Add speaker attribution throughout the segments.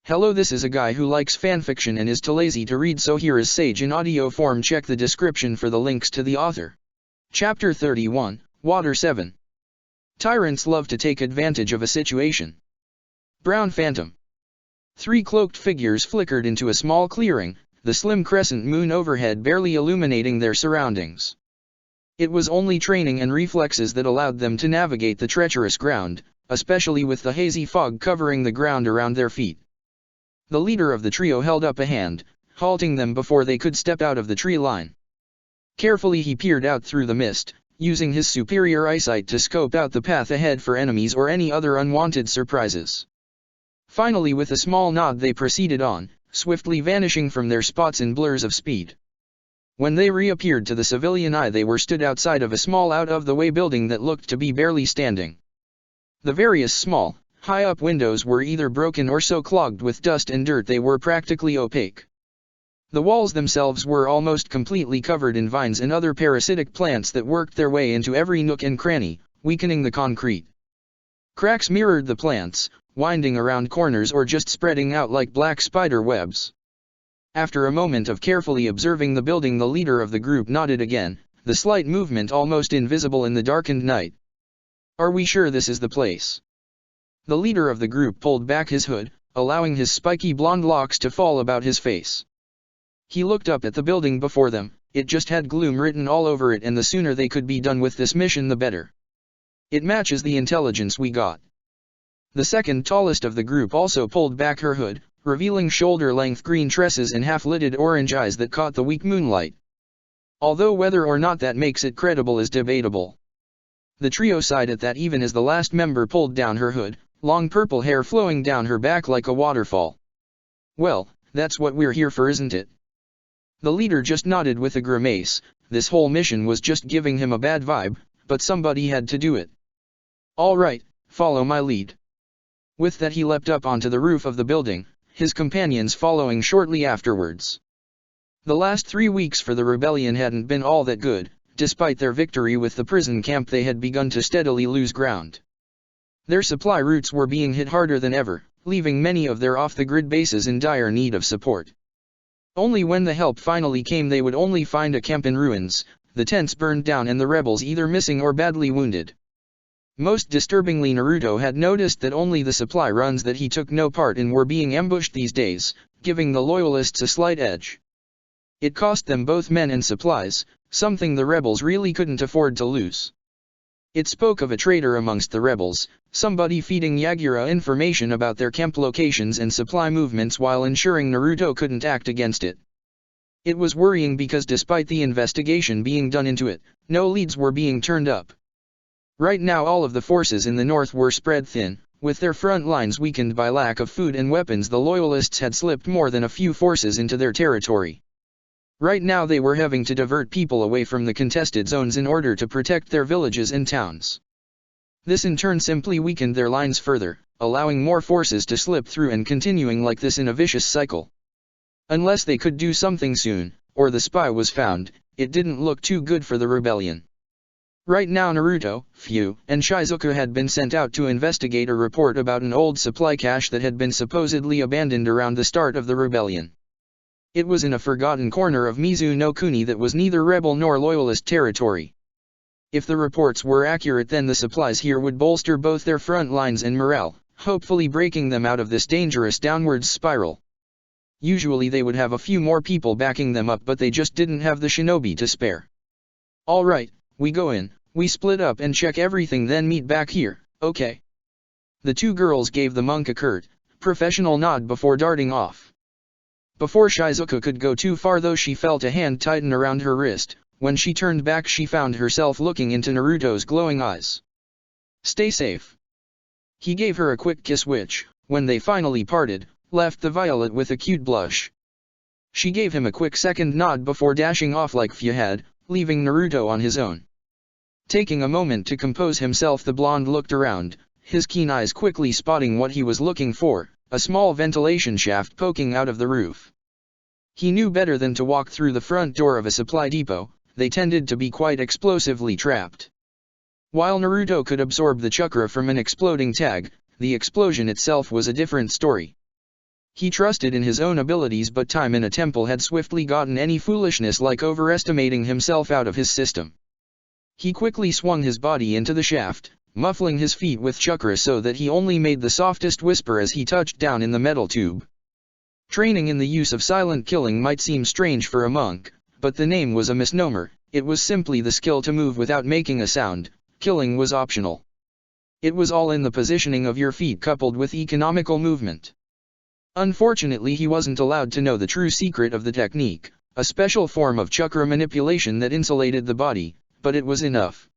Speaker 1: Hello, this is a guy who likes fanfiction and is too lazy to read, so here is Sage in audio form. Check the description for the links to the author. Chapter 31, Water 7. Tyrants love to take advantage of a situation. Brown Phantom. 3 cloaked figures flickered into a small clearing, the slim crescent moon overhead barely illuminating their surroundings. It was only training and reflexes that allowed them to navigate the treacherous ground, especially with the hazy fog covering the ground around their feet. The leader of the trio held up a hand, halting them before they could step out of the tree line. Carefully he peered out through the mist, using his superior eyesight to scope out the path ahead for enemies or any other unwanted surprises. Finally, with a small nod, they proceeded on, swiftly vanishing from their spots in blurs of speed. When they reappeared to the civilian eye, they were stood outside of a small out-of-the-way building that looked to be barely standing. The various small, high-up windows were either broken or so clogged with dust and dirt they were practically opaque. The walls themselves were almost completely covered in vines and other parasitic plants that worked their way into every nook and cranny, weakening the concrete. Cracks mirrored the plants, winding around corners or just spreading out like black spider webs. After a moment of carefully observing the building, the leader of the group nodded again, the slight movement almost invisible in the darkened night. "Are we sure this is the place?" The leader of the group pulled back his hood, allowing his spiky blonde locks to fall about his face. He looked up at the building before them. It just had gloom written all over it, and the sooner they could be done with this mission the better. "It matches the intelligence we got." The second tallest of the group also pulled back her hood, revealing shoulder-length green tresses and half-lidded orange eyes that caught the weak moonlight. Although whether or not that makes it credible is debatable. The trio sighed at that even as the last member pulled down her hood, long purple hair flowing down her back like a waterfall. "Well, that's what we're here for, isn't it?" The leader just nodded with a grimace. This whole mission was just giving him a bad vibe, but somebody had to do it. "All right, follow my lead." With that he leapt up onto the roof of the building, his companions following shortly afterwards. The last 3 weeks for the rebellion hadn't been all that good. Despite their victory with the prison camp, they had begun to steadily lose ground. Their supply routes were being hit harder than ever, leaving many of their off-the-grid bases in dire need of support. Only when the help finally came they would only find a camp in ruins, the tents burned down and the rebels either missing or badly wounded. Most disturbingly, Naruto had noticed that only the supply runs that he took no part in were being ambushed these days, giving the loyalists a slight edge. It cost them both men and supplies, something the rebels really couldn't afford to lose. It spoke of a traitor amongst the rebels, somebody feeding Yagura information about their camp locations and supply movements while ensuring Naruto couldn't act against it. It was worrying because despite the investigation being done into it, no leads were being turned up. Right now all of the forces in the north were spread thin, with their front lines weakened by lack of food and weapons. The loyalists had slipped more than a few forces into their territory. Right now they were having to divert people away from the contested zones in order to protect their villages and towns. This in turn simply weakened their lines further, allowing more forces to slip through and continuing like this in a vicious cycle. Unless they could do something soon, or the spy was found, it didn't look too good for the rebellion. Right now Naruto, Fu, and Shizuka had been sent out to investigate a report about an old supply cache that had been supposedly abandoned around the start of the rebellion. It was in a forgotten corner of Mizu no Kuni that was neither rebel nor loyalist territory. If the reports were accurate, then the supplies here would bolster both their front lines and morale, hopefully breaking them out of this dangerous downwards spiral. Usually they would have a few more people backing them up, but they just didn't have the shinobi to spare. "All right, we go in, we split up and check everything, then meet back here, okay?" The two girls gave the monk a curt, professional nod before darting off. Before Shizuka could go too far though, she felt a hand tighten around her wrist. When she turned back she found herself looking into Naruto's glowing eyes. "Stay safe." He gave her a quick kiss which, when they finally parted, left the violet with a cute blush. She gave him a quick second nod before dashing off like Fu had, leaving Naruto on his own. Taking a moment to compose himself, the blonde looked around, his keen eyes quickly spotting what he was looking for, a small ventilation shaft poking out of the roof. He knew better than to walk through the front door of a supply depot. They tended to be quite explosively trapped. While Naruto could absorb the chakra from an exploding tag, the explosion itself was a different story. He trusted in his own abilities, but time in a temple had swiftly gotten any foolishness like overestimating himself out of his system. He quickly swung his body into the shaft, muffling his feet with chakra so that he only made the softest whisper as he touched down in the metal tube. Training in the use of silent killing might seem strange for a monk, but the name was a misnomer. It was simply the skill to move without making a sound. Killing was optional. It was all in the positioning of your feet coupled with economical movement. Unfortunately, he wasn't allowed to know the true secret of the technique, a special form of chakra manipulation that insulated the body, but it was enough.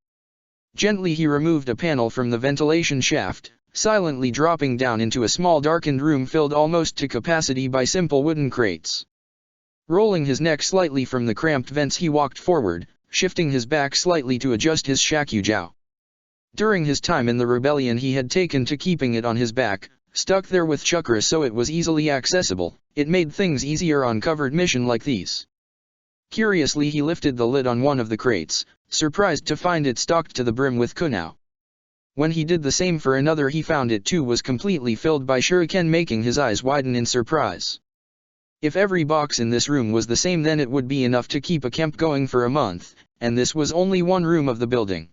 Speaker 1: Gently he removed a panel from the ventilation shaft, silently dropping down into a small darkened room filled almost to capacity by simple wooden crates. Rolling his neck slightly from the cramped vents, he walked forward, shifting his back slightly to adjust his shakujiao. During his time in the rebellion, he had taken to keeping it on his back, stuck there with chakra so it was easily accessible. It made things easier on covered mission like these. Curiously, he lifted the lid on one of the crates, surprised to find it stocked to the brim with kunao. When he did the same for another, he found it too was completely filled by shuriken, making his eyes widen in surprise. If every box in this room was the same, then it would be enough to keep a camp going for a month, and this was only one room of the building.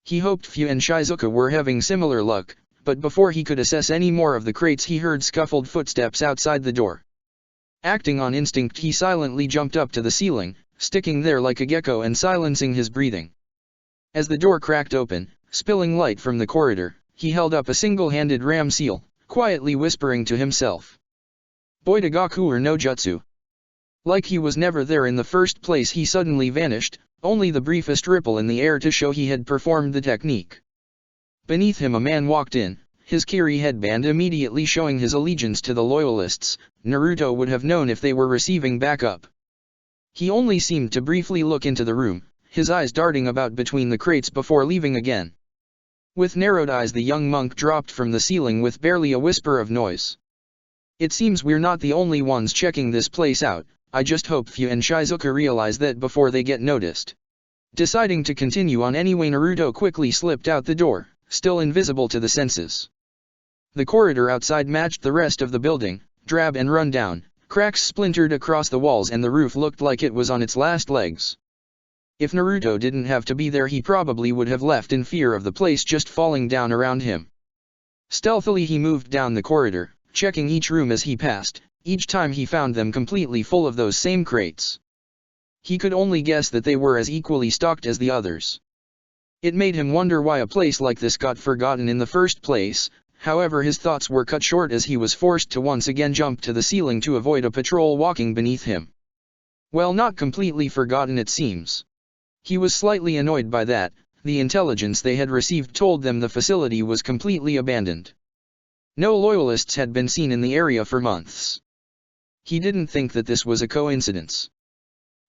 Speaker 1: He hoped Fu and Shizuka were having similar luck, but before he could assess any more of the crates, he heard scuffled footsteps outside the door. Acting on instinct, he silently jumped up to the ceiling, sticking there like a gecko and silencing his breathing. As the door cracked open, spilling light from the corridor, he held up a single-handed ram seal, quietly whispering to himself. Boidogaku or no jutsu. Like he was never there in the first place, he suddenly vanished, only the briefest ripple in the air to show he had performed the technique. Beneath him a man walked in, his kiri headband immediately showing his allegiance to the loyalists. Naruto would have known if they were receiving backup. He only seemed to briefly look into the room, his eyes darting about between the crates before leaving again. With narrowed eyes, the young monk dropped from the ceiling with barely a whisper of noise. It seems we're not the only ones checking this place out. I just hope Fu and Shizuka realize that before they get noticed. Deciding to continue on anyway, Naruto quickly slipped out the door, still invisible to the senses. The corridor outside matched the rest of the building, drab and run down, cracks splintered across the walls and the roof looked like it was on its last legs. If Naruto didn't have to be there, he probably would have left in fear of the place just falling down around him. Stealthily he moved down the corridor, checking each room as he passed. Each time he found them completely full of those same crates. He could only guess that they were as equally stocked as the others. It made him wonder why a place like this got forgotten in the first place. However, his thoughts were cut short as he was forced to once again jump to the ceiling to avoid a patrol walking beneath him. Well, not completely forgotten it seems. He was slightly annoyed by that. The intelligence they had received told them the facility was completely abandoned. No loyalists had been seen in the area for months. He didn't think that this was a coincidence.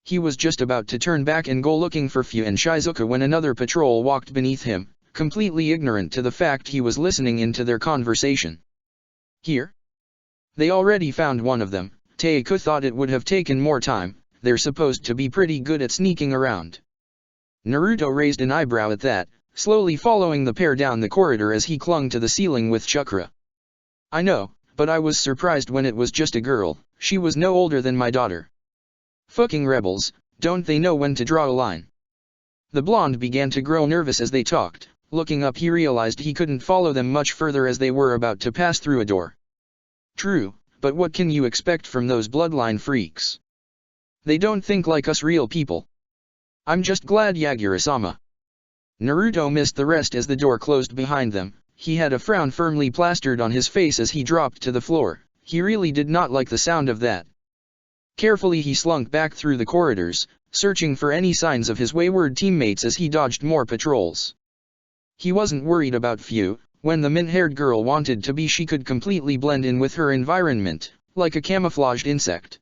Speaker 1: He was just about to turn back and go looking for Fu and Shizuka when another patrol walked beneath him, completely ignorant to the fact he was listening into their conversation. Here? They already found one of them. Teiku thought it would have taken more time. They're supposed to be pretty good at sneaking around. Naruto raised an eyebrow at that, slowly following the pair down the corridor as he clung to the ceiling with chakra. I know, but I was surprised when it was just a girl. She was no older than my daughter. Fucking rebels, don't they know when to draw a line? The blonde began to grow nervous as they talked. Looking up, he realized he couldn't follow them much further as they were about to pass through a door. True, but what can you expect from those bloodline freaks? They don't think like us real people. I'm just glad Yagura-sama. Naruto missed the rest as the door closed behind them. He had a frown firmly plastered on his face as he dropped to the floor. He really did not like the sound of that. Carefully he slunk back through the corridors, searching for any signs of his wayward teammates as he dodged more patrols. He wasn't worried about Fu. When the mint-haired girl wanted to be, she could completely blend in with her environment, like a camouflaged insect.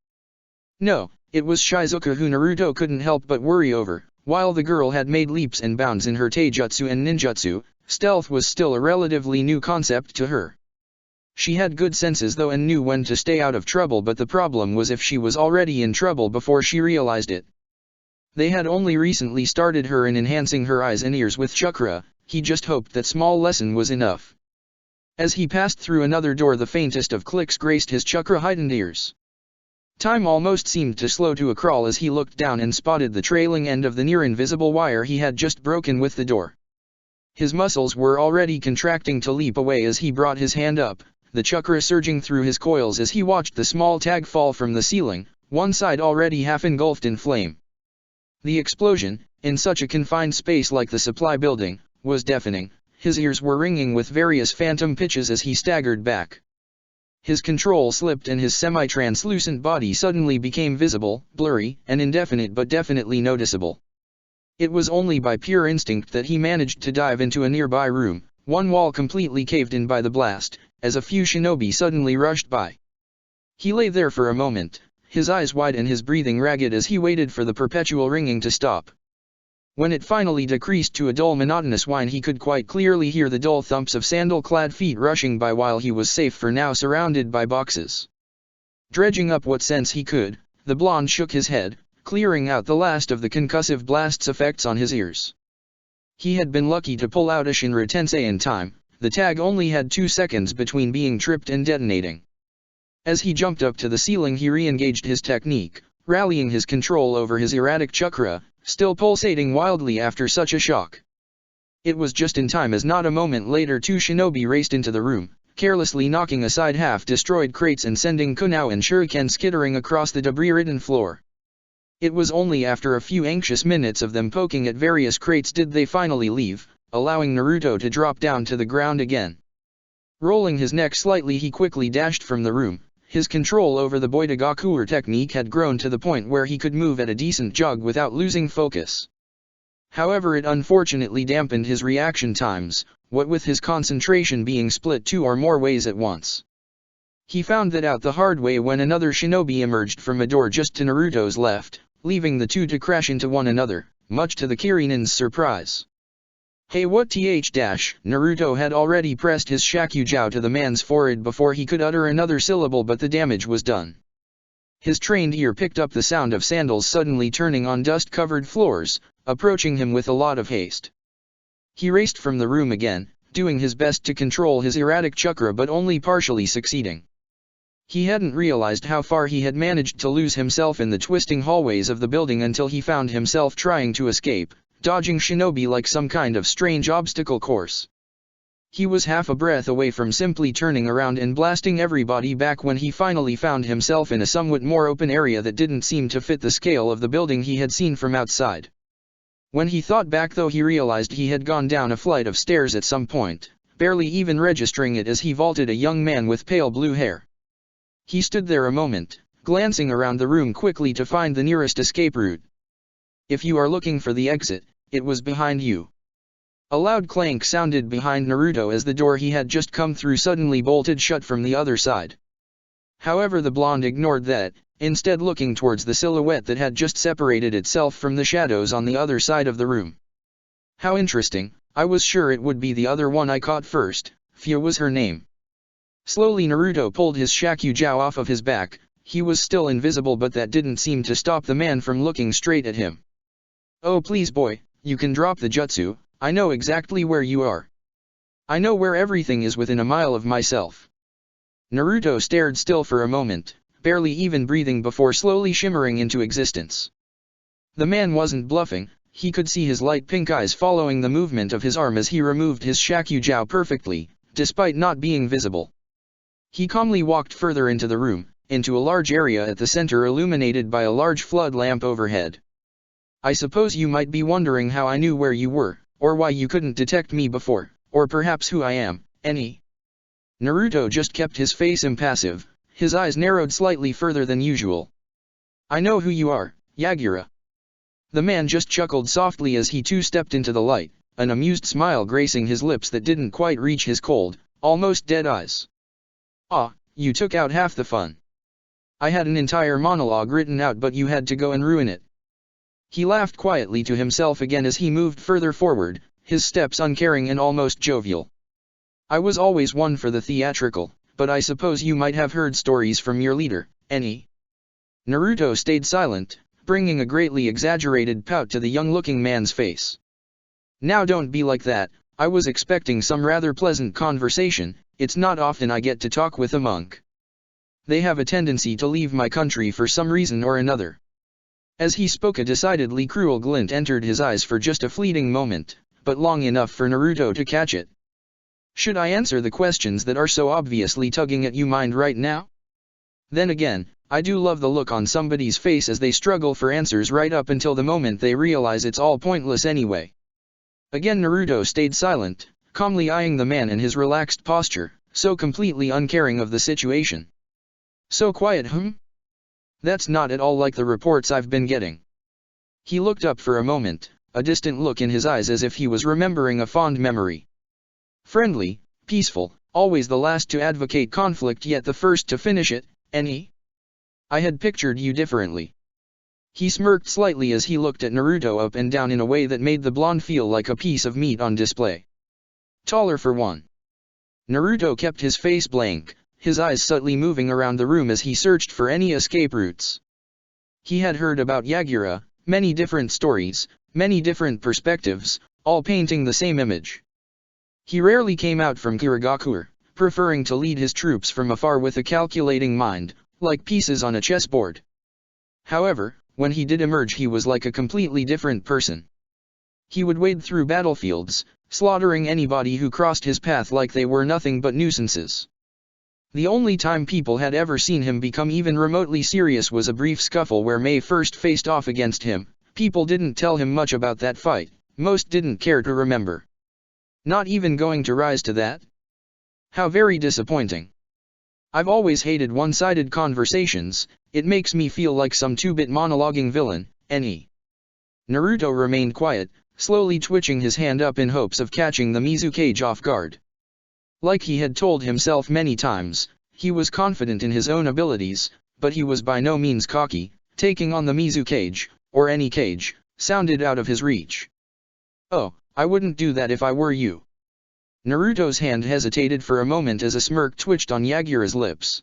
Speaker 1: No, it was Shizuka who Naruto couldn't help but worry over. While the girl had made leaps and bounds in her taijutsu and ninjutsu, stealth was still a relatively new concept to her. She had good senses though and knew when to stay out of trouble, but the problem was if she was already in trouble before she realized it. They had only recently started her in enhancing her eyes and ears with chakra. He just hoped that small lesson was enough. As he passed through another door, the faintest of clicks graced his chakra-heightened ears. Time almost seemed to slow to a crawl as he looked down and spotted the trailing end of the near-invisible wire he had just broken with the door. His muscles were already contracting to leap away as he brought his hand up, the chakra surging through his coils as he watched the small tag fall from the ceiling, one side already half engulfed in flame. The explosion, in such a confined space like the supply building, was deafening. His ears were ringing with various phantom pitches as he staggered back. His control slipped and his semi-translucent body suddenly became visible, blurry, and indefinite but definitely noticeable. It was only by pure instinct that he managed to dive into a nearby room, one wall completely caved in by the blast, as a few shinobi suddenly rushed by. He lay there for a moment, his eyes wide and his breathing ragged as he waited for the perpetual ringing to stop. When it finally decreased to a dull monotonous whine, he could quite clearly hear the dull thumps of sandal-clad feet rushing by while he was safe for now surrounded by boxes. Dredging up what sense he could, the blonde shook his head, clearing out the last of the concussive blast's effects on his ears. He had been lucky to pull out a Shinra Tensei in time. The tag only had 2 seconds between being tripped and detonating. As he jumped up to the ceiling, he re-engaged his technique, rallying his control over his erratic chakra, still pulsating wildly after such a shock. It was just in time as not a moment later 2 shinobi raced into the room, carelessly knocking aside half-destroyed crates and sending kunao and shuriken skittering across the debris-ridden floor. It was only after a few anxious minutes of them poking at various crates did they finally leave, allowing Naruto to drop down to the ground again. Rolling his neck slightly, he quickly dashed from the room. His control over the Boidogakuer technique had grown to the point where he could move at a decent jog without losing focus. However, it unfortunately dampened his reaction times, what with his concentration being split 2 or more ways at once. He found that out the hard way when another shinobi emerged from a door just to Naruto's left, leaving the two to crash into one another, much to the Kirinan's surprise. Hey, what th? Naruto had already pressed his Shakugao to the man's forehead before he could utter another syllable, but the damage was done. His trained ear picked up the sound of sandals suddenly turning on dust-covered floors, approaching him with a lot of haste. He raced from the room again, doing his best to control his erratic chakra but only partially succeeding. He hadn't realized how far he had managed to lose himself in the twisting hallways of the building until he found himself trying to escape, dodging shinobi like some kind of strange obstacle course. He was half a breath away from simply turning around and blasting everybody back when he finally found himself in a somewhat more open area that didn't seem to fit the scale of the building he had seen from outside. When he thought back though, he realized he had gone down a flight of stairs at some point, barely even registering it as he vaulted a young man with pale blue hair. He stood there a moment, glancing around the room quickly to find the nearest escape route. If you are looking for the exit, it was behind you. A loud clank sounded behind Naruto as the door he had just come through suddenly bolted shut from the other side. However, the blonde ignored that, instead looking towards the silhouette that had just separated itself from the shadows on the other side of the room. How interesting, I was sure it would be the other one I caught first. Fia was her name. Slowly Naruto pulled his Shakugao off of his back. He was still invisible, but that didn't seem to stop the man from looking straight at him. Oh please boy, you can drop the jutsu, I know exactly where you are. I know where everything is within a mile of myself. Naruto stared still for a moment, barely even breathing before slowly shimmering into existence. The man wasn't bluffing, he could see his light pink eyes following the movement of his arm as he removed his Shakugao perfectly, despite not being visible. He calmly walked further into the room, into a large area at the center illuminated by a large flood lamp overhead. I suppose you might be wondering how I knew where you were, or why you couldn't detect me before, or perhaps who I am, Eni. Naruto just kept his face impassive, his eyes narrowed slightly further than usual. I know who you are, Yagura. The man just chuckled softly as he too stepped into the light, an amused smile gracing his lips that didn't quite reach his cold, almost dead eyes. Ah, you took out half the fun. I had an entire monologue written out, but you had to go and ruin it. He laughed quietly to himself again as he moved further forward, his steps uncaring and almost jovial. I was always one for the theatrical, but I suppose you might have heard stories from your leader, Eni. Naruto stayed silent, bringing a greatly exaggerated pout to the young-looking man's face. Now don't be like that, I was expecting some rather pleasant conversation. It's not often I get to talk with a monk. They have a tendency to leave my country for some reason or another. As he spoke, a decidedly cruel glint entered his eyes for just a fleeting moment, but long enough for Naruto to catch it. Should I answer the questions that are so obviously tugging at your mind right now? Then again, I do love the look on somebody's face as they struggle for answers right up until the moment they realize it's all pointless anyway. Again Naruto stayed silent, calmly eyeing the man in his relaxed posture, so completely uncaring of the situation. So quiet, That's not at all like the reports I've been getting. He looked up for a moment, a distant look in his eyes as if he was remembering a fond memory. Friendly, peaceful, always the last to advocate conflict yet the first to finish it, I had pictured you differently. He smirked slightly as he looked at Naruto up and down in a way that made the blonde feel like a piece of meat on display. Taller for one. Naruto kept his face blank, his eyes subtly moving around the room as he searched for any escape routes. He had heard about Yagura, many different stories, many different perspectives, all painting the same image. He rarely came out from Kirigakure, preferring to lead his troops from afar with a calculating mind, like pieces on a chessboard. However, when he did emerge he was like a completely different person. He would wade through battlefields, slaughtering anybody who crossed his path like they were nothing but nuisances. The only time people had ever seen him become even remotely serious was a brief scuffle where Mei first faced off against him. People didn't tell him much about that fight, most didn't care to remember. Not even going to rise to that? How very disappointing. I've always hated one-sided conversations, it makes me feel like some two-bit monologuing villain, Naruto remained quiet, slowly twitching his hand up in hopes of catching the Mizukage off guard. Like he had told himself many times, he was confident in his own abilities, but he was by no means cocky. Taking on the Mizukage, or any cage, sounded out of his reach. Oh, I wouldn't do that if I were you. Naruto's hand hesitated for a moment as a smirk twitched on Yagura's lips.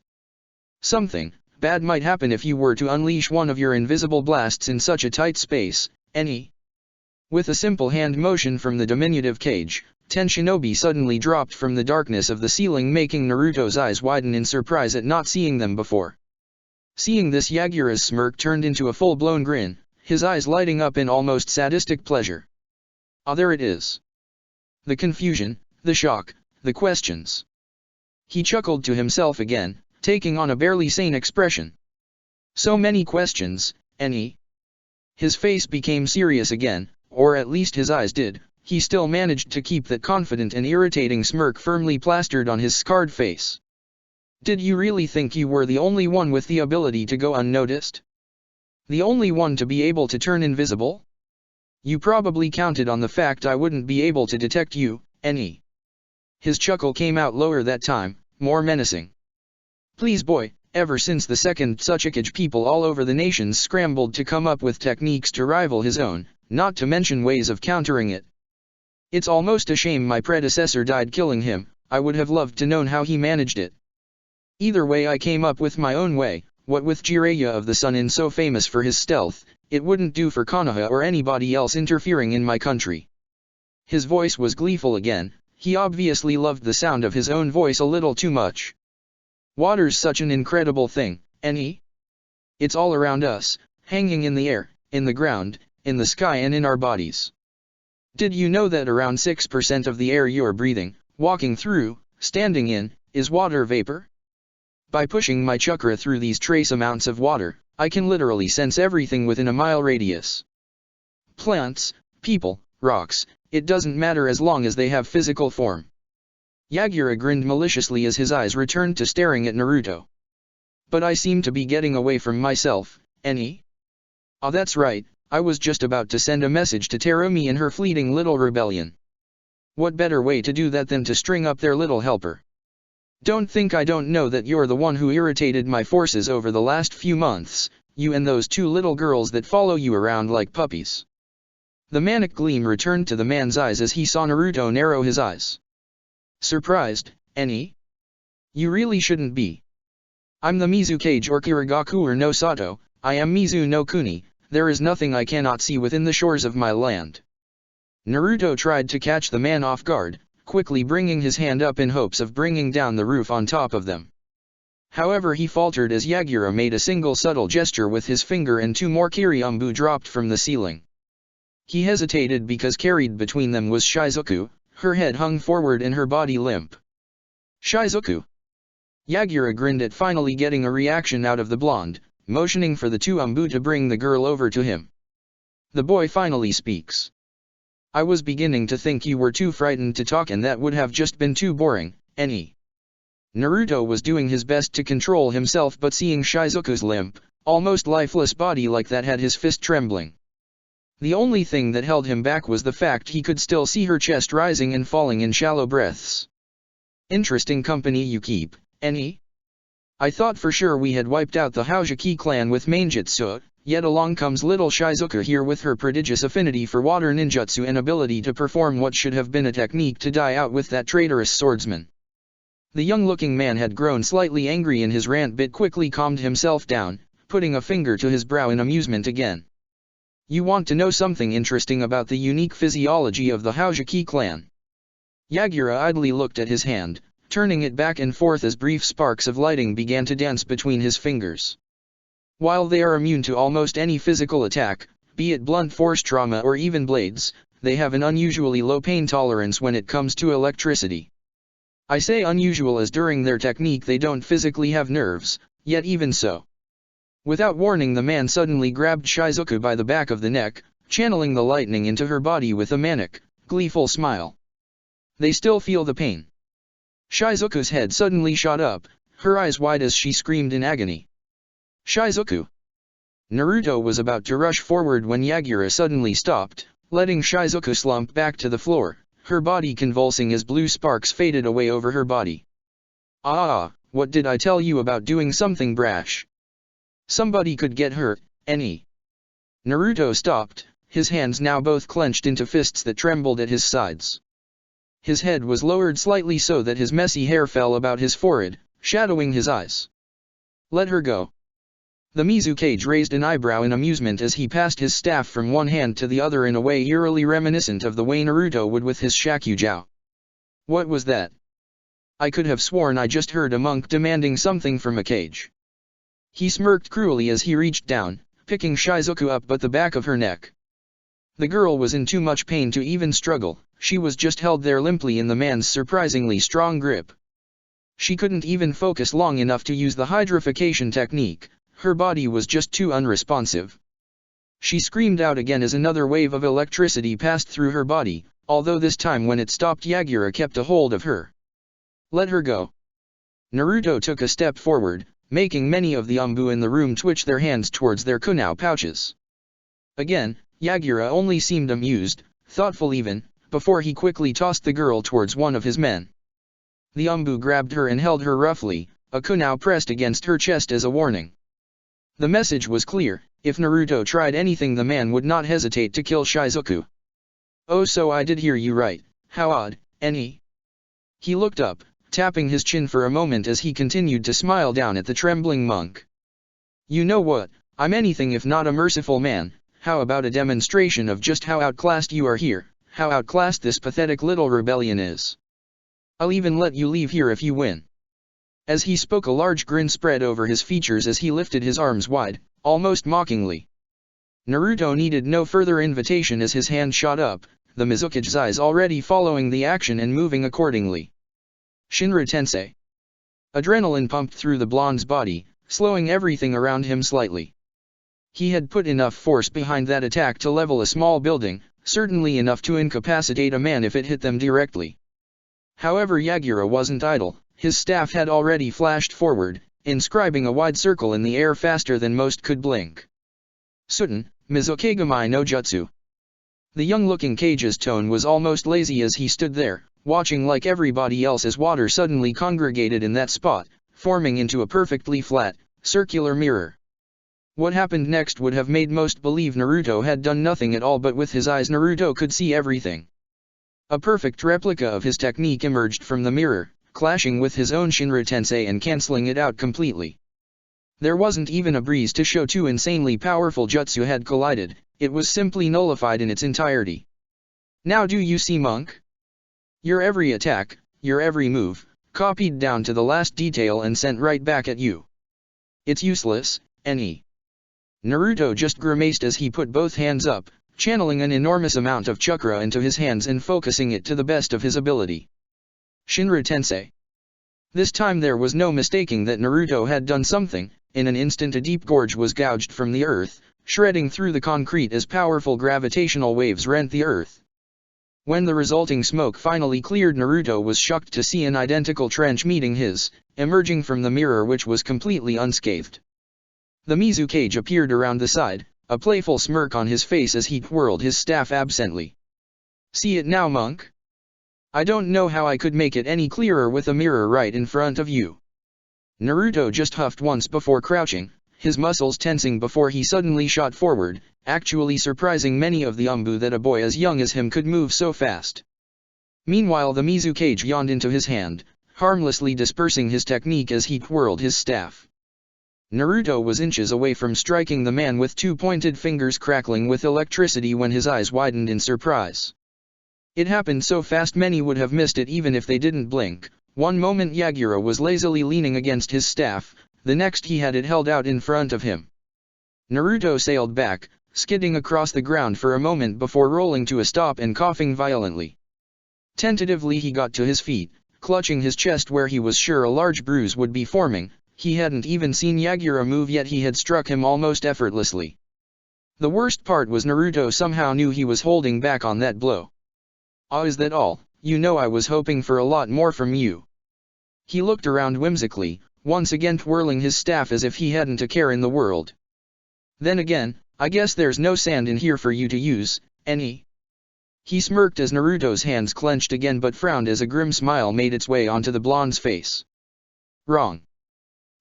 Speaker 1: Something bad might happen if you were to unleash one of your invisible blasts in such a tight space, With a simple hand motion from the diminutive cage, Ten Shinobi suddenly dropped from the darkness of the ceiling, making Naruto's eyes widen in surprise at not seeing them before. Seeing this, Yagura's smirk turned into a full-blown grin, his eyes lighting up in almost sadistic pleasure. Ah, there it is. The confusion, the shock, the questions. He chuckled to himself again, taking on a barely sane expression. So many questions, His face became serious again, or at least his eyes did. He still managed to keep that confident and irritating smirk firmly plastered on his scarred face. Did you really think you were the only one with the ability to go unnoticed? The only one to be able to turn invisible? You probably counted on the fact I wouldn't be able to detect you, His chuckle came out lower that time, more menacing. Please boy, ever since the second Tsuchikage people all over the nations scrambled to come up with techniques to rival his own, not to mention ways of countering it. It's almost a shame my predecessor died killing him. I would have loved to known how he managed it. Either way I came up with my own way. What with Jiraiya of the Sun so famous for his stealth, it wouldn't do for Konoha or anybody else interfering in my country. His voice was gleeful again, he obviously loved the sound of his own voice a little too much. Water's such an incredible thing, It's all around us, hanging in the air, in the ground, in the sky and in our bodies. Did you know that around 6% of the air you're breathing, walking through, standing in, is water vapor? By pushing my chakra through these trace amounts of water, I can literally sense everything within a mile radius. Plants, people, rocks, it doesn't matter as long as they have physical form. Yagura grinned maliciously as his eyes returned to staring at Naruto. But I seem to be getting away from myself, Ah, that's right. I was just about to send a message to Terumi and her fleeting little rebellion. What better way to do that than to string up their little helper? Don't think I don't know that you're the one who irritated my forces over the last few months, you and those two little girls that follow you around like puppies. The manic gleam returned to the man's eyes as he saw Naruto narrow his eyes. Surprised, You really shouldn't be. I'm the Mizukage or Kirigakure no Sato, I am Mizu no Kuni. There is nothing I cannot see within the shores of my land. Naruto tried to catch the man off guard, quickly bringing his hand up in hopes of bringing down the roof on top of them. However, he faltered as Yagura made a single subtle gesture with his finger and two more Kiri-Umbu dropped from the ceiling. He hesitated because carried between them was Shizuku, her head hung forward and her body limp. Shizuku! Yagura grinned at finally getting a reaction out of the blonde, motioning for the two Umbu to bring the girl over to him. The boy finally speaks. I was beginning to think you were too frightened to talk and that would have just been too boring, Eni. Naruto was doing his best to control himself, but seeing Shizuku's limp, almost lifeless body like that had his fist trembling. The only thing that held him back was the fact he could still see her chest rising and falling in shallow breaths. Interesting company you keep, Eni. I thought for sure we had wiped out the Haujiki clan with Mainjutsu, yet along comes little Shizuku here with her prodigious affinity for water ninjutsu and ability to perform what should have been a technique to die out with that traitorous swordsman. The young-looking man had grown slightly angry in his rant but quickly calmed himself down, putting a finger to his brow in amusement again. You want to know something interesting about the unique physiology of the Haujiki clan? Yagura idly looked at his hand, turning it back and forth as brief sparks of lighting began to dance between his fingers. While they are immune to almost any physical attack, be it blunt force trauma or even blades, they have an unusually low pain tolerance when it comes to electricity. I say unusual as during their technique they don't physically have nerves, yet even so. Without warning, the man suddenly grabbed Shizuku by the back of the neck, channeling the lightning into her body with a manic, gleeful smile. They still feel the pain. Shizuku's head suddenly shot up, her eyes wide as she screamed in agony. Shizuku! Naruto was about to rush forward when Yagura suddenly stopped, letting Shizuku slump back to the floor, her body convulsing as blue sparks faded away over her body. Ah, what did I tell you about doing something brash? Somebody could get hurt, Eni. Naruto stopped, his hands now both clenched into fists that trembled at his sides. His head was lowered slightly so that his messy hair fell about his forehead, shadowing his eyes. Let her go. The Mizukage raised an eyebrow in amusement as he passed his staff from one hand to the other in a way eerily reminiscent of the way Naruto would with his Shakugao. What was that? I could have sworn I just heard a monk demanding something from a cage. He smirked cruelly as he reached down, picking Shizuku up by the back of her neck. The girl was in too much pain to even struggle, she was just held there limply in the man's surprisingly strong grip. She couldn't even focus long enough to use the hydrification technique, her body was just too unresponsive. She screamed out again as another wave of electricity passed through her body, although this time when it stopped Yagura kept a hold of her. Let her go. Naruto took a step forward, making many of the Umbu in the room twitch their hands towards their kunao pouches. Again, Yagura only seemed amused, thoughtful even, before he quickly tossed the girl towards one of his men. The Umbu grabbed her and held her roughly, a kunao pressed against her chest as a warning. The message was clear, if Naruto tried anything the man would not hesitate to kill Shizuku. Oh, so I did hear you right, how odd, Eni. He looked up, tapping his chin for a moment as he continued to smile down at the trembling monk. You know what, I'm anything if not a merciful man. How about a demonstration of just how outclassed you are here, how outclassed this pathetic little rebellion is? I'll even let you leave here if you win. As he spoke, a large grin spread over his features as he lifted his arms wide, almost mockingly. Naruto needed no further invitation as his hand shot up, the Mizukage's eyes already following the action and moving accordingly. Shinra Tensei. Adrenaline pumped through the blonde's body, slowing everything around him slightly. He had put enough force behind that attack to level a small building, certainly enough to incapacitate a man if it hit them directly. However, Yagura wasn't idle, his staff had already flashed forward, inscribing a wide circle in the air faster than most could blink. Suten, Mizukagami no Jutsu. The young-looking Kage's tone was almost lazy as he stood there, watching like everybody else as water suddenly congregated in that spot, forming into a perfectly flat, circular mirror. What happened next would have made most believe Naruto had done nothing at all, but with his eyes Naruto could see everything. A perfect replica of his technique emerged from the mirror, clashing with his own Shinra Tensei and cancelling it out completely. There wasn't even a breeze to show two insanely powerful jutsu had collided, it was simply nullified in its entirety. Now do you see, monk? Your every attack, your every move, copied down to the last detail and sent right back at you. It's useless, NE. Naruto just grimaced as he put both hands up, channeling an enormous amount of chakra into his hands and focusing it to the best of his ability. Shinra Tensei. This time there was no mistaking that Naruto had done something. In an instant a deep gorge was gouged from the earth, shredding through the concrete as powerful gravitational waves rent the earth. When the resulting smoke finally cleared, Naruto was shocked to see an identical trench meeting his, emerging from the mirror, which was completely unscathed. The Mizukage appeared around the side, a playful smirk on his face as he twirled his staff absently. See it now, monk? I don't know how I could make it any clearer with a mirror right in front of you. Naruto just huffed once before crouching, his muscles tensing before he suddenly shot forward, actually surprising many of the Umbu that a boy as young as him could move so fast. Meanwhile the Mizukage yawned into his hand, harmlessly dispersing his technique as he twirled his staff. Naruto was inches away from striking the man with two pointed fingers crackling with electricity when his eyes widened in surprise. It happened so fast many would have missed it even if they didn't blink. One moment Yagura was lazily leaning against his staff, the next he had it held out in front of him. Naruto sailed back, skidding across the ground for a moment before rolling to a stop and coughing violently. Tentatively he got to his feet, clutching his chest where he was sure a large bruise would be forming. He hadn't even seen Yagura move yet he had struck him almost effortlessly. The worst part was Naruto somehow knew he was holding back on that blow. "Ah, is that all? You know I was hoping for a lot more from you." He looked around whimsically, once again twirling his staff as if he hadn't a care in the world. "Then again, I guess there's no sand in here for you to use, NE." He smirked as Naruto's hands clenched again but frowned as a grim smile made its way onto the blonde's face. "Wrong."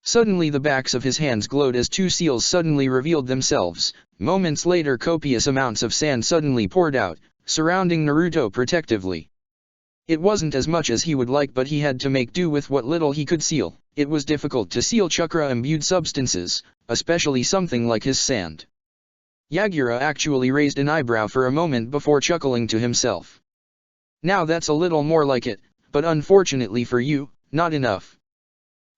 Speaker 1: Suddenly the backs of his hands glowed as two seals suddenly revealed themselves. Moments later copious amounts of sand suddenly poured out, surrounding Naruto protectively. It wasn't as much as he would like, but he had to make do with what little he could seal. It was difficult to seal chakra-imbued substances, especially something like his sand. Yagura actually raised an eyebrow for a moment before chuckling to himself. "Now that's a little more like it, but unfortunately for you, not enough."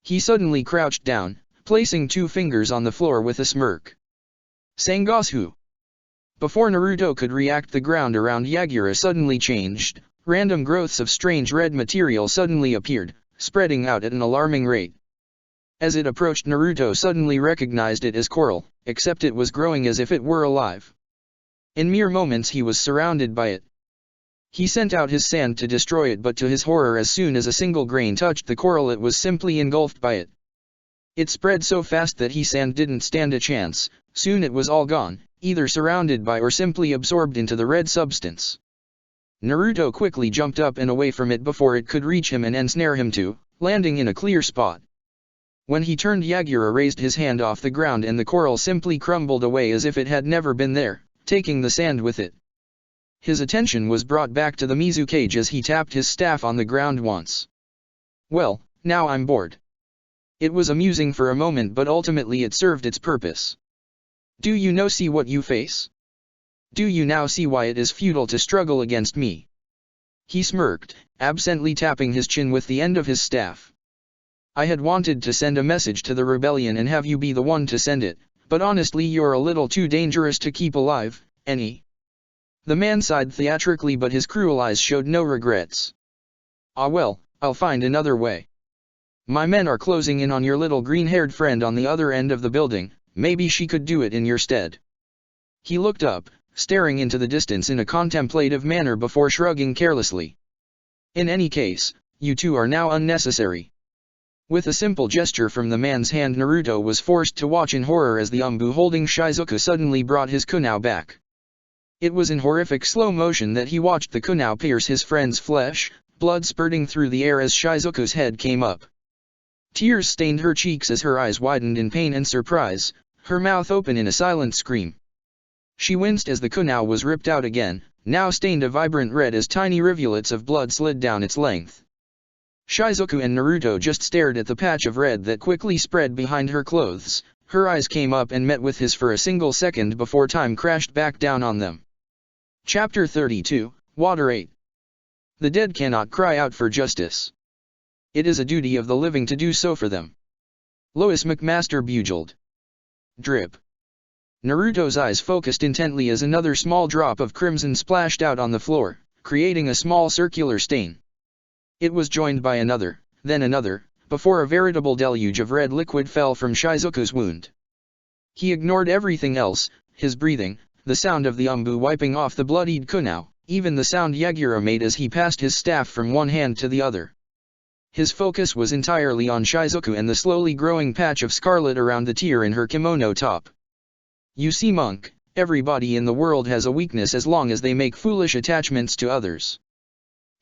Speaker 1: He suddenly crouched down, placing two fingers on the floor with a smirk. "Sangosu!" Before Naruto could react, the ground around Yagura suddenly changed. Random growths of strange red material suddenly appeared, spreading out at an alarming rate. As it approached, Naruto suddenly recognized it as coral, except it was growing as if it were alive. In mere moments he was surrounded by it. He sent out his sand to destroy it, but to his horror as soon as a single grain touched the coral it was simply engulfed by it. It spread so fast that his sand didn't stand a chance. Soon it was all gone, either surrounded by or simply absorbed into the red substance. Naruto quickly jumped up and away from it before it could reach him and ensnare him too, landing in a clear spot. When he turned, Yagura raised his hand off the ground and the coral simply crumbled away as if it had never been there, taking the sand with it. His attention was brought back to the Mizukage as he tapped his staff on the ground once. "Well, now I'm bored." It was amusing for a moment, but ultimately it served its purpose. "Do you now see what you face? Do you now see why it is futile to struggle against me?" He smirked, absently tapping his chin with the end of his staff. "I had wanted to send a message to the rebellion and have you be the one to send it, but honestly you're a little too dangerous to keep alive, NE." The man sighed theatrically, but his cruel eyes showed no regrets. "Ah well, I'll find another way. My men are closing in on your little green-haired friend on the other end of the building, maybe she could do it in your stead." He looked up, staring into the distance in a contemplative manner before shrugging carelessly. "In any case, you two are now unnecessary." With a simple gesture from the man's hand, Naruto was forced to watch in horror as the Umbu holding Shizuku suddenly brought his kunai back. It was in horrific slow motion that he watched the kunai pierce his friend's flesh, blood spurting through the air as Shizuku's head came up. Tears stained her cheeks as her eyes widened in pain and surprise, her mouth open in a silent scream. She winced as the kunai was ripped out again, now stained a vibrant red as tiny rivulets of blood slid down its length. Shizuku and Naruto just stared at the patch of red that quickly spread behind her clothes. Her eyes came up and met with his for a single second before time crashed back down on them. Chapter 32, Water 8. The dead cannot cry out for justice. It is a duty of the living to do so for them. Lois McMaster Bugeled. Drip. Naruto's eyes focused intently as another small drop of crimson splashed out on the floor, creating a small circular stain. It was joined by another, then another, before a veritable deluge of red liquid fell from Shizuku's wound. He ignored everything else, his breathing, the sound of the umbu wiping off the bloodied kunao, even the sound Yagura made as he passed his staff from one hand to the other. His focus was entirely on Shizuku and the slowly growing patch of scarlet around the tear in her kimono top. You see, monk, everybody in the world has a weakness as long as they make foolish attachments to others.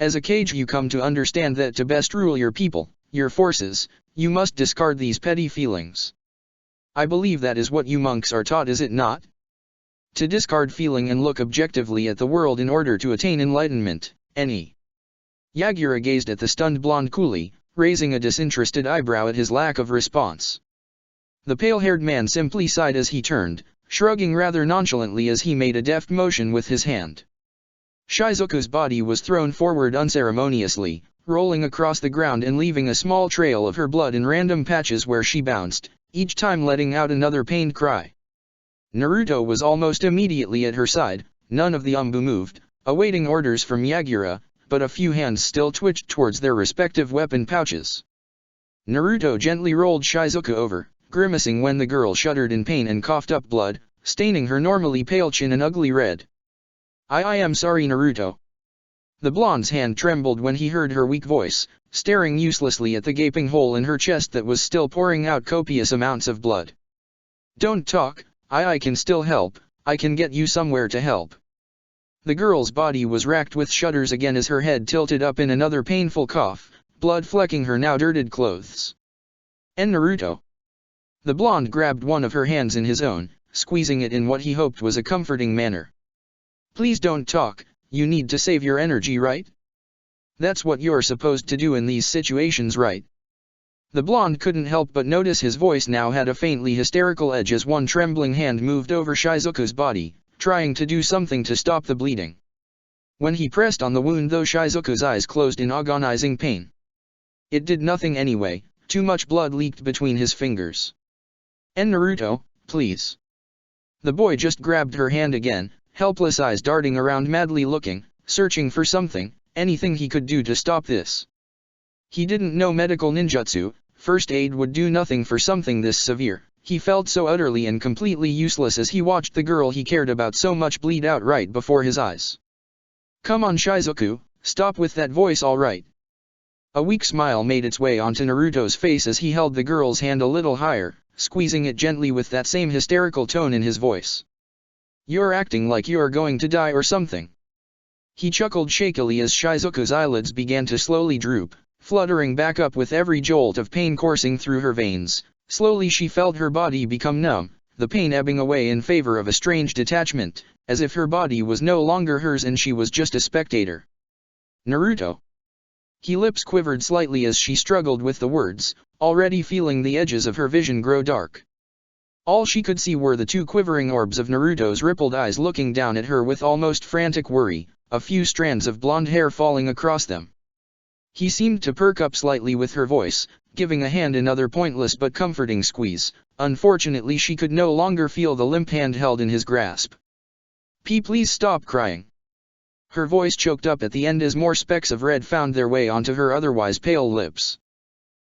Speaker 1: As a Kage you come to understand that to best rule your people, your forces, you must discard these petty feelings. I believe that is what you monks are taught, is it not? To discard feeling and look objectively at the world in order to attain enlightenment, ne. Yagura gazed at the stunned blonde coolie, raising a disinterested eyebrow at his lack of response. The pale-haired man simply sighed as he turned, shrugging rather nonchalantly as he made a deft motion with his hand. Shizuku's body was thrown forward unceremoniously, rolling across the ground and leaving a small trail of her blood in random patches where she bounced, each time letting out another pained cry. Naruto was almost immediately at her side, none of the umbu moved, awaiting orders from Yagura, but a few hands still twitched towards their respective weapon pouches. Naruto gently rolled Shizuku over, grimacing when the girl shuddered in pain and coughed up blood, staining her normally pale chin an ugly red. I am sorry, Naruto. The blonde's hand trembled when he heard her weak voice, staring uselessly at the gaping hole in her chest that was still pouring out copious amounts of blood. Don't talk, I can still help, I can get you somewhere to help. The girl's body was racked with shudders again as her head tilted up in another painful cough, blood flecking her now dirted clothes. And Naruto. The blonde grabbed one of her hands in his own, squeezing it in what he hoped was a comforting manner. Please don't talk, you need to save your energy, right? That's what you're supposed to do in these situations, right? The blonde couldn't help but notice his voice now had a faintly hysterical edge as one trembling hand moved over Shizuku's body, trying to do something to stop the bleeding. When he pressed on the wound though, Shizuku's eyes closed in agonizing pain. It did nothing anyway, too much blood leaked between his fingers. And Naruto, please. The boy just grabbed her hand again, helpless eyes darting around madly looking, searching for something, anything he could do to stop this. He didn't know medical ninjutsu, first aid would do nothing for something this severe. He felt so utterly and completely useless as he watched the girl he cared about so much bleed out right before his eyes. Come on, Shizuku, stop with that voice, alright. A weak smile made its way onto Naruto's face as he held the girl's hand a little higher, squeezing it gently with that same hysterical tone in his voice. You're acting like you're going to die or something. He chuckled shakily as Shizuku's eyelids began to slowly droop, fluttering back up with every jolt of pain coursing through her veins. Slowly she felt her body become numb, the pain ebbing away in favor of a strange detachment, as if her body was no longer hers and she was just a spectator. Naruto. His lips quivered slightly as she struggled with the words, already feeling the edges of her vision grow dark. All she could see were the two quivering orbs of Naruto's rippled eyes looking down at her with almost frantic worry, a few strands of blonde hair falling across them. He seemed to perk up slightly with her voice, giving a hand another pointless but comforting squeeze. Unfortunately she could no longer feel the limp hand held in his grasp. Please stop crying. Her voice choked up at the end as more specks of red found their way onto her otherwise pale lips.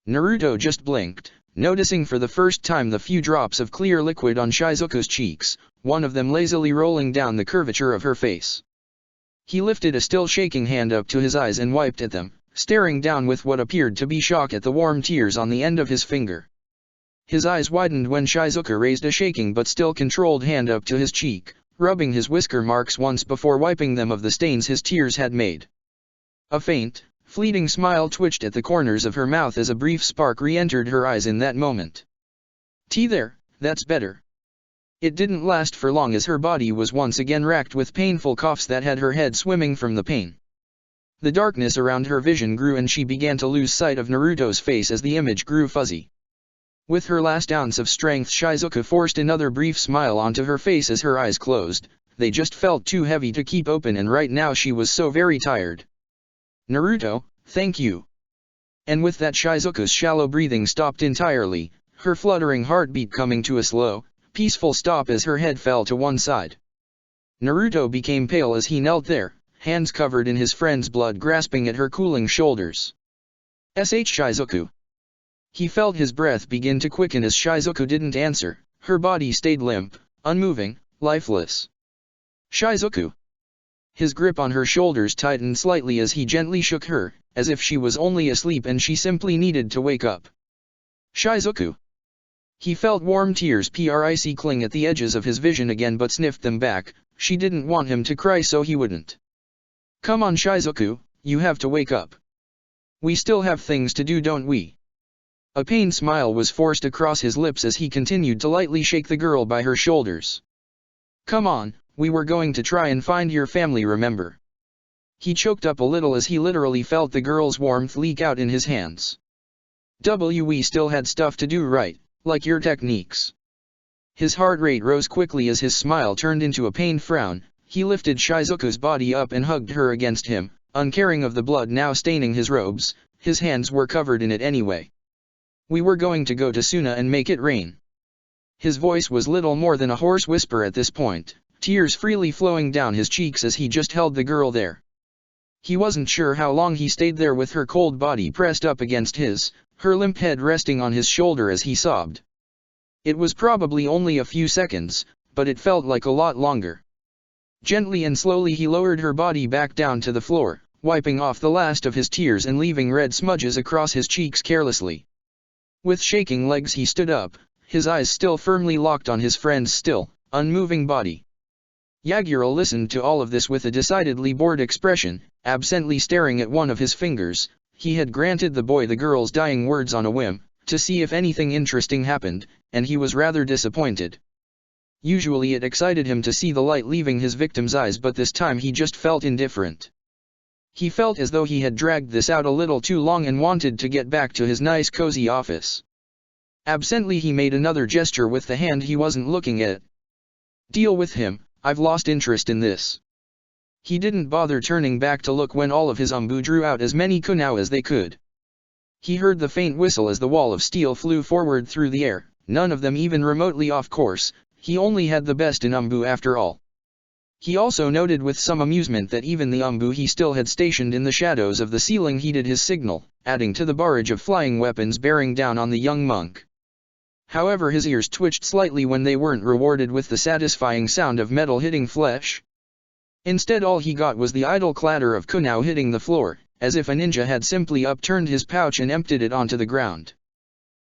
Speaker 1: Naruto just blinked, noticing for the first time the few drops of clear liquid on Shizuku's cheeks, one of them lazily rolling down the curvature of her face. He lifted a still shaking hand up to his eyes and wiped at them, staring down with what appeared to be shock at the warm tears on the end of his finger. His eyes widened when Shizuku raised a shaking but still controlled hand up to his cheek, rubbing his whisker marks once before wiping them of the stains his tears had made. A faint, fleeting smile twitched at the corners of her mouth as a brief spark re-entered her eyes in that moment. There, that's better. It didn't last for long as her body was once again racked with painful coughs that had her head swimming from the pain. The darkness around her vision grew and she began to lose sight of Naruto's face as the image grew fuzzy. With her last ounce of strength, Shizuku forced another brief smile onto her face as her eyes closed, they just felt too heavy to keep open, and right now she was so very tired. "Naruto, thank you." And with that Shizuka's shallow breathing stopped entirely, her fluttering heartbeat coming to a slow, peaceful stop as her head fell to one side. Naruto became pale as he knelt there, hands covered in his friend's blood grasping at her cooling shoulders. Shizuku. He felt his breath begin to quicken as Shizuku didn't answer, her body stayed limp, unmoving, lifeless. "Shizuku." His grip on her shoulders tightened slightly as he gently shook her, as if she was only asleep and she simply needed to wake up. "Shizuku." He felt warm tears cling at the edges of his vision again but sniffed them back. She didn't want him to cry so he wouldn't. "Come on Shizuku, you have to wake up. We still have things to do, don't we?" A pained smile was forced across his lips as he continued to lightly shake the girl by her shoulders. "Come on, we were going to try and find your family, remember?" He choked up a little as he literally felt the girl's warmth leak out in his hands. "We still had stuff to do, right, like your techniques." His heart rate rose quickly as his smile turned into a pained frown. He lifted Shizuku's body up and hugged her against him, uncaring of the blood now staining his robes. His hands were covered in it anyway. "We were going to go to Suna and make it rain." His voice was little more than a hoarse whisper at this point, tears freely flowing down his cheeks as he just held the girl there. He wasn't sure how long he stayed there with her cold body pressed up against his, her limp head resting on his shoulder as he sobbed. It was probably only a few seconds, but it felt like a lot longer. Gently and slowly he lowered her body back down to the floor, wiping off the last of his tears and leaving red smudges across his cheeks carelessly. With shaking legs he stood up, his eyes still firmly locked on his friend's still, unmoving body. Yagura listened to all of this with a decidedly bored expression, absently staring at one of his fingers. He had granted the boy the girl's dying words on a whim, to see if anything interesting happened, and he was rather disappointed. Usually it excited him to see the light leaving his victim's eyes, but this time he just felt indifferent. He felt as though he had dragged this out a little too long and wanted to get back to his nice cozy office. Absently he made another gesture with the hand he wasn't looking at. "Deal with him, I've lost interest in this." He didn't bother turning back to look when all of his drew out as many kunao as they could. He heard the faint whistle as the wall of steel flew forward through the air, none of them even remotely off course. He only had the best in after all. He also noted with some amusement that even the he still had stationed in the shadows of the ceiling heeded his signal, adding to the barrage of flying weapons bearing down on the young monk. However, his ears twitched slightly when they weren't rewarded with the satisfying sound of metal hitting flesh. Instead all he got was the idle clatter of kunao hitting the floor, as if a ninja had simply upturned his pouch and emptied it onto the ground.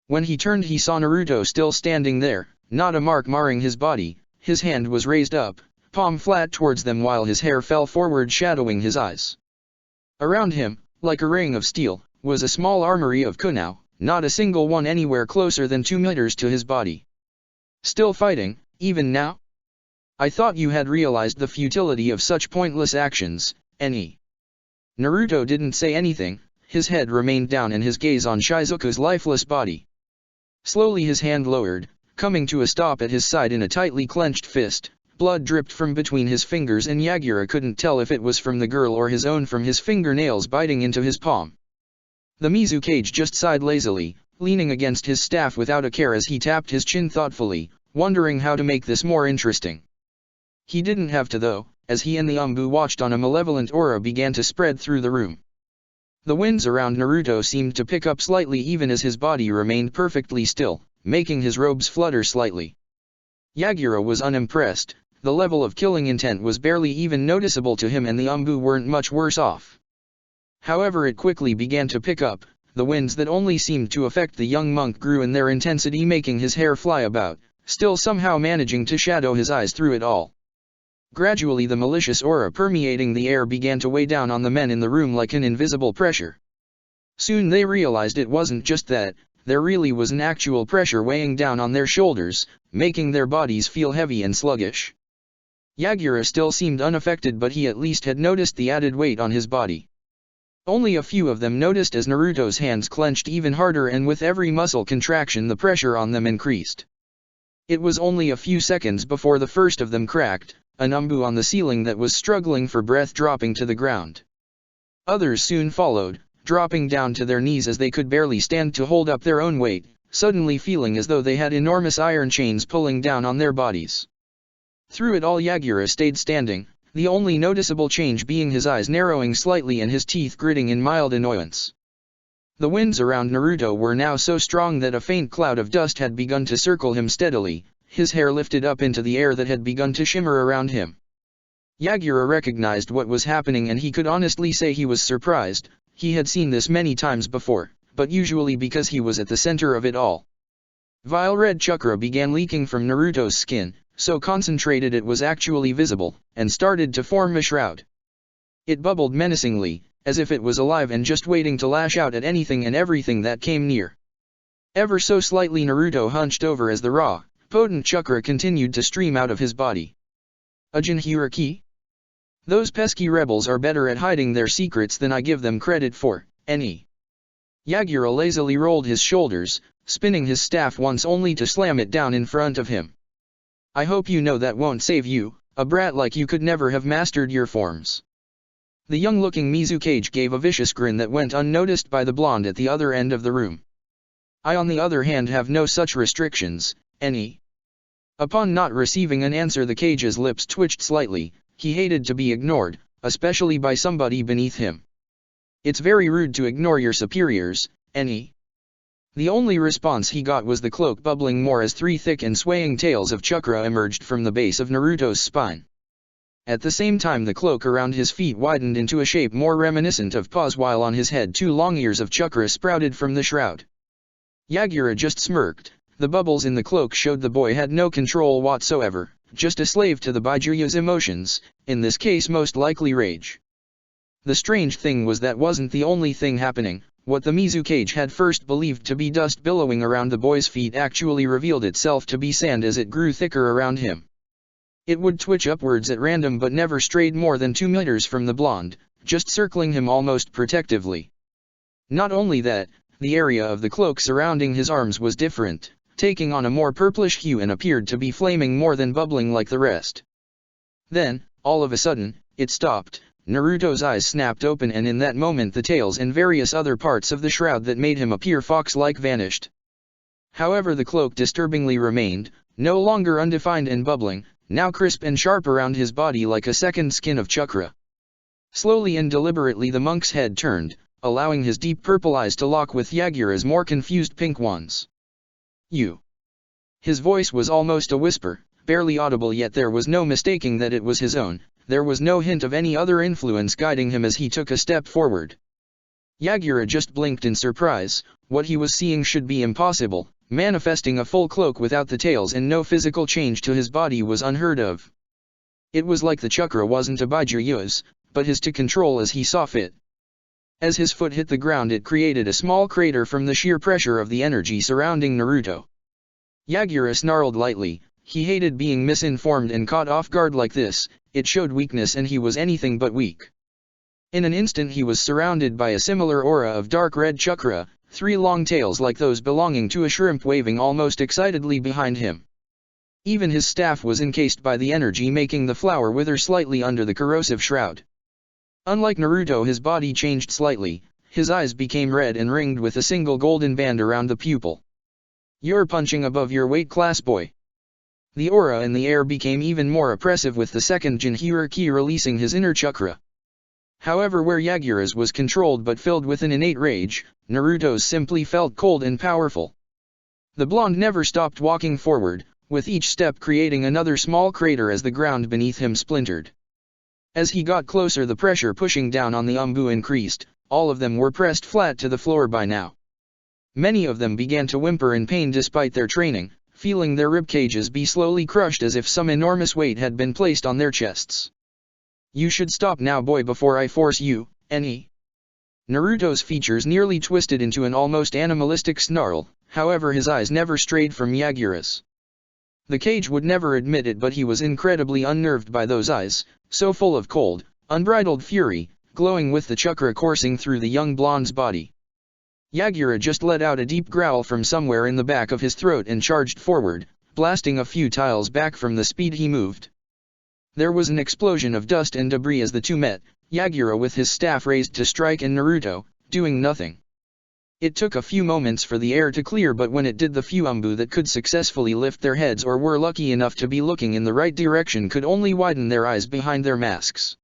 Speaker 1: When he turned he saw Naruto still standing there, not a mark marring his body. His hand was raised up, palm flat towards them, while his hair fell forward shadowing his eyes. Around him, like a ring of steel, was a small armory of kunao, not a single one anywhere closer than 2 meters to his body. "Still fighting, even now? I thought you had realized the futility of such pointless actions, Eni." Naruto didn't say anything, his head remained down and his gaze on Shizuku's lifeless body. Slowly his hand lowered, coming to a stop at his side in a tightly clenched fist. Blood dripped from between his fingers and Yagura couldn't tell if it was from the girl or his own from his fingernails biting into his palm. The Mizukage just sighed lazily, leaning against his staff without a care as he tapped his chin thoughtfully, wondering how to make this more interesting. He didn't have to though, as he and the watched on a malevolent aura began to spread through the room. The winds around Naruto seemed to pick up slightly even as his body remained perfectly still, making his robes flutter slightly. Yagura was unimpressed. The level of killing intent was barely even noticeable to him and the weren't much worse off. However, it quickly began to pick up. The winds that only seemed to affect the young monk grew in their intensity, making his hair fly about, still somehow managing to shadow his eyes through it all. Gradually the malicious aura permeating the air began to weigh down on the men in the room like an invisible pressure. Soon they realized it wasn't just that, there really was an actual pressure weighing down on their shoulders, making their bodies feel heavy and sluggish. Yagura still seemed unaffected, but he at least had noticed the added weight on his body. Only a few of them noticed as Naruto's hands clenched even harder, and with every muscle contraction the pressure on them increased. It was only a few seconds before the first of them cracked, an Umbu on the ceiling that was struggling for breath dropping to the ground. Others soon followed, dropping down to their knees as they could barely stand to hold up their own weight, suddenly feeling as though they had enormous iron chains pulling down on their bodies. Through it all Yagura stayed standing, the only noticeable change being his eyes narrowing slightly and his teeth gritting in mild annoyance. The winds around Naruto were now so strong that a faint cloud of dust had begun to circle him steadily, his hair lifted up into the air that had begun to shimmer around him. Yagura recognized what was happening and he could honestly say he was surprised. He had seen this many times before, but usually because he was at the center of it all. Vile red chakra began leaking from Naruto's skin, so concentrated it was actually visible, and started to form a shroud. It bubbled menacingly, as if it was alive and just waiting to lash out at anything and everything that came near. Ever so slightly Naruto hunched over as the raw, potent chakra continued to stream out of his body. A Jinchuriki? Those pesky rebels are better at hiding their secrets than I give them credit for, any. Yagura lazily rolled his shoulders, spinning his staff once only to slam it down in front of him. I hope you know that won't save you, a brat like you could never have mastered your forms. The young-looking Mizukage gave a vicious grin that went unnoticed by the blonde at the other end of the room. I on the other hand have no such restrictions, any. Upon not receiving an answer the cage's lips twitched slightly. He hated to be ignored, especially by somebody beneath him. It's very rude to ignore your superiors, any. The only response he got was the cloak bubbling more as three thick and swaying tails of chakra emerged from the base of Naruto's spine. At the same time the cloak around his feet widened into a shape more reminiscent of paws while on his head two long ears of chakra sprouted from the shroud. Yagura just smirked. The bubbles in the cloak showed the boy had no control whatsoever. Just a slave to the Baijuya's emotions, in this case most likely rage. The strange thing was that wasn't the only thing happening. What the Mizukage had first believed to be dust billowing around the boy's feet actually revealed itself to be sand as it grew thicker around him. It would twitch upwards at random but never strayed more than 2 meters from the blonde, just circling him almost protectively. Not only that, the area of the cloak surrounding his arms was different, taking on a more purplish hue and appeared to be flaming more than bubbling like the rest. Then, all of a sudden, it stopped. Naruto's eyes snapped open and in that moment the tails and various other parts of the shroud that made him appear fox-like vanished. However the cloak disturbingly remained, no longer undefined and bubbling, now crisp and sharp around his body like a second skin of chakra. Slowly and deliberately the monk's head turned, allowing his deep purple eyes to lock with Yagura's more confused pink ones. You. His voice was almost a whisper, barely audible yet there was no mistaking that it was his own, there was no hint of any other influence guiding him as he took a step forward. Yagura just blinked in surprise. What he was seeing should be impossible, manifesting a full cloak without the tails and no physical change to his body was unheard of. It was like the chakra wasn't a Baijuyu's, but his to control as he saw fit. As his foot hit the ground it created a small crater from the sheer pressure of the energy surrounding Naruto. Yagura snarled lightly. He hated being misinformed and caught off guard like this. It showed weakness and he was anything but weak. In an instant he was surrounded by a similar aura of dark red chakra, 3 long tails like those belonging to a shrimp waving almost excitedly behind him. Even his staff was encased by the energy making the flower wither slightly under the corrosive shroud. Unlike Naruto his body changed slightly, his eyes became red and ringed with a single golden band around the pupil. You're punching above your weight class, boy. The aura in the air became even more oppressive with the second Jinchuriki releasing his inner chakra. However where Yagura's was controlled but filled with an innate rage, Naruto's simply felt cold and powerful. The blonde never stopped walking forward, with each step creating another small crater as the ground beneath him splintered. As he got closer the pressure pushing down on the Umbu increased, all of them were pressed flat to the floor by now. Many of them began to whimper in pain despite their training, feeling their ribcages be slowly crushed as if some enormous weight had been placed on their chests. You should stop now, boy, before I force you, any. Naruto's features nearly twisted into an almost animalistic snarl, however his eyes never strayed from Yagura's. The cage would never admit it but he was incredibly unnerved by those eyes, so full of cold, unbridled fury, glowing with the chakra coursing through the young blonde's body. Yagura just let out a deep growl from somewhere in the back of his throat and charged forward, blasting a few tiles back from the speed he moved. There was an explosion of dust and debris as the two met, Yagura with his staff raised to strike and Naruto, doing nothing. It took a few moments for the air to clear, but when it did, the few Anbu that could successfully lift their heads or were lucky enough to be looking in the right direction could only widen their eyes behind their masks.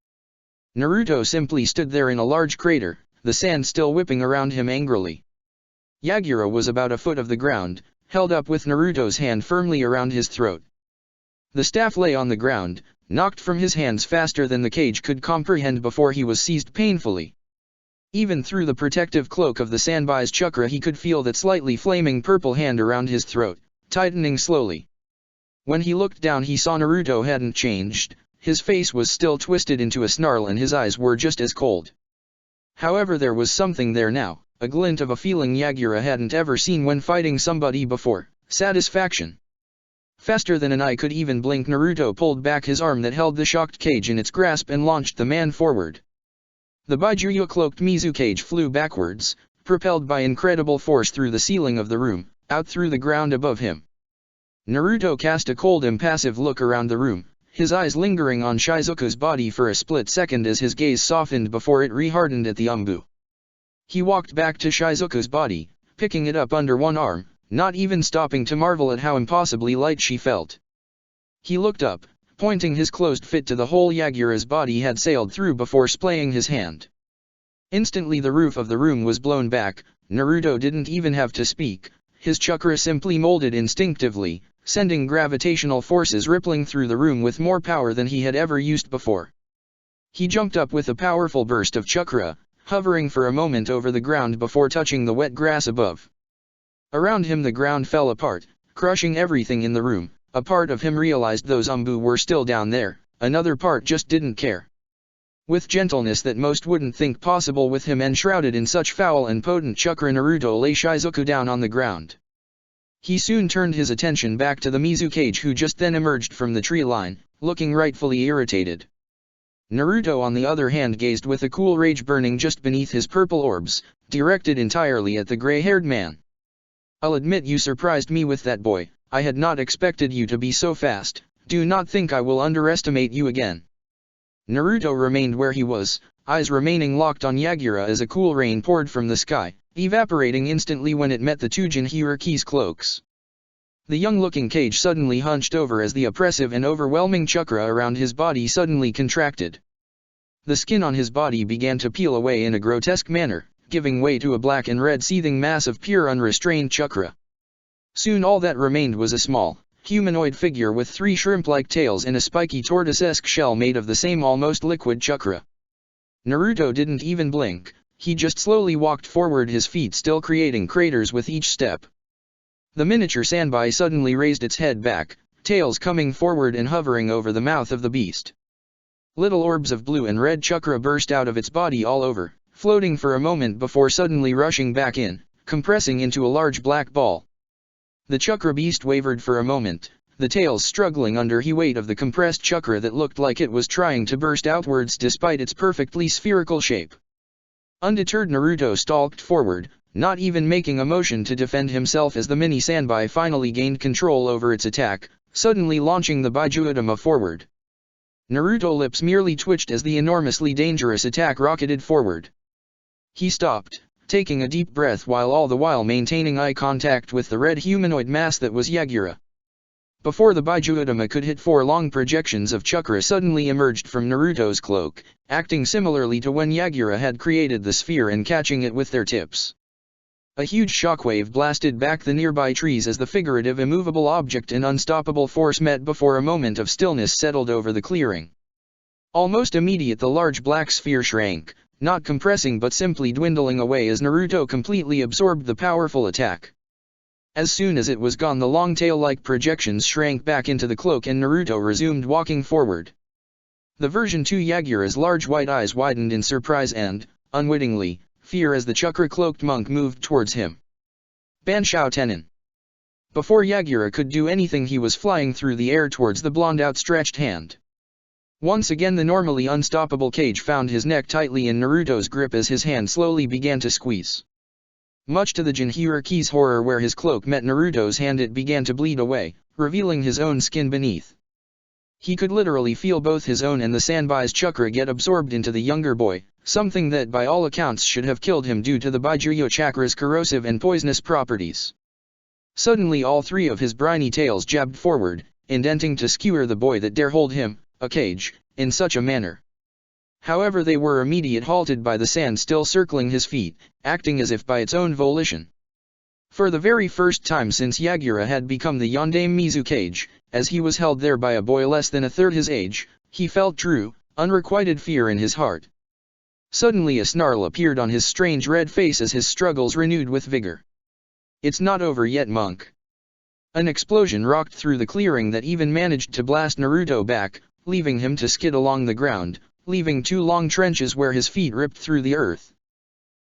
Speaker 1: Naruto simply stood there in a large crater, the sand still whipping around him angrily. Yagura was about a foot of the ground, held up with Naruto's hand firmly around his throat. The staff lay on the ground, knocked from his hands faster than the cage could comprehend before he was seized painfully. Even through the protective cloak of the Sanbai's chakra he could feel that slightly flaming purple hand around his throat, tightening slowly. When he looked down he saw Naruto hadn't changed, his face was still twisted into a snarl and his eyes were just as cold. However, there was something there now, a glint of a feeling Yagura hadn't ever seen when fighting somebody before, satisfaction. Faster than an eye could even blink, Naruto pulled back his arm that held the shocked cage in its grasp and launched the man forward. The Baijuya-cloaked Mizu cage flew backwards, propelled by incredible force through the ceiling of the room, out through the ground above him. Naruto cast a cold, impassive look around the room, his eyes lingering on Shizuka's body for a split second as his gaze softened before it re-hardened at the Anbu. He walked back to Shizuka's body, picking it up under one arm, not even stopping to marvel at how impossibly light she felt. He looked up, pointing his closed fit to the hole Yagura's body had sailed through before splaying his hand. Instantly the roof of the room was blown back. Naruto didn't even have to speak, his chakra simply molded instinctively, sending gravitational forces rippling through the room with more power than he had ever used before. He jumped up with a powerful burst of chakra, hovering for a moment over the ground before touching the wet grass above. Around him the ground fell apart, crushing everything in the room. A part of him realized those Anbu were still down there, another part just didn't care. With gentleness that most wouldn't think possible with him enshrouded in such foul and potent chakra, Naruto lay Shizuka down on the ground. He soon turned his attention back to the Mizu cage, who just then emerged from the tree line, looking rightfully irritated. Naruto on the other hand gazed with a cool rage burning just beneath his purple orbs, directed entirely at the gray-haired man. "I'll admit you surprised me with that, boy. I had not expected you to be so fast. Do not think I will underestimate you again." Naruto remained where he was, eyes remaining locked on Yagura as a cool rain poured from the sky, evaporating instantly when it met the two Jinchuriki's cloaks. The young-looking cage suddenly hunched over as the oppressive and overwhelming chakra around his body suddenly contracted. The skin on his body began to peel away in a grotesque manner, giving way to a black and red seething mass of pure unrestrained chakra. Soon all that remained was a small, humanoid figure with three shrimp-like tails and a spiky tortoise-esque shell made of the same almost liquid chakra. Naruto didn't even blink, he just slowly walked forward, his feet still creating craters with each step. The miniature Sanbai suddenly raised its head back, tails coming forward and hovering over the mouth of the beast. Little orbs of blue and red chakra burst out of its body all over, floating for a moment before suddenly rushing back in, compressing into a large black ball. The chakra beast wavered for a moment, the tails struggling under the weight of the compressed chakra that looked like it was trying to burst outwards despite its perfectly spherical shape. Undeterred, Naruto stalked forward, not even making a motion to defend himself as the mini Sanbai finally gained control over its attack, suddenly launching the Baijuadama forward. Naruto's lips merely twitched as the enormously dangerous attack rocketed forward. He stopped, taking a deep breath all the while maintaining eye contact with the red humanoid mass that was Yagura. Before the Baijuadama could hit, four long projections of chakra suddenly emerged from Naruto's cloak, acting similarly to when Yagura had created the sphere and catching it with their tips. A huge shockwave blasted back the nearby trees as the figurative immovable object and unstoppable force met before a moment of stillness settled over the clearing. Almost immediate, the large black sphere shrank, not compressing but simply dwindling away as Naruto completely absorbed the powerful attack. As soon as it was gone, the long tail-like projections shrank back into the cloak and Naruto resumed walking forward. The version 2 Yagura's large white eyes widened in surprise and, unwittingly, fear as the chakra-cloaked monk moved towards him. Banshao Tenin. Before Yagura could do anything, he was flying through the air towards the blonde outstretched hand. Once again the normally unstoppable cage found his neck tightly in Naruto's grip as his hand slowly began to squeeze. Much to the Jinchuriki's horror, where his cloak met Naruto's hand, it began to bleed away, revealing his own skin beneath. He could literally feel both his own and the Sanbai's chakra get absorbed into the younger boy, something that by all accounts should have killed him due to the Baijiryu chakra's corrosive and poisonous properties. Suddenly all three of his briny tails jabbed forward, indenting to skewer the boy that dare hold him, a cage, in such a manner. However, they were immediately halted by the sand still circling his feet, acting as if by its own volition. For the very first time since Yagura had become the Yondaime Mizu cage, as he was held there by a boy less than a third his age, he felt true, unrequited fear in his heart. Suddenly a snarl appeared on his strange red face as his struggles renewed with vigor. "It's not over yet, monk." An explosion rocked through the clearing that even managed to blast Naruto back, leaving him to skid along the ground, leaving 2 long trenches where his feet ripped through the earth.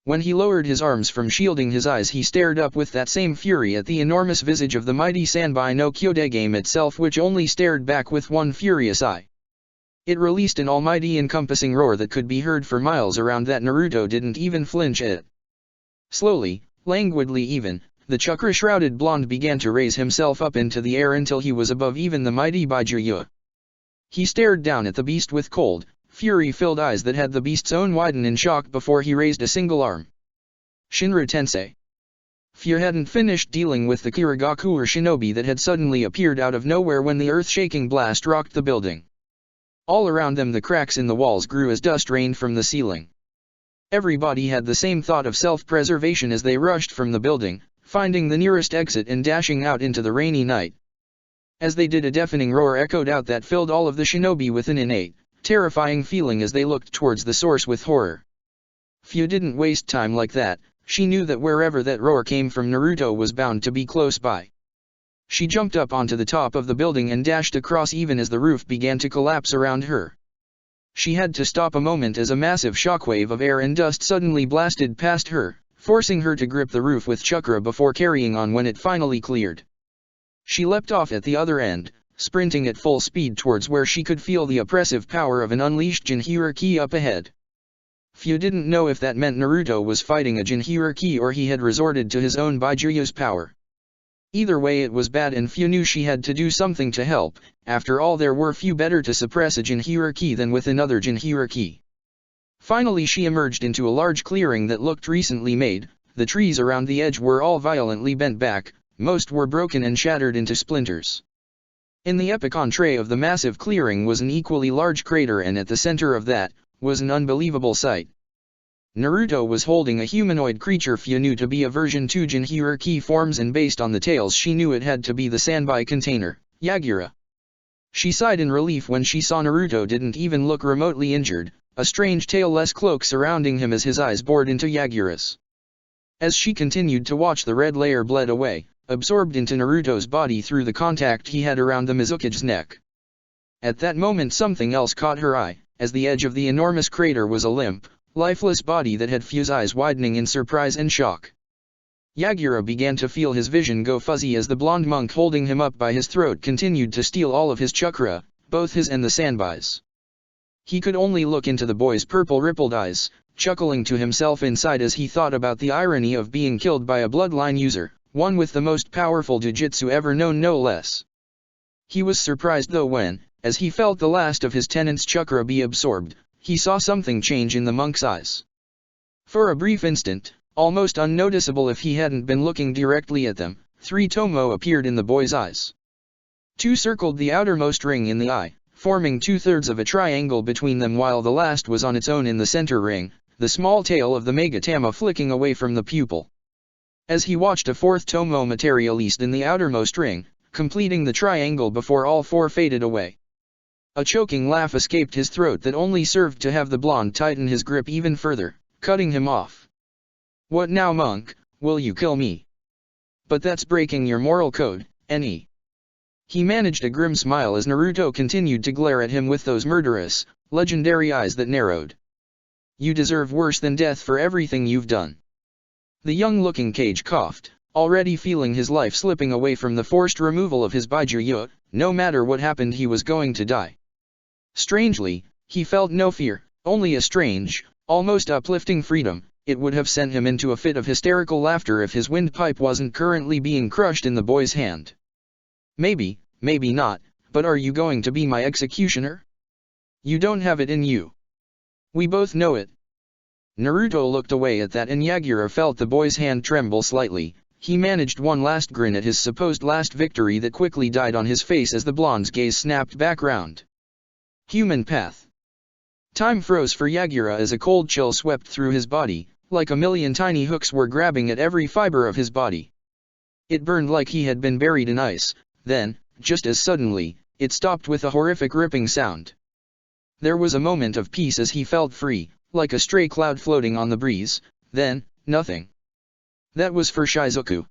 Speaker 1: When he lowered his arms from shielding his eyes, he stared up with that same fury at the enormous visage of the mighty Sanbai no Kyodegame itself, which only stared back with one furious eye. It released an almighty encompassing roar that could be heard for miles around that Naruto didn't even flinch at. Slowly, languidly even, the chakra-shrouded blonde began to raise himself up into the air until he was above even the mighty Baijiryu. He stared down at the beast with cold, fury-filled eyes that had the beast's own widen in shock before he raised a single arm. Shinra Tensei. Fear hadn't finished dealing with the Kirigaku or shinobi that had suddenly appeared out of nowhere when the earth-shaking blast rocked the building. All around them the cracks in the walls grew as dust rained from the ceiling. Everybody had the same thought of self-preservation as they rushed from the building, finding the nearest exit and dashing out into the rainy night. As they did, a deafening roar echoed out that filled all of the shinobi with an innate, terrifying feeling as they looked towards the source with horror. Fu didn't waste time like that. She knew that wherever that roar came from, Naruto was bound to be close by. She jumped up onto the top of the building and dashed across even as the roof began to collapse around her. She had to stop a moment as a massive shockwave of air and dust suddenly blasted past her, forcing her to grip the roof with chakra before carrying on when it finally cleared. She leapt off at the other end, sprinting at full speed towards where she could feel the oppressive power of an unleashed Jinchuriki up ahead. Fu didn't know if that meant Naruto was fighting a Jinchuriki or he had resorted to his own Baijiryu's power. Either way it was bad, and Fu knew she had to do something to help. After all, there were few better to suppress a Jinchuriki than with another Jinchuriki. Finally she emerged into a large clearing that looked recently made. The trees around the edge were all violently bent back, most were broken and shattered into splinters. In the epicentre of the massive clearing was an equally large crater, and at the center of that was an unbelievable sight. Naruto was holding a humanoid creature Fu knew to be a version 2 Jinchuriki forms, and based on the tails she knew it had to be the Sanbai container, Yagura. She sighed in relief when she saw Naruto didn't even look remotely injured, a strange tailless cloak surrounding him as his eyes bored into Yagura's. As she continued to watch, the red layer bled away, absorbed into Naruto's body through the contact he had around the Mizukage's neck. At that moment something else caught her eye, as the edge of the enormous crater was a limp, lifeless body that had Fu's eyes widening in surprise and shock. Yagura began to feel his vision go fuzzy as the blonde monk holding him up by his throat continued to steal all of his chakra, both his and the Sanbai's. He could only look into the boy's purple rippled eyes, chuckling to himself inside as he thought about the irony of being killed by a bloodline user, one with the most powerful jujutsu ever known no less. He was surprised though when, as he felt the last of his tenant's chakra be absorbed, he saw something change in the monk's eyes. For a brief instant, almost unnoticeable if he hadn't been looking directly at them, 3 tomo appeared in the boy's eyes. 2 circled the outermost ring in the eye, forming 2/3 of a triangle between them, while the last was on its own in the center ring, the small tail of the Megatama flicking away from the pupil. As he watched, a 4th tomo materialized in the outermost ring, completing the triangle before all 4 faded away. A choking laugh escaped his throat that only served to have the blonde tighten his grip even further, cutting him off. "What now, monk, will you kill me? But that's breaking your moral code, Eni." He managed a grim smile as Naruto continued to glare at him with those murderous, legendary eyes that narrowed. "You deserve worse than death for everything you've done." The young-looking Kage coughed, already feeling his life slipping away from the forced removal of his Baijiryu. No matter what happened, he was going to die. Strangely, he felt no fear, only a strange, almost uplifting freedom. It would have sent him into a fit of hysterical laughter if his windpipe wasn't currently being crushed in the boy's hand. Maybe, maybe not, But are you going to be my executioner? You don't have it in you. We both know it. Naruto looked away at that and Yagura felt the boy's hand tremble slightly. He managed one last grin at his supposed last victory that quickly died on his face as the blonde's gaze snapped back round. Human path. Time froze for Yagura as a cold chill swept through his body, like a million tiny hooks were grabbing at every fiber of his body. It burned like he had been buried in ice, then, just as suddenly, it stopped with a horrific ripping sound. There was a moment of peace as he felt free, like a stray cloud floating on the breeze, then, nothing. That was for Shizuku.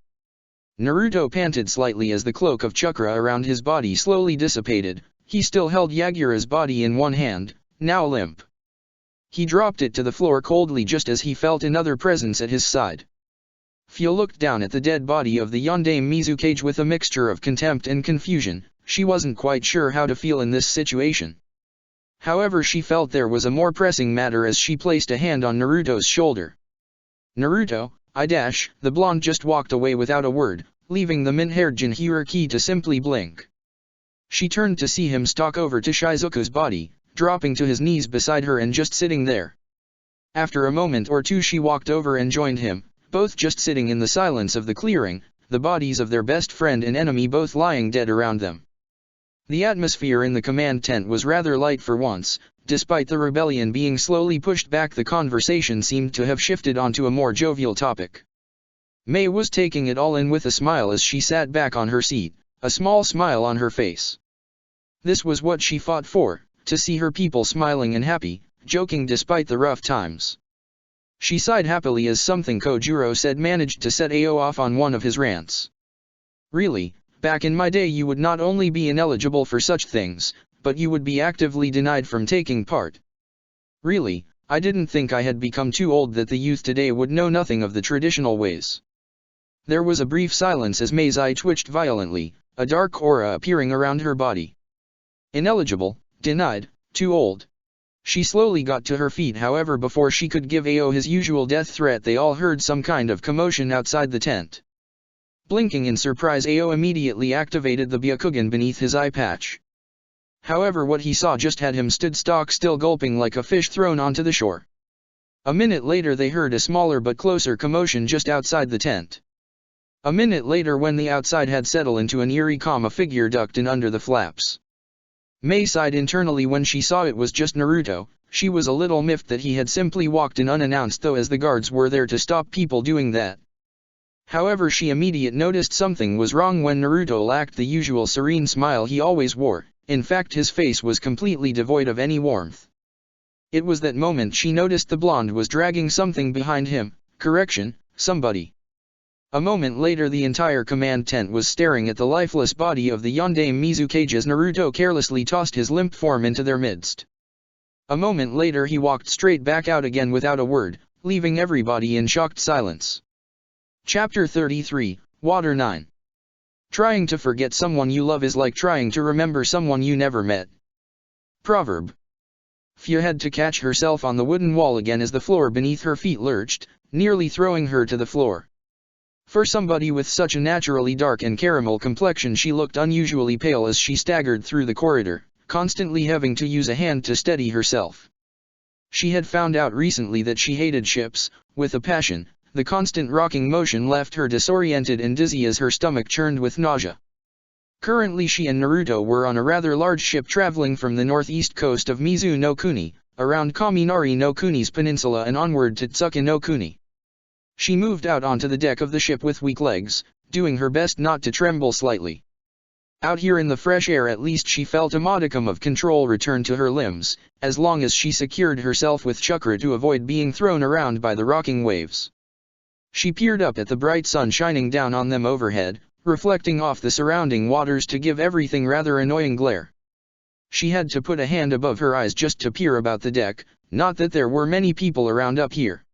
Speaker 1: Naruto panted slightly as the cloak of chakra around his body slowly dissipated. He still held Yagura's body in one hand, now limp. He dropped it to the floor coldly just as he felt another presence at his side. Fio looked down at the dead body of the Yondaime Mizukage with a mixture of contempt and confusion. She wasn't quite sure how to feel in this situation. However, she felt there was a more pressing matter as she placed a hand on Naruto's shoulder. Naruto, the blonde just walked away without a word, leaving the mint-haired Jinchuriki to simply blink. She turned to see him stalk over to Shizuku's body, dropping to his knees beside her and just sitting there. After a moment or two she walked over and joined him, both just sitting in the silence of the clearing, the bodies of their best friend and enemy both lying dead around them. The atmosphere in the command tent was rather light for once. Despite the rebellion being slowly pushed back, the conversation seemed to have shifted onto a more jovial topic. Mei was taking it all in with a smile as she sat back on her seat, a small smile on her face. This was what she fought for, to see her people smiling and happy, joking despite the rough times. She sighed happily as something Kojuro said managed to set Ao off on one of his rants. Really, back in my day you would not only be ineligible for such things, but you would be actively denied from taking part. Really, I didn't think I had become too old that the youth today would know nothing of the traditional ways. There was a brief silence as Mei's eye twitched violently, a dark aura appearing around her body. Ineligible, denied, too old. She slowly got to her feet, however before she could give Ao his usual death threat they all heard some kind of commotion outside the tent. Blinking in surprise, Ao immediately activated the Byakugan beneath his eye patch. However, what he saw just had him stood stock still, gulping like a fish thrown onto the shore. A minute later they heard a smaller but closer commotion just outside the tent. A minute later, when the outside had settled into an eerie calm, a figure ducked in under the flaps. Mei sighed internally when she saw it was just Naruto. She was a little miffed that he had simply walked in unannounced, though, as the guards were there to stop people doing that. However, she immediately noticed something was wrong when Naruto lacked the usual serene smile he always wore. In fact, his face was completely devoid of any warmth. It was that moment she noticed the blonde was dragging something behind him. Correction, somebody. A moment later the entire command tent was staring at the lifeless body of the Yondaime Mizukage as Naruto carelessly tossed his limp form into their midst. A moment later he walked straight back out again without a word, leaving everybody in shocked silence. Chapter 33, Water 9. Trying to forget someone you love is like trying to remember someone you never met. Proverb. Fia had to catch herself on the wooden wall again as the floor beneath her feet lurched, nearly throwing her to the floor. For somebody with such a naturally dark and caramel complexion, she looked unusually pale as she staggered through the corridor, constantly having to use a hand to steady herself. She had found out recently that she hated ships, with a passion. The constant rocking motion left her disoriented and dizzy as her stomach churned with nausea. Currently she and Naruto were on a rather large ship traveling from the northeast coast of Mizu no Kuni, around Kaminari no Kuni's peninsula and onward to Tsuka no Kuni. She moved out onto the deck of the ship with weak legs, doing her best not to tremble slightly. Out here in the fresh air at least she felt a modicum of control return to her limbs, as long as she secured herself with chakra to avoid being thrown around by the rocking waves. She peered up at the bright sun shining down on them overhead, reflecting off the surrounding waters to give everything rather annoying glare. She had to put a hand above her eyes just to peer about the deck, not that there were many people around up here.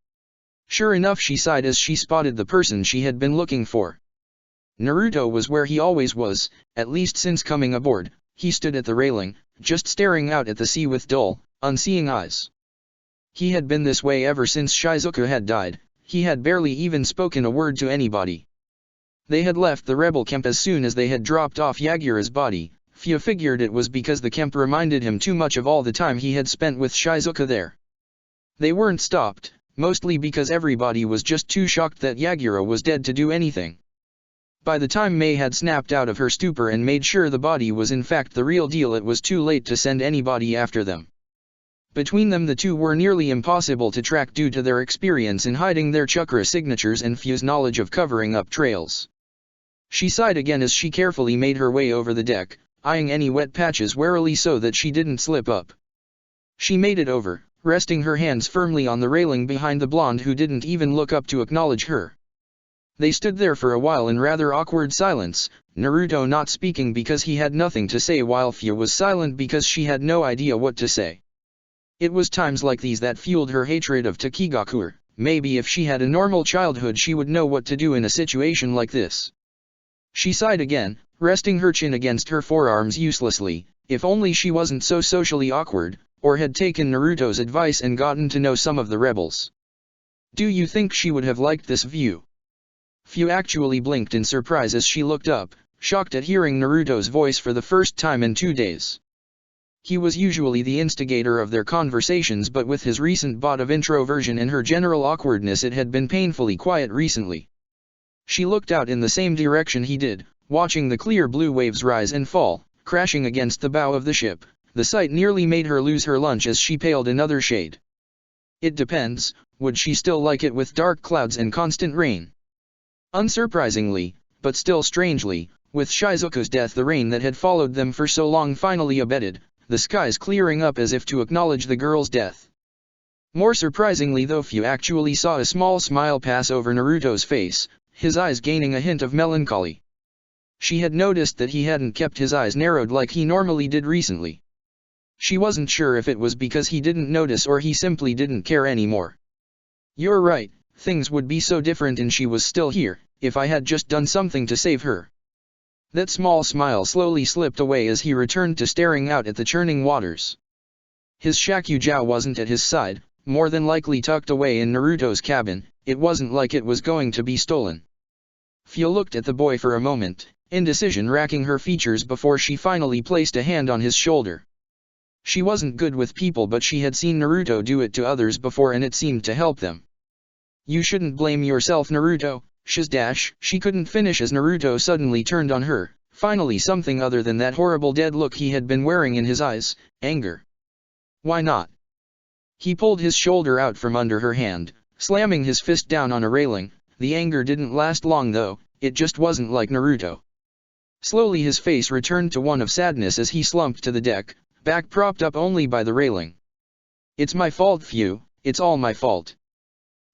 Speaker 1: Sure enough, she sighed as she spotted the person she had been looking for. Naruto was where he always was, at least since coming aboard. He stood at the railing, just staring out at the sea with dull, unseeing eyes. He had been this way ever since Shizuku had died. He had barely even spoken a word to anybody. They had left the rebel camp as soon as they had dropped off Yagura's body, Fia figured it was because the camp reminded him too much of all the time he had spent with Shizuka there. They weren't stopped, mostly because everybody was just too shocked that Yagura was dead to do anything. By the time Mei had snapped out of her stupor and made sure the body was in fact the real deal, it was too late to send anybody after them. Between them the two were nearly impossible to track due to their experience in hiding their chakra signatures and Fia's knowledge of covering up trails. She sighed again as she carefully made her way over the deck, eyeing any wet patches warily so that she didn't slip up. She made it over, resting her hands firmly on the railing behind the blonde who didn't even look up to acknowledge her. They stood there for a while in rather awkward silence, Naruto not speaking because he had nothing to say while Fia was silent because she had no idea what to say. It was times like these that fueled her hatred of Takigaku. Maybe if she had a normal childhood she would know what to do in a situation like this. She sighed again, resting her chin against her forearms uselessly. If only she wasn't so socially awkward, or had taken Naruto's advice and gotten to know some of the rebels. Do you think she would have liked this view? Fia actually blinked in surprise as she looked up, shocked at hearing Naruto's voice for the first time in 2 days. He was usually the instigator of their conversations, but with his recent bout of introversion and her general awkwardness it had been painfully quiet recently. She looked out in the same direction he did, watching the clear blue waves rise and fall, crashing against the bow of the ship. The sight nearly made her lose her lunch as she paled another shade. It depends, would she still like it with dark clouds and constant rain? Unsurprisingly, but still strangely, with Shizuka's death the rain that had followed them for so long finally abated, the skies clearing up as if to acknowledge the girl's death. More surprisingly though, Fia actually saw a small smile pass over Naruto's face, his eyes gaining a hint of melancholy. She had noticed that he hadn't kept his eyes narrowed like he normally did recently. She wasn't sure if it was because he didn't notice or he simply didn't care anymore. You're right, things would be so different and she was still here, if I had just done something to save her. That small smile slowly slipped away as he returned to staring out at the churning waters. His Shakugao wasn't at his side, more than likely tucked away in Naruto's cabin. It wasn't like it was going to be stolen. Fia looked at the boy for a moment, indecision racking her features before she finally placed a hand on his shoulder. She wasn't good with people, but she had seen Naruto do it to others before and it seemed to help them. You shouldn't blame yourself, Naruto. She couldn't finish as Naruto suddenly turned on her, finally something other than that horrible dead look he had been wearing in his eyes, anger. Why not? He pulled his shoulder out from under her hand, slamming his fist down on a railing. The anger didn't last long though, it just wasn't like Naruto. Slowly his face returned to one of sadness as he slumped to the deck, back propped up only by the railing. It's my fault, Fia, it's all my fault.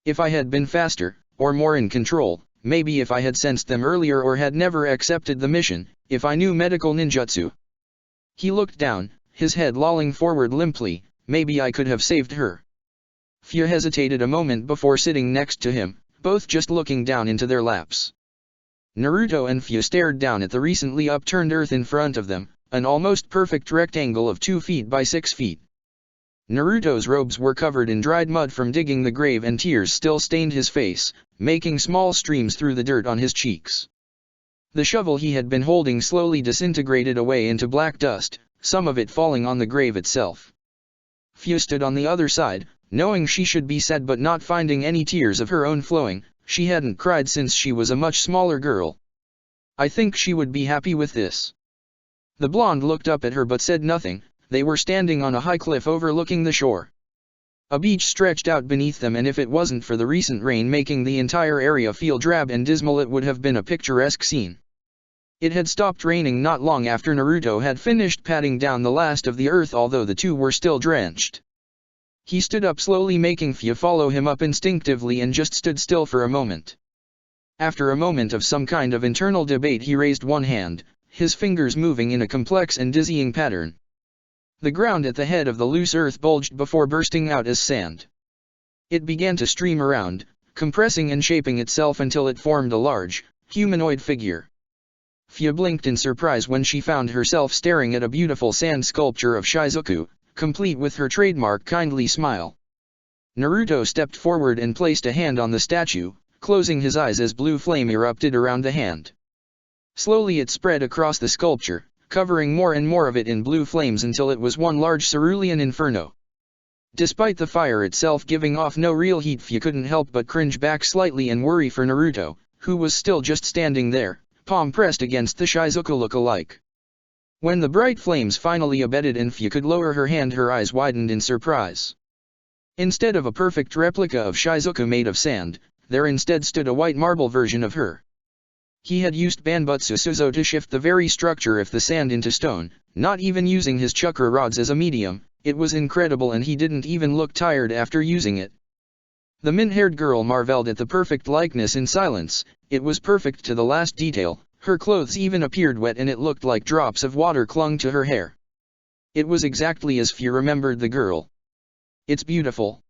Speaker 1: If I had been faster, or more in control, maybe if I had sensed them earlier or had never accepted the mission, if I knew medical ninjutsu. He looked down, his head lolling forward limply, maybe I could have saved her. Fia hesitated a moment before sitting next to him, both just looking down into their laps. Naruto and Fia stared down at the recently upturned earth in front of them, an almost perfect rectangle of 2 feet by 6 feet. Naruto's robes were covered in dried mud from digging the grave and tears still stained his face, making small streams through the dirt on his cheeks. The shovel he had been holding slowly disintegrated away into black dust, some of it falling on the grave itself. Fia stood on the other side, knowing she should be sad but not finding any tears of her own flowing. She hadn't cried since she was a much smaller girl. I think she would be happy with this. The blonde looked up at her but said nothing. They were standing on a high cliff overlooking the shore. A beach stretched out beneath them, and if it wasn't for the recent rain making the entire area feel drab and dismal, it would have been a picturesque scene. It had stopped raining not long after Naruto had finished patting down the last of the earth, although the two were still drenched. He stood up slowly, making Fia follow him up instinctively, and just stood still for a moment. After a moment of some kind of internal debate, he raised one hand, his fingers moving in a complex and dizzying pattern. The ground at the head of the loose earth bulged before bursting out as sand. It began to stream around, compressing and shaping itself until it formed a large, humanoid figure. Fia blinked in surprise when she found herself staring at a beautiful sand sculpture of Shizuku, complete with her trademark kindly smile. Naruto stepped forward and placed a hand on the statue, closing his eyes as blue flame erupted around the hand. Slowly it spread across the sculpture, covering more and more of it in blue flames until it was one large cerulean inferno. Despite the fire itself giving off no real heat, Fyu couldn't help but cringe back slightly and worry for Naruto, who was still just standing there, palm pressed against the Shizuka look-alike. When the bright flames finally abated and Fyu could lower her hand, her eyes widened in surprise. Instead of a perfect replica of Shizuka made of sand, there instead stood a white marble version of her. He had used Banbutsu Suzo to shift the very structure of the sand into stone, not even using his chakra rods as a medium. It was incredible, and he didn't even look tired after using it. The mint-haired girl marveled at the perfect likeness in silence. It was perfect to the last detail. Her clothes even appeared wet and it looked like drops of water clung to her hair. It was exactly as Fyu remembered the girl. It's beautiful.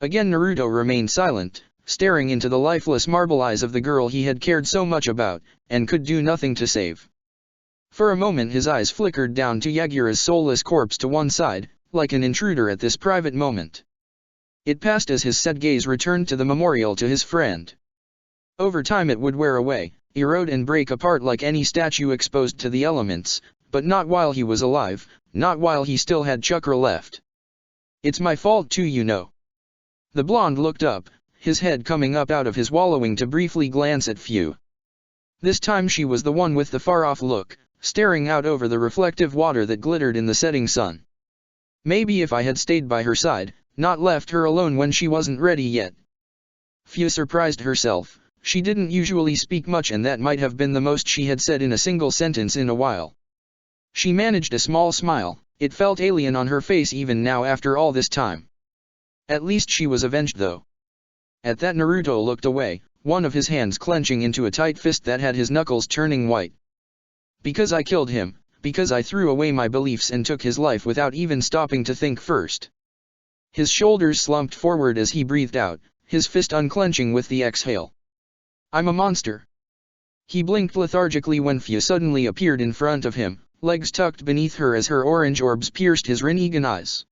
Speaker 1: Again Naruto remained silent, staring into the lifeless marble eyes of the girl he had cared so much about, and could do nothing to save. For a moment his eyes flickered down to Yagura's soulless corpse to one side, like an intruder at this private moment. It passed as his sad gaze returned to the memorial to his friend. Over time it would wear away, erode and break apart like any statue exposed to the elements, but not while he was alive, not while he still had chakra left. It's my fault too, you know. The blonde looked up, his head coming up out of his wallowing to briefly glance at Fyu. This time she was the one with the far-off look, staring out over the reflective water that glittered in the setting sun. Maybe if I had stayed by her side, not left her alone when she wasn't ready yet. Fyu surprised herself. She didn't usually speak much, and that might have been the most she had said in a single sentence in a while. She managed a small smile. It felt alien on her face even now after all this time. At least she was avenged though. At that Naruto looked away, one of his hands clenching into a tight fist that had his knuckles turning white. Because I killed him, because I threw away my beliefs and took his life without even stopping to think first. His shoulders slumped forward as he breathed out, his fist unclenching with the exhale. I'm a monster. He blinked lethargically when Fyu suddenly appeared in front of him, legs tucked beneath her as her orange orbs pierced his Rinnegan eyes.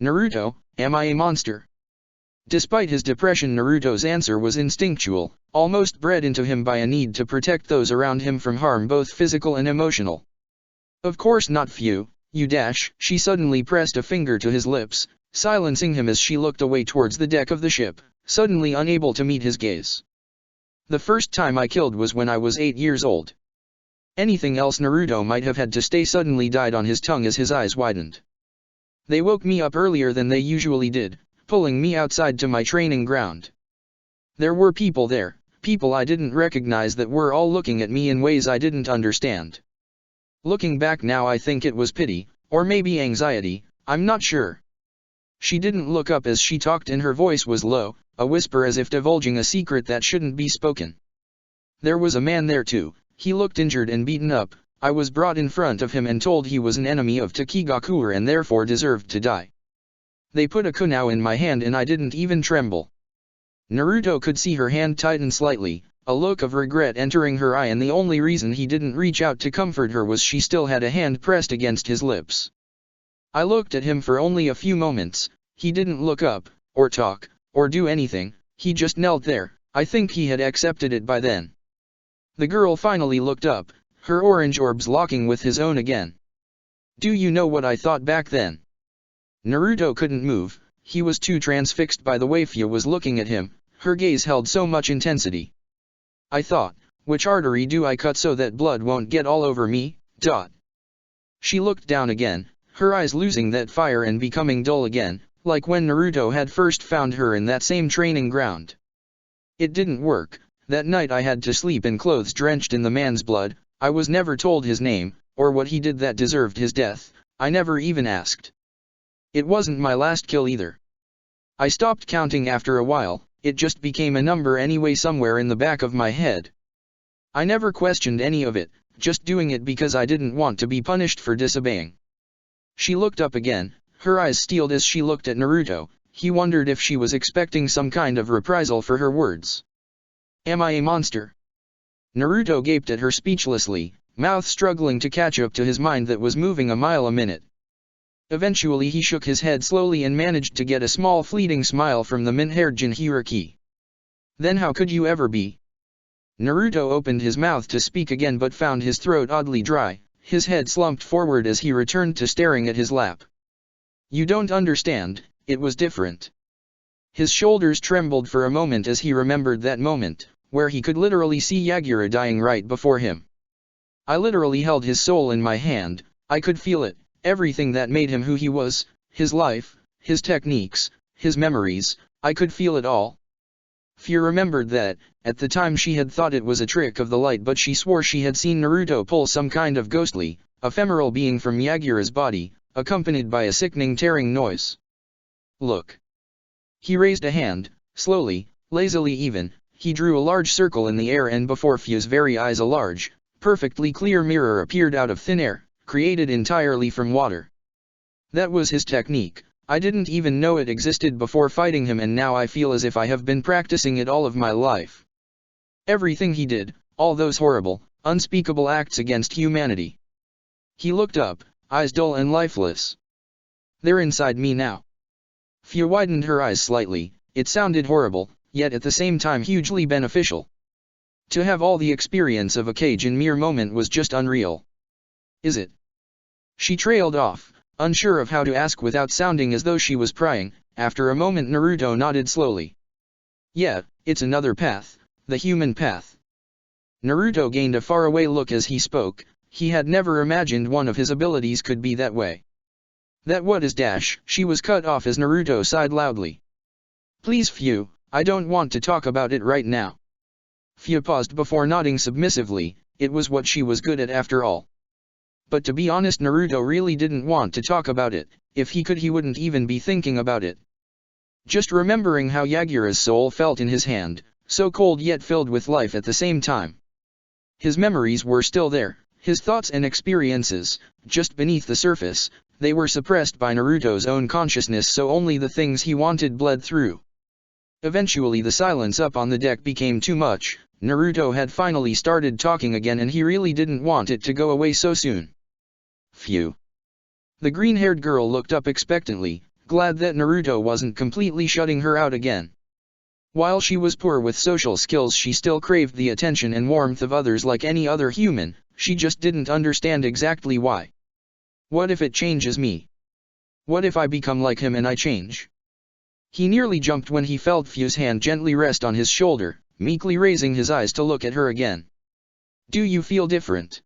Speaker 1: Naruto, am I a monster? Despite his depression, Naruto's answer was instinctual, almost bred into him by a need to protect those around him from harm, both physical and emotional. Of course not, Fyu, you dash. She suddenly pressed a finger to his lips, silencing him as she looked away towards the deck of the ship, suddenly unable to meet his gaze. The first time I killed was when I was 8 years old. Anything else Naruto might have had to say suddenly died on his tongue as his eyes widened. They woke me up earlier than they usually did, pulling me outside to my training ground. There were people there, people I didn't recognize that were all looking at me in ways I didn't understand. Looking back now I think it was pity, or maybe anxiety, I'm not sure. She didn't look up as she talked and her voice was low, a whisper as if divulging a secret that shouldn't be spoken. There was a man there too, he looked injured and beaten up. I was brought in front of him and told he was an enemy of Takigakure and therefore deserved to die. They put a kunao in my hand and I didn't even tremble. Naruto could see her hand tighten slightly, a look of regret entering her eye, and the only reason he didn't reach out to comfort her was she still had a hand pressed against his lips. I looked at him for only a few moments. He didn't look up, or talk, or do anything, he just knelt there. I think he had accepted it by then. The girl finally looked up, her orange orbs locking with his own again. Do you know what I thought back then? Naruto couldn't move, he was too transfixed by the way Fyu was looking at him, her gaze held so much intensity. I thought, which artery do I cut so that blood won't get all over me? She looked down again, her eyes losing that fire and becoming dull again, like when Naruto had first found her in that same training ground. It didn't work. That night I had to sleep in clothes drenched in the man's blood. I was never told his name, or what he did that deserved his death. I never even asked. It wasn't my last kill either. I stopped counting after a while, it just became a number anyway somewhere in the back of my head. I never questioned any of it, just doing it because I didn't want to be punished for disobeying. She looked up again, her eyes steeled as she looked at Naruto. He wondered if she was expecting some kind of reprisal for her words. Am I a monster? Naruto gaped at her speechlessly, mouth struggling to catch up to his mind that was moving a mile a minute. Eventually he shook his head slowly and managed to get a small fleeting smile from the mint-haired Jinchuriki. Then how could you ever be? Naruto opened his mouth to speak again but found his throat oddly dry. his head slumped forward as he returned to staring at his lap. You don't understand, it was different. His shoulders trembled for a moment as he remembered that moment, where he could literally see Yagura dying right before him. I literally held his soul in my hand, I could feel it, everything that made him who he was, his life, his techniques, his memories, I could feel it all. Fia remembered that, at the time she had thought it was a trick of the light, but she swore she had seen Naruto pull some kind of ghostly, ephemeral being from Yagura's body, accompanied by a sickening tearing noise. Look. He raised a hand, slowly, lazily even, he drew a large circle in the air, and before Fia's very eyes a large, perfectly clear mirror appeared out of thin air, created entirely from water. That was his technique. I didn't even know it existed before fighting him, and now I feel as if I have been practicing it all of my life. Everything he did, all those horrible, unspeakable acts against humanity. He looked up, eyes dull and lifeless. They're inside me now. Fia widened her eyes slightly. It sounded horrible, yet at the same time hugely beneficial. To have all the experience of a cage in mere moment was just unreal. Is it? She trailed off, unsure of how to ask without sounding as though she was prying. After a moment Naruto nodded slowly. Yeah, it's another path, the human path. Naruto gained a faraway look as he spoke. He had never imagined one of his abilities could be that way. That what is dash? She was cut off as Naruto sighed loudly. Please Fia, I don't want to talk about it right now. Fia paused before nodding submissively. It was what she was good at after all. But to be honest, Naruto really didn't want to talk about it. If he could, he wouldn't even be thinking about it. Just remembering how Yagura's soul felt in his hand, so cold yet filled with life at the same time. His memories were still there, his thoughts and experiences, just beneath the surface. They were suppressed by Naruto's own consciousness, so only the things he wanted bled through. Eventually the silence up on the deck became too much. Naruto had finally started talking again, and he really didn't want it to go away so soon. Phew. The green-haired girl looked up expectantly, glad that Naruto wasn't completely shutting her out again. While she was poor with social skills, she still craved the attention and warmth of others like any other human. She just didn't understand exactly why. What if it changes me? What if I become like him and I change? He nearly jumped when he felt Fia's hand gently rest on his shoulder, meekly raising his eyes to look at her again. Do you feel different?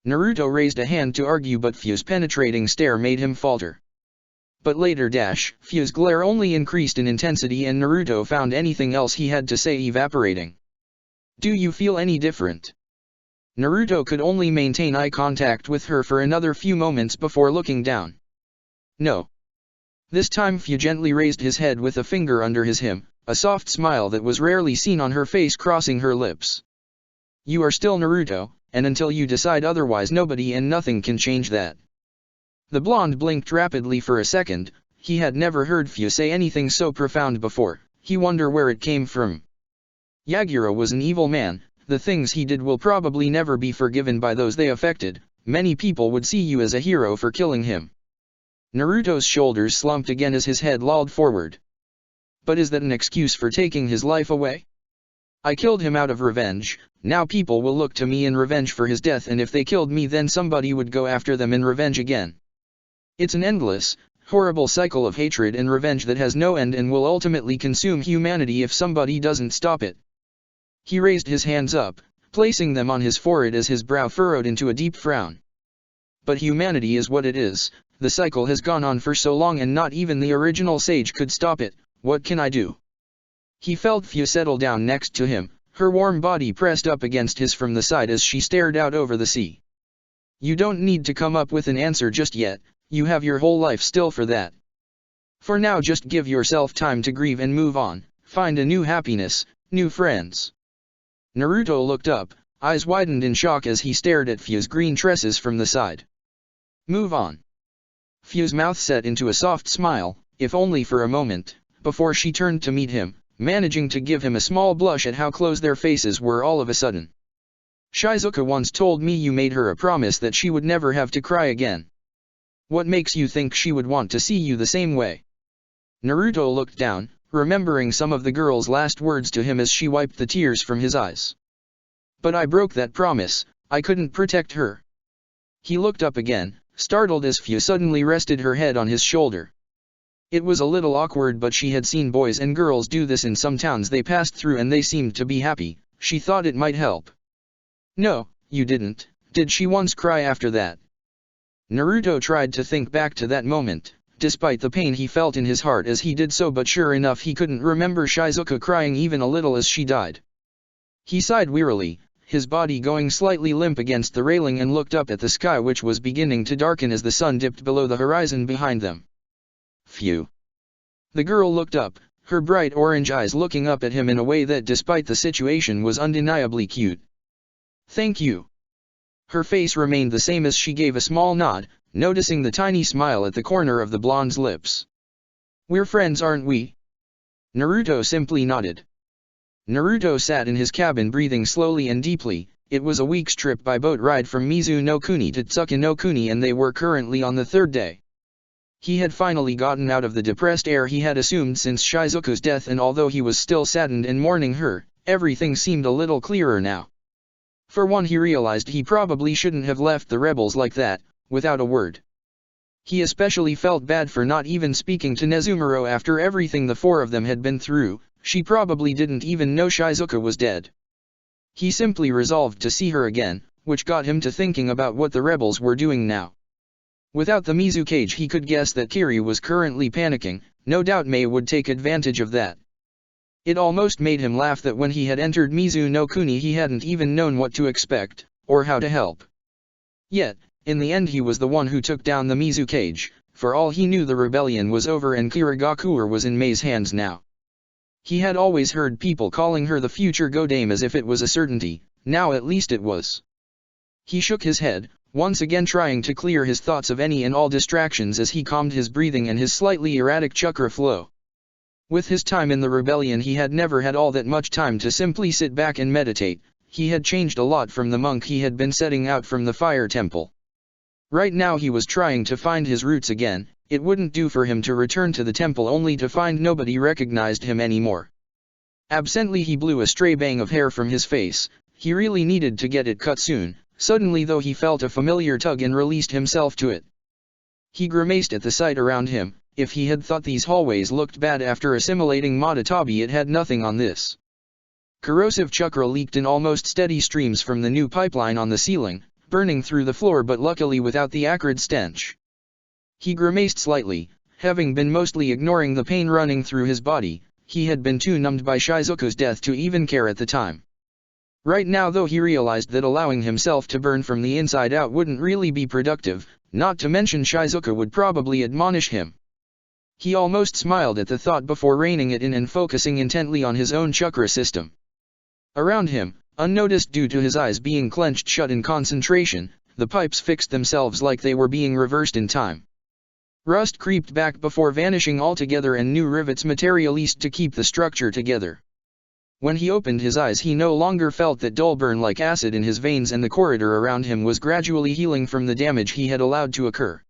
Speaker 1: Naruto raised a hand to argue, but Fia's penetrating stare made him falter. But later Fia's glare only increased in intensity, and Naruto found anything else he had to say evaporating. Do you feel any different? Naruto could only maintain eye contact with her for another few moments before looking down. No. This time Fia gently raised his head with a finger under his him, a soft smile that was rarely seen on her face crossing her lips. You are still Naruto, and until you decide otherwise, nobody and nothing can change that. The blonde blinked rapidly for a second. He had never heard Fia say anything so profound before. He wondered where it came from. Yagura was an evil man. The things he did will probably never be forgiven by those they affected. Many people would see you as a hero for killing him. Naruto's shoulders slumped again as his head lolled forward. But is that an excuse for taking his life away? I killed him out of revenge. Now people will look to me in revenge for his death, and if they killed me, then somebody would go after them in revenge again. It's an endless, horrible cycle of hatred and revenge that has no end and will ultimately consume humanity if somebody doesn't stop it. He raised his hands up, placing them on his forehead as his brow furrowed into a deep frown. But humanity is what it is. The cycle has gone on for so long, and not even the original sage could stop it. What can I do? He felt Fia settle down next to him, her warm body pressed up against his from the side as she stared out over the sea. You don't need to come up with an answer just yet. You have your whole life still for that. For now, just give yourself time to grieve and move on. Find a new happiness, new friends. Naruto looked up, eyes widened in shock as he stared at Fia's green tresses from the side. Move on. Fia's mouth set into a soft smile, if only for a moment, before she turned to meet him, managing to give him a small blush at how close their faces were all of a sudden. Shizuka once told me you made her a promise that she would never have to cry again. What makes you think she would want to see you the same way? Naruto looked down, remembering some of the girl's last words to him as she wiped the tears from his eyes. But I broke that promise. I couldn't protect her. He looked up again, startled as Fu suddenly rested her head on his shoulder. It was a little awkward, but she had seen boys and girls do this in some towns they passed through and they seemed to be happy. She thought it might help. "No, you didn't, did she once cry after that?" Naruto tried to think back to that moment, despite the pain he felt in his heart as he did so, but sure enough he couldn't remember Shizuka crying even a little as she died. He sighed wearily, his body going slightly limp against the railing, and looked up at the sky, which was beginning to darken as the sun dipped below the horizon behind them. "Phew." The girl looked up, her bright orange eyes looking up at him in a way that despite the situation was undeniably cute. "Thank you." Her face remained the same as she gave a small nod, noticing the tiny smile at the corner of the blonde's lips. "We're friends, aren't we?" Naruto simply nodded. Naruto sat in his cabin breathing slowly and deeply. It was a week's trip by boat ride from Mizu no Kuni to Tsuka no Kuni, and they were currently on the third day. He had finally gotten out of the depressed air he had assumed since Shizuka's death, and although he was still saddened and mourning her, everything seemed a little clearer now. For one, he realized he probably shouldn't have left the rebels like that, without a word. He especially felt bad for not even speaking to Nezumuro after everything the four of them had been through. She probably didn't even know Shizuka was dead. He simply resolved to see her again, which got him to thinking about what the rebels were doing now. Without the Mizu cage, he could guess that Kiri was currently panicking. No doubt Mei would take advantage of that. It almost made him laugh that when he had entered Mizu no Kuni he hadn't even known what to expect, or how to help. Yet, in the end he was the one who took down the Mizu cage. For all he knew, the rebellion was over and Kirigakure was in Mei's hands now. He had always heard people calling her the future Godame as if it was a certainty. Now at least it was. He shook his head, once again trying to clear his thoughts of any and all distractions as he calmed his breathing and his slightly erratic chakra flow. With his time in the rebellion, he had never had all that much time to simply sit back and meditate. He had changed a lot from the monk he had been setting out from the fire temple. Right now he was trying to find his roots again. It wouldn't do for him to return to the temple only to find nobody recognized him anymore. Absently he blew a stray bang of hair from his face. He really needed to get it cut soon. Suddenly though, he felt a familiar tug and released himself to it. He grimaced at the sight around him. If he had thought these hallways looked bad after assimilating Madatabi, it had nothing on this. Corrosive chakra leaked in almost steady streams from the new pipeline on the ceiling, burning through the floor, but luckily without the acrid stench. He grimaced slightly. Having been mostly ignoring the pain running through his body, he had been too numbed by Shizuka's death to even care at the time. Right now though, he realized that allowing himself to burn from the inside out wouldn't really be productive, not to mention Shizuka would probably admonish him. He almost smiled at the thought before reining it in and focusing intently on his own chakra system. Around him, unnoticed due to his eyes being clenched shut in concentration, the pipes fixed themselves like they were being reversed in time. Rust creeped back before vanishing altogether, and new rivets materialized to keep the structure together. When he opened his eyes, he no longer felt that dull burn like acid in his veins, and the corridor around him was gradually healing from the damage he had allowed to occur.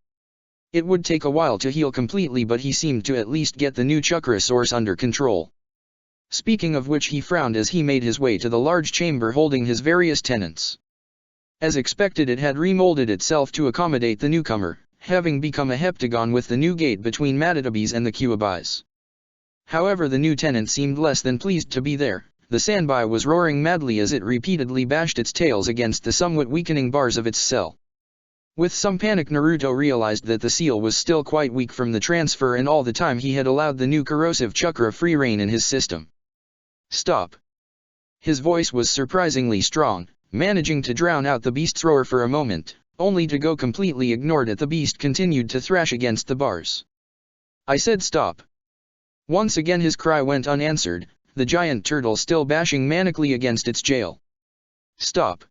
Speaker 1: It would take a while to heal completely, but he seemed to at least get the new chakra source under control. Speaking of which, he frowned as he made his way to the large chamber holding his various tenants. As expected, it had remolded itself to accommodate the newcomer, having become a heptagon with the new gate between Madatabis and the Kyubais. However, the new tenant seemed less than pleased to be there. The Sanbai was roaring madly as it repeatedly bashed its tails against the somewhat weakening bars of its cell. With some panic, Naruto realized that the seal was still quite weak from the transfer, and all the time he had allowed the new corrosive chakra free rein in his system. "Stop." His voice was surprisingly strong, managing to drown out the beast's roar for a moment, only to go completely ignored as the beast continued to thrash against the bars. "I said stop." Once again his cry went unanswered, the giant turtle still bashing manically against its jail. "Stop."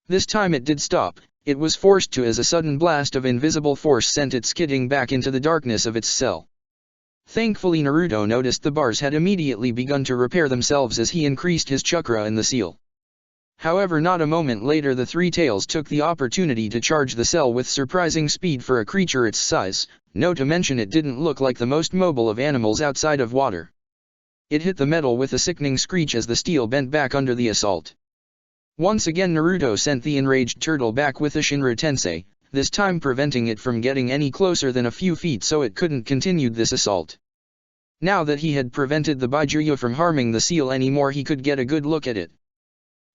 Speaker 1: This time it did stop. It was forced to as a sudden blast of invisible force sent it skidding back into the darkness of its cell. Thankfully, Naruto noticed the bars had immediately begun to repair themselves as he increased his chakra in the seal. However, not a moment later the three tails took the opportunity to charge the cell with surprising speed for a creature its size, no to mention it didn't look like the most mobile of animals outside of water. It hit the metal with a sickening screech as the steel bent back under the assault. Once again Naruto sent the enraged turtle back with the Shinra Tensei, this time preventing it from getting any closer than a few feet so it couldn't continue this assault. Now that he had prevented the Byakuya from harming the seal anymore, he could get a good look at it.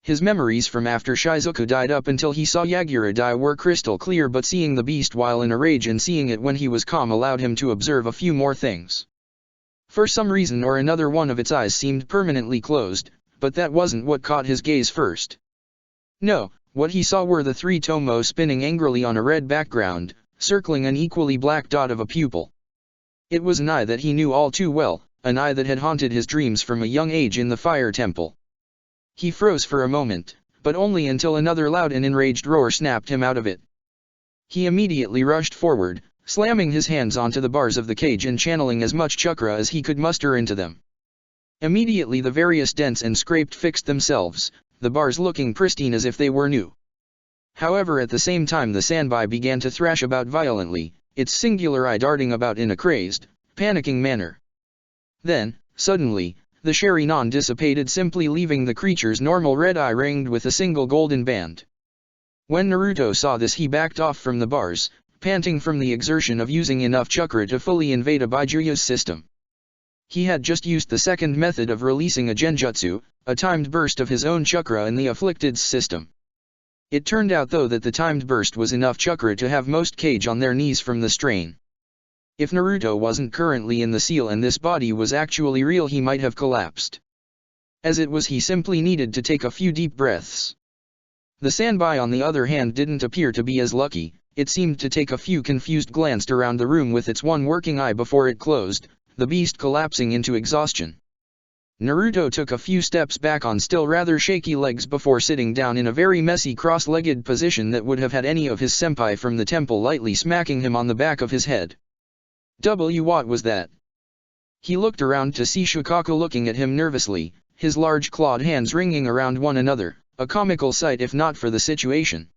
Speaker 1: His memories from after Shizuku died up until he saw Yagura die were crystal clear, but seeing the beast while in a rage and seeing it when he was calm allowed him to observe a few more things. For some reason or another one of its eyes seemed permanently closed, but that wasn't what caught his gaze first. No, what he saw were the three Tomo spinning angrily on a red background, circling an equally black dot of a pupil. It was an eye that he knew all too well, an eye that had haunted his dreams from a young age in the Fire Temple. He froze for a moment, but only until another loud and enraged roar snapped him out of it. He immediately rushed forward, slamming his hands onto the bars of the cage and channeling as much chakra as he could muster into them. Immediately the various dents and scraped fixed themselves, the bars looking pristine as if they were new. However, at the same time the Sanbai began to thrash about violently, its singular eye darting about in a crazed, panicking manner. Then, suddenly, the Sharingan dissipated, simply leaving the creature's normal red eye ringed with a single golden band. When Naruto saw this, he backed off from the bars, panting from the exertion of using enough chakra to fully invade a Byakuya's system. He had just used the second method of releasing a genjutsu, a timed burst of his own chakra in the afflicted's system. It turned out though that the timed burst was enough chakra to have most Kage on their knees from the strain. If Naruto wasn't currently in the seal and this body was actually real, he might have collapsed. As it was, he simply needed to take a few deep breaths. The Sanbai on the other hand didn't appear to be as lucky. It seemed to take a few confused glances around the room with its one working eye before it closed, the beast collapsing into exhaustion. Naruto took a few steps back on still rather shaky legs before sitting down in a very messy cross-legged position that would have had any of his senpai from the temple lightly smacking him on the back of his head. What was that? He looked around to see Shikako looking at him nervously, his large clawed hands wringing around one another, a comical sight if not for the situation.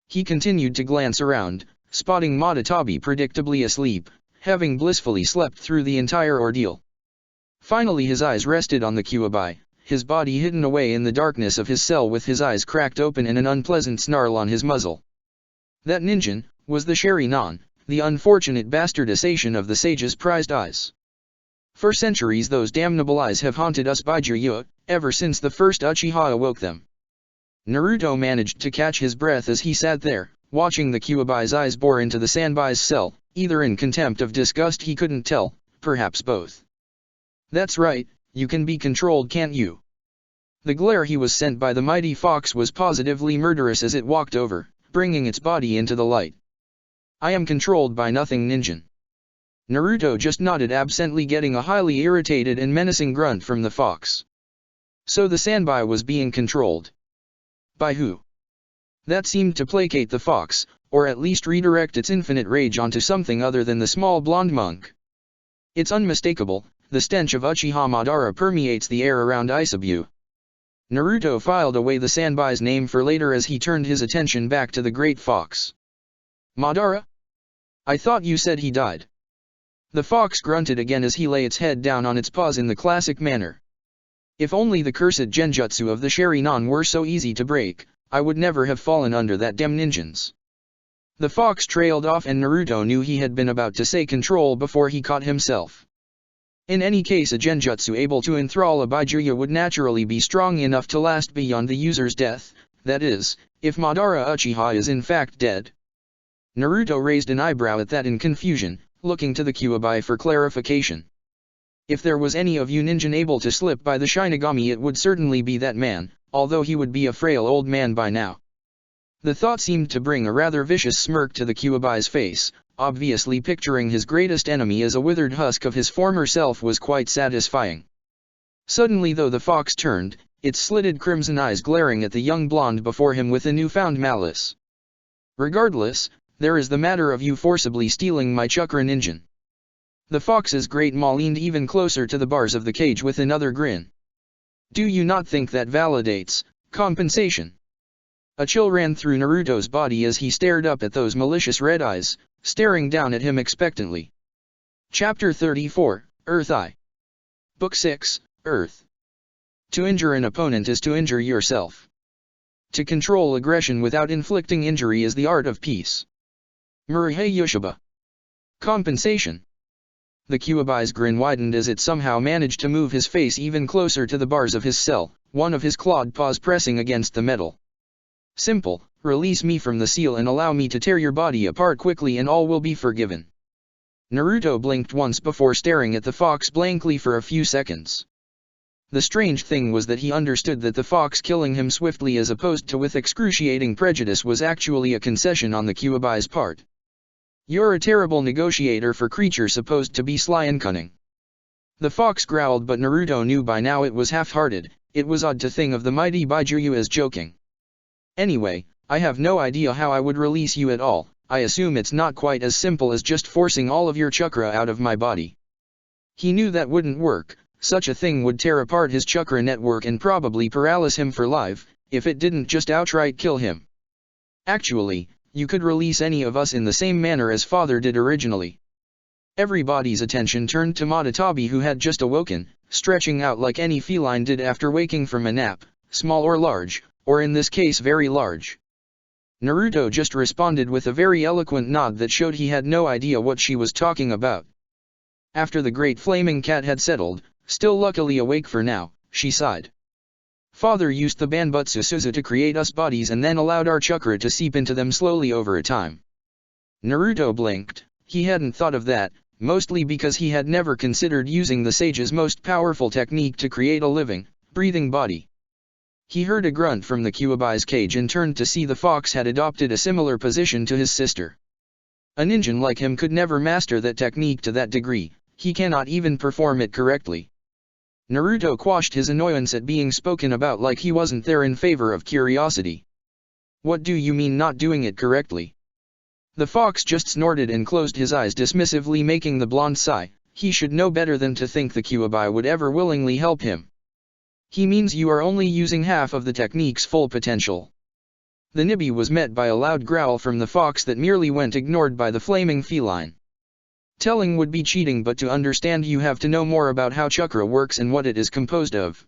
Speaker 1: He continued to glance around, spotting Madatabi predictably asleep, having blissfully slept through the entire ordeal. Finally his eyes rested on the Kyuubi, his body hidden away in the darkness of his cell with his eyes cracked open and an unpleasant snarl on his muzzle. That ninjin was the Sharingan, the unfortunate bastardization of the sage's prized eyes. For centuries those damnable eyes have haunted us Byakuya, ever since the first Uchiha awoke them. Naruto managed to catch his breath as he sat there, watching the Kyuubi's eyes bore into the Sanbai's cell, either in contempt or disgust he couldn't tell, perhaps both. That's right, you can be controlled, can't you? The glare he was sent by the mighty fox was positively murderous as it walked over, bringing its body into the light. I am controlled by nothing, ninjin. Naruto just nodded absently, getting a highly irritated and menacing grunt from the fox. So the Sanbai was being controlled. By who? That seemed to placate the fox, or at least redirect its infinite rage onto something other than the small blonde monk. It's unmistakable, the stench of Uchiha Madara permeates the air around Isabu. Naruto filed away the Sanbai's name for later as he turned his attention back to the great fox. Madara? I thought you said he died. The fox grunted again as he lay its head down on its paws in the classic manner. If only the cursed genjutsu of the Sharingan were so easy to break, I would never have fallen under that damn ninjins. The fox trailed off and Naruto knew he had been about to say control before he caught himself. In any case, a genjutsu able to enthrall a Byakuya would naturally be strong enough to last beyond the user's death, that is, if Madara Uchiha is in fact dead. Naruto raised an eyebrow at that in confusion, looking to the Kyuubi for clarification. If there was any of you ninjin able to slip by the Shinigami, it would certainly be that man, although he would be a frail old man by now. The thought seemed to bring a rather vicious smirk to the Kyuubi's face. Obviously picturing his greatest enemy as a withered husk of his former self was quite satisfying. Suddenly though the fox turned, its slitted crimson eyes glaring at the young blonde before him with a newfound malice. Regardless, there is the matter of you forcibly stealing my chakra ninjin. The fox's great maw leaned even closer to the bars of the cage with another grin. Do you not think that validates compensation? A chill ran through Naruto's body as he stared up at those malicious red eyes, staring down at him expectantly. Chapter 34, Earth Eye. Book 6, Earth. To injure an opponent is to injure yourself. To control aggression without inflicting injury is the art of peace. Murihei Yoshiba. Compensation. The Kyuubi's grin widened as it somehow managed to move his face even closer to the bars of his cell, one of his clawed paws pressing against the metal. Simple, release me from the seal and allow me to tear your body apart quickly and all will be forgiven. Naruto blinked once before staring at the fox blankly for a few seconds. The strange thing was that he understood that the fox killing him swiftly as opposed to with excruciating prejudice was actually a concession on the Kyuubi's part. You're a terrible negotiator for creature supposed to be sly and cunning. The fox growled, but Naruto knew by now it was half-hearted. It was odd to think of the mighty Baijuyu as joking. Anyway, I have no idea how I would release you at all. I assume it's not quite as simple as just forcing all of your chakra out of my body. He knew that wouldn't work. Such a thing would tear apart his chakra network and probably paralyze him for life, if it didn't just outright kill him. Actually, you could release any of us in the same manner as father did originally. Everybody's attention turned to Matatabi, who had just awoken, stretching out like any feline did after waking from a nap, small or large, or in this case very large. Naruto just responded with a very eloquent nod that showed he had no idea what she was talking about. After the great flaming cat had settled, still luckily awake for now, she sighed. Father used the Banbutsu Suzu to create us bodies and then allowed our chakra to seep into them slowly over a time. Naruto blinked. He hadn't thought of that, mostly because he had never considered using the sage's most powerful technique to create a living, breathing body. He heard a grunt from the Kyuubi's cage and turned to see the fox had adopted a similar position to his sister. A ninja like him could never master that technique to that degree. He cannot even perform it correctly. Naruto quashed his annoyance at being spoken about like he wasn't there in favor of curiosity. What do you mean not doing it correctly? The fox just snorted and closed his eyes dismissively, making the blonde sigh. He should know better than to think the Kyuubi would ever willingly help him. He means you are only using half of the technique's full potential. The Nibi was met by a loud growl from the fox that merely went ignored by the flaming feline. Telling would be cheating, but to understand you have to know more about how chakra works and what it is composed of.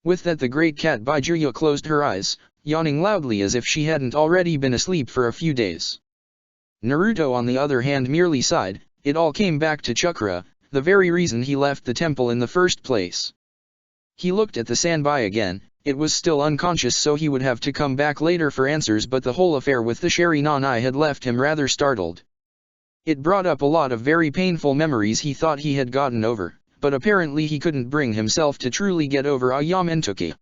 Speaker 1: With that, the great cat Baijuyu closed her eyes, yawning loudly as if she hadn't already been asleep for a few days. Naruto on the other hand merely sighed. It all came back to chakra, the very reason he left the temple in the first place. He looked at the Sanbai again. It was still unconscious, so he would have to come back later for answers, but the whole affair with the Sharingan had left him rather startled. It brought up a lot of very painful memories he thought he had gotten over, but apparently he couldn't bring himself to truly get over Ayamentoki.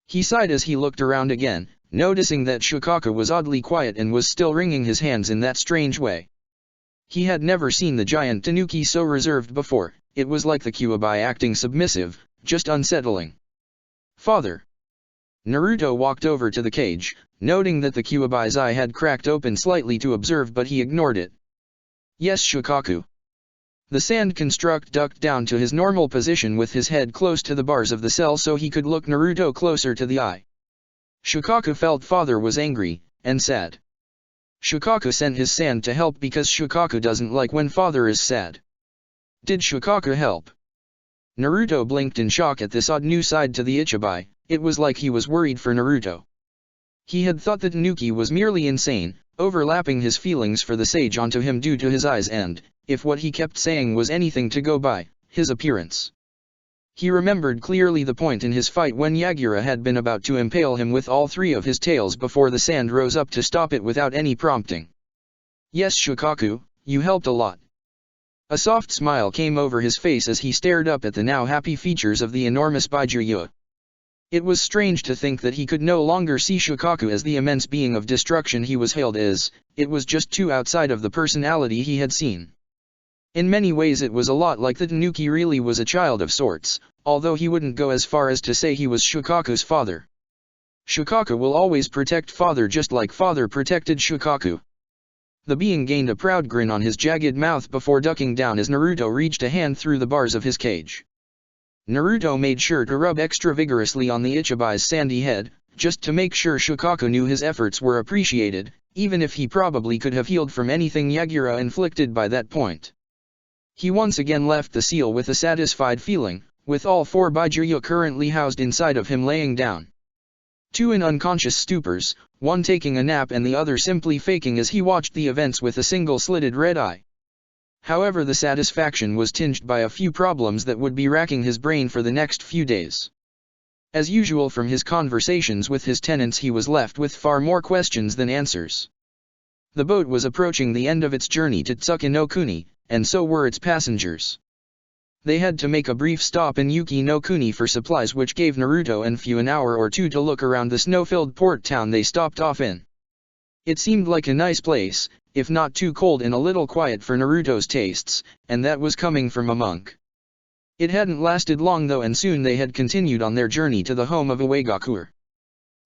Speaker 1: He sighed as he looked around again, noticing that Shikaka was oddly quiet and was still wringing his hands in that strange way. He had never seen the giant Tanuki so reserved before. It was like the Kyuubi acting submissive, just unsettling. Father. Naruto walked over to the cage, noting that the Kyuubi's eye had cracked open slightly to observe, but he ignored it. Yes, Shikaku. The sand construct ducked down to his normal position with his head close to the bars of the cell so he could look Naruto closer to the eye. Shikaku felt father was angry, and sad. Shikaku sent his sand to help because Shikaku doesn't like when father is sad. Did Shikaku help? Naruto blinked in shock at this odd new side to the Ichibai. It was like he was worried for Naruto. He had thought that Tanuki was merely insane, overlapping his feelings for the sage onto him due to his eyes and, if what he kept saying was anything to go by, his appearance. He remembered clearly the point in his fight when Yagura had been about to impale him with all three of his tails before the sand rose up to stop it without any prompting. Yes, Shikaku, you helped a lot. A soft smile came over his face as he stared up at the now happy features of the enormous Baijuyu. It was strange to think that he could no longer see Shikaku as the immense being of destruction he was hailed as. It was just too outside of the personality he had seen. In many ways it was a lot like that Tanuki really was a child of sorts, although he wouldn't go as far as to say he was Shikaku's father. Shikaku will always protect father just like father protected Shikaku. The being gained a proud grin on his jagged mouth before ducking down as Naruto reached a hand through the bars of his cage. Naruto made sure to rub extra vigorously on the Ichibai's sandy head, just to make sure Shikaku knew his efforts were appreciated, even if he probably could have healed from anything Yagura inflicted by that point. He once again left the seal with a satisfied feeling, with all four Baijuyu currently housed inside of him laying down. Two in unconscious stupors, one taking a nap and the other simply faking as he watched the events with a single slitted red eye. However, the satisfaction was tinged by a few problems that would be racking his brain for the next few days. As usual from his conversations with his tenants, he was left with far more questions than answers. The boat was approaching the end of its journey to Tsuki no Kuni, and so were its passengers. They had to make a brief stop in Yuki no Kuni for supplies, which gave Naruto and Fu an hour or two to look around the snow-filled port town they stopped off in. It seemed like a nice place, if not too cold and a little quiet for Naruto's tastes, and that was coming from a monk. It hadn't lasted long though, and soon they had continued on their journey to the home of Uegakure.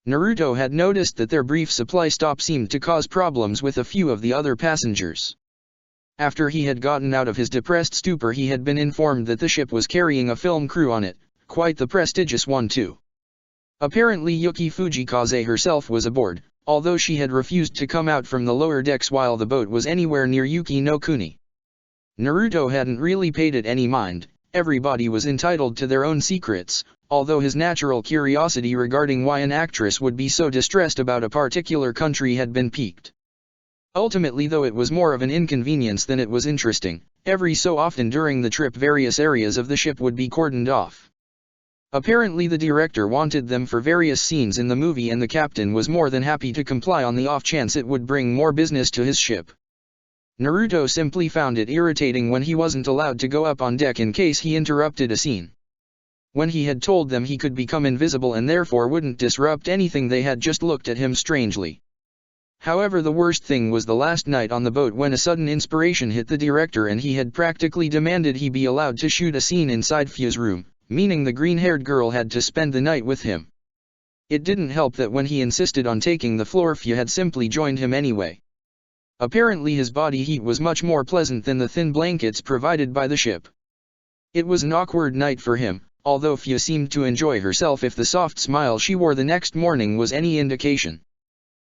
Speaker 1: Naruto had noticed that their brief supply stop seemed to cause problems with a few of the other passengers. After he had gotten out of his depressed stupor, he had been informed that the ship was carrying a film crew on it, quite the prestigious one too. Apparently Yuki Fujikaze herself was aboard, although she had refused to come out from the lower decks while the boat was anywhere near Yuki no Kuni. Naruto hadn't really paid it any mind. Everybody was entitled to their own secrets, although his natural curiosity regarding why an actress would be so distressed about a particular country had been piqued. Ultimately, though, it was more of an inconvenience than it was interesting. Every so often during the trip various areas of the ship would be cordoned off. Apparently the director wanted them for various scenes in the movie, and the captain was more than happy to comply on the off chance it would bring more business to his ship. Naruto simply found it irritating when he wasn't allowed to go up on deck in case he interrupted a scene. When he had told them he could become invisible and therefore wouldn't disrupt anything, they had just looked at him strangely. However, the worst thing was the last night on the boat, when a sudden inspiration hit the director and he had practically demanded he be allowed to shoot a scene inside Fu's room, meaning the green-haired girl had to spend the night with him. It didn't help that when he insisted on taking the floor, Fu had simply joined him anyway. Apparently his body heat was much more pleasant than the thin blankets provided by the ship. It was an awkward night for him, although Fu seemed to enjoy herself, if the soft smile she wore the next morning was any indication.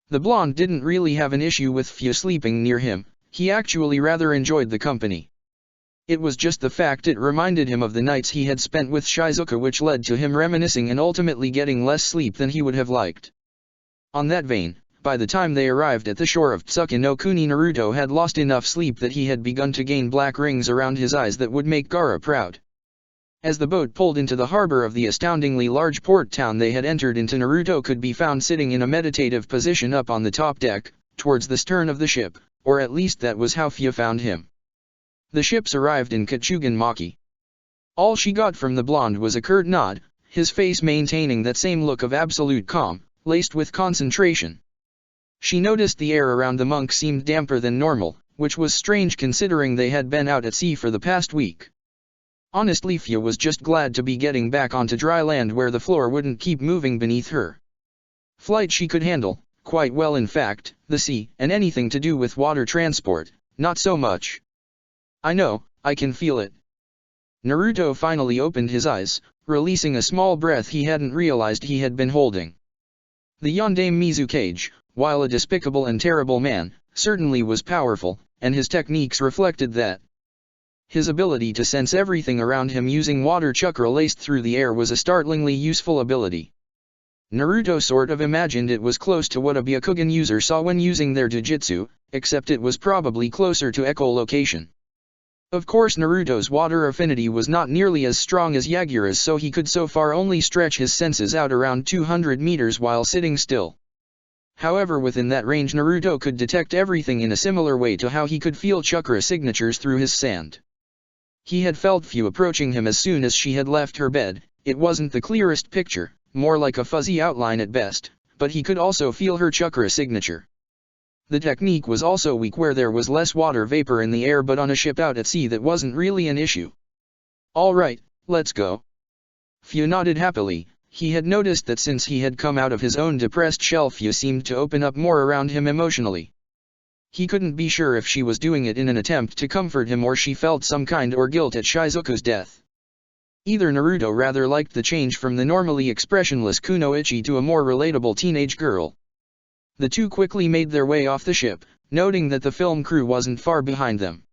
Speaker 1: The blonde didn't really have an issue with Fu sleeping near him. He actually rather enjoyed the company. It was just the fact it reminded him of the nights he had spent with Shizuka which led to him reminiscing and ultimately getting less sleep than he would have liked. On that vein, by the time they arrived at the shore of Tsuki no Kuni, Naruto had lost enough sleep that he had begun to gain black rings around his eyes that would make Gaara proud. As the boat pulled into the harbor of the astoundingly large port town they had entered into, Naruto could be found sitting in a meditative position up on the top deck, towards the stern of the ship, or at least that was how Fu found him. The ships arrived in Kachugan Maki. All she got from the blonde was a curt nod, his face maintaining that same look of absolute calm, laced with concentration. She noticed the air around the monk seemed damper than normal, which was strange considering they had been out at sea for the past week. Honestly, Fu was just glad to be getting back onto dry land where the floor wouldn't keep moving beneath her. Flight she could handle, quite well in fact, the sea, and anything to do with water transport, not so much. I know, I can feel it. Naruto finally opened his eyes, releasing a small breath he hadn't realized he had been holding. The Yondaime Mizukage, while a despicable and terrible man, certainly was powerful, and his techniques reflected that. His ability to sense everything around him using water chakra laced through the air was a startlingly useful ability. Naruto sort of imagined it was close to what a Byakugan user saw when using their Jujutsu, except it was probably closer to echolocation. Of course, Naruto's water affinity was not nearly as strong as Yagura's, so he could so far only stretch his senses out around 200 meters while sitting still. However, within that range Naruto could detect everything in a similar way to how he could feel chakra signatures through his sand. He had felt Fu approaching him as soon as she had left her bed. It wasn't the clearest picture, more like a fuzzy outline at best, but he could also feel her chakra signature. The technique was also weak where there was less water vapor in the air, but on a ship out at sea that wasn't really an issue. Alright, let's go. Fu nodded happily. He had noticed that since he had come out of his own depressed shell, Fu seemed to open up more around him emotionally. He couldn't be sure if she was doing it in an attempt to comfort him or she felt some kind or guilt at Shizuka's death. Either Naruto rather liked the change from the normally expressionless Kunoichi to a more relatable teenage girl. The two quickly made their way off the ship, noting that the film crew wasn't far behind them.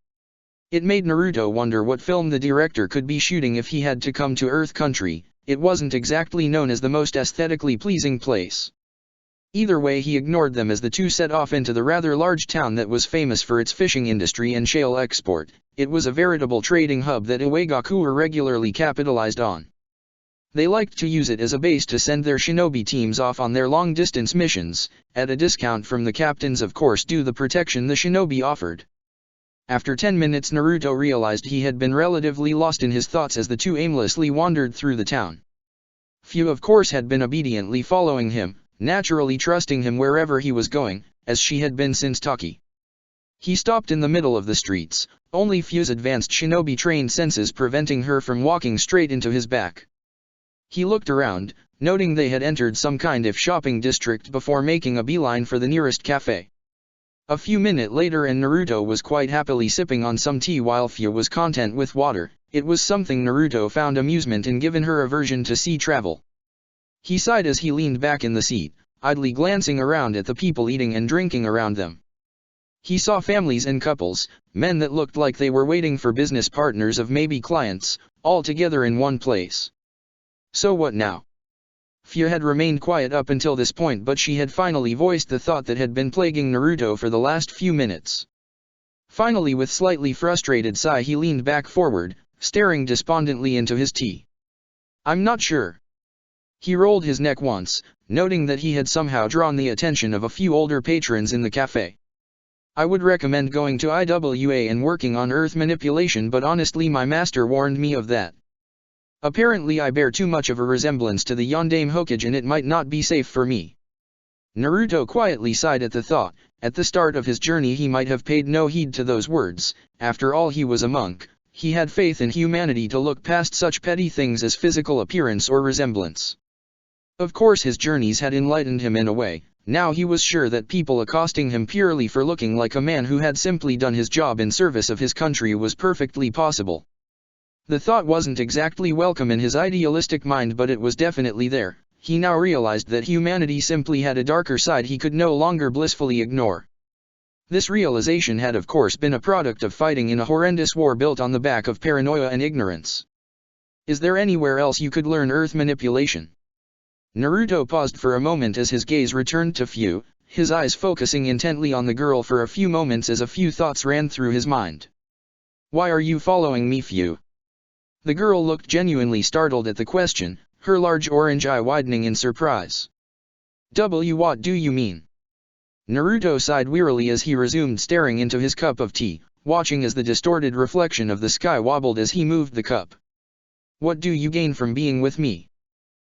Speaker 1: It made Naruto wonder what film the director could be shooting if he had to come to Earth Country, it wasn't exactly known as the most aesthetically pleasing place. Either way, he ignored them as the two set off into the rather large town that was famous for its fishing industry and shale export. It was a veritable trading hub that Iwagaku regularly capitalized on. They liked to use it as a base to send their shinobi teams off on their long-distance missions, at a discount from the captains, of course, due to the protection the shinobi offered. After 10 minutes, Naruto realized he had been relatively lost in his thoughts as the two aimlessly wandered through the town. Few, of course, had been obediently following him, naturally trusting him wherever he was going, as she had been since Taki. He stopped in the middle of the streets, only Few's advanced shinobi-trained senses preventing her from walking straight into his back. He looked around, noting they had entered some kind of shopping district before making a beeline for the nearest cafe. A few minutes later and Naruto was quite happily sipping on some tea while Few was content with water. It was something Naruto found amusement in given her aversion to sea travel. He sighed as he leaned back in the seat, idly glancing around at the people eating and drinking around them. He saw families and couples, men that looked like they were waiting for business partners of maybe clients, all together in one place. So what now? Few had remained quiet up until this point, but she had finally voiced the thought that had been plaguing Naruto for the last few minutes. Finally, with slightly frustrated sigh, he leaned back forward, staring despondently into his tea. I'm not sure. He rolled his neck once, noting that he had somehow drawn the attention of a few older patrons in the cafe. I would recommend going to IWA and working on earth manipulation, but honestly my master warned me of that. Apparently I bear too much of a resemblance to the Yondaime Hokage and it might not be safe for me. Naruto quietly sighed at the thought. At the start of his journey he might have paid no heed to those words. After all, he was a monk. He had faith in humanity to look past such petty things as physical appearance or resemblance. Of course his journeys had enlightened him in a way. Now he was sure that people accosting him purely for looking like a man who had simply done his job in service of his country was perfectly possible. The thought wasn't exactly welcome in his idealistic mind, but it was definitely there. He now realized that humanity simply had a darker side he could no longer blissfully ignore. This realization had of course been a product of fighting in a horrendous war built on the back of paranoia and ignorance. Is there anywhere else you could learn earth manipulation? Naruto paused for a moment as his gaze returned to Few, his eyes focusing intently on the girl for a few moments as a few thoughts ran through his mind. Why are you following me, Few? The girl looked genuinely startled at the question, her large orange eye widening in surprise. What do you mean? Naruto sighed wearily as he resumed staring into his cup of tea, watching as the distorted reflection of the sky wobbled as he moved the cup. What do you gain from being with me?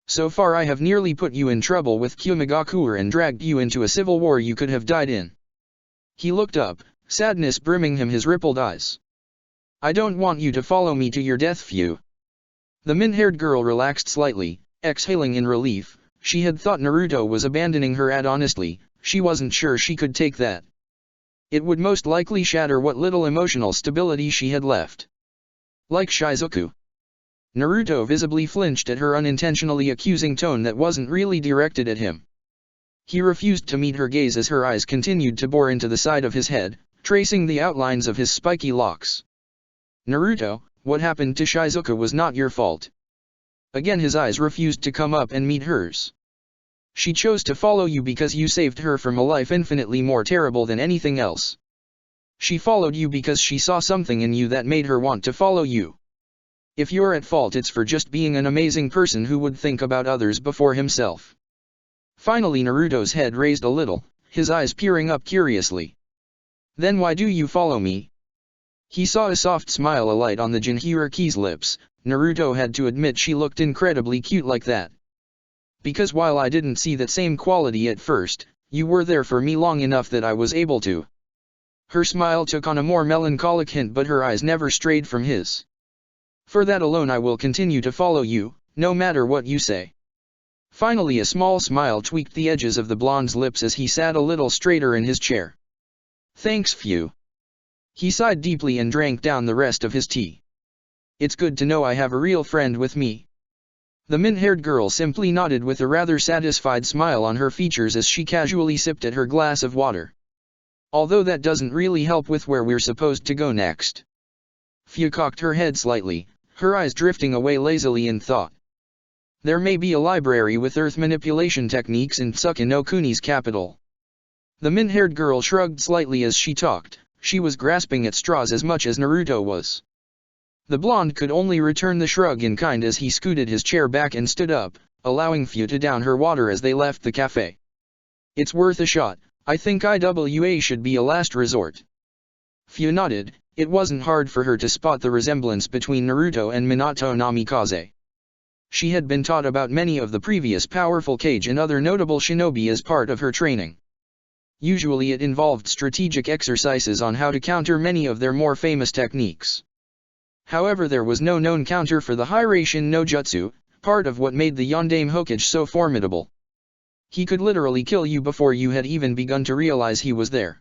Speaker 1: So far I have nearly put you in trouble with Kyumigakuer and dragged you into a civil war you could have died in. He looked up, sadness brimming him his rippled eyes. I don't want you to follow me to your death, Few. The min-haired girl relaxed slightly, exhaling in relief. She had thought Naruto was abandoning her, and honestly, she wasn't sure she could take that. It would most likely shatter what little emotional stability she had left. Like Shizuku. Naruto visibly flinched at her unintentionally accusing tone that wasn't really directed at him. He refused to meet her gaze as her eyes continued to bore into the side of his head, tracing the outlines of his spiky locks. Naruto, what happened to Shizuka was not your fault. Again his eyes refused to come up and meet hers. She chose to follow you because you saved her from a life infinitely more terrible than anything else. She followed you because she saw something in you that made her want to follow you. If you're at fault, it's for just being an amazing person who would think about others before himself. Finally Naruto's head raised a little, his eyes peering up curiously. Then why do you follow me? He saw a soft smile alight on the Jinhiraki's lips. Naruto had to admit she looked incredibly cute like that. Because while I didn't see that same quality at first, you were there for me long enough that I was able to. Her smile took on a more melancholic hint, but her eyes never strayed from his. For that alone I will continue to follow you, no matter what you say. Finally a small smile tweaked the edges of the blonde's lips as he sat a little straighter in his chair. Thanks, Few. He sighed deeply and drank down the rest of his tea. It's good to know I have a real friend with me. The min-haired girl simply nodded with a rather satisfied smile on her features as she casually sipped at her glass of water. Although that doesn't really help with where we're supposed to go next. Few cocked her head slightly, her eyes drifting away lazily in thought. There may be a library with earth manipulation techniques in Tsuka no Kuni's capital. The min-haired girl shrugged slightly as she talked. She was grasping at straws as much as Naruto was. The blonde could only return the shrug in kind as he scooted his chair back and stood up, allowing Fu to down her water as they left the cafe. It's worth a shot. I think IWA should be a last resort. Fu nodded. It wasn't hard for her to spot the resemblance between Naruto and Minato Namikaze. She had been taught about many of the previous powerful Kage and other notable shinobi as part of her training. Usually it involved strategic exercises on how to counter many of their more famous techniques. However, there was no known counter for the Hiraishin no Jutsu, part of what made the Yondaime Hokage so formidable. He could literally kill you before you had even begun to realize he was there.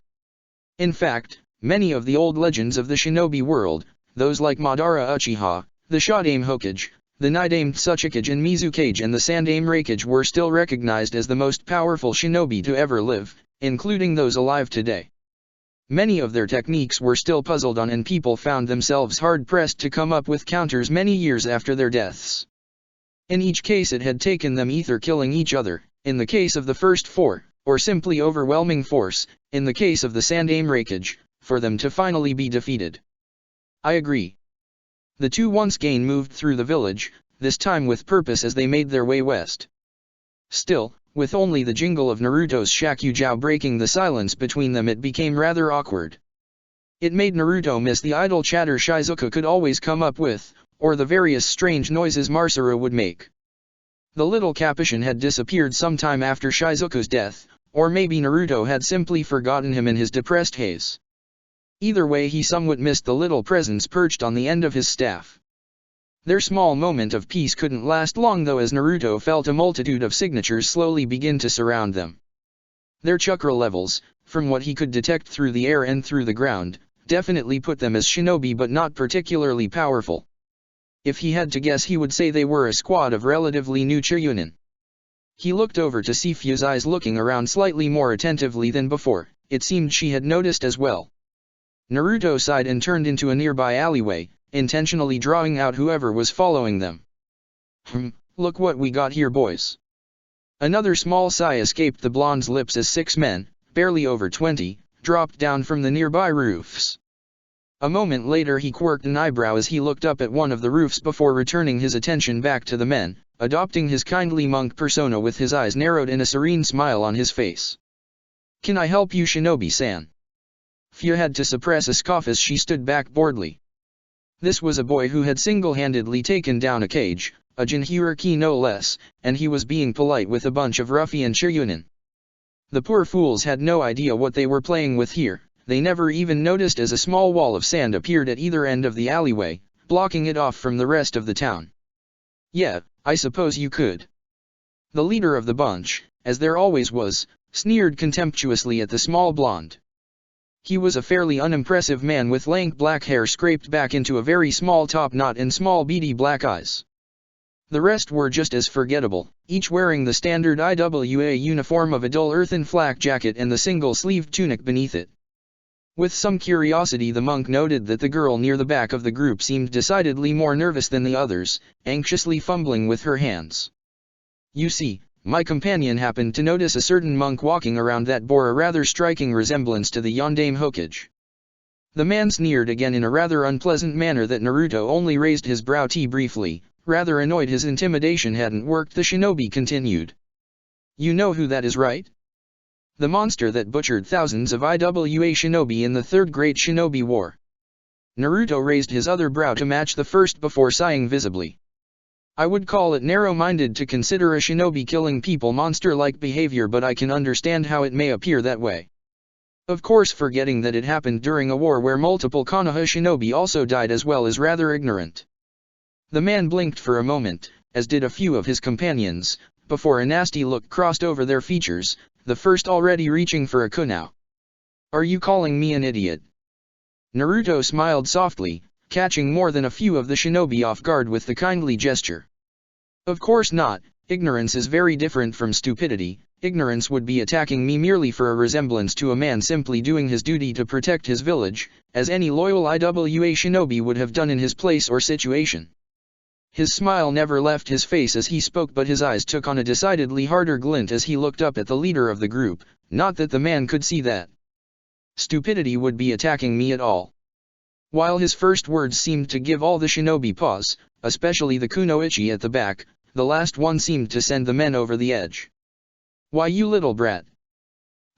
Speaker 1: In fact, many of the old legends of the shinobi world, those like Madara Uchiha, the Shodaime Hokage, the Nidaime Tsuchikage and Mizukage and the Sandaime Raikage were still recognized as the most powerful shinobi to ever live, including those alive today. Many of their techniques were still puzzled on and people found themselves hard-pressed to come up with counters many years after their deaths. In each case it had taken them either killing each other, in the case of the first four, or simply overwhelming force, in the case of the Sandaime Raikage, for them to finally be defeated. I agree. The two once again moved through the village, this time with purpose as they made their way west. Still, with only the jingle of Naruto's Shakugou breaking the silence between them, it became rather awkward. It made Naruto miss the idle chatter Shizuka could always come up with, or the various strange noises Masaru would make. The little Capuchin had disappeared sometime after Shizuka's death, or maybe Naruto had simply forgotten him in his depressed haze. Either way, he somewhat missed the little presence perched on the end of his staff. Their small moment of peace couldn't last long though, as Naruto felt a multitude of signatures slowly begin to surround them. Their chakra levels, from what he could detect through the air and through the ground, definitely put them as shinobi but not particularly powerful. If he had to guess, he would say they were a squad of relatively new Chunin. He looked over to see Fu's eyes looking around slightly more attentively than before. It seemed she had noticed as well. Naruto sighed and turned into a nearby alleyway, intentionally drawing out whoever was following them. Look what we got here, boys. Another small sigh escaped the blonde's lips as 6 men, barely over 20, dropped down from the nearby roofs. A moment later he quirked an eyebrow as he looked up at one of the roofs before returning his attention back to the men, adopting his kindly monk persona with his eyes narrowed and a serene smile on his face. Can I help you, Shinobi-san? Fu had to suppress a scoff as she stood back boredly. This was a boy who had single-handedly taken down a Kage, a Jinhyuriki no less, and he was being polite with a bunch of ruffian Chunin. The poor fools had no idea what they were playing with here. They never even noticed as a small wall of sand appeared at either end of the alleyway, blocking it off from the rest of the town. Yeah, I suppose you could. The leader of the bunch, as there always was, sneered contemptuously at the small blonde. He was a fairly unimpressive man with lank black hair scraped back into a very small top knot and small beady black eyes. The rest were just as forgettable, each wearing the standard IWA uniform of a dull earthen flak jacket and the single-sleeved tunic beneath it. With some curiosity, the monk noted that the girl near the back of the group seemed decidedly more nervous than the others, anxiously fumbling with her hands. You see, my companion happened to notice a certain monk walking around that bore a rather striking resemblance to the Yondaime Hokage. The man sneered again in a rather unpleasant manner that Naruto only raised his brow briefly, rather annoyed his intimidation hadn't worked. The shinobi continued. You know who that is, right? The monster that butchered thousands of IWA shinobi in the Third Great Shinobi War. Naruto raised his other brow to match the first before sighing visibly. I would call it narrow-minded to consider a shinobi killing people monster-like behavior, but I can understand how it may appear that way. Of course, forgetting that it happened during a war where multiple Konoha shinobi also died, as well as rather ignorant. The man blinked for a moment, as did a few of his companions, before a nasty look crossed over their features, the first already reaching for a kunao. Are you calling me an idiot? Naruto smiled softly, catching more than a few of the shinobi off guard with the kindly gesture. Of course not. Ignorance is very different from stupidity. Ignorance would be attacking me merely for a resemblance to a man simply doing his duty to protect his village, as any loyal IWA shinobi would have done in his place or situation. His smile never left his face as he spoke, but his eyes took on a decidedly harder glint as he looked up at the leader of the group, not that the man could see that stupidity would be attacking me at all. While his first words seemed to give all the shinobi pause, especially the kunoichi at the back, the last one seemed to send the men over the edge. "Why, you little brat!"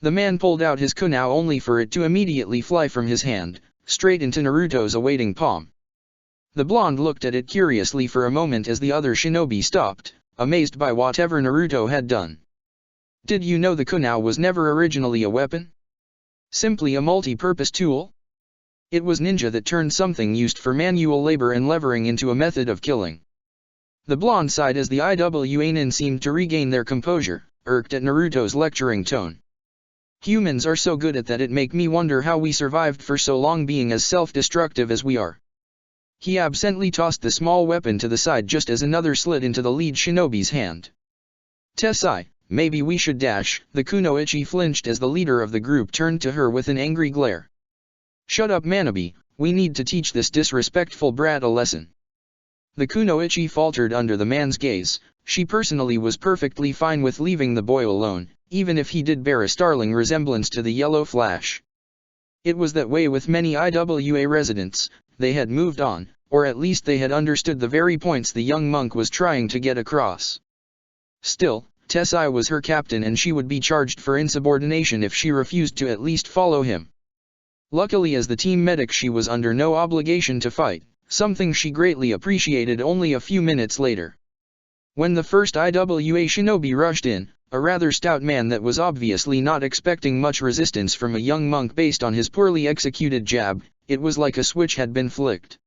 Speaker 1: The man pulled out his kunao only for it to immediately fly from his hand, straight into Naruto's awaiting palm. The blonde looked at it curiously for a moment as the other shinobi stopped, amazed by whatever Naruto had done. "Did you know the kunao was never originally a weapon? Simply a multi-purpose tool? It was ninja that turned something used for manual labor and levering into a method of killing." The blonde sighed as the Iwanin seemed to regain their composure, irked at Naruto's lecturing tone. "Humans are so good at that, it make me wonder how we survived for so long being as self-destructive as we are." He absently tossed the small weapon to the side just as another slid into the lead shinobi's hand. "Tessai, maybe we should dash." The kunoichi flinched as the leader of the group turned to her with an angry glare. "Shut up, Manabe, we need to teach this disrespectful brat a lesson." The kunoichi faltered under the man's gaze. She personally was perfectly fine with leaving the boy alone, even if he did bear a startling resemblance to the Yellow Flash. It was that way with many IWA residents. They had moved on, or at least they had understood the very points the young monk was trying to get across. Still, Tessai was her captain and she would be charged for insubordination if she refused to at least follow him. Luckily, as the team medic, she was under no obligation to fight, something she greatly appreciated. Only a few minutes later, when the first IWA shinobi rushed in, a rather stout man that was obviously not expecting much resistance from a young monk based on his poorly executed jab, it was like a switch had been flicked.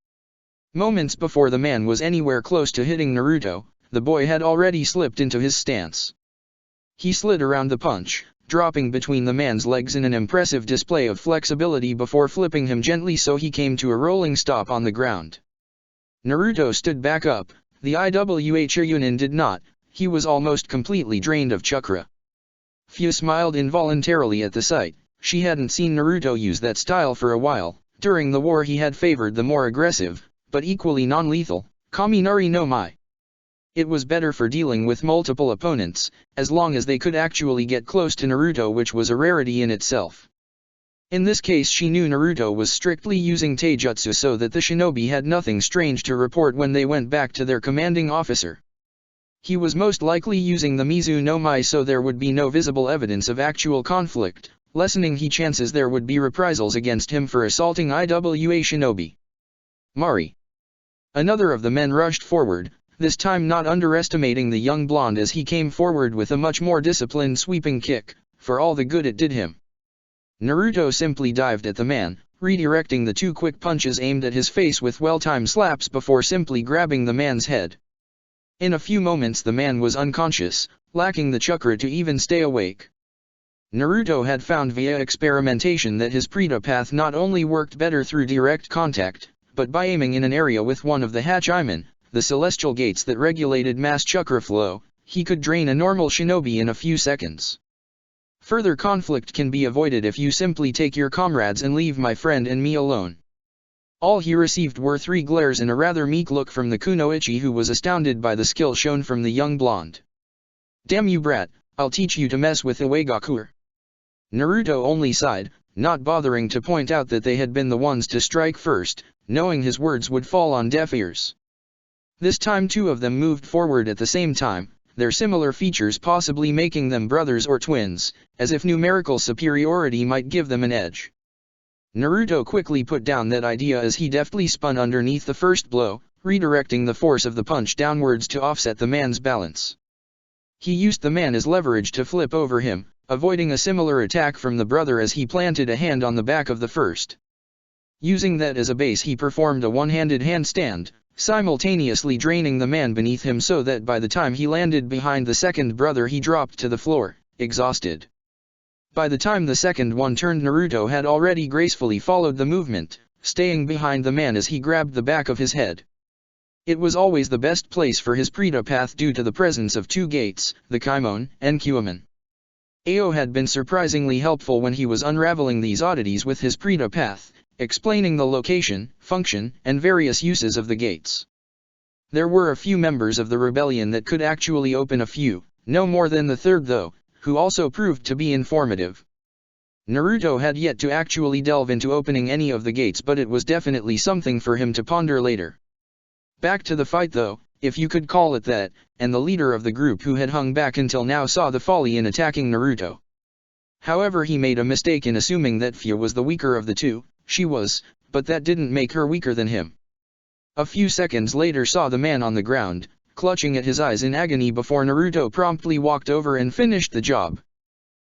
Speaker 1: Moments before the man was anywhere close to hitting Naruto, the boy had already slipped into his stance. He slid around the punch, dropping between the man's legs in an impressive display of flexibility before flipping him gently so he came to a rolling stop on the ground. Naruto stood back up. The Iwa Chiryunin did not. He was almost completely drained of chakra. Fu smiled involuntarily at the sight. She hadn't seen Naruto use that style for a while. During the war he had favored the more aggressive, but equally non-lethal, Kaminari no Mai. It was better for dealing with multiple opponents, as long as they could actually get close to Naruto, which was a rarity in itself. In this case she knew Naruto was strictly using taijutsu, so that the shinobi had nothing strange to report when they went back to their commanding officer. He was most likely using the Mizu no Mai, so there would be no visible evidence of actual conflict, lessening the chances there would be reprisals against him for assaulting IWA shinobi. "Mari." Another of the men rushed forward, this time not underestimating the young blonde as he came forward with a much more disciplined sweeping kick, for all the good it did him. Naruto simply dived at the man, redirecting the two quick punches aimed at his face with well-timed slaps before simply grabbing the man's head. In a few moments the man was unconscious, lacking the chakra to even stay awake. Naruto had found via experimentation that his Prita path not only worked better through direct contact, but by aiming in an area with one of the Hachimen, the celestial gates that regulated mass chakra flow, he could drain a normal shinobi in a few seconds. Further conflict can be avoided if you simply take your comrades and leave my friend and me alone. All he received were 3 glares and a rather meek look from the kunoichi, who was astounded by the skill shown from the young blonde. "Damn you brat, I'll teach you to mess with Iwagakure." Naruto only sighed, not bothering to point out that they had been the ones to strike first, knowing his words would fall on deaf ears. This time 2 of them moved forward at the same time, their similar features possibly making them brothers or twins, as if numerical superiority might give them an edge. Naruto quickly put down that idea as he deftly spun underneath the first blow, redirecting the force of the punch downwards to offset the man's balance. He used the man as leverage to flip over him, avoiding a similar attack from the brother as he planted a hand on the back of the first. Using that as a base he performed a one-handed handstand, simultaneously draining the man beneath him so that by the time he landed behind the second brother he dropped to the floor, exhausted. By the time the second one turned, Naruto had already gracefully followed the movement, staying behind the man as he grabbed the back of his head. It was always the best place for his Prita path due to the presence of 2 gates, the Kaimon and Kyuumen. Ao had been surprisingly helpful when he was unraveling these oddities with his Prita path, explaining the location, function, and various uses of the gates. There were a few members of the rebellion that could actually open a few, no more than the third though, who also proved to be informative. Naruto had yet to actually delve into opening any of the gates, but it was definitely something for him to ponder later. Back to the fight though, if you could call it that, and the leader of the group who had hung back until now saw the folly in attacking Naruto. However, he made a mistake in assuming that Fia was the weaker of the two. She was, but that didn't make her weaker than him. A few seconds later saw the man on the ground, clutching at his eyes in agony before Naruto promptly walked over and finished the job.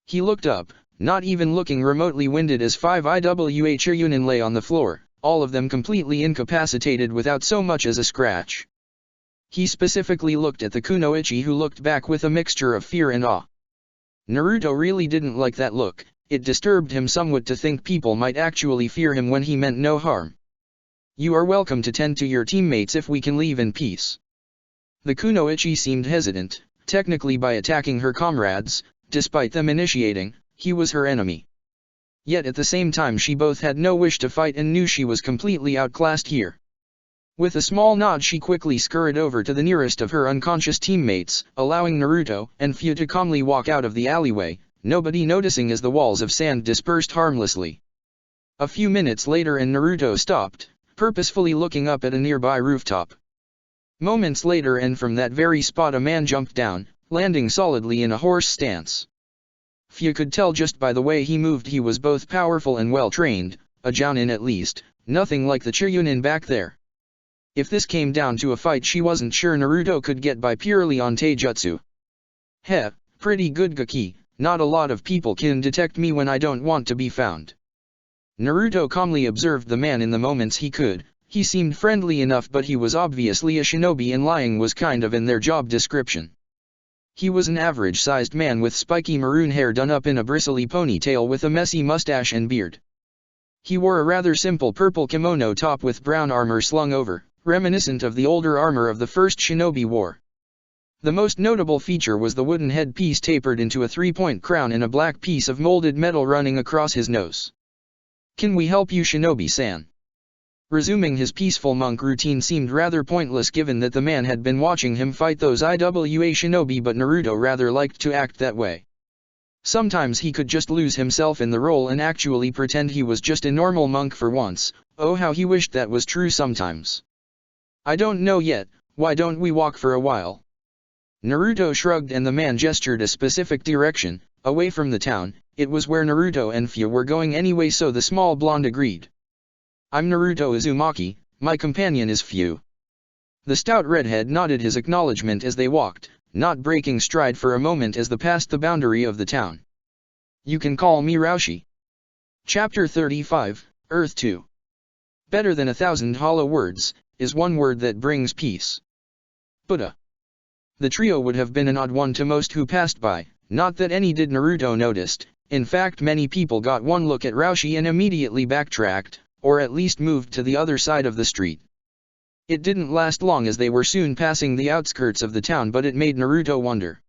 Speaker 1: He looked up, not even looking remotely winded, as 5 IWA Chunin lay on the floor, all of them completely incapacitated without so much as a scratch. He specifically looked at the Kunoichi, who looked back with a mixture of fear and awe. Naruto really didn't like that look. It disturbed him somewhat to think people might actually fear him when he meant no harm. You are welcome to tend to your teammates if we can leave in peace. The Kunoichi seemed hesitant, technically by attacking her comrades, despite them initiating. He was her enemy. Yet at the same time she both had no wish to fight and knew she was completely outclassed here. With a small nod she quickly scurried over to the nearest of her unconscious teammates, allowing Naruto and Fia to calmly walk out of the alleyway, nobody noticing as the walls of sand dispersed harmlessly. A few minutes later and Naruto stopped, purposefully looking up at a nearby rooftop. Moments later and from that very spot a man jumped down, landing solidly in a horse stance. Fia could tell just by the way he moved he was both powerful and well-trained, a Jounin at least, nothing like the Chunin back there. If this came down to a fight she wasn't sure Naruto could get by purely on taijutsu. Heh, pretty good Gaki, not a lot of people can detect me when I don't want to be found. Naruto calmly observed the man in the moments he could. He seemed friendly enough, but he was obviously a shinobi and lying was kind of in their job description. He was an average-sized man with spiky maroon hair done up in a bristly ponytail with a messy mustache and beard. He wore a rather simple purple kimono top with brown armor slung over, reminiscent of the older armor of the first shinobi war. The most notable feature was the wooden headpiece tapered into a three-point crown and a black piece of molded metal running across his nose. "Can we help you, Shinobi-san?" Resuming his peaceful monk routine seemed rather pointless given that the man had been watching him fight those IWA shinobi, but Naruto rather liked to act that way. Sometimes he could just lose himself in the role and actually pretend he was just a normal monk for once. Oh, how he wished that was true sometimes. "I don't know yet, why don't we walk for a while?" Naruto shrugged and the man gestured a specific direction, away from the town. It was where Naruto and Fia were going anyway, so the small blonde agreed. "I'm Naruto Uzumaki, my companion is Fia." The stout redhead nodded his acknowledgement as they walked, not breaking stride for a moment as they passed the boundary of the town. "You can call me Roushi." Chapter 35, Earth 2. Better than 1,000 hollow words, is one word that brings peace. Buddha. The trio would have been an odd one to most who passed by, not that any did Naruto noticed. In fact, many people got one look at Roushi and immediately backtracked, or at least moved to the other side of the street. It didn't last long as they were soon passing the outskirts of the town, but it made Naruto wonder.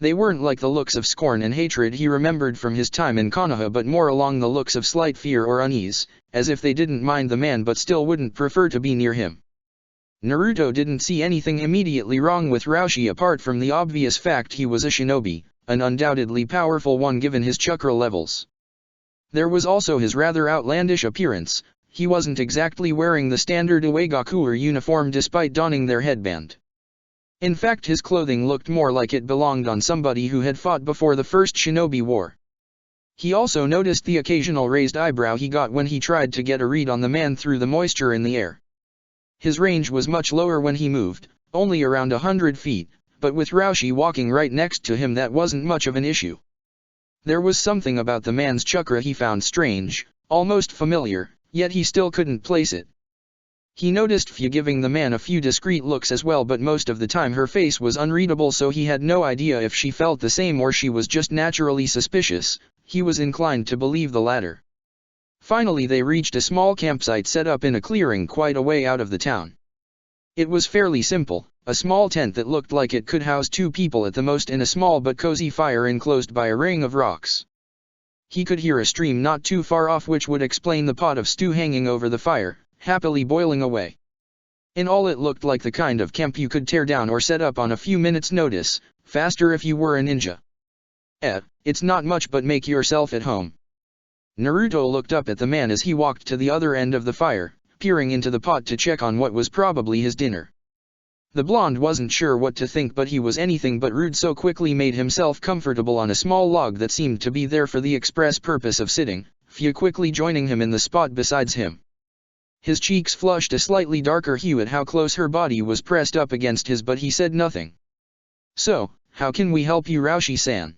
Speaker 1: They weren't like the looks of scorn and hatred he remembered from his time in Konoha, but more along the looks of slight fear or unease, as if they didn't mind the man but still wouldn't prefer to be near him. Naruto didn't see anything immediately wrong with Roushi apart from the obvious fact he was a shinobi, an undoubtedly powerful one given his chakra levels. There was also his rather outlandish appearance. He wasn't exactly wearing the standard Uegakuer uniform despite donning their headband. In fact, his clothing looked more like it belonged on somebody who had fought before the first shinobi war. He also noticed the occasional raised eyebrow he got when he tried to get a read on the man through the moisture in the air. His range was much lower when he moved, only around 100 feet, but with Roushi walking right next to him that wasn't much of an issue. There was something about the man's chakra he found strange, almost familiar, yet he still couldn't place it. He noticed Fia giving the man a few discreet looks as well, but most of the time her face was unreadable, so he had no idea if she felt the same or she was just naturally suspicious. He was inclined to believe the latter. Finally they reached a small campsite set up in a clearing quite a way out of the town. It was fairly simple, a small tent that looked like it could house 2 people at the most in a small but cozy fire enclosed by a ring of rocks. He could hear a stream not too far off, which would explain the pot of stew hanging over the fire, happily boiling away. In all it looked like the kind of camp you could tear down or set up on a few minutes' notice, faster if you were a ninja. It's not much but make yourself at home. Naruto looked up at the man as he walked to the other end of the fire, peering into the pot to check on what was probably his dinner. The blonde wasn't sure what to think, but he was anything but rude, so quickly made himself comfortable on a small log that seemed to be there for the express purpose of sitting, Fu quickly joining him in the spot besides him. His cheeks flushed a slightly darker hue at how close her body was pressed up against his, but he said nothing. "So, how can we help you, Roshi-san?"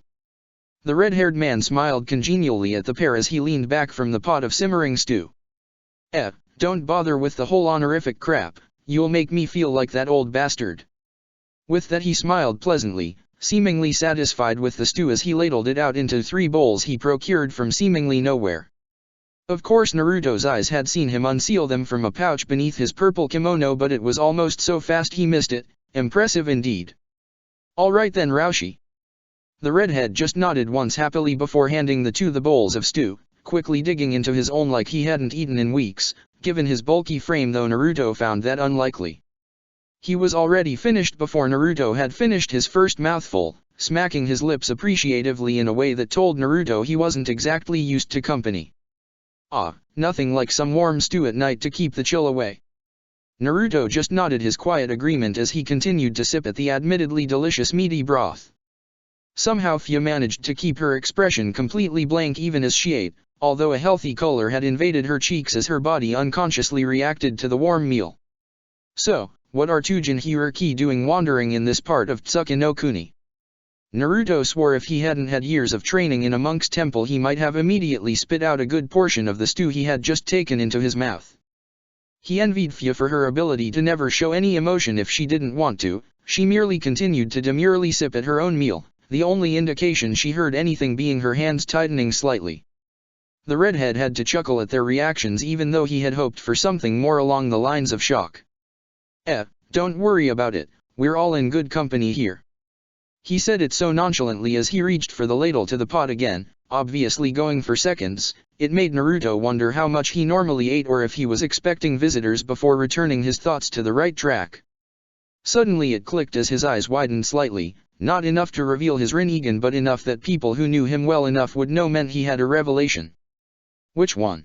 Speaker 1: The red-haired man smiled congenially at the pair as he leaned back from the pot of simmering stew. Don't bother with the whole honorific crap, you'll make me feel like that old bastard." With that he smiled pleasantly, seemingly satisfied with the stew as he ladled it out into 3 bowls he procured from seemingly nowhere. Of course Naruto's eyes had seen him unseal them from a pouch beneath his purple kimono, but it was almost so fast he missed it. Impressive indeed. "All right then, Roshi." The redhead just nodded once happily before handing the bowls of stew, quickly digging into his own like he hadn't eaten in weeks, given his bulky frame, though Naruto found that unlikely. He was already finished before Naruto had finished his first mouthful, smacking his lips appreciatively in a way that told Naruto he wasn't exactly used to company. Nothing like some warm stew at night to keep the chill away. Naruto just nodded his quiet agreement as he continued to sip at the admittedly delicious meaty broth. Somehow Fu managed to keep her expression completely blank even as she ate, although a healthy color had invaded her cheeks as her body unconsciously reacted to the warm meal. "So, what are Jinchuriki doing wandering in this part of Tsuki no Kuni?" Naruto swore if he hadn't had years of training in a monk's temple he might have immediately spit out a good portion of the stew he had just taken into his mouth. He envied Fu for her ability to never show any emotion if she didn't want to. She merely continued to demurely sip at her own meal, the only indication she heard anything being her hands tightening slightly. The redhead had to chuckle at their reactions even though he had hoped for something more along the lines of shock. Don't worry about it, we're all in good company here." He said it so nonchalantly as he reached for the ladle to the pot again, obviously going for seconds. It made Naruto wonder how much he normally ate or if he was expecting visitors before returning his thoughts to the right track. Suddenly it clicked as his eyes widened slightly. Not enough to reveal his Rinnegan, but enough that people who knew him well enough would know meant he had a revelation. "Which one?"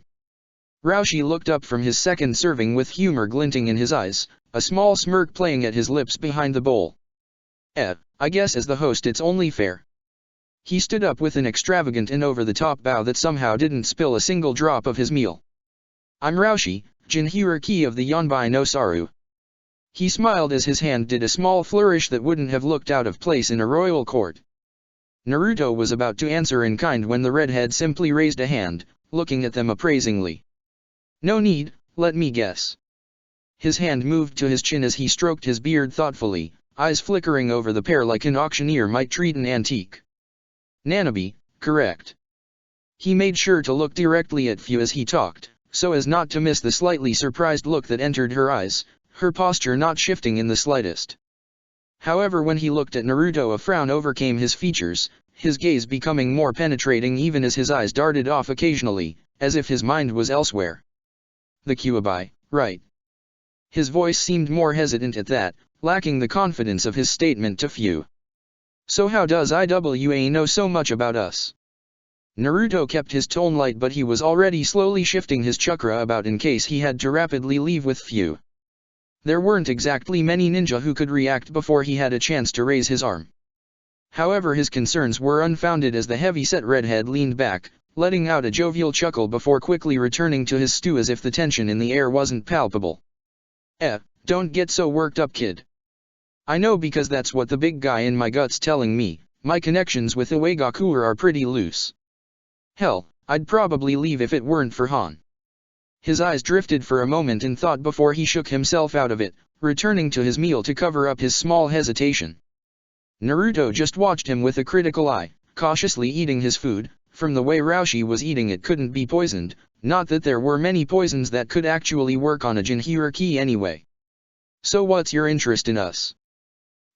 Speaker 1: Roshi looked up from his second serving with humor glinting in his eyes, a small smirk playing at his lips behind the bowl. I guess as the host it's only fair." He stood up with an extravagant and over-the-top bow that somehow didn't spill a single drop of his meal. "I'm Roshi, Jinchuriki of the Yonbai no Saru." He smiled as his hand did a small flourish that wouldn't have looked out of place in a royal court. Naruto was about to answer in kind when the redhead simply raised a hand, looking at them appraisingly. "No need, let me guess." His hand moved to his chin as he stroked his beard thoughtfully, eyes flickering over the pair like an auctioneer might treat an antique. "Nanabe, correct." He made sure to look directly at Fu as he talked, so as not to miss the slightly surprised look that entered her eyes, her posture not shifting in the slightest. However, when he looked at Naruto, a frown overcame his features, his gaze becoming more penetrating even as his eyes darted off occasionally, as if his mind was elsewhere. "The Kyuubi, right?" His voice seemed more hesitant at that, lacking the confidence of his statement to Fu. "So how does Iwa know so much about us?" Naruto kept his tone light, but he was already slowly shifting his chakra about in case he had to rapidly leave with Fu. There weren't exactly many ninja who could react before he had a chance to raise his arm. However, his concerns were unfounded as the heavy-set redhead leaned back, letting out a jovial chuckle before quickly returning to his stew as if the tension in the air wasn't palpable. Don't get so worked up, kid. I know because that's what the big guy in my gut's telling me. My connections with Iwagakure are pretty loose. Hell, I'd probably leave if it weren't for Han." His eyes drifted for a moment in thought before he shook himself out of it, returning to his meal to cover up his small hesitation. Naruto just watched him with a critical eye, cautiously eating his food. From the way Roshi was eating it couldn't be poisoned, not that there were many poisons that could actually work on a Jinchuriki anyway. "So what's your interest in us?"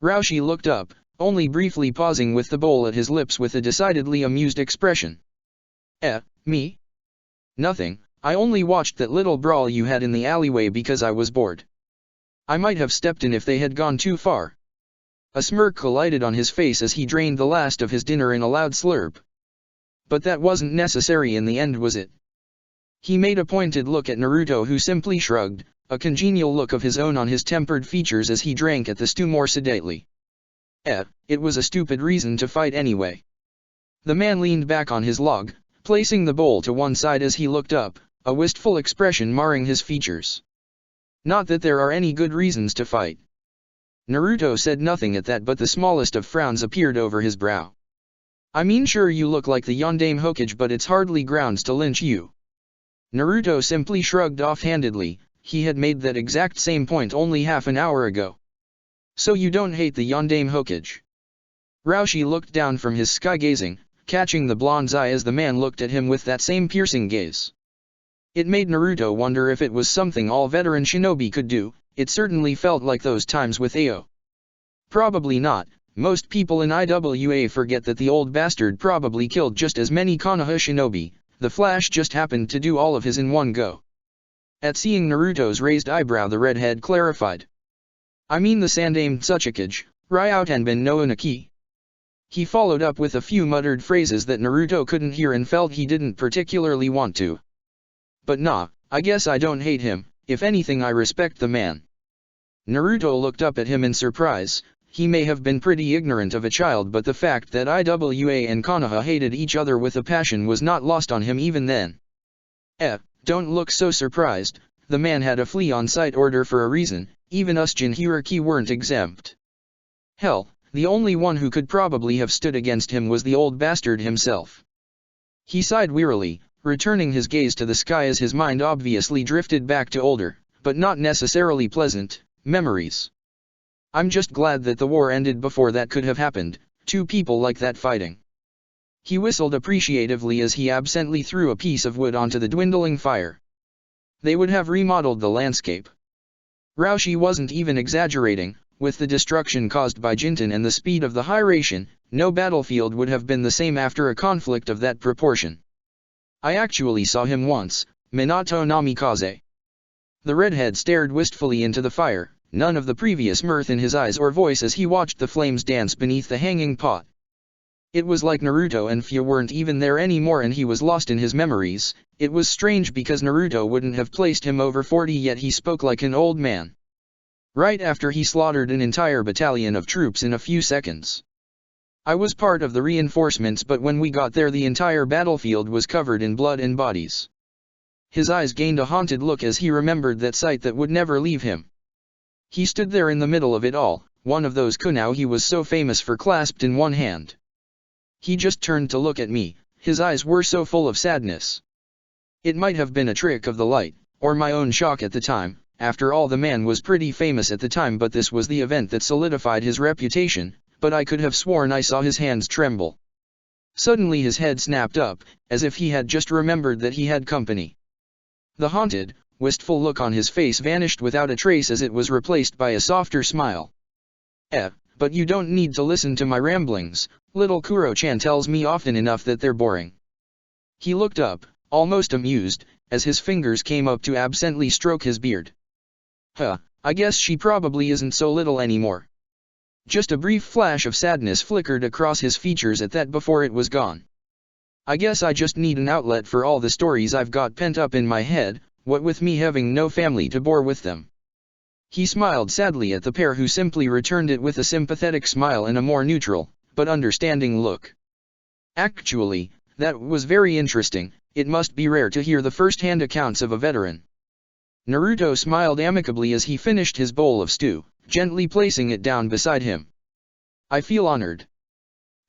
Speaker 1: Roshi looked up, only briefly pausing with the bowl at his lips with a decidedly amused expression. Me? Nothing. I only watched that little brawl you had in the alleyway because I was bored." I might have stepped in if they had gone too far. A smirk alighted on his face as he drained the last of his dinner in a loud slurp. But that wasn't necessary in the end, was it? He made a pointed look at Naruto, who simply shrugged, a congenial look of his own on his tempered features as he drank at the stew more sedately. It was a stupid reason to fight anyway. The man leaned back on his log, placing the bowl to one side as he looked up, a wistful expression marring his features. Not that there are any good reasons to fight. Naruto said nothing at that, but the smallest of frowns appeared over his brow. I mean, sure, you look like the Yondaime Hokage, but it's hardly grounds to lynch you. Naruto simply shrugged offhandedly. He had made that exact same point only half an hour ago. So you don't hate the Yondaime Hokage? Roshi looked down from his sky-gazing, catching the blonde's eye as the man looked at him with that same piercing gaze. It made Naruto wonder if it was something all veteran shinobi could do. It certainly felt like those times with Ao. Probably not. Most people in IWA forget that the old bastard probably killed just as many Konoha shinobi. The Flash just happened to do all of his in one go. At seeing Naruto's raised eyebrow, the redhead clarified. I mean the Sandaime Tsuchikage, Ryutenbin no Unaki. He followed up with a few muttered phrases that Naruto couldn't hear and felt he didn't particularly want to. But nah, I guess I don't hate him, if anything I respect the man. Naruto looked up at him in surprise. He may have been pretty ignorant of a child, but the fact that IWA and Konoha hated each other with a passion was not lost on him even then. Don't look so surprised, the man had a flea on sight order for a reason, even us Jinchuriki weren't exempt. Hell, the only one who could probably have stood against him was the old bastard himself. He sighed wearily, returning his gaze to the sky as his mind obviously drifted back to older, but not necessarily pleasant, memories. I'm just glad that the war ended before that could have happened, two people like that fighting. He whistled appreciatively as he absently threw a piece of wood onto the dwindling fire. They would have remodeled the landscape. Roshi wasn't even exaggerating. With the destruction caused by Jinten and the speed of the Hiraishin, no battlefield would have been the same after a conflict of that proportion. I actually saw him once, Minato Namikaze. The redhead stared wistfully into the fire, none of the previous mirth in his eyes or voice as he watched the flames dance beneath the hanging pot. It was like Naruto and Fu weren't even there anymore and he was lost in his memories. It was strange because Naruto wouldn't have placed him over 40, yet he spoke like an old man. Right after he slaughtered an entire battalion of troops in a few seconds. I was part of the reinforcements, but when we got there the entire battlefield was covered in blood and bodies. His eyes gained a haunted look as he remembered that sight that would never leave him. He stood there in the middle of it all, one of those kunai he was so famous for clasped in one hand. He just turned to look at me, his eyes were so full of sadness. It might have been a trick of the light, or my own shock at the time. After all, the man was pretty famous at the time, but this was the event that solidified his reputation, but I could have sworn I saw his hands tremble. Suddenly his head snapped up, as if he had just remembered that he had company. The haunted, wistful look on his face vanished without a trace as it was replaced by a softer smile. But you don't need to listen to my ramblings, little Kuro-chan tells me often enough that they're boring. He looked up, almost amused, as his fingers came up to absently stroke his beard. I guess she probably isn't so little anymore. Just a brief flash of sadness flickered across his features at that before it was gone. I guess I just need an outlet for all the stories I've got pent up in my head, what with me having no family to bore with them. He smiled sadly at the pair, who simply returned it with a sympathetic smile and a more neutral, but understanding look. Actually, that was very interesting. It must be rare to hear the first-hand accounts of a veteran. Naruto smiled amicably as he finished his bowl of stew, gently placing it down beside him. I feel honored.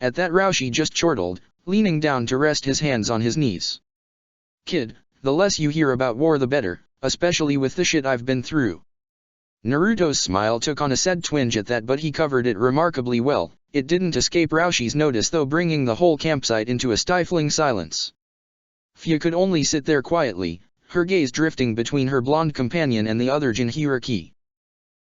Speaker 1: At that, Roshi just chortled, leaning down to rest his hands on his knees. Kid, the less you hear about war the better, especially with the shit I've been through. Naruto's smile took on a sad twinge at that, but he covered it remarkably well. It didn't escape Roshi's notice though, bringing the whole campsite into a stifling silence. Fu could only sit there quietly, her gaze drifting between her blonde companion and the other Jinchuriki.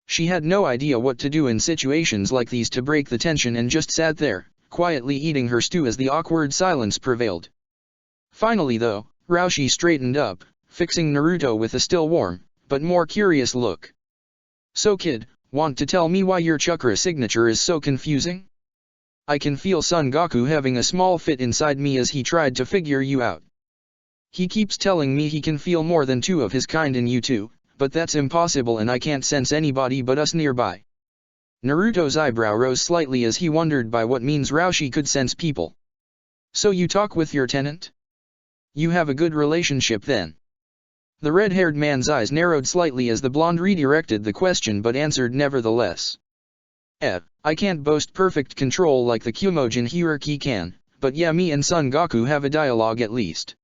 Speaker 1: She had no idea what to do in situations like these to break the tension and just sat there, quietly eating her stew as the awkward silence prevailed. Finally though, Roshi straightened up, fixing Naruto with a still warm, but more curious look. So kid, want to tell me why your chakra signature is so confusing? I can feel Son Goku having a small fit inside me as he tried to figure you out. He keeps telling me he can feel more than two of his kind in you too, but that's impossible and I can't sense anybody but us nearby. Naruto's eyebrow rose slightly as he wondered by what means Roshi could sense people. So you talk with your tenant? You have a good relationship then. The red-haired man's eyes narrowed slightly as the blonde redirected the question but answered nevertheless. I can't boast perfect control like the Kyumo hierarchy can, but yeah, me and Son Goku have a dialogue at least.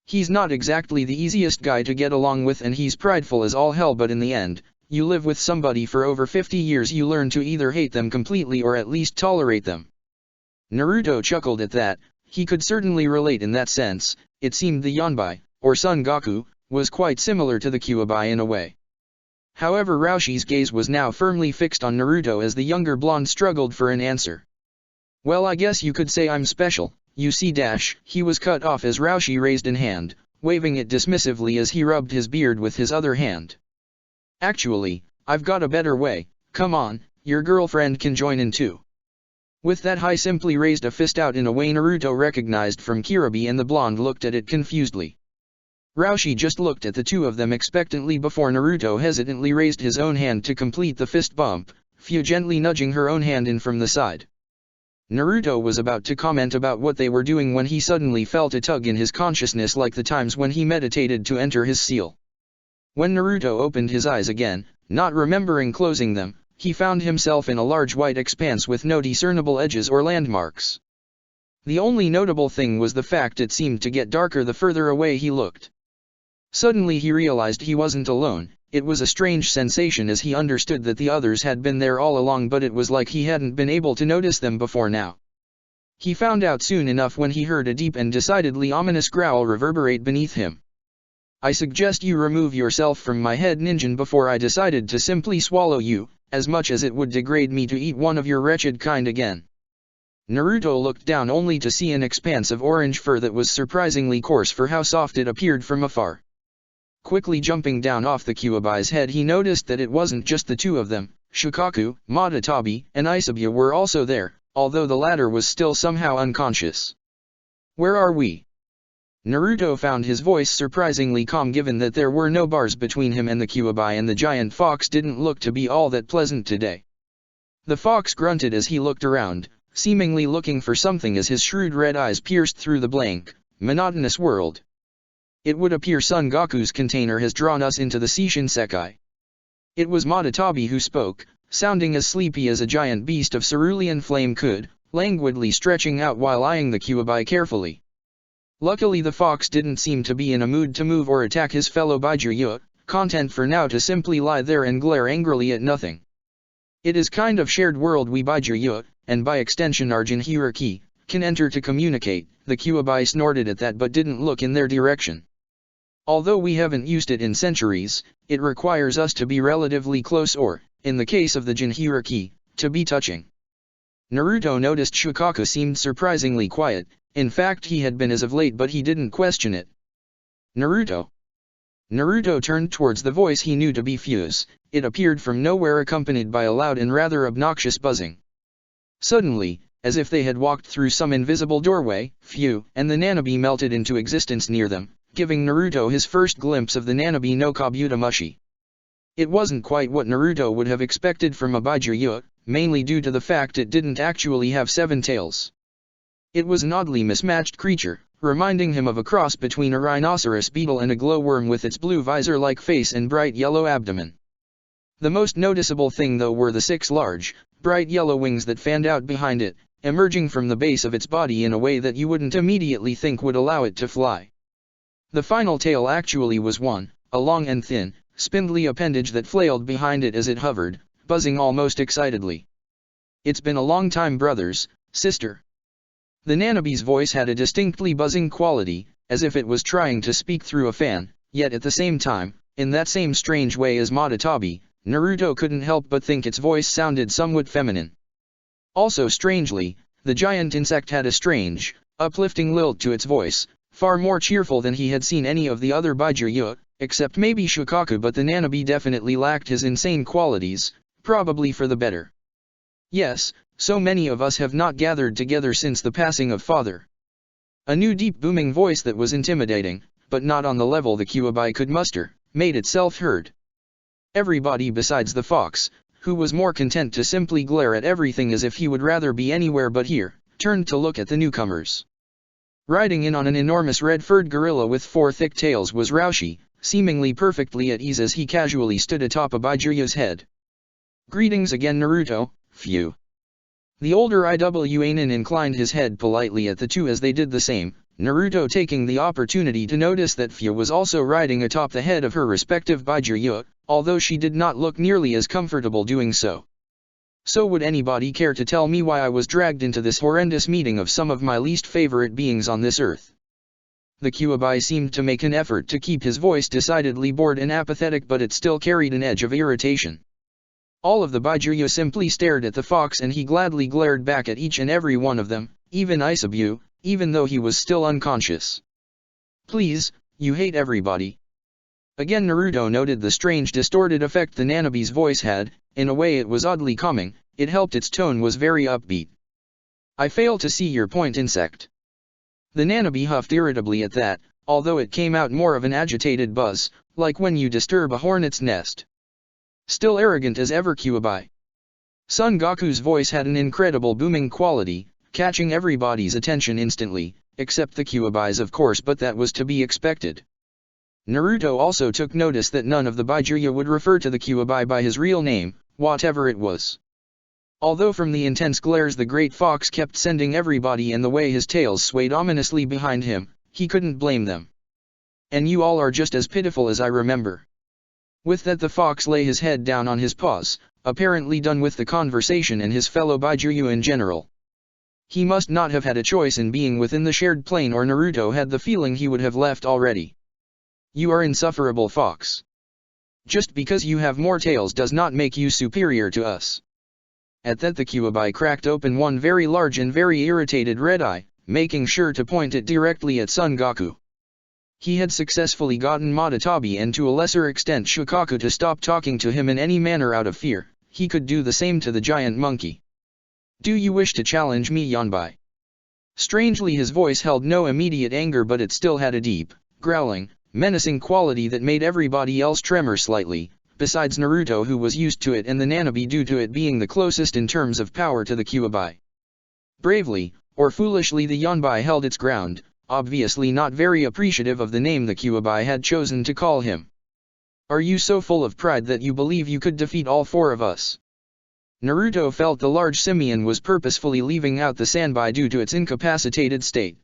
Speaker 1: He's not exactly the easiest guy to get along with and he's prideful as all hell, but in the end, you live with somebody for over 50 years, you learn to either hate them completely or at least tolerate them. Naruto chuckled at that. He could certainly relate in that sense. It seemed the Yonbai, or Son Goku, was quite similar to the Kyuubi in a way. However, Roshi's gaze was now firmly fixed on Naruto as the younger blonde struggled for an answer. Well, I guess you could say I'm special, you see he was cut off as Roshi raised an hand, waving it dismissively as he rubbed his beard with his other hand. Actually, I've got a better way, come on, your girlfriend can join in too. With that, he simply raised a fist out in a way Naruto recognized from Kiribi, and the blonde looked at it confusedly. Roshi just looked at the two of them expectantly before Naruto hesitantly raised his own hand to complete the fist bump, Fu gently nudging her own hand in from the side. Naruto was about to comment about what they were doing when he suddenly felt a tug in his consciousness like the times when he meditated to enter his seal. When Naruto opened his eyes again, not remembering closing them, he found himself in a large white expanse with no discernible edges or landmarks. The only notable thing was the fact it seemed to get darker the further away he looked. Suddenly he realized he wasn't alone. It was a strange sensation as he understood that the others had been there all along, but it was like he hadn't been able to notice them before now. He found out soon enough when he heard a deep and decidedly ominous growl reverberate beneath him. I suggest you remove yourself from my head, Ninjin, before I decided to simply swallow you, as much as it would degrade me to eat one of your wretched kind again. Naruto looked down only to see an expanse of orange fur that was surprisingly coarse for how soft it appeared from afar. Quickly jumping down off the Kyuubi's head, he noticed that it wasn't just the two of them. Shukaku, Madatabi, and Isabuya were also there, although the latter was still somehow unconscious. Where are we? Naruto found his voice surprisingly calm given that there were no bars between him and the Kyuubi, and the giant fox didn't look to be all that pleasant today. The fox grunted as he looked around, seemingly looking for something as his shrewd red eyes pierced through the blank, monotonous world. It would appear Son Goku's container has drawn us into the Seishin-sekai. It was Madatabi who spoke, sounding as sleepy as a giant beast of cerulean flame could, languidly stretching out while eyeing the Kyuubi carefully. Luckily the fox didn't seem to be in a mood to move or attack his fellow Byakuya, content for now to simply lie there and glare angrily at nothing. It is kind of shared world we Byakuya, and by extension our Jinchuriki, can enter to communicate. The Kyuubi snorted at that but didn't look in their direction. Although we haven't used it in centuries, it requires us to be relatively close or, in the case of the Jinchuriki, to be touching. Naruto noticed Shukaku seemed surprisingly quiet. In fact, he had been as of late, but he didn't question it. Naruto. Naruto turned towards the voice he knew to be Fu's. It appeared from nowhere, accompanied by a loud and rather obnoxious buzzing. Suddenly, as if they had walked through some invisible doorway, Fu and the Nanabi melted into existence near them, giving Naruto his first glimpse of the Nanabi no Kabuto Mushi. It wasn't quite what Naruto would have expected from a Byakuya, mainly due to the fact it didn't actually have 7 tails. It was an oddly mismatched creature, reminding him of a cross between a rhinoceros beetle and a glowworm with its blue visor-like face and bright yellow abdomen. The most noticeable thing though were the 6 large, bright yellow wings that fanned out behind it, emerging from the base of its body in a way that you wouldn't immediately think would allow it to fly. The final tail actually was a long and thin, spindly appendage that flailed behind it as it hovered, buzzing almost excitedly. It's been a long time, brothers, sister. The Nanabi's voice had a distinctly buzzing quality, as if it was trying to speak through a fan, yet at the same time, in that same strange way as Madatabi, Naruto couldn't help but think its voice sounded somewhat feminine. Also strangely, the giant insect had a strange, uplifting lilt to its voice, far more cheerful than he had seen any of the other Byakuya, Except maybe Shukaku, but the Nanabe definitely lacked his insane qualities, probably for the better. Yes, so many of us have not gathered together since the passing of father. A new deep booming voice that was intimidating, but not on the level the Kyuubi could muster, made itself heard. Everybody besides the fox, who was more content to simply glare at everything as if he would rather be anywhere but here, turned to look at the newcomers. Riding in on an enormous red-furred gorilla with 4 thick tails was Raushi, seemingly perfectly at ease as he casually stood atop of Baijuryu's head. "Greetings again, Naruto, phew." The older Iwanin inclined his head politely at the two as they did the same, Naruto taking the opportunity to notice that Phew was also riding atop the head of her respective Baijuryu, although she did not look nearly as comfortable doing so. "So would anybody care to tell me why I was dragged into this horrendous meeting of some of my least favorite beings on this earth?" The Kyuubi seemed to make an effort to keep his voice decidedly bored and apathetic, but it still carried an edge of irritation. All of the Baijuryu simply stared at the fox, and he gladly glared back at each and every one of them, even Isabu, even though he was still unconscious. "Please, you hate everybody." Again Naruto noted the strange distorted effect the Nanabe's voice had. In a way it was oddly calming, it helped its tone was very upbeat. "I fail to see your point, insect." The Nanabe huffed irritably at that, although it came out more of an agitated buzz, like when you disturb a hornet's nest. "Still arrogant as ever, Kyuubi." Son Goku's voice had an incredible booming quality, catching everybody's attention instantly, except the Kyuubi's of course, but that was to be expected. Naruto also took notice that none of the Baijuryu would refer to the Kyuubi by his real name, whatever it was. Although from the intense glares the great fox kept sending everybody and the way his tails swayed ominously behind him, he couldn't blame them. "And you all are just as pitiful as I remember." With that the fox lay his head down on his paws, apparently done with the conversation and his fellow Baijuryu in general. He must not have had a choice in being within the shared plane, or Naruto had the feeling he would have left already. "You are insufferable, fox. Just because you have more tails does not make you superior to us." At that the Kyuubi cracked open one very large and very irritated red eye, making sure to point it directly at Son Goku. He had successfully gotten Madatabi and to a lesser extent Shukaku to stop talking to him in any manner out of fear. He could do the same to the giant monkey. "Do you wish to challenge me, Yanbai?" Strangely his voice held no immediate anger, but it still had a deep, growling, menacing quality that made everybody else tremor slightly, besides Naruto, who was used to it, and the Nanabe due to it being the closest in terms of power to the Kyuubi. Bravely, or foolishly, the Yanbai held its ground, obviously not very appreciative of the name the Kyuubi had chosen to call him. "Are you so full of pride that you believe you could defeat all 4 of us?" Naruto felt the large simian was purposefully leaving out the Sanbai due to its incapacitated state.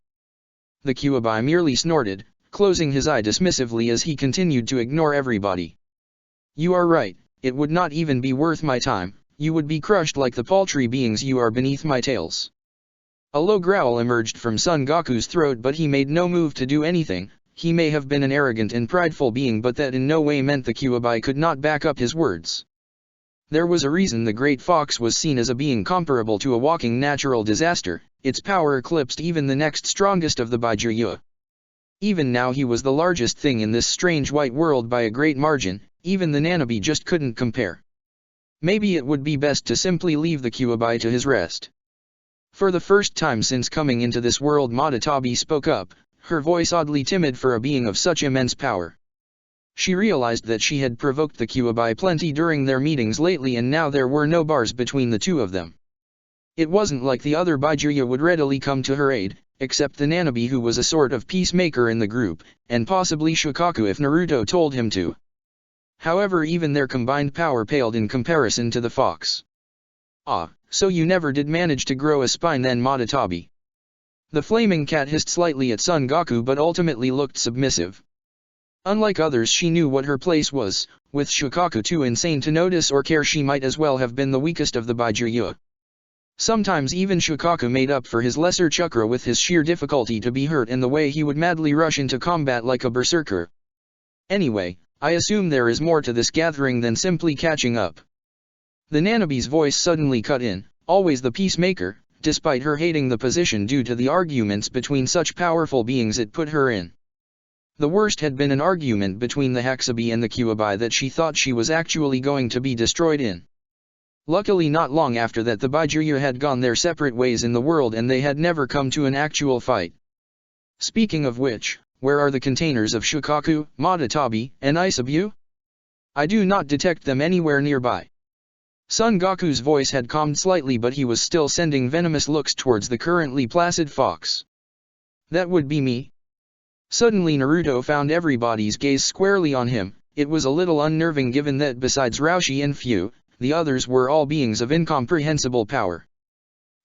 Speaker 1: The Kyuubi merely snorted, closing his eye dismissively as he continued to ignore everybody. "You are right, it would not even be worth my time, you would be crushed like the paltry beings you are beneath my tails." A low growl emerged from Son Goku's throat, but he made no move to do anything. He may have been an arrogant and prideful being, but that in no way meant the Kyuubi could not back up his words. There was a reason the great fox was seen as a being comparable to a walking natural disaster. Its power eclipsed even the next strongest of the Baijuryu. Even now he was the largest thing in this strange white world by a great margin. Even the Nanabe just couldn't compare. Maybe it would be best to simply leave the Kyuubi to his rest. For the first time since coming into this world, Madatabi spoke up, her voice oddly timid for a being of such immense power. She realized that she had provoked the Kyuubi plenty during their meetings lately, and now there were no bars between the two of them. It wasn't like the other Baijuryu would readily come to her aid, except the Nanabe, who was a sort of peacemaker in the group, and possibly Shukaku if Naruto told him to. However, even their combined power paled in comparison to the fox. "Ah, so you never did manage to grow a spine then, Madatabi?" The flaming cat hissed slightly at Son Goku, but ultimately looked submissive. Unlike others, she knew what her place was. With Shukaku too insane to notice or care, she might as well have been the weakest of the Baijuryu. Sometimes even Shukaku made up for his lesser chakra with his sheer difficulty to be hurt and the way he would madly rush into combat like a berserker. "Anyway, I assume there is more to this gathering than simply catching up." The Nanabe's voice suddenly cut in, always the peacemaker, despite her hating the position due to the arguments between such powerful beings it put her in. The worst had been an argument between the Hexabi and the Kyuubi that she thought she was actually going to be destroyed in. Luckily not long after that the Baijuya had gone their separate ways in the world and they had never come to an actual fight. Speaking of which, where are the containers of Shukaku, Madatabi, and Isabu? I do not detect them anywhere nearby. Son Goku's voice had calmed slightly but he was still sending venomous looks towards the currently placid fox. That would be me. Suddenly Naruto found everybody's gaze squarely on him. It was a little unnerving given that besides Roshi and Fu, the others were all beings of incomprehensible power.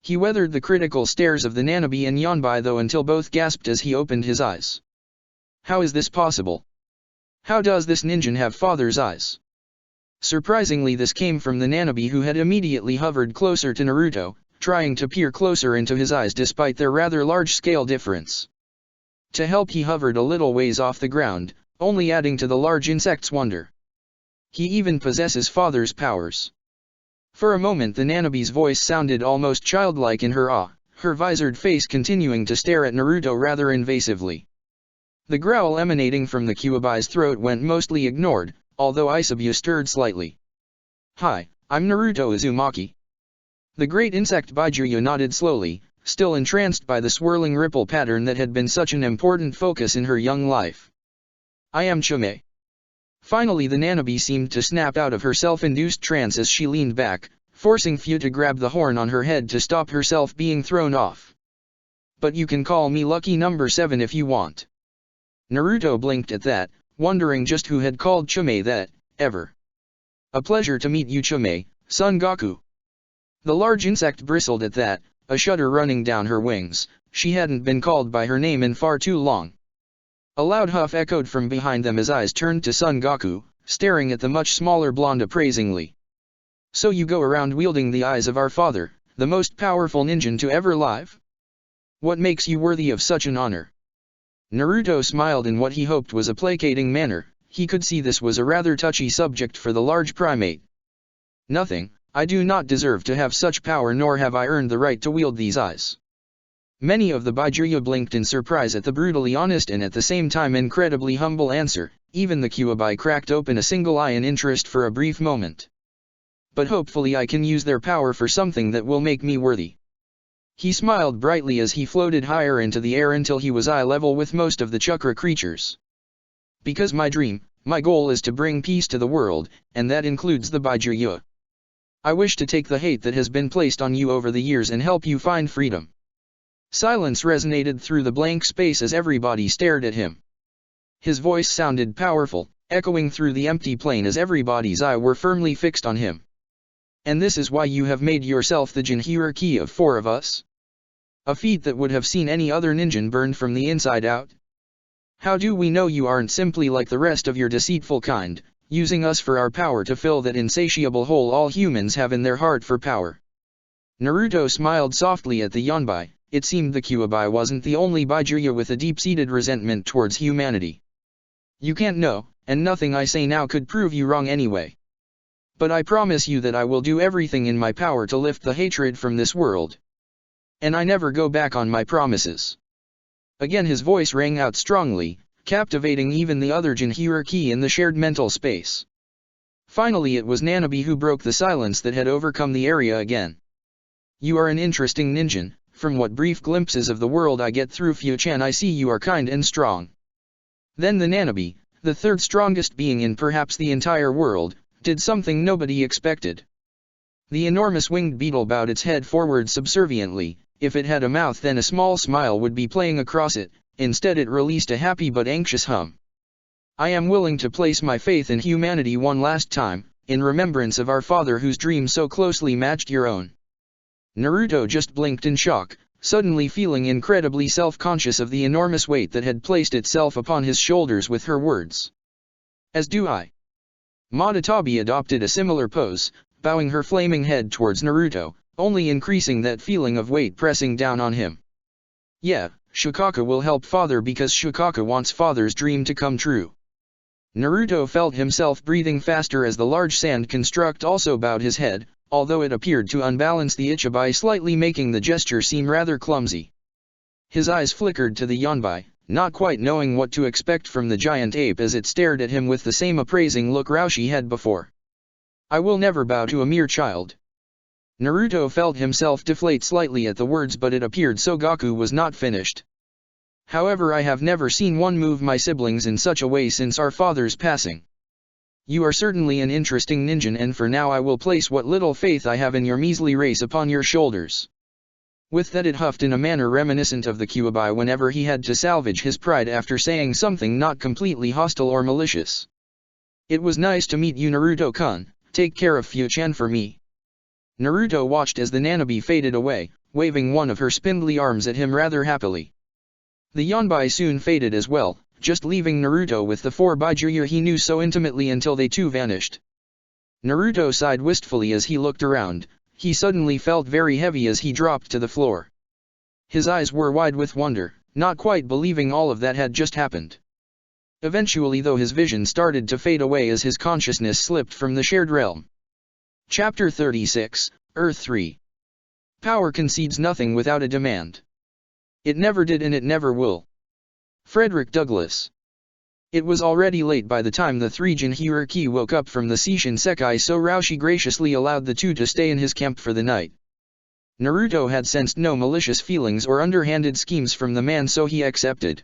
Speaker 1: He weathered the critical stares of the Nanabi and Yonbai though until both gasped as he opened his eyes. How is this possible? How does this ninja have father's eyes? Surprisingly this came from the Nanabi who had immediately hovered closer to Naruto, trying to peer closer into his eyes despite their rather large-scale difference. To help he hovered a little ways off the ground, only adding to the large insect's wonder. He even possesses father's powers. For a moment the Nanabi's voice sounded almost childlike in her awe, her visored face continuing to stare at Naruto rather invasively. The growl emanating from the Kyuubi's throat went mostly ignored, although Isabu stirred slightly. Hi, I'm Naruto Uzumaki. The great insect Baijuya nodded slowly, still entranced by the swirling ripple pattern that had been such an important focus in her young life. I am Chumei. Finally the Nanabi seemed to snap out of her self-induced trance as she leaned back, forcing Fu to grab the horn on her head to stop herself being thrown off. But you can call me Lucky Number 7 if you want. Naruto blinked at that, wondering just who had called Chumei that, ever. A pleasure to meet you Chumei, Son Goku. The large insect bristled at that, a shudder running down her wings. She hadn't been called by her name in far too long. A loud huff echoed from behind them as eyes turned to Son Goku, staring at the much smaller blonde appraisingly. So you go around wielding the eyes of our father, the most powerful ninja to ever live? What makes you worthy of such an honor? Naruto smiled in what he hoped was a placating manner. He could see this was a rather touchy subject for the large primate. Nothing, I do not deserve to have such power nor have I earned the right to wield these eyes. Many of the Baijuya blinked in surprise at the brutally honest and at the same time incredibly humble answer. Even the Kyuubi cracked open a single eye in interest for a brief moment. But hopefully I can use their power for something that will make me worthy. He smiled brightly as he floated higher into the air until he was eye level with most of the chakra creatures. Because my dream, my goal is to bring peace to the world, and that includes the Baijuya. I wish to take the hate that has been placed on you over the years and help you find freedom. Silence resonated through the blank space as everybody stared at him. His voice sounded powerful, echoing through the empty plane as everybody's eye were firmly fixed on him. And this is why you have made yourself the Jinhuriki of 4 of us? A feat that would have seen any other ninja burned from the inside out? How do we know you aren't simply like the rest of your deceitful kind, using us for our power to fill that insatiable hole all humans have in their heart for power? Naruto smiled softly at the Yonbai. It seemed the Kyuubi wasn't the only Baijuya with a deep-seated resentment towards humanity. You can't know, and nothing I say now could prove you wrong anyway. But I promise you that I will do everything in my power to lift the hatred from this world. And I never go back on my promises. Again his voice rang out strongly, captivating even the other Jinhuriki in the shared mental space. Finally it was Nanabi who broke the silence that had overcome the area again. You are an interesting ninja. From what brief glimpses of the world I get through Fu-chan I see you are kind and strong. Then the Nanabi, the third strongest being in perhaps the entire world, did something nobody expected. The enormous winged beetle bowed its head forward subserviently. If it had a mouth then a small smile would be playing across it. Instead it released a happy but anxious hum. I am willing to place my faith in humanity one last time, in remembrance of our father whose dream so closely matched your own. Naruto just blinked in shock, suddenly feeling incredibly self-conscious of the enormous weight that had placed itself upon his shoulders with her words. As do I. Madatabi adopted a similar pose, bowing her flaming head towards Naruto, only increasing that feeling of weight pressing down on him. Yeah, Shukaku will help father because Shukaku wants father's dream to come true. Naruto felt himself breathing faster as the large sand construct also bowed his head, although it appeared to unbalance the Ichibai slightly making the gesture seem rather clumsy. His eyes flickered to the Yonbai, not quite knowing what to expect from the giant ape as it stared at him with the same appraising look Roshi had before. "I will never bow to a mere child." Naruto felt himself deflate slightly at the words, but it appeared Sogaku was not finished. "However, I have never seen one move my siblings in such a way since our father's passing. You are certainly an interesting ninja, and for now I will place what little faith I have in your measly race upon your shoulders." With that it huffed in a manner reminiscent of the Kyuubi whenever he had to salvage his pride after saying something not completely hostile or malicious. "It was nice to meet you, Naruto-kun. Take care of Fuchan for me." Naruto watched as the Nanabe faded away, waving one of her spindly arms at him rather happily. The Yonbai soon faded as well, just leaving Naruto with the 4 Byakuya he knew so intimately until they too vanished. Naruto sighed wistfully as he looked around. He suddenly felt very heavy as he dropped to the floor. His eyes were wide with wonder, not quite believing all of that had just happened. Eventually though his vision started to fade away as his consciousness slipped from the shared realm. Chapter 36, Earth 3. Power concedes nothing without a demand. It never did and it never will. Frederick Douglass. It was already late by the time the 3 Jinhuriki woke up from the Seishin Sekai, so Roshi graciously allowed the 2 to stay in his camp for the night. Naruto had sensed no malicious feelings or underhanded schemes from the man, so he accepted.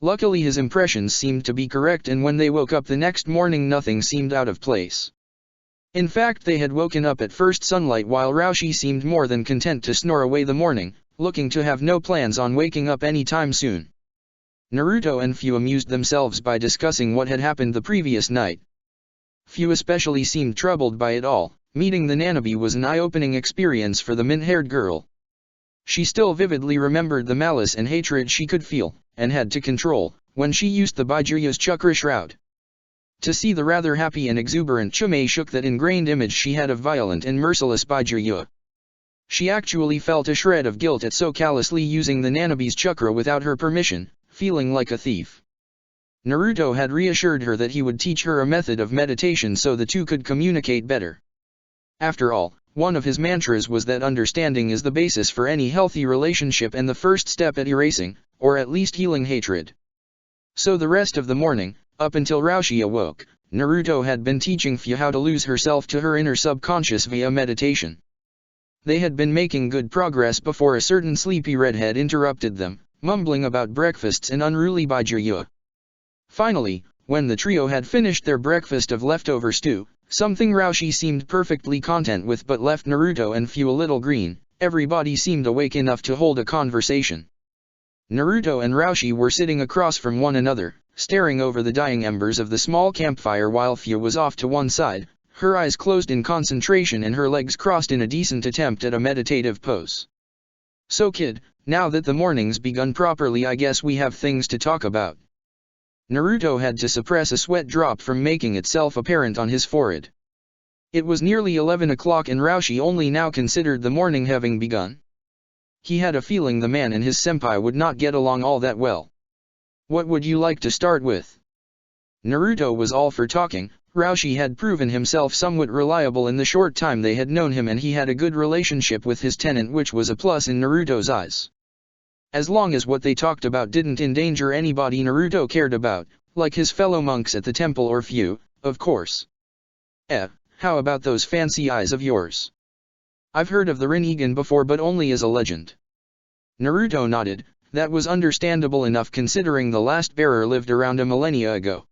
Speaker 1: Luckily his impressions seemed to be correct, and when they woke up the next morning nothing seemed out of place. In fact, they had woken up at first sunlight while Roshi seemed more than content to snore away the morning, looking to have no plans on waking up any time soon. Naruto and Fu amused themselves by discussing what had happened the previous night. Fu especially seemed troubled by it all. Meeting the Nanabe was an eye-opening experience for the mint-haired girl. She still vividly remembered the malice and hatred she could feel, and had to control, when she used the Byakuya's chakra shroud. To see the rather happy and exuberant Chumei shook that ingrained image she had of violent and merciless Byakuya. She actually felt a shred of guilt at so callously using the Nanabe's chakra without her permission, feeling like a thief. Naruto had reassured her that he would teach her a method of meditation so the 2 could communicate better. After all, one of his mantras was that understanding is the basis for any healthy relationship and the first step at erasing, or at least healing, hatred. So the rest of the morning, up until Roshi awoke, Naruto had been teaching Fu how to lose herself to her inner subconscious via meditation. They had been making good progress before a certain sleepy redhead interrupted them, mumbling about breakfasts and unruly Byakuya. Finally, when the trio had finished their breakfast of leftover stew, something Roshi seemed perfectly content with but left Naruto and Fu a little green, everybody seemed awake enough to hold a conversation. Naruto and Roshi were sitting across from one another, staring over the dying embers of the small campfire while Fu was off to one side, her eyes closed in concentration and her legs crossed in a decent attempt at a meditative pose. "So kid, now that the morning's begun properly, I guess we have things to talk about." Naruto had to suppress a sweat drop from making itself apparent on his forehead. It was nearly 11 o'clock and Roshi only now considered the morning having begun. He had a feeling the man and his senpai would not get along all that well. "What would you like to start with?" Naruto was all for talking. Roshi had proven himself somewhat reliable in the short time they had known him, and he had a good relationship with his tenant, which was a plus in Naruto's eyes. As long as what they talked about didn't endanger anybody Naruto cared about, like his fellow monks at the temple or Fu, of course. How about those fancy eyes of yours? I've heard of the Rinnegan before, but only as a legend." Naruto nodded. That was understandable enough considering the last bearer lived around a millennia ago.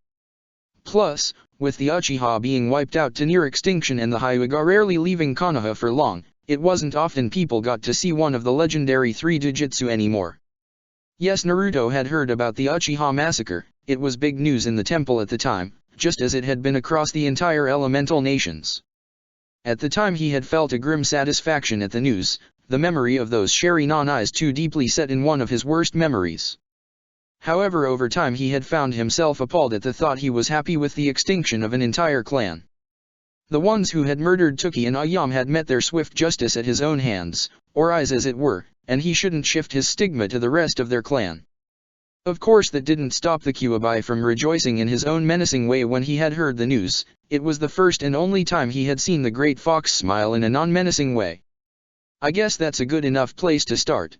Speaker 1: Plus, with the Uchiha being wiped out to near extinction and the Hyuga rarely leaving Konoha for long, it wasn't often people got to see one of the legendary 3 Jujutsu anymore. Yes, Naruto had heard about the Uchiha massacre. It was big news in the temple at the time, just as it had been across the entire elemental nations. At the time he had felt a grim satisfaction at the news, the memory of those Sharingan eyes too deeply set in one of his worst memories. However, over time he had found himself appalled at the thought. He was happy with the extinction of an entire clan. The ones who had murdered Toki and Ayam had met their swift justice at his own hands, or eyes as it were, and he shouldn't shift his stigma to the rest of their clan. Of course that didn't stop the Kyuubi from rejoicing in his own menacing way when he had heard the news. It was the first and only time he had seen the Great Fox smile in a non-menacing way. "I guess that's a good enough place to start."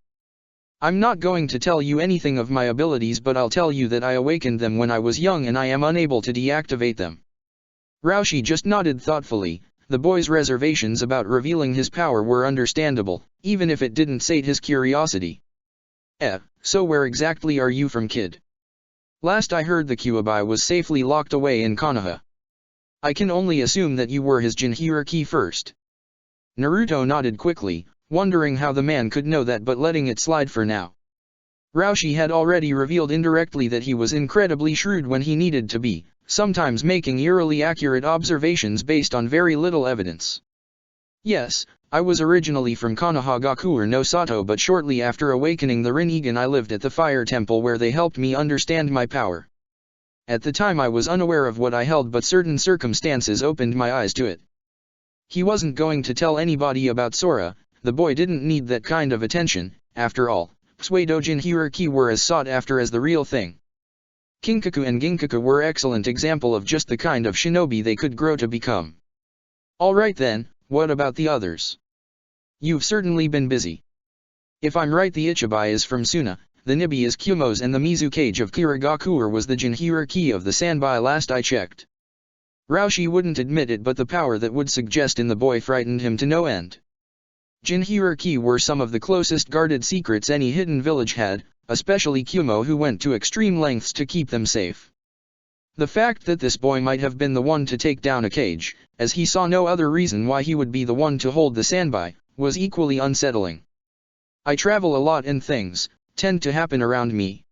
Speaker 1: I'm not going to tell you anything of my abilities, but I'll tell you that I awakened them when I was young and I am unable to deactivate them. Roushi just nodded thoughtfully. The boy's reservations about revealing his power were understandable, even if it didn't sate his curiosity. So where exactly are you from, kid? Last I heard the Kyuubi was safely locked away in Konoha. I can only assume that you were his Jinchuriki first. Naruto nodded quickly, wondering how the man could know that but letting it slide for now. Roushi had already revealed indirectly that he was incredibly shrewd when he needed to be, sometimes making eerily accurate observations based on very little evidence. Yes, I was originally from Konohagakure no Sato, but shortly after awakening the Rinnegan I lived at the Fire Temple where they helped me understand my power. At the time I was unaware of what I held, but certain circumstances opened my eyes to it. He wasn't going to tell anybody about Sora. The boy didn't need that kind of attention. After all, Pseudo Jinchuriki were as sought after as the real thing. Kinkaku and Ginkaku were excellent example of just the kind of shinobi they could grow to become. Alright then, what about the others? You've certainly been busy. If I'm right, the Ichibai is from Suna, the Nibi is Kumo's, and the Mizukage of Kirigakure was the Jinchuriki of the Sanbai last I checked. Roushi wouldn't admit it, but the power that would suggest in the boy frightened him to no end. Jinchuriki were some of the closest guarded secrets any hidden village had, especially Kumo, who went to extreme lengths to keep them safe. The fact that this boy might have been the one to take down a Kage, as he saw no other reason why he would be the one to hold the Sanbai, was equally unsettling. I travel a lot and things tend to happen around me.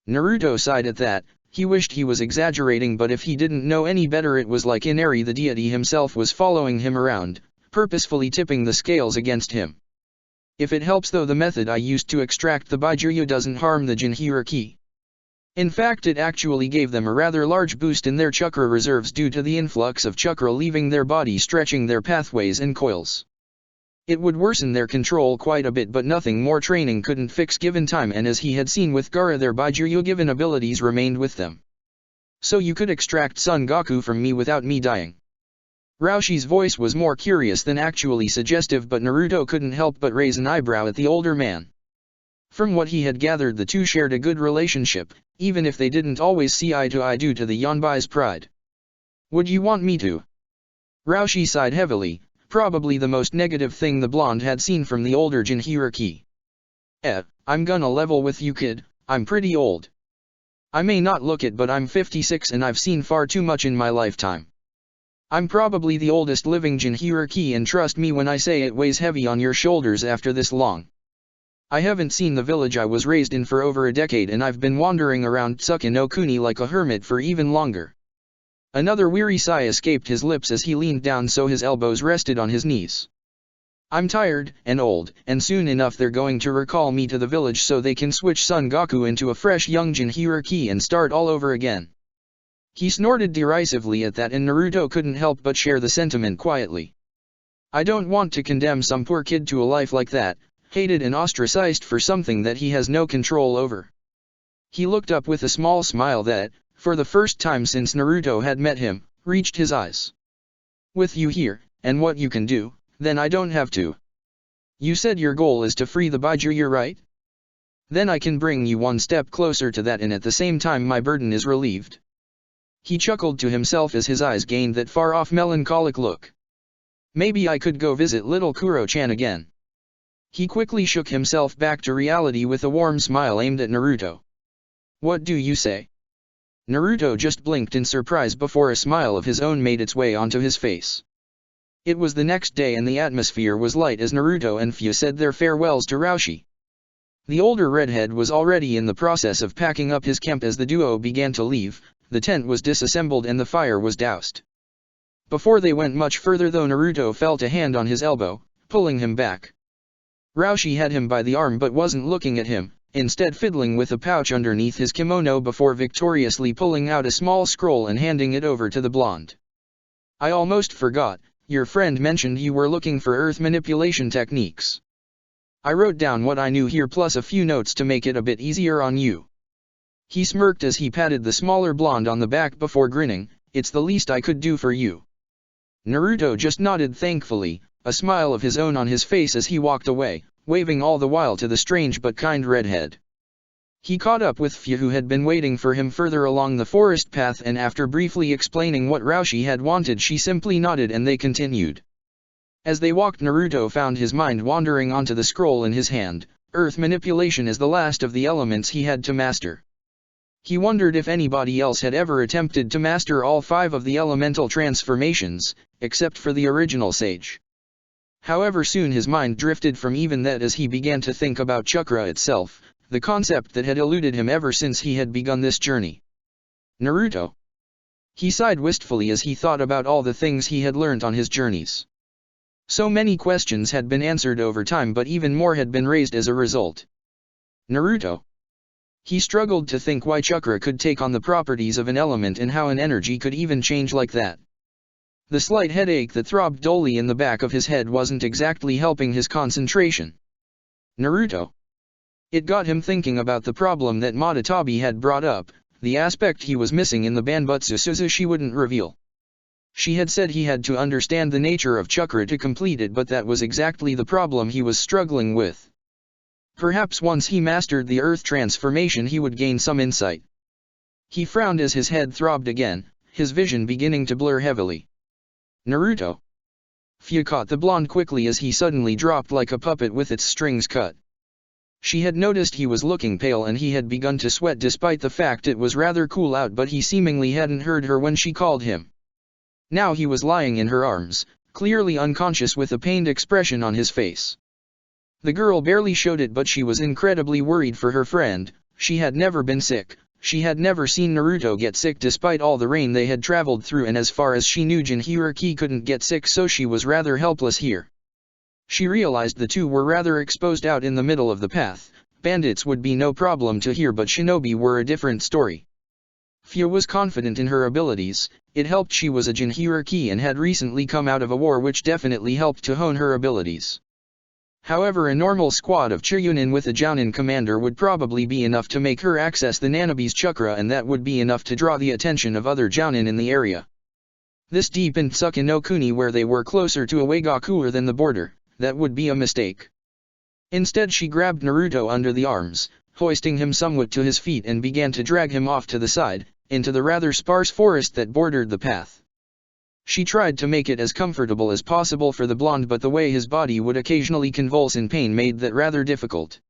Speaker 1: Naruto sighed at that. He wished he was exaggerating, but if he didn't know any better, it was like Inari the deity himself was following him around, purposefully tipping the scales against him. If it helps though, the method I used to extract the Baijuyu doesn't harm the Jinchuriki. In fact, it actually gave them a rather large boost in their chakra reserves due to the influx of chakra leaving their body, stretching their pathways and coils. It would worsen their control quite a bit, but nothing more training couldn't fix given time, and as he had seen with Gaara, their Baijuyu given abilities remained with them. So you could extract Son Goku from me without me dying? Roushi's voice was more curious than actually suggestive, but Naruto couldn't help but raise an eyebrow at the older man. From what he had gathered, the two shared a good relationship, even if they didn't always see eye to eye due to the Yonbai's pride. Would you want me to? Roushi sighed heavily, probably the most negative thing the blonde had seen from the older Jinchuriki. I'm gonna level with you, kid, I'm pretty old. I may not look it, but I'm 56 and I've seen far too much in my lifetime. I'm probably the oldest living Jinchuriki, and trust me when I say it weighs heavy on your shoulders after this long. I haven't seen the village I was raised in for over a decade, and I've been wandering around Tsuka no Kuni like a hermit for even longer. Another weary sigh escaped his lips as he leaned down so his elbows rested on his knees. I'm tired and old, and soon enough they're going to recall me to the village so they can switch Son Goku into a fresh young Jinchuriki and start all over again. He snorted derisively at that, and Naruto couldn't help but share the sentiment quietly. I don't want to condemn some poor kid to a life like that, hated and ostracized for something that he has no control over. He looked up with a small smile that, for the first time since Naruto had met him, reached his eyes. With you here, and what you can do, then I don't have to. You said your goal is to free the Baijuyu, right? Then I can bring you one step closer to that, and at the same time my burden is relieved. He chuckled to himself as his eyes gained that far-off melancholic look. Maybe I could go visit little Kuro-chan again. He quickly shook himself back to reality with a warm smile aimed at Naruto. What do you say? Naruto just blinked in surprise before a smile of his own made its way onto his face. It was the next day and the atmosphere was light as Naruto and Fu said their farewells to Roushi. The older redhead was already in the process of packing up his camp as the duo began to leave. The tent was disassembled and the fire was doused. Before they went much further though, Naruto felt a hand on his elbow, pulling him back. Roushi had him by the arm but wasn't looking at him, instead fiddling with a pouch underneath his kimono before victoriously pulling out a small scroll and handing it over to the blonde. I almost forgot, your friend mentioned you were looking for earth manipulation techniques. I wrote down what I knew here plus a few notes to make it a bit easier on you. He smirked as he patted the smaller blonde on the back before grinning. It's the least I could do for you. Naruto just nodded thankfully, a smile of his own on his face as he walked away, waving all the while to the strange but kind redhead. He caught up with Fia, who had been waiting for him further along the forest path, and after briefly explaining what Roshi had wanted, she simply nodded and they continued. As they walked, Naruto found his mind wandering onto the scroll in his hand. Earth manipulation is the last of the elements he had to master. He wondered if anybody else had ever attempted to master all 5 of the elemental transformations, except for the original sage. However, soon his mind drifted from even that as he began to think about chakra itself, the concept that had eluded him ever since he had begun this journey. Naruto. He sighed wistfully as he thought about all the things he had learned on his journeys. So many questions had been answered over time, but even more had been raised as a result. Naruto. He struggled to think why chakra could take on the properties of an element and how an energy could even change like that. The slight headache that throbbed dully in the back of his head wasn't exactly helping his concentration. Naruto. It got him thinking about the problem that Madatabi had brought up, the aspect he was missing in the Banbutsu Suzu she wouldn't reveal. She had said he had to understand the nature of chakra to complete it, but that was exactly the problem he was struggling with. Perhaps once he mastered the earth transformation he would gain some insight. He frowned as his head throbbed again, his vision beginning to blur heavily. Naruto. Fia caught the blonde quickly as he suddenly dropped like a puppet with its strings cut. She had noticed he was looking pale and he had begun to sweat despite the fact it was rather cool out, but he seemingly hadn't heard her when she called him. Now he was lying in her arms, clearly unconscious with a pained expression on his face. The girl barely showed it, but she was incredibly worried for her friend. She had never been sick, she had never seen Naruto get sick despite all the rain they had traveled through, and as far as she knew Jinchuriki couldn't get sick, so she was rather helpless here. She realized the two were rather exposed out in the middle of the path. Bandits would be no problem to here, but shinobi were a different story. Fia was confident in her abilities. It helped she was a Jinchuriki and had recently come out of a war, which definitely helped to hone her abilities. However, a normal squad of Chunin with a Jounin commander would probably be enough to make her access the Nanabi's chakra, and that would be enough to draw the attention of other Jounin in the area. This deep in Tsukinokuni, where they were closer to Uegakuer than the border, that would be a mistake. Instead, she grabbed Naruto under the arms, hoisting him somewhat to his feet, and began to drag him off to the side, into the rather sparse forest that bordered the path. She tried to make it as comfortable as possible for the blonde, but the way his body would occasionally convulse in pain made that rather difficult.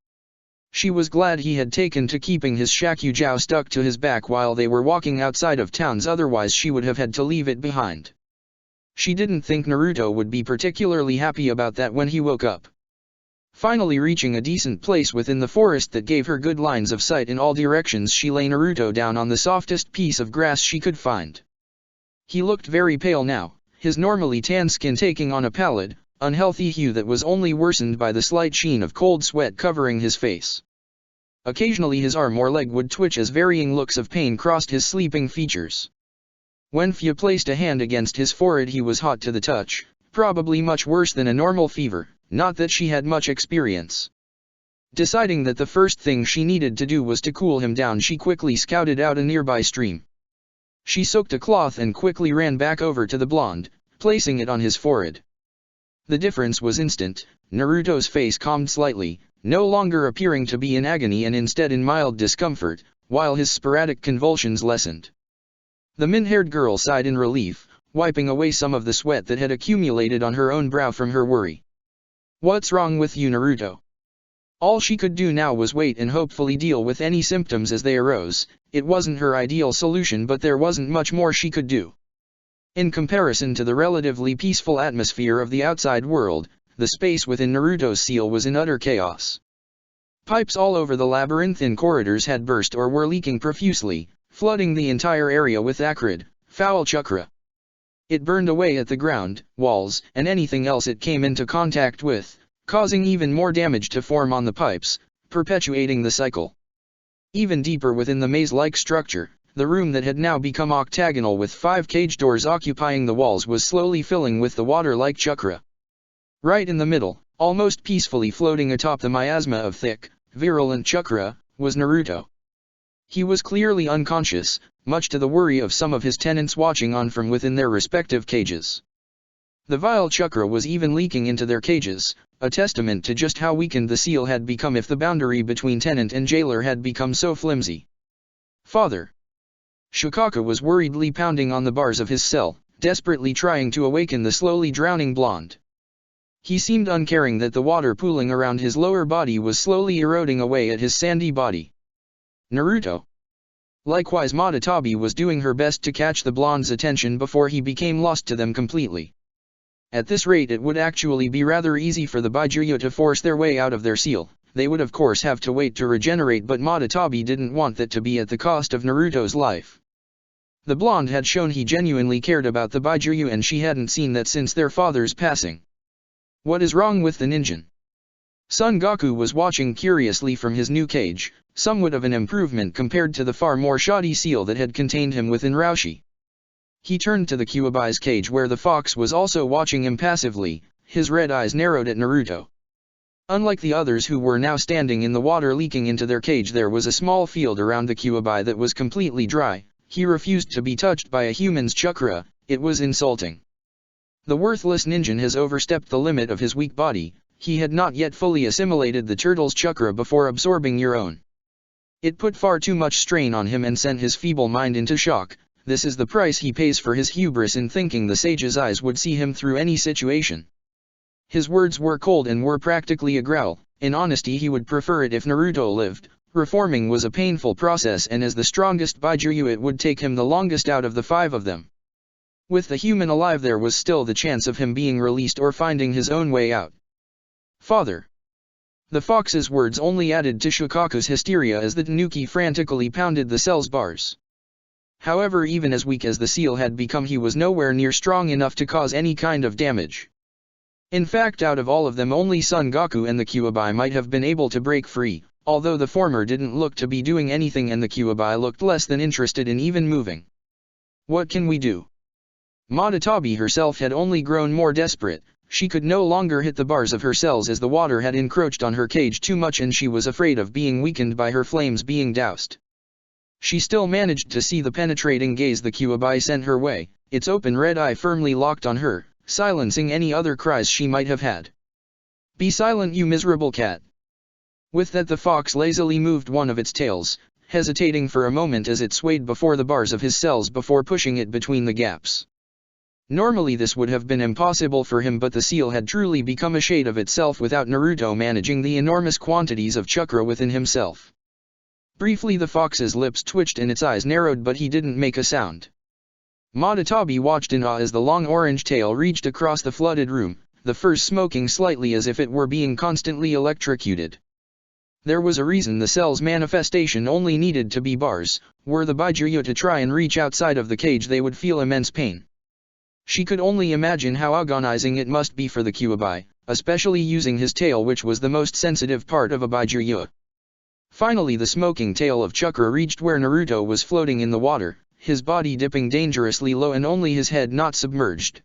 Speaker 1: She was glad he had taken to keeping his shakujiao stuck to his back while they were walking outside of towns, otherwise she would have had to leave it behind. She didn't think Naruto would be particularly happy about that when he woke up. Finally reaching a decent place within the forest that gave her good lines of sight in all directions, she lay Naruto down on the softest piece of grass she could find. He looked very pale now, his normally tan skin taking on a pallid, unhealthy hue that was only worsened by the slight sheen of cold sweat covering his face. Occasionally his arm or leg would twitch as varying looks of pain crossed his sleeping features. When Fia placed a hand against his forehead, he was hot to the touch, probably much worse than a normal fever, not that she had much experience. Deciding that the first thing she needed to do was to cool him down, she quickly scouted out a nearby stream. She soaked a cloth and quickly ran back over to the blonde, placing it on his forehead. The difference was instant. Naruto's face calmed slightly, no longer appearing to be in agony and instead in mild discomfort, while his sporadic convulsions lessened. The min-haired girl sighed in relief, wiping away some of the sweat that had accumulated on her own brow from her worry. "What's wrong with you, Naruto?" All she could do now was wait and hopefully deal with any symptoms as they arose. It wasn't her ideal solution, but there wasn't much more she could do. In comparison to the relatively peaceful atmosphere of the outside world, the space within Naruto's seal was in utter chaos. Pipes all over the labyrinthine corridors had burst or were leaking profusely, flooding the entire area with acrid, foul chakra. It burned away at the ground, walls, and anything else it came into contact with, causing even more damage to form on the pipes, perpetuating the cycle. Even deeper within the maze-like structure, the room that had now become octagonal with 5 cage doors occupying the walls was slowly filling with the water-like chakra. Right in the middle, almost peacefully floating atop the miasma of thick, virulent chakra, was Naruto. He was clearly unconscious, much to the worry of some of his tenants watching on from within their respective cages. The vile chakra was even leaking into their cages, a testament to just how weakened the seal had become if the boundary between tenant and jailer had become so flimsy. "Father!" Shukaku was worriedly pounding on the bars of his cell, desperately trying to awaken the slowly drowning blonde. He seemed uncaring that the water pooling around his lower body was slowly eroding away at his sandy body. "Naruto!" Likewise Matatabi was doing her best to catch the blonde's attention before he became lost to them completely. At this rate it would actually be rather easy for the Byakuya to force their way out of their seal. They would of course have to wait to regenerate, but Matatabi didn't want that to be at the cost of Naruto's life. The blonde had shown he genuinely cared about the Byakuya, and she hadn't seen that since their father's passing. "What is wrong with the ninja?" Son Goku was watching curiously from his new cage, somewhat of an improvement compared to the far more shoddy seal that had contained him within Raushi. He turned to the Kyuubi's cage where the fox was also watching impassively, his red eyes narrowed at Naruto. Unlike the others who were now standing in the water leaking into their cage, there was a small field around the Kyuubi that was completely dry. He refused to be touched by a human's chakra. It was insulting. The worthless ninja has overstepped the limit of his weak body. He had not yet fully assimilated the turtle's chakra before absorbing your own. It put far too much strain on him and sent his feeble mind into shock. This is the price he pays for his hubris in thinking the sage's eyes would see him through any situation. His words were cold and were practically a growl. In honesty, he would prefer it if Naruto lived. Reforming was a painful process, and as the strongest Byakuya it would take him the longest out of the 5 of them. With the human alive, there was still the chance of him being released or finding his own way out. "Father!" The fox's words only added to Shukaku's hysteria as the tanuki frantically pounded the cell's bars. However, even as weak as the seal had become, he was nowhere near strong enough to cause any kind of damage. In fact, out of all of them, only Son Goku and the Kyuubi might have been able to break free, although the former didn't look to be doing anything and the Kyuubi looked less than interested in even moving. "What can we do?" Matatabi herself had only grown more desperate. She could no longer hit the bars of her cells as the water had encroached on her cage too much, and she was afraid of being weakened by her flames being doused. She still managed to see the penetrating gaze the Kyuubi sent her way, its open red eye firmly locked on her, silencing any other cries she might have had. "Be silent, you miserable cat!" With that, the fox lazily moved one of its tails, hesitating for a moment as it swayed before the bars of his cells before pushing it between the gaps. Normally this would have been impossible for him, but the seal had truly become a shade of itself without Naruto managing the enormous quantities of chakra within himself. Briefly the fox's lips twitched and its eyes narrowed, but he didn't make a sound. Matatabi watched in awe as the long orange tail reached across the flooded room, the furs smoking slightly as if it were being constantly electrocuted. There was a reason the cell's manifestation only needed to be bars. Were the Byakuya to try and reach outside of the cage, they would feel immense pain. She could only imagine how agonizing it must be for the Kyuubi, especially using his tail, which was the most sensitive part of a Byakuya. Finally the smoking tail of chakra reached where Naruto was floating in the water, his body dipping dangerously low and only his head not submerged.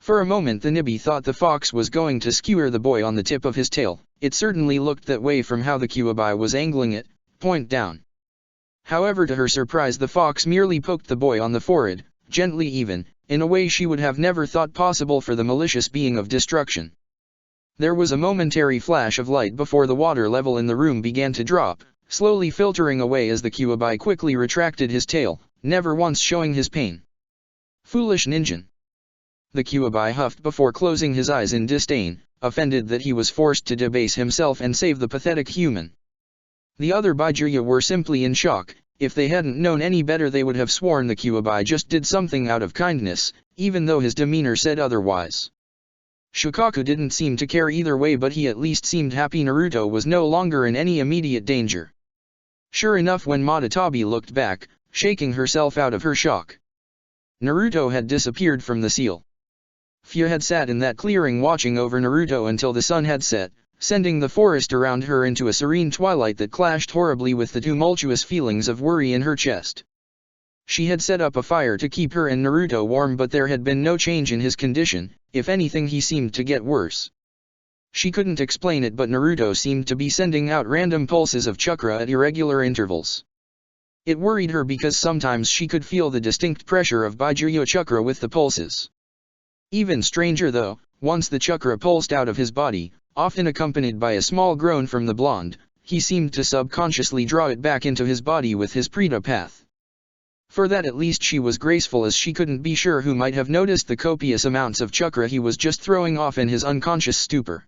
Speaker 1: For a moment the Nibi thought the fox was going to skewer the boy on the tip of his tail. It certainly looked that way from how the Kyuubi was angling it, point down. However, to her surprise, the fox merely poked the boy on the forehead, gently even, in a way she would have never thought possible for the malicious being of destruction. There was a momentary flash of light before the water level in the room began to drop, slowly filtering away as the Kyuubi quickly retracted his tail, never once showing his pain. "Foolish ninja!" The Kyuubi huffed before closing his eyes in disdain, offended that he was forced to debase himself and save the pathetic human. The other Byakuya were simply in shock. If they hadn't known any better, they would have sworn the Kyuubi just did something out of kindness, even though his demeanor said otherwise. Shukaku didn't seem to care either way, but he at least seemed happy Naruto was no longer in any immediate danger. Sure enough, when Matatabi looked back, shaking herself out of her shock, Naruto had disappeared from the seal. Fia had sat in that clearing watching over Naruto until the sun had set, sending the forest around her into a serene twilight that clashed horribly with the tumultuous feelings of worry in her chest. She had set up a fire to keep her and Naruto warm, but there had been no change in his condition. If anything, he seemed to get worse. She couldn't explain it, but Naruto seemed to be sending out random pulses of chakra at irregular intervals. It worried her because sometimes she could feel the distinct pressure of Byakuya chakra with the pulses. Even stranger though, once the chakra pulsed out of his body, often accompanied by a small groan from the blonde. He seemed to subconsciously draw it back into his body with his Prita path. For that at least she was graceful, as she couldn't be sure who might have noticed the copious amounts of chakra he was just throwing off in his unconscious stupor.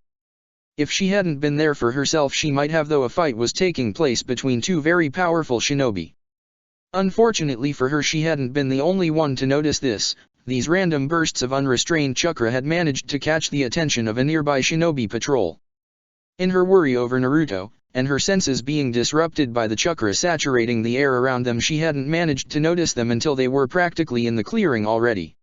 Speaker 1: If she hadn't been there for herself, she might have, though a fight was taking place between two very powerful shinobi. Unfortunately for her, she hadn't been the only one to notice this. These random bursts of unrestrained chakra had managed to catch the attention of a nearby shinobi patrol. In her worry over Naruto, and her senses being disrupted by the chakra saturating the air around them, she hadn't managed to notice them until they were practically in the clearing already.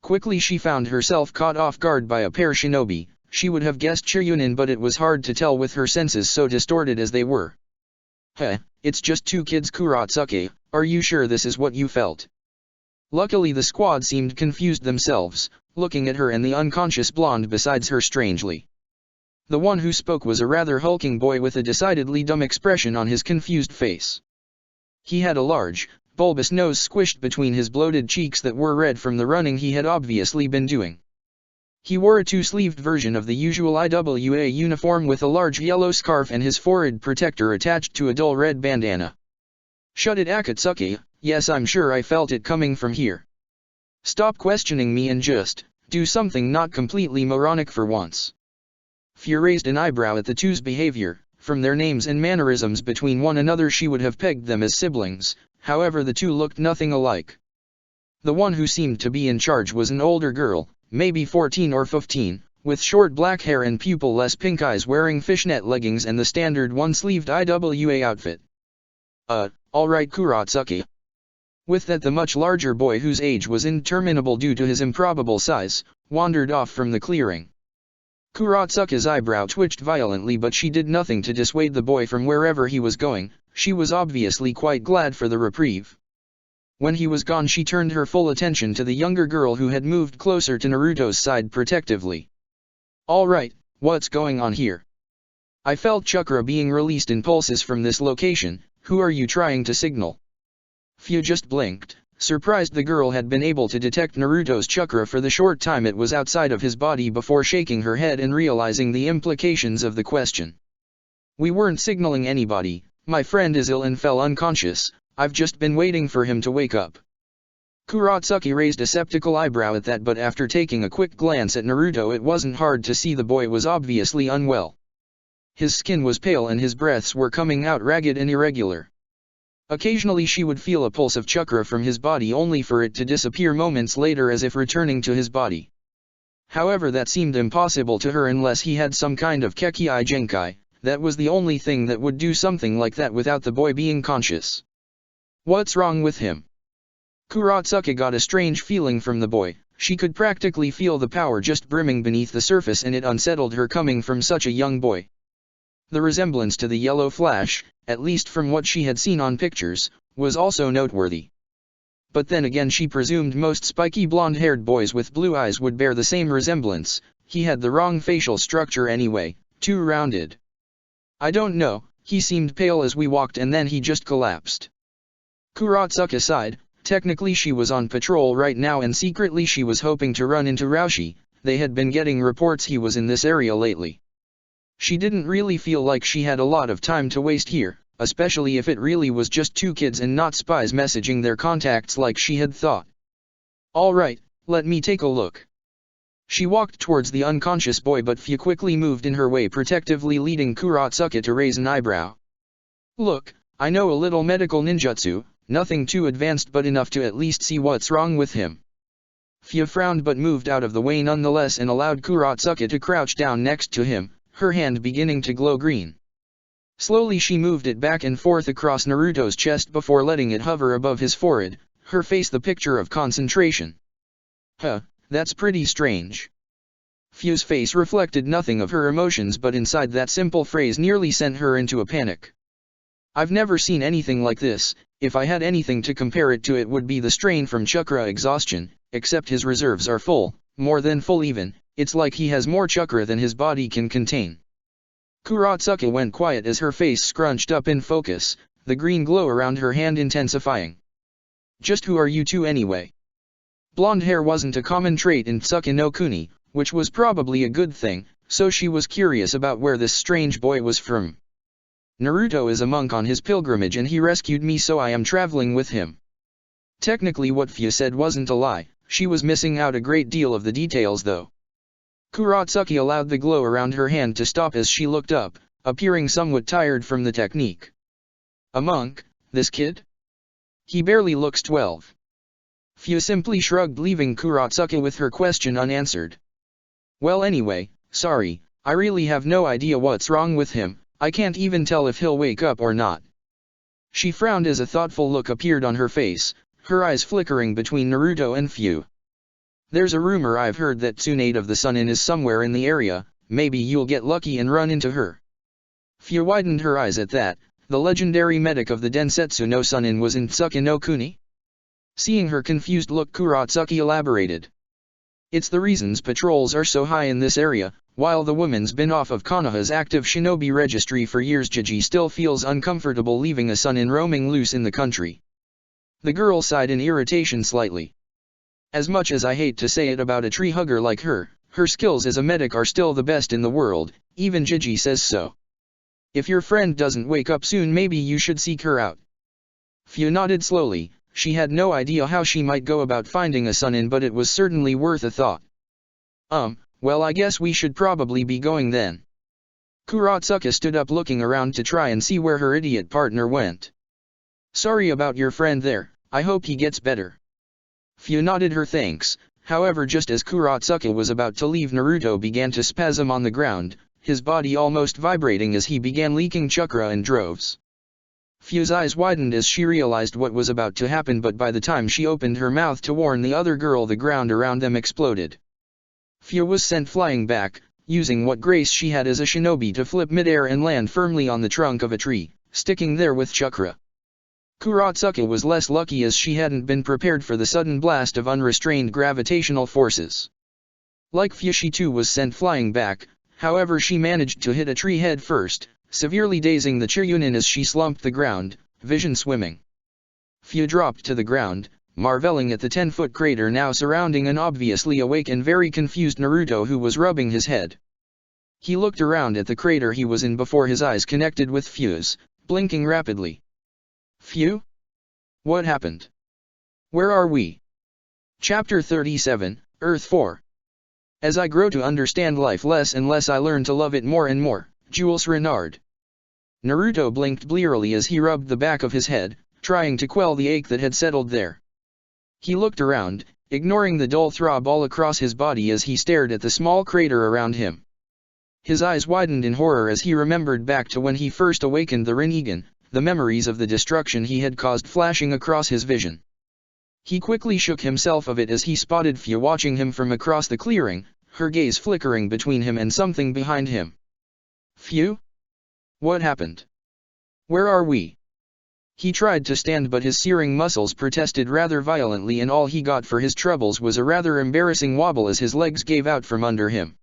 Speaker 1: Quickly she found herself caught off guard by a pair shinobi. She would have guessed Chiryunin, but it was hard to tell with her senses so distorted as they were. "Huh, it's just two kids, Kurotsuke, are you sure this is what you felt?" Luckily the squad seemed confused themselves, looking at her and the unconscious blonde beside her strangely. The one who spoke was a rather hulking boy with a decidedly dumb expression on his confused face. He had a large, bulbous nose squished between his bloated cheeks that were red from the running he had obviously been doing. He wore a two-sleeved version of the usual IWA uniform with a large yellow scarf and his forehead protector attached to a dull red bandana. "Shut it, Akatsuki, yes, I'm sure I felt it coming from here. Stop questioning me and just do something not completely moronic for once." Fu raised an eyebrow at the two's behavior. From their names and mannerisms between one another she would have pegged them as siblings, however the two looked nothing alike. The one who seemed to be in charge was an older girl, maybe 14 or 15, with short black hair and pupil-less pink eyes, wearing fishnet leggings and the standard one-sleeved IWA outfit. Alright Kurotsuki." With that, the much larger boy, whose age was interminable due to his improbable size, wandered off from the clearing. Kurotsuka's eyebrow twitched violently, but she did nothing to dissuade the boy from wherever he was going. She was obviously quite glad for the reprieve. When he was gone, she turned her full attention to the younger girl who had moved closer to Naruto's side protectively. "Alright, what's going on here? I felt chakra being released in pulses from this location. Who are you trying to signal?" Fu just blinked, surprised the girl had been able to detect Naruto's chakra for the short time it was outside of his body, before shaking her head and realizing the implications of the question. "We weren't signaling anybody. My friend is ill and fell unconscious. I've just been waiting for him to wake up." Kurotsuki raised a skeptical eyebrow at that, but after taking a quick glance at Naruto, it wasn't hard to see the boy was obviously unwell. His skin was pale and his breaths were coming out ragged and irregular. Occasionally she would feel a pulse of chakra from his body, only for it to disappear moments later as if returning to his body. However, that seemed impossible to her unless he had some kind of Kekkei Genkai. That was the only thing that would do something like that without the boy being conscious. What's wrong with him? Kurotsuki got a strange feeling from the boy. She could practically feel the power just brimming beneath the surface, and it unsettled her coming from such a young boy. The resemblance to the Yellow Flash, at least from what she had seen on pictures, was also noteworthy. But then again, she presumed most spiky blonde-haired boys with blue eyes would bear the same resemblance. He had the wrong facial structure anyway, too rounded. "I don't know, he seemed pale as we walked and then he just collapsed." Kurotsuki sighed. Technically she was on patrol right now, and secretly she was hoping to run into Raushi. They had been getting reports he was in this area lately. She didn't really feel like she had a lot of time to waste here, especially if it really was just two kids and not spies messaging their contacts like she had thought. "Alright, let me take a look." She walked towards the unconscious boy, but Fu quickly moved in her way, protectively leading Kurotsuki to raise an eyebrow. "Look, I know a little medical ninjutsu, nothing too advanced but enough to at least see what's wrong with him." Fu frowned but moved out of the way nonetheless and allowed Kurotsuki to crouch down next to him, her hand beginning to glow green. Slowly she moved it back and forth across Naruto's chest before letting it hover above his forehead, her face the picture of concentration. "Huh, that's pretty strange." Fu's face reflected nothing of her emotions, but inside that simple phrase nearly sent her into a panic. "I've never seen anything like this. If I had anything to compare it to, it would be the strain from chakra exhaustion, except his reserves are full, more than full even. It's like he has more chakra than his body can contain." Kurotsuki went quiet as her face scrunched up in focus, the green glow around her hand intensifying. "Just who are you two anyway?" Blonde hair wasn't a common trait in Tsuki no Kuni, which was probably a good thing. so she was curious about where this strange boy was from. Naruto is a monk on his pilgrimage and he rescued me, so I am traveling with him. Technically what Fia said wasn't a lie, she was missing out a great deal of the details though. Kuratsuki allowed the glow around her hand to stop as she looked up, appearing somewhat tired from the technique. A monk, this kid? He barely looks 12. Fia simply shrugged, leaving Kuratsuki with her question unanswered. Well anyway, sorry, I really have no idea what's wrong with him, I can't even tell if he'll wake up or not. She frowned as a thoughtful look appeared on her face, her eyes flickering between Naruto and Fia. There's a rumor I've heard that Tsunade of the Sunin is somewhere in the area, maybe you'll get lucky and run into her. Fia widened her eyes at that. The legendary medic of the Densetsu no Sunin was in Tsuki no Kuni? Seeing her confused look, Kuratsuki elaborated. It's the reasons patrols are so high in this area. While the woman's been off of Konoha's active shinobi registry for years, Jiji still feels uncomfortable leaving a Sunin roaming loose in the country. The girl sighed in irritation slightly. As much as I hate to say it about a tree hugger like her, her skills as a medic are still the best in the world, even Jiji says so. If your friend doesn't wake up soon, maybe you should seek her out. Fia nodded slowly. She had no idea how she might go about finding a Sunin, but it was certainly worth a thought. Well I guess we should probably be going then. Kuratsuki stood up, looking around to try and see where her idiot partner went. Sorry about your friend there, I hope he gets better. Fia nodded her thanks. However, just as Kuratsuki was about to leave, Naruto began to spasm on the ground, his body almost vibrating as he began leaking chakra in droves. Fia's eyes widened as she realized what was about to happen, but by the time she opened her mouth to warn the other girl, the ground around them exploded. Fia was sent flying back, using what grace she had as a shinobi to flip midair and land firmly on the trunk of a tree, sticking there with chakra. Kuratsuki was less lucky as she hadn't been prepared for the sudden blast of unrestrained gravitational forces. Like Fia, she too was sent flying back. However, she managed to hit a tree head first, severely dazing the Chiryunin as she slumped the ground, vision swimming. Fia dropped to the ground, marveling at the 10-foot crater now surrounding an obviously awake and very confused Naruto who was rubbing his head. He looked around at the crater he was in before his eyes connected with Fia's, blinking rapidly. Fia? What happened? Where are we? Chapter 37, Earth 4. As I grow to understand life less and less, I learn to love it more and more. Jules Renard. Naruto blinked blearily as he rubbed the back of his head, trying to quell the ache that had settled there. He looked around, ignoring the dull throb all across his body as he stared at the small crater around him. His eyes widened in horror as he remembered back to when he first awakened the Rinnegan, the memories of the destruction he had caused flashing across his vision. He quickly shook himself of it as he spotted Fia watching him from across the clearing, her gaze flickering between him and something behind him. Fia? What happened? Where are we? He tried to stand, but his searing muscles protested rather violently, and all he got for his troubles was a rather embarrassing wobble as his legs gave out from under him.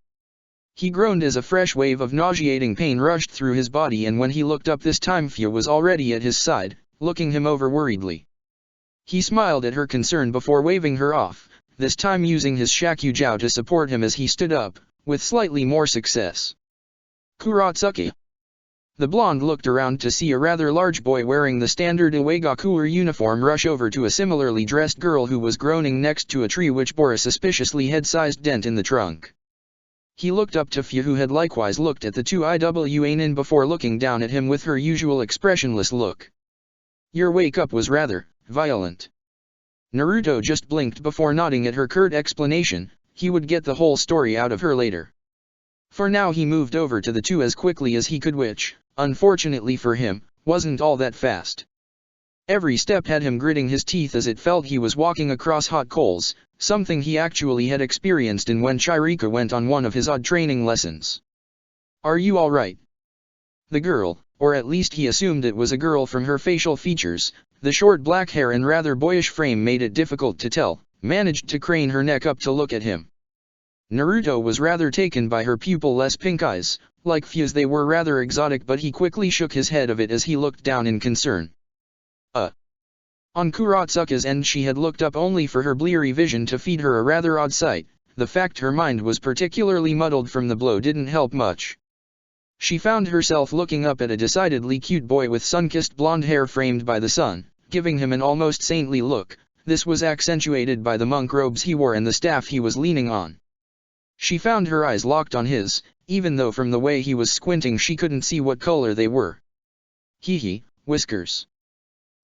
Speaker 1: He groaned as a fresh wave of nauseating pain rushed through his body, and when he looked up this time, Fia was already at his side, looking him over worriedly. He smiled at her concern before waving her off, this time using his Shakujiao to support him as he stood up, with slightly more success. Kuratsuki. The blonde looked around to see a rather large boy wearing the standard Iwagakure uniform rush over to a similarly dressed girl who was groaning next to a tree which bore a suspiciously head-sized dent in the trunk. He looked up to Fia, who had likewise looked at the two Iwanin before looking down at him with her usual expressionless look. Your wake-up was rather violent. Naruto just blinked before nodding at her curt explanation. He would get the whole story out of her later. For now he moved over to the two as quickly as he could, which, unfortunately for him, wasn't all that fast. Every step had him gritting his teeth as it felt he was walking across hot coals, something he actually had experienced in when Chirika went on one of his odd training lessons. Are you alright? The girl, or at least he assumed it was a girl from her facial features, the short black hair and rather boyish frame made it difficult to tell, managed to crane her neck up to look at him. Naruto was rather taken by her pupil-less pink eyes. Like Fia's, they were rather exotic, but he quickly shook his head of it as he looked down in concern. On Kuratsuki's end, she had looked up only for her bleary vision to feed her a rather odd sight. the fact her mind was particularly muddled from the blow didn't help much. She found herself looking up at a decidedly cute boy with sun-kissed blonde hair framed by the sun, giving him an almost saintly look. This was accentuated by the monk robes he wore and the staff he was leaning on. She found her eyes locked on his, even though from the way he was squinting she couldn't see what color they were. Hee, whiskers.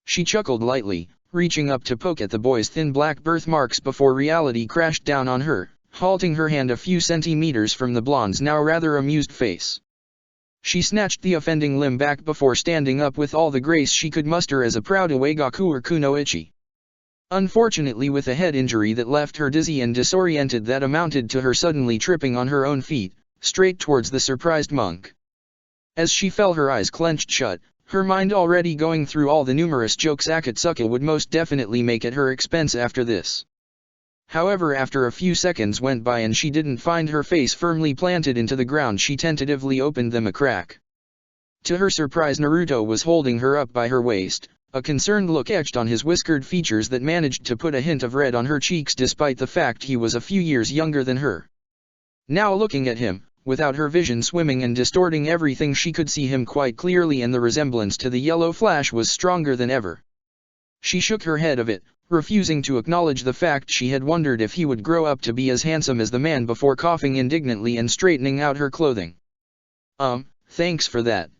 Speaker 1: She chuckled lightly, reaching up to poke at the boy's thin black birthmarks before reality crashed down on her, halting her hand a few centimeters from the blonde's now rather amused face. She snatched the offending limb back before standing up with all the grace she could muster as a proud Uegaku or kunoichi. Unfortunately, with a head injury that left her dizzy and disoriented that amounted to her suddenly tripping on her own feet, straight towards the surprised monk. As she fell, her eyes clenched shut, her mind already going through all the numerous jokes Akatsuki would most definitely make at her expense after this. However, after a few seconds went by and she didn't find her face firmly planted into the ground, she tentatively opened them a crack. To her surprise, Naruto was holding her up by her waist, a concerned look etched on his whiskered features that managed to put a hint of red on her cheeks despite the fact he was a few years younger than her. Now looking at him, without her vision swimming and distorting everything, she could see him quite clearly, and the resemblance to the yellow flash was stronger than ever. She shook her head of it, refusing to acknowledge the fact she had wondered if he would grow up to be as handsome as the man before coughing indignantly and straightening out her clothing. Thanks for that.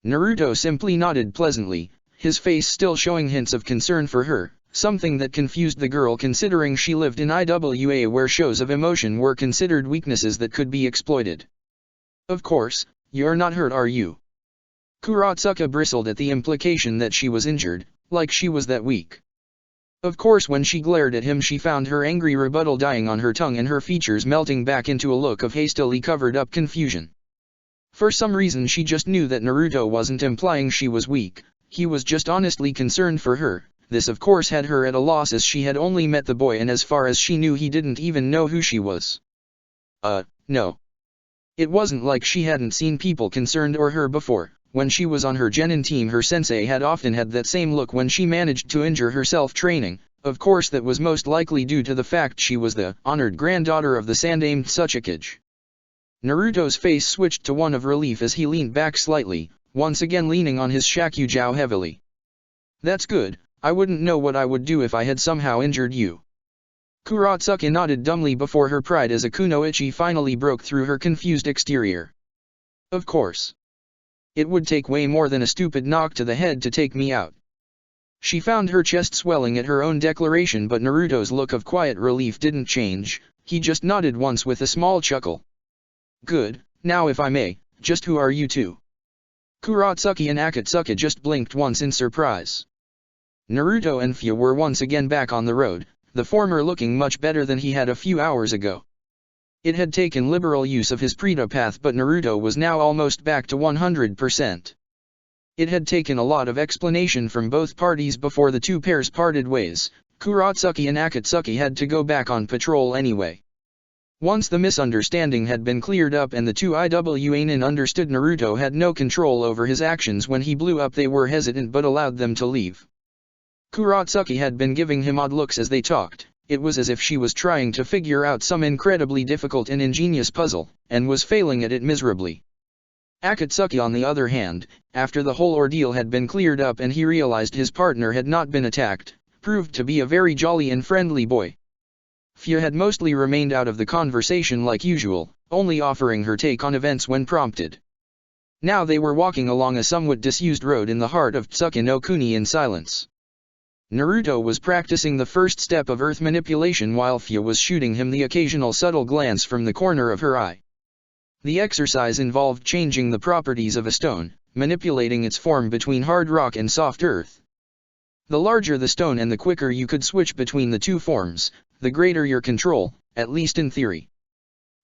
Speaker 1: Naruto simply nodded pleasantly, his face still showing hints of concern for her, something that confused the girl considering she lived in Iwa where shows of emotion were considered weaknesses that could be exploited. Of course, you're not hurt, are you? Kuratsuka bristled at the implication that she was injured, like she was that weak. Of course, when she glared at him she found her angry rebuttal dying on her tongue and her features melting back into a look of hastily covered up confusion. For some reason she just knew that Naruto wasn't implying she was weak, he was just honestly concerned for her. This of course had her at a loss as she had only met the boy and as far as she knew he didn't even know who she was. No. It wasn't like she hadn't seen people concerned or her before. When she was on her genin team, her sensei had often had that same look when she managed to injure herself training. Of course that was most likely due to the fact she was the honored granddaughter of the Sandaime Tsuchikage. Naruto's face switched to one of relief as he leaned back slightly, once again leaning on his shakujo heavily. That's good, I wouldn't know what I would do if I had somehow injured you. Kuratsuka nodded dumbly before her pride as a kunoichi finally broke through her confused exterior. Of course. It would take way more than a stupid knock to the head to take me out. She found her chest swelling at her own declaration, but Naruto's look of quiet relief didn't change. He just nodded once with a small chuckle. Good, now if I may, just who are you two? Kuratsuki and Akatsuki just blinked once in surprise. Naruto and Fuya were once again back on the road, the former looking much better than he had a few hours ago. It had taken liberal use of his Preta path, but Naruto was now almost back to 100%. It had taken a lot of explanation from both parties before the two pairs parted ways. Kuratsuki and Akatsuki had to go back on patrol anyway. Once the misunderstanding had been cleared up and the two Iwanin understood Naruto had no control over his actions when he blew up, they were hesitant but allowed them to leave. Kuratsuki had been giving him odd looks as they talked. It was as if she was trying to figure out some incredibly difficult and ingenious puzzle, and was failing at it miserably. Akatsuki on the other hand, after the whole ordeal had been cleared up and he realized his partner had not been attacked, proved to be a very jolly and friendly boy. Fuya had mostly remained out of the conversation like usual, only offering her take on events when prompted. Now they were walking along a somewhat disused road in the heart of Tsuki no Kuni in silence. Naruto was practicing the first step of earth manipulation while Fuya was shooting him the occasional subtle glance from the corner of her eye. The exercise involved changing the properties of a stone, manipulating its form between hard rock and soft earth. The larger the stone and the quicker you could switch between the two forms, the greater your control, at least in theory.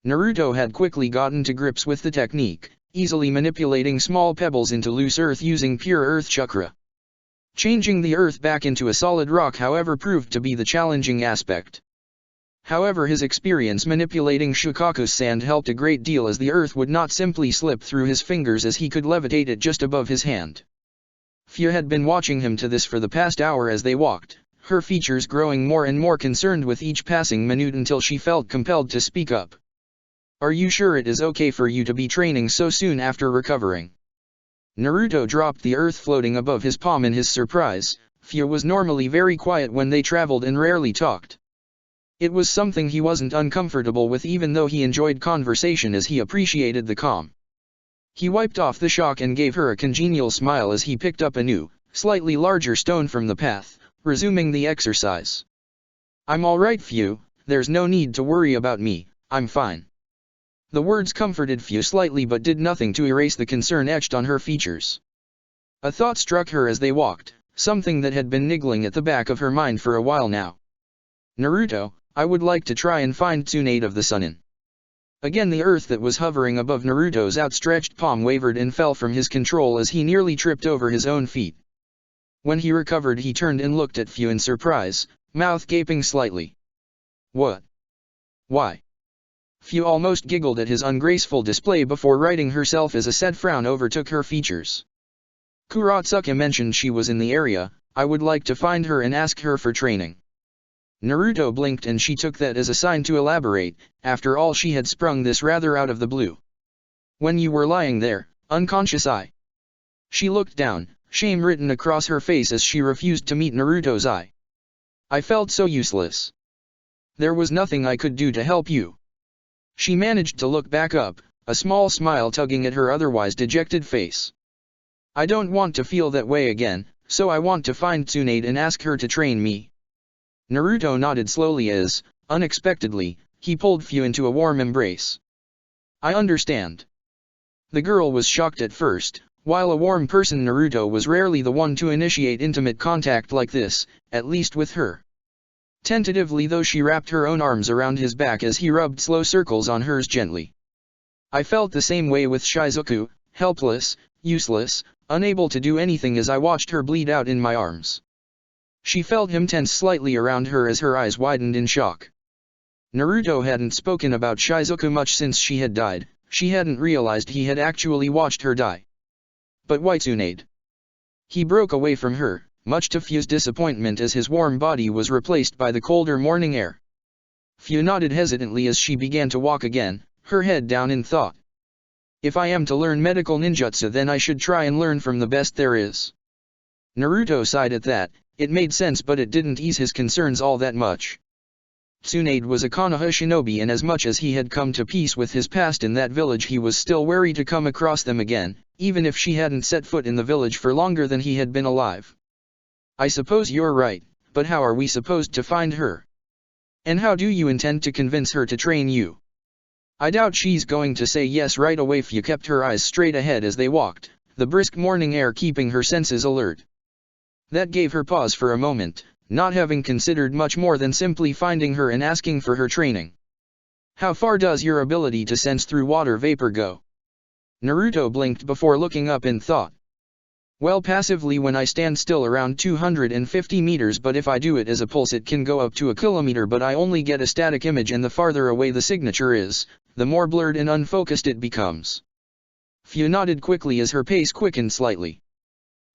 Speaker 1: Naruto had quickly gotten to grips with the technique, easily manipulating small pebbles into loose earth using pure earth chakra. Changing the earth back into a solid rock, however, proved to be the challenging aspect. However, his experience manipulating Shukaku's sand helped a great deal, as the earth would not simply slip through his fingers as he could levitate it just above his hand. Fuya had been watching him to this for the past hour as they walked, her features growing more and more concerned with each passing minute until she felt compelled to speak up. "Are you sure it is okay for you to be training so soon after recovering?" Naruto dropped the earth floating above his palm in his surprise. Fio was normally very quiet when they traveled and rarely talked. It was something he wasn't uncomfortable with, even though he enjoyed conversation as he appreciated the calm. He wiped off the shock and gave her a congenial smile as he picked up a new, slightly larger stone from the path, resuming the exercise. "I'm alright, Fio, there's no need to worry about me, I'm fine." The words comforted Fio slightly but did nothing to erase the concern etched on her features. A thought struck her as they walked, something that had been niggling at the back of her mind for a while now. "Naruto, I would like to try and find Tsunade of the Sunin." Again the earth that was hovering above Naruto's outstretched palm wavered and fell from his control as he nearly tripped over his own feet. When he recovered he turned and looked at Fio in surprise, mouth gaping slightly. "What? Why?" Fio almost giggled at his ungraceful display before righting herself as a sad frown overtook her features. "Kurotsuka mentioned she was in the area, I would like to find her and ask her for training." Naruto blinked and she took that as a sign to elaborate, after all she had sprung this rather out of the blue. "When you were lying there, unconscious She looked down, shame written across her face as she refused to meet Naruto's eye. "I felt so useless. There was nothing I could do to help you." She managed to look back up, a small smile tugging at her otherwise dejected face. "I don't want to feel that way again, so I want to find Tsunade and ask her to train me." Naruto nodded slowly as, unexpectedly, he pulled Fio into a warm embrace. "I understand." The girl was shocked at first. While a warm person, Naruto was rarely the one to initiate intimate contact like this, at least with her. Tentatively though she wrapped her own arms around his back as he rubbed slow circles on hers gently. "I felt the same way with Shizuku, helpless, useless, unable to do anything as I watched her bleed out in my arms." She felt him tense slightly around her as her eyes widened in shock. Naruto hadn't spoken about Shizuku much since she had died. She hadn't realized he had actually watched her die. But why Tsunade? He broke away from her, much to Fio's disappointment as his warm body was replaced by the colder morning air. Fio nodded hesitantly as she began to walk again, her head down in thought. "If I am to learn medical ninjutsu, then I should try and learn from the best there is." Naruto sighed at that. It made sense, but it didn't ease his concerns all that much. Tsunade was a Konoha shinobi, and as much as he had come to peace with his past in that village, he was still wary to come across them again, even if she hadn't set foot in the village for longer than he had been alive. "I suppose you're right, but how are we supposed to find her? And how do you intend to convince her to train you?" "I doubt she's going to say yes right away." Fio kept her eyes straight ahead as they walked, the brisk morning air keeping her senses alert. That gave her pause for a moment, not having considered much more than simply finding her and asking for her training. "How far does your ability to sense through water vapor go?" Naruto blinked before looking up in thought. "Well, passively when I stand still around 250 meters, but if I do it as a pulse it can go up to a kilometer, but I only get a static image, and the farther away the signature is, the more blurred and unfocused it becomes." Fio nodded quickly as her pace quickened slightly.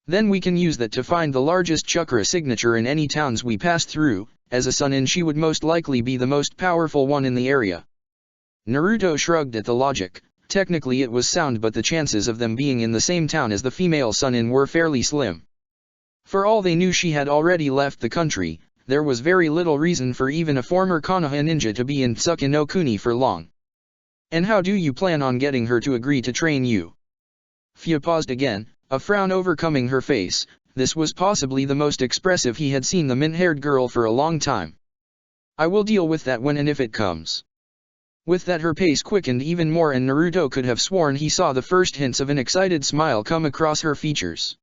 Speaker 1: "Then we can use that to find the largest chakra signature in any towns we pass through. As a Sunin she would most likely be the most powerful one in the area." Naruto shrugged at the logic. Technically it was sound, but the chances of them being in the same town as the female Sunin were fairly slim. For all they knew, she had already left the country. There was very little reason for even a former Konoha ninja to be in Tsuki no Kuni for long. "And how do you plan on getting her to agree to train you?" Fio paused again, a frown overcoming her face. This was possibly the most expressive he had seen the mint-haired girl for a long time. "I will deal with that when and if it comes." With that her pace quickened even more, and Naruto could have sworn he saw the first hints of an excited smile come across her features.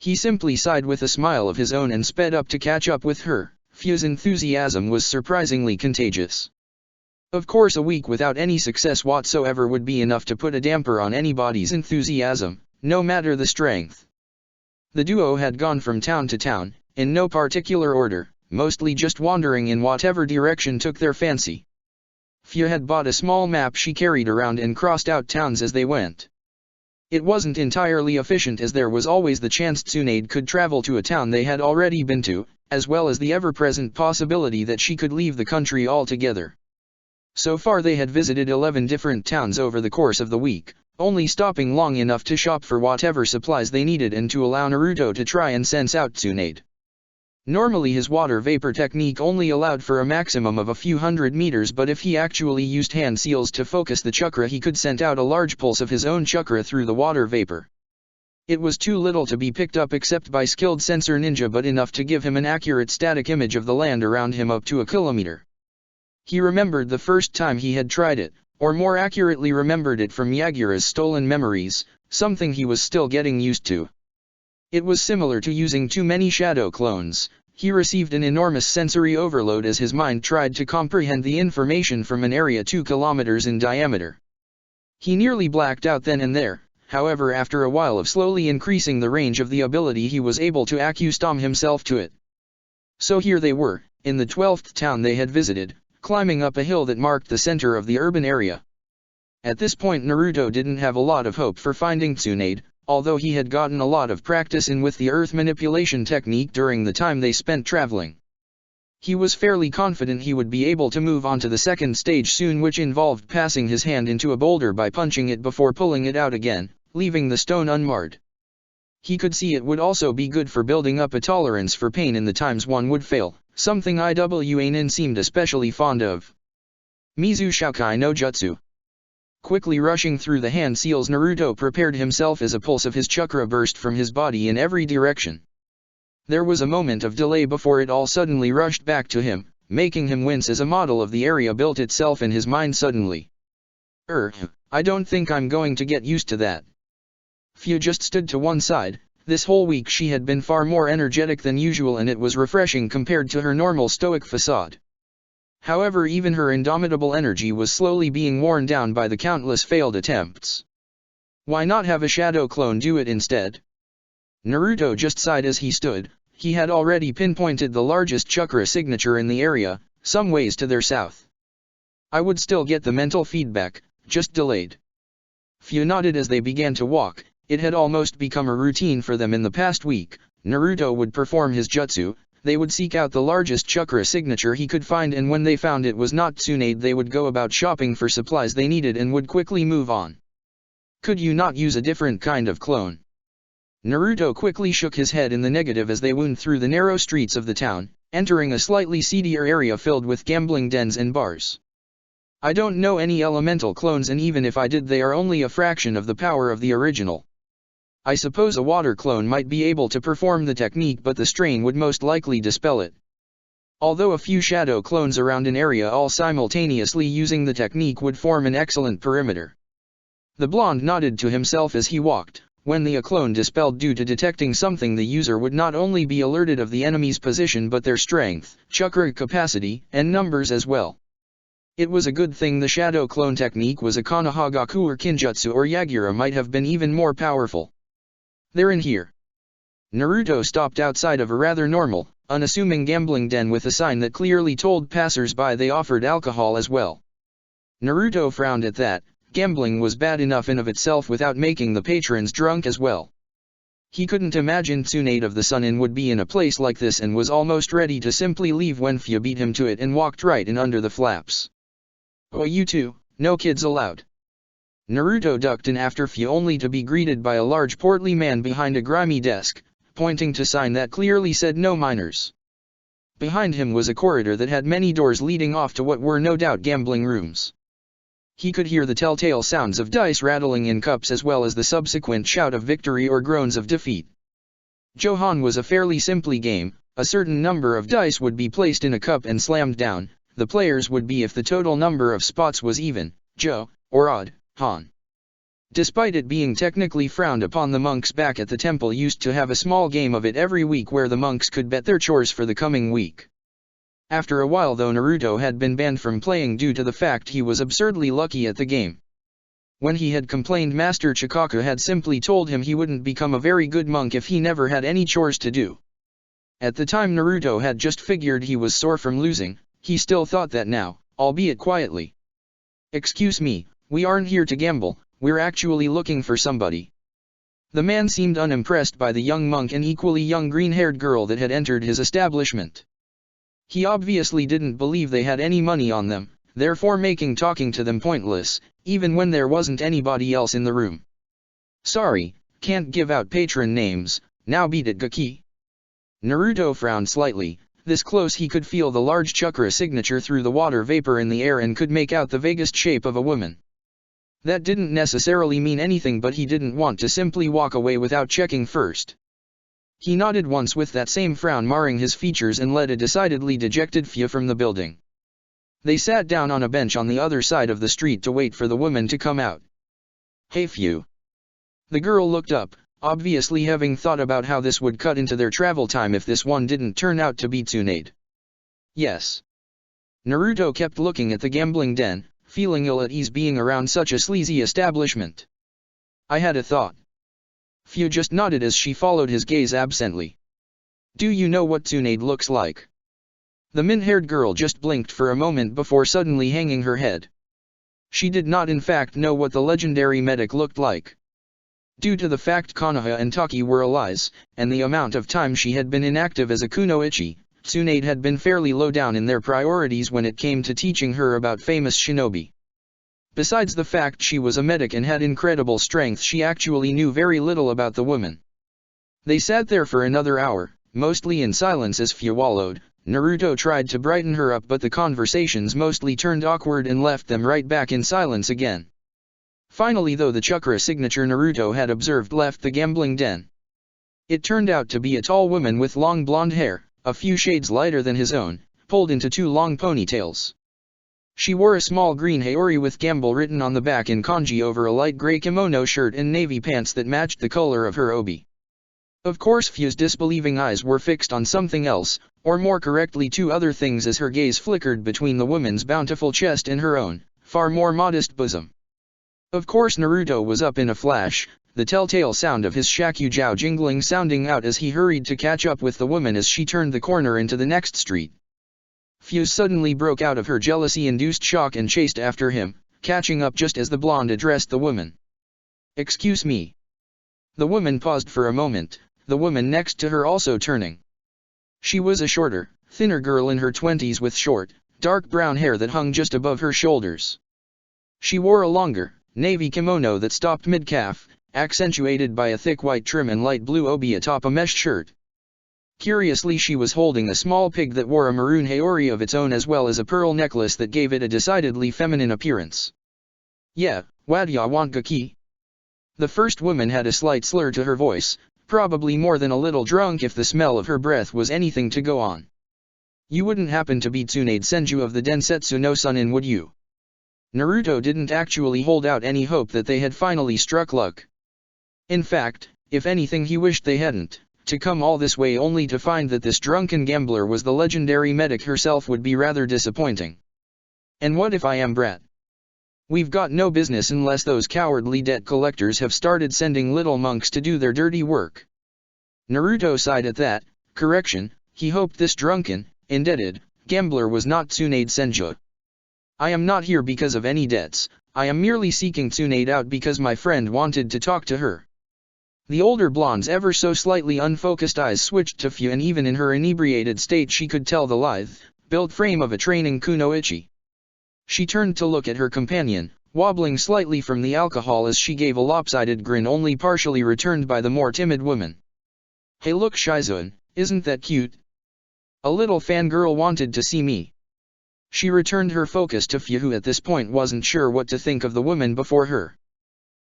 Speaker 1: He simply sighed with a smile of his own and sped up to catch up with her. Fio's enthusiasm was surprisingly contagious. Of course, a week without any success whatsoever would be enough to put a damper on anybody's enthusiasm, no matter the strength. The duo had gone from town to town, in no particular order, mostly just wandering in whatever direction took their fancy. Fio had bought a small map she carried around and crossed out towns as they went. It wasn't entirely efficient, as there was always the chance Tsunade could travel to a town they had already been to, as well as the ever-present possibility that she could leave the country altogether. So far they had visited 11 different towns over the course of the week, only stopping long enough to shop for whatever supplies they needed and to allow Naruto to try and sense out Tsunade. Normally his water vapor technique only allowed for a maximum of a few hundred meters, but if he actually used hand seals to focus the chakra, he could send out a large pulse of his own chakra through the water vapor. It was too little to be picked up except by skilled sensor ninja, but enough to give him an accurate static image of the land around him up to a kilometer. He remembered the first time he had tried it, or more accurately remembered it from Yagura's stolen memories, something he was still getting used to. It was similar to using too many shadow clones. He received an enormous sensory overload as his mind tried to comprehend the information from an area 2 kilometers in diameter. He nearly blacked out then and there. However, after a while of slowly increasing the range of the ability, he was able to accustom himself to it. So here they were, in the 12th town they had visited, climbing up a hill that marked the center of the urban area. At this point Naruto didn't have a lot of hope for finding Tsunade, although he had gotten a lot of practice in with the earth manipulation technique during the time they spent traveling. He was fairly confident he would be able to move on to the second stage soon, which involved passing his hand into a boulder by punching it before pulling it out again, leaving the stone unmarred. He could see it would also be good for building up a tolerance for pain in the times one would fail, something Iwanin seemed especially fond of. Mizu Shoukai no Jutsu. Quickly rushing through the hand seals, Naruto prepared himself as a pulse of his chakra burst from his body in every direction. There was a moment of delay before it all suddenly rushed back to him, making him wince as a model of the area built itself in his mind suddenly. I don't think I'm going to get used to that. Fu just stood to one side. This whole week she had been far more energetic than usual, and it was refreshing compared to her normal stoic facade. However, even her indomitable energy was slowly being worn down by the countless failed attempts. Why not have a shadow clone do it instead? Naruto just sighed as he stood. He had already pinpointed the largest chakra signature in the area, some ways to their south. I would still get the mental feedback, just delayed. Fu nodded as they began to walk. It had almost become a routine for them in the past week. Naruto would perform his jutsu. They would seek out the largest chakra signature he could find, and when they found it was not Tsunade, they would go about shopping for supplies they needed and would quickly move on. Could you not use a different kind of clone? Naruto quickly shook his head in the negative as they wound through the narrow streets of the town, entering a slightly seedier area filled with gambling dens and bars. I don't know any elemental clones, and even if I did, they are only a fraction of the power of the original. I suppose a water clone might be able to perform the technique, but the strain would most likely dispel it. Although a few shadow clones around an area all simultaneously using the technique would form an excellent perimeter. The blonde nodded to himself as he walked. When the clone dispelled due to detecting something, the user would not only be alerted of the enemy's position but their strength, chakra capacity, and numbers as well. It was a good thing the shadow clone technique was a Konohagaku or Kinjutsu, or Yagura might have been even more powerful. They're in here. Naruto stopped outside of a rather normal, unassuming gambling den with a sign that clearly told passers-by they offered alcohol as well. Naruto frowned at that. Gambling was bad enough in of itself without making the patrons drunk as well. He couldn't imagine Tsunade of the Sun would be in a place like this, and was almost ready to simply leave when Fu beat him to it and walked right in under the flaps. Oh, you two, no kids allowed. Naruto ducked in after Fu, only to be greeted by a large portly man behind a grimy desk, pointing to sign that clearly said no minors. Behind him was a corridor that had many doors leading off to what were no doubt gambling rooms. He could hear the telltale sounds of dice rattling in cups, as well as the subsequent shout of victory or groans of defeat. Johan was a fairly simple game. A certain number of dice would be placed in a cup and slammed down. The players would be if the total number of spots was even, Jo, or odd, Han. Despite it being technically frowned upon, the monks back at the temple used to have a small game of it every week where the monks could bet their chores for the coming week. After a while though, Naruto had been banned from playing due to the fact he was absurdly lucky at the game. When he had complained, Master Chikaka had simply told him he wouldn't become a very good monk if he never had any chores to do. At the time Naruto had just figured he was sore from losing. He still thought that now, albeit quietly. Excuse me, we aren't here to gamble, we're actually looking for somebody. The man seemed unimpressed by the young monk and equally young green-haired girl that had entered his establishment. He obviously didn't believe they had any money on them, therefore making talking to them pointless, even when there wasn't anybody else in the room. Sorry, can't give out patron names, now beat it Gaki. Naruto frowned slightly. This close he could feel the large chakra signature through the water vapor in the air and could make out the vaguest shape of a woman. That didn't necessarily mean anything, but he didn't want to simply walk away without checking first. He nodded once with that same frown marring his features and led a decidedly dejected Fia from the building. They sat down on a bench on the other side of the street to wait for the woman to come out. Hey Fia. The girl looked up, obviously having thought about how this would cut into their travel time if this one didn't turn out to be Tsunade. Yes. Naruto kept looking at the gambling den, feeling ill at ease being around such a sleazy establishment. I had a thought. Fia just nodded as she followed his gaze absently. Do you know what Tsunade looks like? The min-haired girl just blinked for a moment before suddenly hanging her head. She did not in fact know what the legendary medic looked like. Due to the fact Konoha and Taki were allies, and the amount of time she had been inactive as a kunoichi, Tsunade had been fairly low down in their priorities when it came to teaching her about famous shinobi. Besides the fact she was a medic and had incredible strength, she actually knew very little about the woman. They sat there for another hour, mostly in silence as Fia wallowed. Naruto tried to brighten her up, but the conversations mostly turned awkward and left them right back in silence again. Finally though, the chakra signature Naruto had observed left the gambling den. It turned out to be a tall woman with long blonde hair, a few shades lighter than his own, pulled into two long ponytails. She wore a small green haori with Gamble written on the back in kanji over a light gray kimono shirt and navy pants that matched the color of her obi. Of course Fia's disbelieving eyes were fixed on something else, or more correctly two other things, as her gaze flickered between the woman's bountiful chest and her own, far more modest bosom. Of course Naruto was up in a flash, the telltale sound of his Shakugao jingling sounding out as he hurried to catch up with the woman as she turned the corner into the next street. Fia suddenly broke out of her jealousy-induced shock and chased after him, catching up just as the blonde addressed the woman. Excuse me. The woman paused for a moment, the woman next to her also turning. She was a shorter, thinner girl in her 20s with short, dark brown hair that hung just above her shoulders. She wore a longer, navy kimono that stopped mid-calf, accentuated by a thick white trim and light blue obi atop a mesh shirt. Curiously, she was holding a small pig that wore a maroon haori of its own as well as a pearl necklace that gave it a decidedly feminine appearance. Yeah, wadya want Gaki? The first woman had a slight slur to her voice, probably more than a little drunk if the smell of her breath was anything to go on. You wouldn't happen to be Tsunade Senju of the Densetsu no Sunin, would you? Naruto didn't actually hold out any hope that they had finally struck luck. In fact, if anything, he wished they hadn't. To come all this way only to find that this drunken gambler was the legendary medic herself would be rather disappointing. And what if I am Brat? We've got no business unless those cowardly debt collectors have started sending little monks to do their dirty work. Naruto sighed at that. Correction, he hoped this drunken, indebted, gambler was not Tsunade Senju. I am not here because of any debts, I am merely seeking Tsunade out because my friend wanted to talk to her. The older blonde's ever so slightly unfocused eyes switched to Fia, and even in her inebriated state she could tell the lithe, built frame of a training kunoichi. She turned to look at her companion, wobbling slightly from the alcohol as she gave a lopsided grin only partially returned by the more timid woman. Hey look Shizune, isn't that cute? A little fangirl wanted to see me. She returned her focus to Fia, who at this point wasn't sure what to think of the woman before her.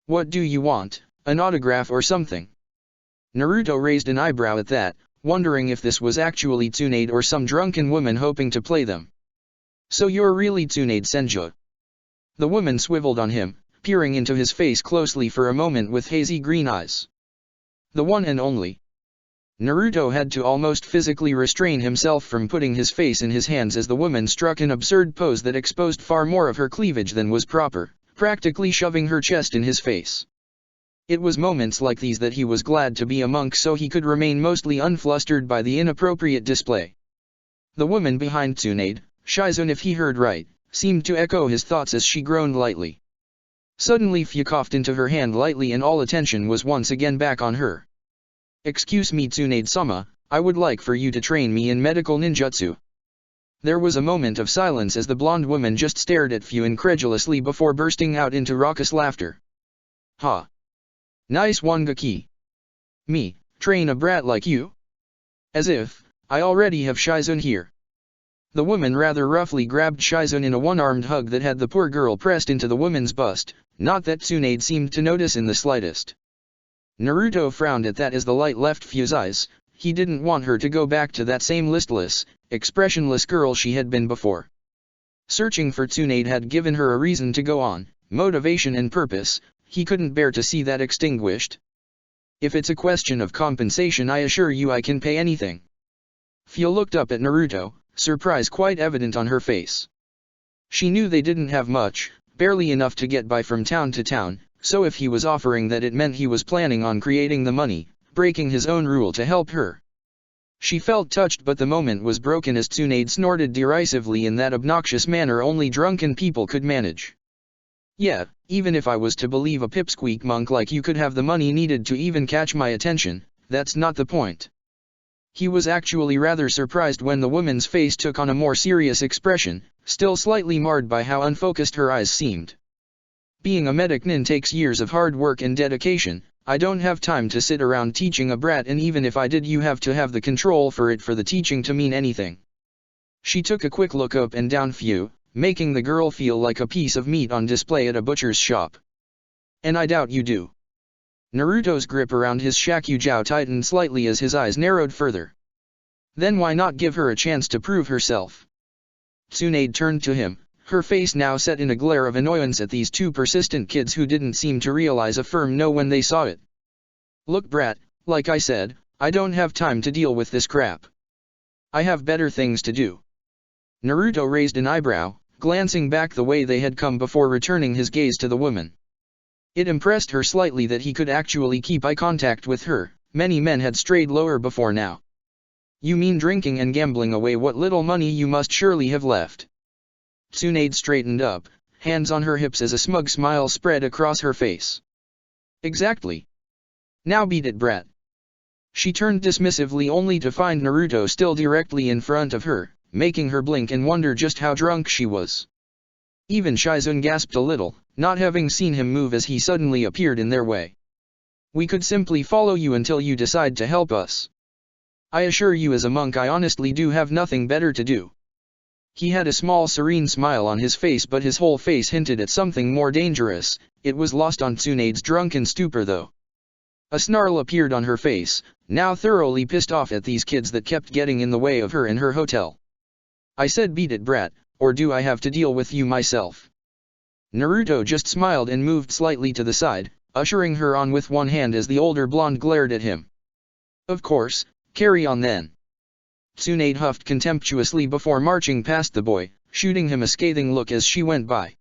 Speaker 1: What do you want, an autograph or something? Naruto raised an eyebrow at that, wondering if this was actually Tsunade or some drunken woman hoping to play them. So you're really Tsunade Senju? The woman swiveled on him, peering into his face closely for a moment with hazy green eyes. The one and only. Naruto had to almost physically restrain himself from putting his face in his hands as the woman struck an absurd pose that exposed far more of her cleavage than was proper, practically shoving her chest in his face. It was moments like these that he was glad to be a monk so he could remain mostly unflustered by the inappropriate display. The woman behind Tsunade, Shizune if he heard right, seemed to echo his thoughts as she groaned lightly. Suddenly Fu coughed into her hand lightly and all attention was once again back on her. "Excuse me Tsunade-sama, I would like for you to train me in medical ninjutsu." There was a moment of silence as the blonde woman just stared at Fu incredulously before bursting out into raucous laughter. "Ha! Nice one Gaki. Me, train a brat like you? As if, I already have Shizun here." The woman rather roughly grabbed Shizun in a one-armed hug that had the poor girl pressed into the woman's bust, not that Tsunade seemed to notice in the slightest. Naruto frowned at that as the light left Fu's eyes. He didn't want her to go back to that same listless, expressionless girl she had been before. Searching for Tsunade had given her a reason to go on, motivation and purpose. He couldn't bear to see that extinguished. "If it's a question of compensation, I assure you I can pay anything." Fu looked up at Naruto, surprise quite evident on her face. She knew they didn't have much, barely enough to get by from town to town, so if he was offering that it meant he was planning on creating the money, breaking his own rule to help her. She felt touched, but the moment was broken as Tsunade snorted derisively in that obnoxious manner only drunken people could manage. "Yeah, even if I was to believe a pipsqueak monk like you could have the money needed to even catch my attention, that's not the point." He was actually rather surprised when the woman's face took on a more serious expression, still slightly marred by how unfocused her eyes seemed. "Being a medic nin takes years of hard work and dedication. I don't have time to sit around teaching a brat, and even if I did, you have to have the control for it for the teaching to mean anything." She took a quick look up and down Fu, making the girl feel like a piece of meat on display at a butcher's shop. "And I doubt you do." Naruto's grip around his Shakujiao tightened slightly as his eyes narrowed further. "Then why not give her a chance to prove herself?" Tsunade turned to him, her face now set in a glare of annoyance at these two persistent kids who didn't seem to realize a firm no when they saw it. "Look brat, like I said, I don't have time to deal with this crap. I have better things to do." Naruto raised an eyebrow, glancing back the way they had come before returning his gaze to the woman. It impressed her slightly that he could actually keep eye contact with her. Many men had strayed lower before now. "You mean drinking and gambling away what little money you must surely have left?" Tsunade straightened up, hands on her hips as a smug smile spread across her face. "Exactly. Now beat it brat." She turned dismissively only to find Naruto still directly in front of her, making her blink and wonder just how drunk she was. Even Shizun gasped a little, not having seen him move as he suddenly appeared in their way. "We could simply follow you until you decide to help us. I assure you as a monk I honestly do have nothing better to do." He had a small serene smile on his face, but his whole face hinted at something more dangerous. It was lost on Tsunade's drunken stupor though. A snarl appeared on her face, now thoroughly pissed off at these kids that kept getting in the way of her and her hotel. "I said beat it brat, or do I have to deal with you myself?" Naruto just smiled and moved slightly to the side, ushering her on with one hand as the older blonde glared at him. "Of course, carry on then." Tsunade huffed contemptuously before marching past the boy, shooting him a scathing look as she went by.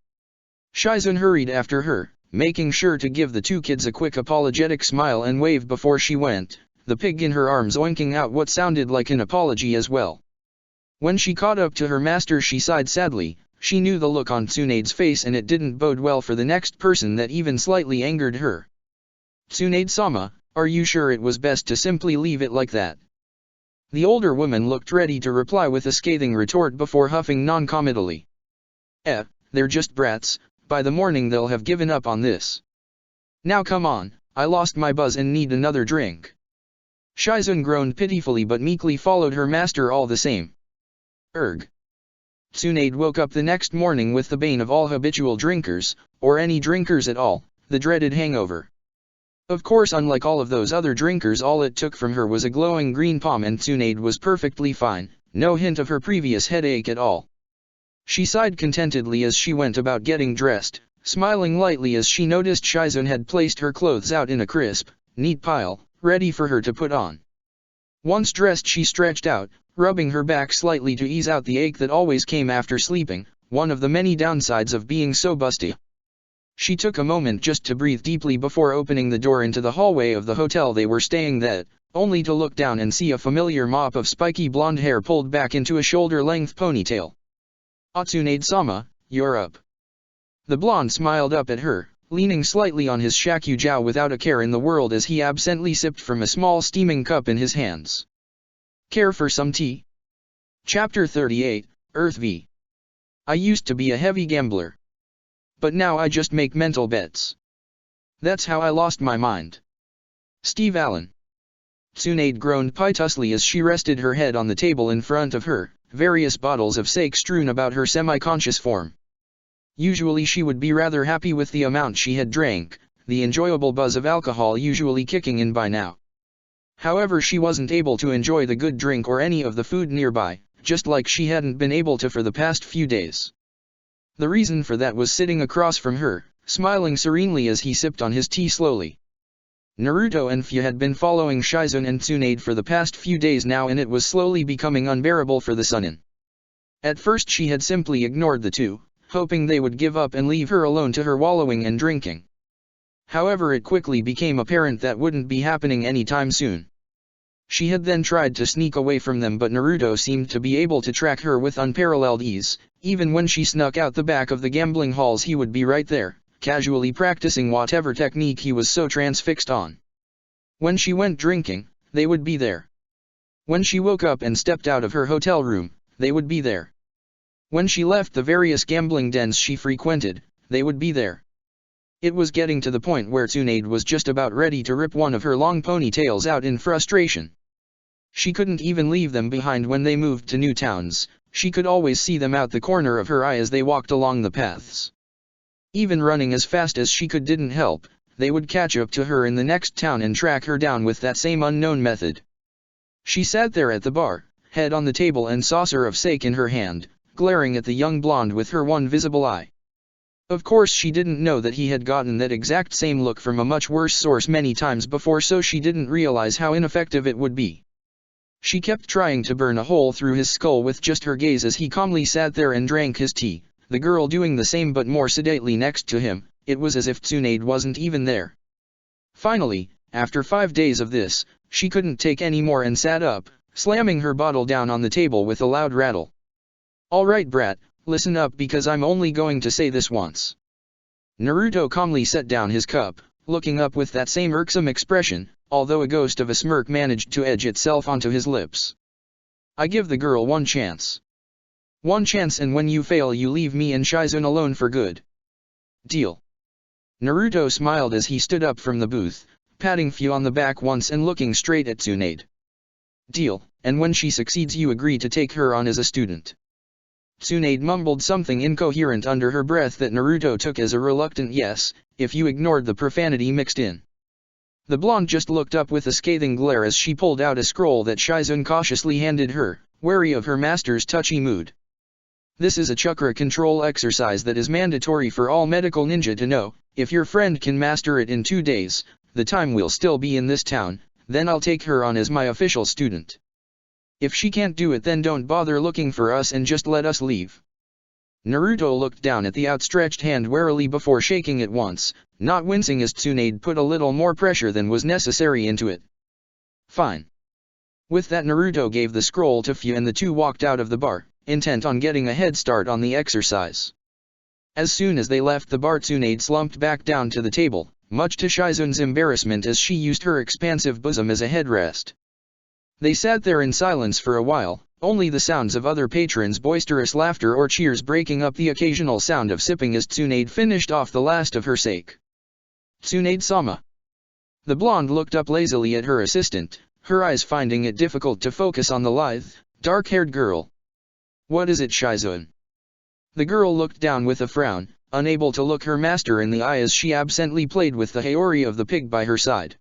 Speaker 1: Shizun hurried after her, making sure to give the two kids a quick apologetic smile and wave before she went, the pig in her arms oinking out what sounded like an apology as well. When she caught up to her master she sighed sadly. She knew the look on Tsunade's face and it didn't bode well for the next person that even slightly angered her. "Tsunade-sama, are you sure it was best to simply leave it like that?" The older woman looked ready to reply with a scathing retort before huffing non-committally. They're just brats, by the morning they'll have given up on this. Now come on, I lost my buzz and need another drink." Shizun groaned pitifully but meekly followed her master all the same. Erg. Tsunade woke up the next morning with the bane of all habitual drinkers, or any drinkers at all, the dreaded hangover. Of course, unlike all of those other drinkers, all it took from her was a glowing green palm and Tsunade was perfectly fine, no hint of her previous headache at all. She sighed contentedly as she went about getting dressed, smiling lightly as she noticed Shizun had placed her clothes out in a crisp, neat pile, ready for her to put on. Once dressed she stretched out, rubbing her back slightly to ease out the ache that always came after sleeping, one of the many downsides of being so busty. She took a moment just to breathe deeply before opening the door into the hallway of the hotel they were staying at, only to look down and see a familiar mop of spiky blonde hair pulled back into a shoulder-length ponytail. "Tsunade-sama, you're up." The blonde smiled up at her, leaning slightly on his shakujiao without a care in the world as he absently sipped from a small steaming cup in his hands. Care for some tea? Chapter 38, Earth v. I used to be a heavy gambler. But now I just make mental bets. That's how I lost my mind. Steve Allen. Tsunade groaned piteously as she rested her head on the table in front of her, various bottles of sake strewn about her semi-conscious form. Usually she would be rather happy with the amount she had drank, the enjoyable buzz of alcohol usually kicking in by now. However, she wasn't able to enjoy the good drink or any of the food nearby, just like she hadn't been able to for the past few days. The reason for that was sitting across from her, smiling serenely as he sipped on his tea slowly. Naruto and Fu had been following Shizune and Tsunade for the past few days now, and it was slowly becoming unbearable for the Sunin. At first she had simply ignored the two, hoping they would give up and leave her alone to her wallowing and drinking. However, it quickly became apparent that wouldn't be happening anytime soon. She had then tried to sneak away from them, but Naruto seemed to be able to track her with unparalleled ease. Even when she snuck out the back of the gambling halls, he would be right there, casually practicing whatever technique he was so transfixed on. When she went drinking, they would be there. When she woke up and stepped out of her hotel room, they would be there. When she left the various gambling dens she frequented, they would be there. It was getting to the point where Tsunade was just about ready to rip one of her long ponytails out in frustration. She couldn't even leave them behind when they moved to new towns. She could always see them out the corner of her eye as they walked along the paths. Even running as fast as she could didn't help. They would catch up to her in the next town and track her down with that same unknown method. She sat there at the bar, head on the table and saucer of sake in her hand, glaring at the young blonde with her one visible eye. Of course she didn't know that he had gotten that exact same look from a much worse source many times before, so she didn't realize how ineffective it would be. She kept trying to burn a hole through his skull with just her gaze as he calmly sat there and drank his tea, the girl doing the same but more sedately next to him. It was as if Tsunade wasn't even there. Finally, after 5 days of this, she couldn't take any more and sat up, slamming her bottle down on the table with a loud rattle. "Alright brat, listen up because I'm only going to say this once." Naruto calmly set down his cup, looking up with that same irksome expression, although a ghost of a smirk managed to edge itself onto his lips. "I give the girl one chance. One chance, and when you fail you leave me and Shizune alone for good. Deal?" Naruto smiled as he stood up from the booth, patting Fu on the back once and looking straight at Tsunade. "Deal, and when she succeeds you agree to take her on as a student." Tsunade mumbled something incoherent under her breath that Naruto took as a reluctant yes, if you ignored the profanity mixed in. The blonde just looked up with a scathing glare as she pulled out a scroll that Shizune cautiously handed her, wary of her master's touchy mood. "This is a chakra control exercise that is mandatory for all medical ninja to know. If your friend can master it in 2 days, the time we'll still be in this town, then I'll take her on as my official student. If she can't do it, then don't bother looking for us and just let us leave." Naruto looked down at the outstretched hand warily before shaking it once, not wincing as Tsunade put a little more pressure than was necessary into it. "Fine." With that, Naruto gave the scroll to Fu and the two walked out of the bar, intent on getting a head start on the exercise. As soon as they left the bar, Tsunade slumped back down to the table, much to Shizune's embarrassment as she used her expansive bosom as a headrest. They sat there in silence for a while, only the sounds of other patrons' boisterous laughter or cheers breaking up the occasional sound of sipping as Tsunade finished off the last of her sake. "Tsunade-sama." The blonde looked up lazily at her assistant, her eyes finding it difficult to focus on the lithe, dark-haired girl. "What is it, Shizune?" The girl looked down with a frown, unable to look her master in the eye as she absently played with the Haori of the pig by her side.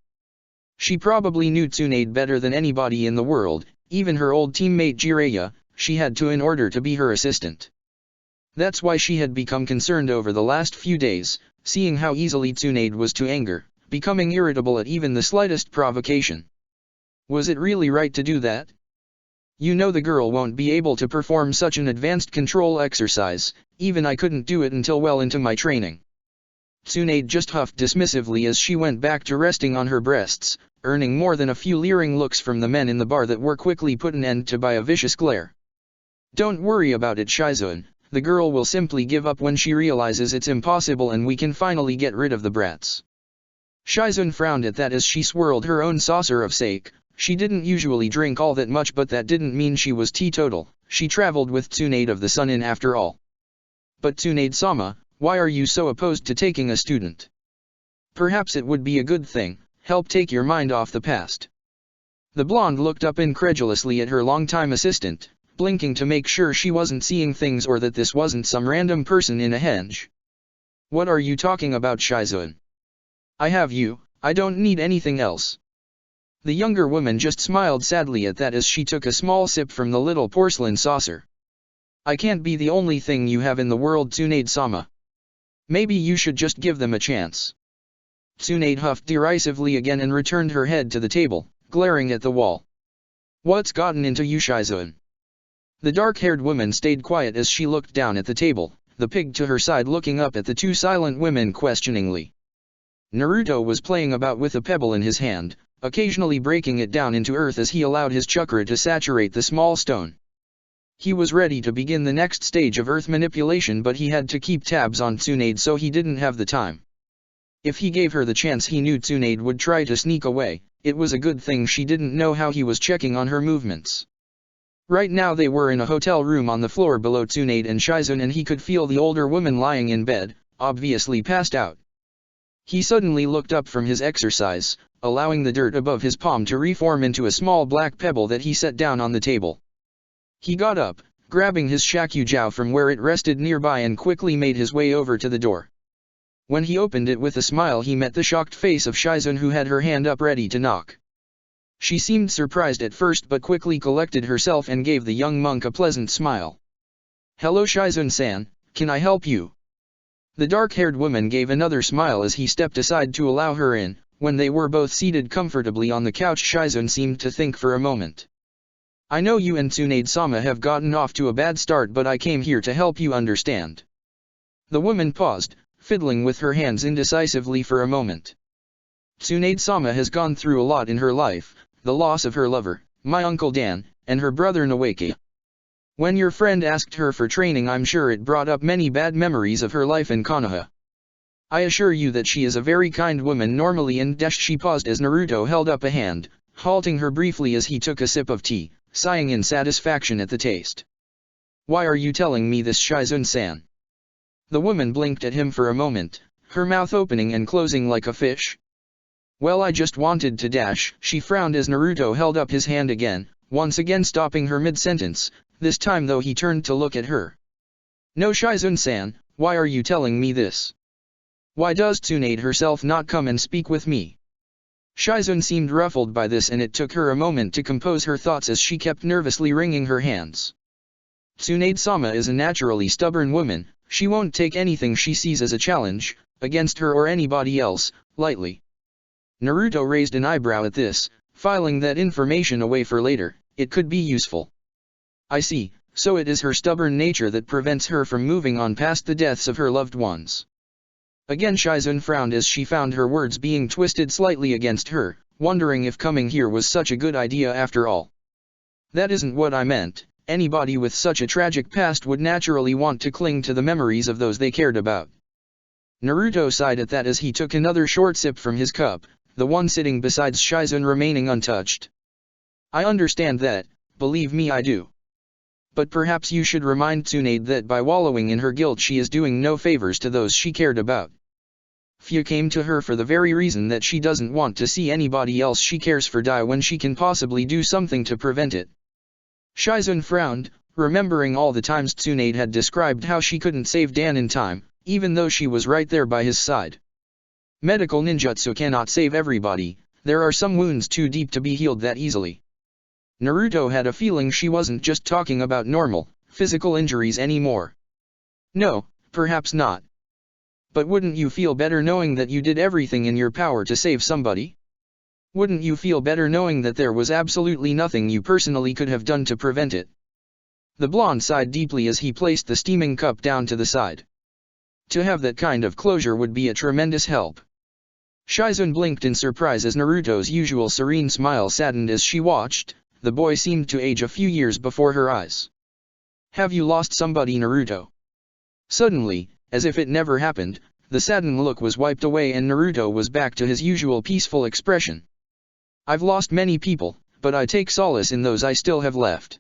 Speaker 1: She probably knew Tsunade better than anybody in the world, even her old teammate Jiraiya. She had to in order to be her assistant. That's why she had become concerned over the last few days, seeing how easily Tsunade was to anger, becoming irritable at even the slightest provocation. Was it really right to do that? You know the girl won't be able to perform such an advanced control exercise. Even I couldn't do it until well into my training. Tsunade just huffed dismissively as she went back to resting on her breasts, earning more than a few leering looks from the men in the bar that were quickly put an end to by a vicious glare. "Don't worry about it, Shizune, The girl will simply give up when she realizes it's impossible and we can finally get rid of the brats. Shizun frowned at that as she swirled her own saucer of sake. She didn't usually drink all that much, but that didn't mean she was teetotal. She traveled with Tsunade of the Sun Inn after all. But Tsunade-sama, why are you so opposed to taking a student? Perhaps it would be a good thing, help take your mind off the past. The blonde looked up incredulously at her longtime assistant, blinking to make sure she wasn't seeing things or that this wasn't some random person in a henge. What are you talking about, Shizun? I have you, I don't need anything else. The younger woman just smiled sadly at that as she took a small sip from the little porcelain saucer. I can't be the only thing you have in the world, Tsunade-sama. Maybe you should just give them a chance. Tsunade huffed derisively again and returned her head to the table, glaring at the wall. What's gotten into you, Shizun? The dark-haired woman stayed quiet as she looked down at the table, the pig to her side looking up at the two silent women questioningly. Naruto was playing about with a pebble in his hand, occasionally breaking it down into earth as he allowed his chakra to saturate the small stone. He was ready to begin the next stage of earth manipulation, but he had to keep tabs on Tsunade, so he didn't have the time. If he gave her the chance, he knew Tsunade would try to sneak away. It was a good thing she didn't know how he was checking on her movements. Right now they were in a hotel room on the floor below Tsunade and Shizun, and he could feel the older woman lying in bed, obviously passed out. He suddenly looked up from his exercise, allowing the dirt above his palm to reform into a small black pebble that he set down on the table. He got up, grabbing his shakujiao from where it rested nearby, and quickly made his way over to the door. When he opened it with a smile, he met the shocked face of Shizun, who had her hand up ready to knock. She seemed surprised at first but quickly collected herself and gave the young monk a pleasant smile. Hello Shizun-san, can I help you? The dark-haired woman gave another smile as he stepped aside to allow her in. When they were both seated comfortably on the couch, Shizun seemed to think for a moment. I know you and Tsunade-sama have gotten off to a bad start, but I came here to help you understand. The woman paused, fiddling with her hands indecisively for a moment. Tsunade-sama has gone through a lot in her life, the loss of her lover, my uncle Dan, and her brother Nawaki. When your friend asked her for training, I'm sure it brought up many bad memories of her life in Konoha. I assure you that she is a very kind woman normally, and she paused as Naruto held up a hand, halting her briefly as he took a sip of tea, sighing in satisfaction at the taste. Why are you telling me this, Shizun-san? The woman blinked at him for a moment, her mouth opening and closing like a fish. Well, I just wanted to dash. She frowned as Naruto held up his hand again, once again stopping her mid-sentence. This time though he turned to look at her. No, Shizun-san, why are you telling me this? Why does Tsunade herself not come and speak with me? Shizun seemed ruffled by this, and it took her a moment to compose her thoughts as she kept nervously wringing her hands. Tsunade-sama is a naturally stubborn woman. She won't take anything she sees as a challenge, against her or anybody else, lightly. Naruto raised an eyebrow at this, filing that information away for later. It could be useful. I see, so it is her stubborn nature that prevents her from moving on past the deaths of her loved ones. Again Shizun frowned as she found her words being twisted slightly against her, wondering if coming here was such a good idea after all. That isn't what I meant. Anybody with such a tragic past would naturally want to cling to the memories of those they cared about. Naruto sighed at that as he took another short sip from his cup, the one sitting beside Shizun remaining untouched. I understand that, believe me I do. But perhaps you should remind Tsunade that by wallowing in her guilt she is doing no favors to those she cared about. Few came to her for the very reason that she doesn't want to see anybody else she cares for die when she can possibly do something to prevent it. Shizun frowned, remembering all the times Tsunade had described how she couldn't save Dan in time, even though she was right there by his side. Medical ninjutsu cannot save everybody, there are some wounds too deep to be healed that easily. Naruto had a feeling she wasn't just talking about normal, physical injuries anymore. No, perhaps not. But wouldn't you feel better knowing that you did everything in your power to save somebody? Wouldn't you feel better knowing that there was absolutely nothing you personally could have done to prevent it? The blonde sighed deeply as he placed the steaming cup down to the side. To have that kind of closure would be a tremendous help. Shizun blinked in surprise as Naruto's usual serene smile saddened as she watched. The boy seemed to age a few years before her eyes. Have you lost somebody, Naruto? Suddenly, as if it never happened, the saddened look was wiped away and Naruto was back to his usual peaceful expression. I've lost many people, but I take solace in those I still have left.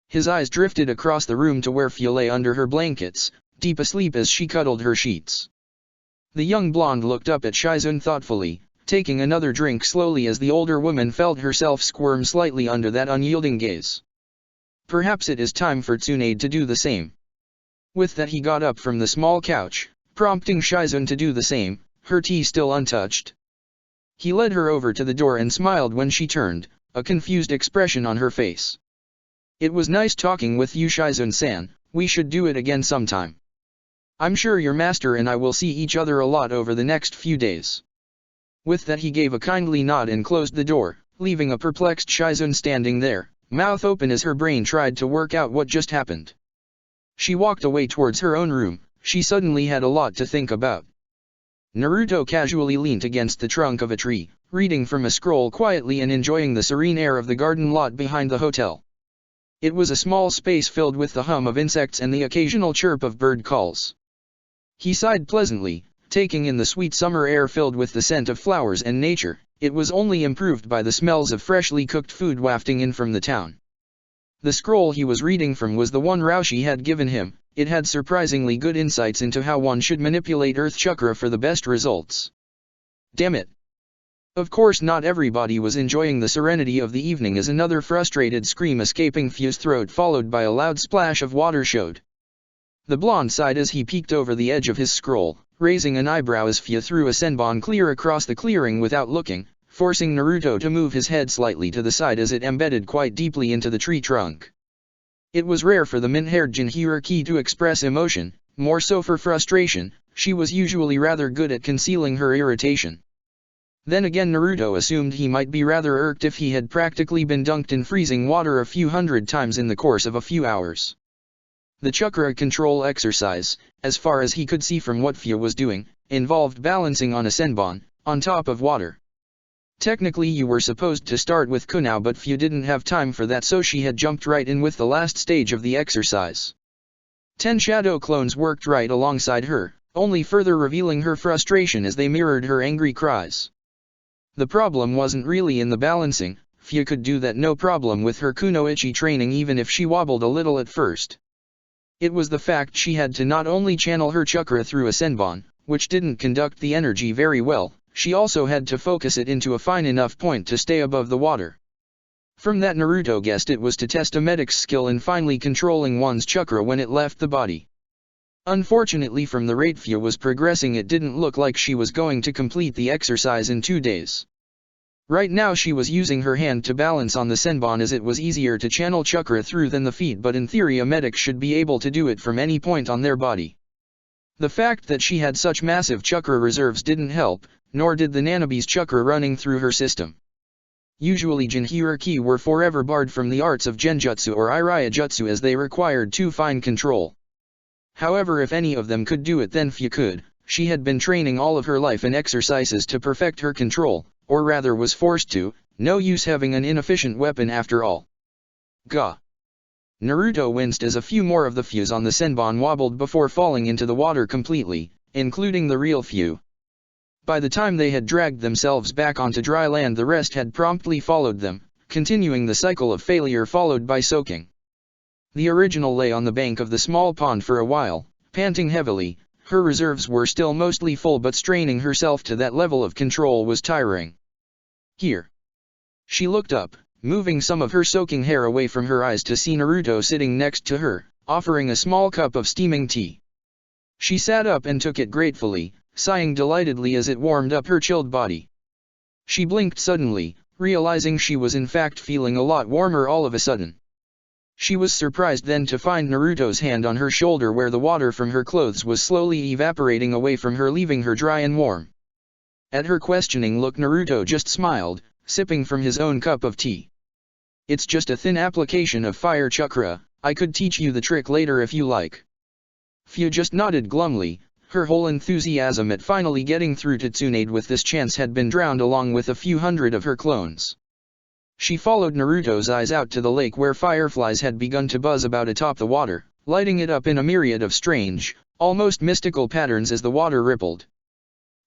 Speaker 1: His eyes drifted across the room to where Fia lay under her blankets, deep asleep as she cuddled her sheets. The young blonde looked up at Shizune thoughtfully, taking another drink slowly as the older woman felt herself squirm slightly under that unyielding gaze. Perhaps it is time for Tsunade to do the same. With that he got up from the small couch, prompting Shizune to do the same, her tea still untouched. He led her over to the door and smiled when she turned, a confused expression on her face. It was nice talking with you Shizune-san, we should do it again sometime. I'm sure your master and I will see each other a lot over the next few days. With that he gave a kindly nod and closed the door, leaving a perplexed Shizune standing there, mouth open as her brain tried to work out what just happened. She walked away towards her own room, she suddenly had a lot to think about. Naruto casually leant against the trunk of a tree, reading from a scroll quietly and enjoying the serene air of the garden lot behind the hotel. It was a small space filled with the hum of insects and the occasional chirp of bird calls. He sighed pleasantly, taking in the sweet summer air filled with the scent of flowers and nature. It was only improved by the smells of freshly cooked food wafting in from the town. The scroll he was reading from was the one Roshi had given him. It had surprisingly good insights into how one should manipulate Earth Chakra for the best results. Damn it! Of course not everybody was enjoying the serenity of the evening as another frustrated scream escaping Fia's throat followed by a loud splash of water showed. The blonde sighed as he peeked over the edge of his scroll, raising an eyebrow as Fia threw a senbon clear across the clearing without looking, forcing Naruto to move his head slightly to the side as it embedded quite deeply into the tree trunk. It was rare for the mint-haired Jinchuriki to express emotion, more so for frustration. She was usually rather good at concealing her irritation. Then again Naruto assumed he might be rather irked if he had practically been dunked in freezing water a few hundred times in the course of a few hours. The chakra control exercise, as far as he could see from what Fia was doing, involved balancing on a senbon, on top of water. Technically you were supposed to start with Kunao but Fia didn't have time for that so she had jumped right in with the last stage of the exercise. 10 shadow clones worked right alongside her, only further revealing her frustration as they mirrored her angry cries. The problem wasn't really in the balancing, Fia could do that no problem with her kunoichi training even if she wobbled a little at first. It was the fact she had to not only channel her chakra through a senbon, which didn't conduct the energy very well, she also had to focus it into a fine enough point to stay above the water. From that Naruto guessed it was to test a medic's skill in finely controlling one's chakra when it left the body. Unfortunately from the rate Fia was progressing it didn't look like she was going to complete the exercise in 2 days. Right now she was using her hand to balance on the senbon as it was easier to channel chakra through than the feet but in theory a medic should be able to do it from any point on their body. The fact that she had such massive chakra reserves didn't help, nor did the Nanabe's chakra running through her system. Usually Jinchuriki were forever barred from the arts of Genjutsu or Iraya Jutsu as they required too fine control. However if any of them could do it then Fia could. She had been training all of her life in exercises to perfect her control, or rather was forced to, no use having an inefficient weapon after all. Gah! Naruto winced as a few more of the Fias on the senbon wobbled before falling into the water completely, including the real few. By the time they had dragged themselves back onto dry land the rest had promptly followed them, continuing the cycle of failure followed by soaking. The original lay on the bank of the small pond for a while, panting heavily. Her reserves were still mostly full but straining herself to that level of control was tiring. Here. She looked up, moving some of her soaking hair away from her eyes to see Naruto sitting next to her, offering a small cup of steaming tea. She sat up and took it gratefully, sighing delightedly as it warmed up her chilled body. She blinked suddenly, realizing she was in fact feeling a lot warmer all of a sudden. She was surprised then to find Naruto's hand on her shoulder where the water from her clothes was slowly evaporating away from her leaving her dry and warm. At her questioning look Naruto just smiled, sipping from his own cup of tea. It's just a thin application of fire chakra, I could teach you the trick later if you like. Fia just nodded glumly, her whole enthusiasm at finally getting through to Tsunade with this chance had been drowned along with a few hundred of her clones. She followed Naruto's eyes out to the lake where fireflies had begun to buzz about atop the water, lighting it up in a myriad of strange, almost mystical patterns as the water rippled.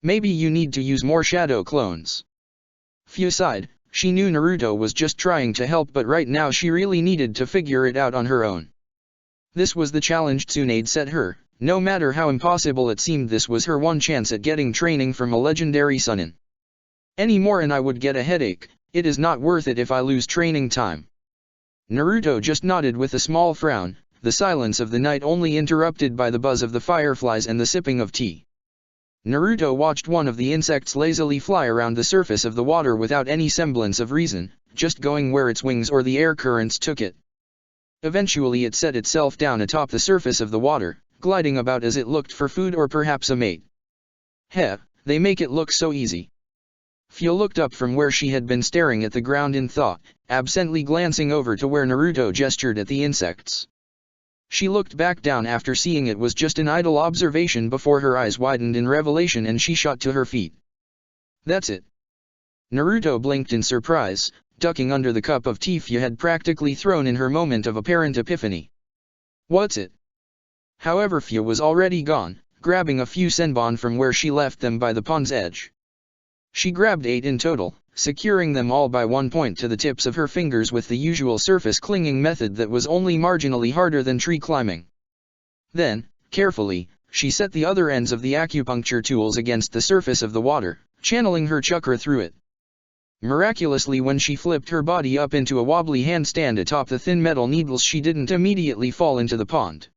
Speaker 1: Maybe you need to use more shadow clones. Fio sighed. She knew Naruto was just trying to help, but right now she really needed to figure it out on her own. This was the challenge Tsunade set her. No matter how impossible it seemed, this was her one chance at getting training from a legendary Sannin. Any more and I would get a headache. It is not worth it if I lose training time. Naruto just nodded with a small frown, the silence of the night only interrupted by the buzz of the fireflies and the sipping of tea. Naruto watched one of the insects lazily fly around the surface of the water without any semblance of reason, just going where its wings or the air currents took it. Eventually it set itself down atop the surface of the water, gliding about as it looked for food or perhaps a mate. Heh, they make it look so easy. Fio looked up from where she had been staring at the ground in thought, absently glancing over to where Naruto gestured at the insects. She looked back down after seeing it was just an idle observation before her eyes widened in revelation and she shot to her feet. That's it. Naruto blinked in surprise, ducking under the cup of tea Fio had practically thrown in her moment of apparent epiphany. What's it? However, Fio was already gone, grabbing a few senbon from where she left them by the pond's edge. She grabbed 8 in total, securing them all by one point to the tips of her fingers with the usual surface clinging method that was only marginally harder than tree climbing. Then, carefully, she set the other ends of the acupuncture tools against the surface of the water, channeling her chakra through it. Miraculously, when she flipped her body up into a wobbly handstand atop the thin metal needles, she didn't immediately fall into the pond.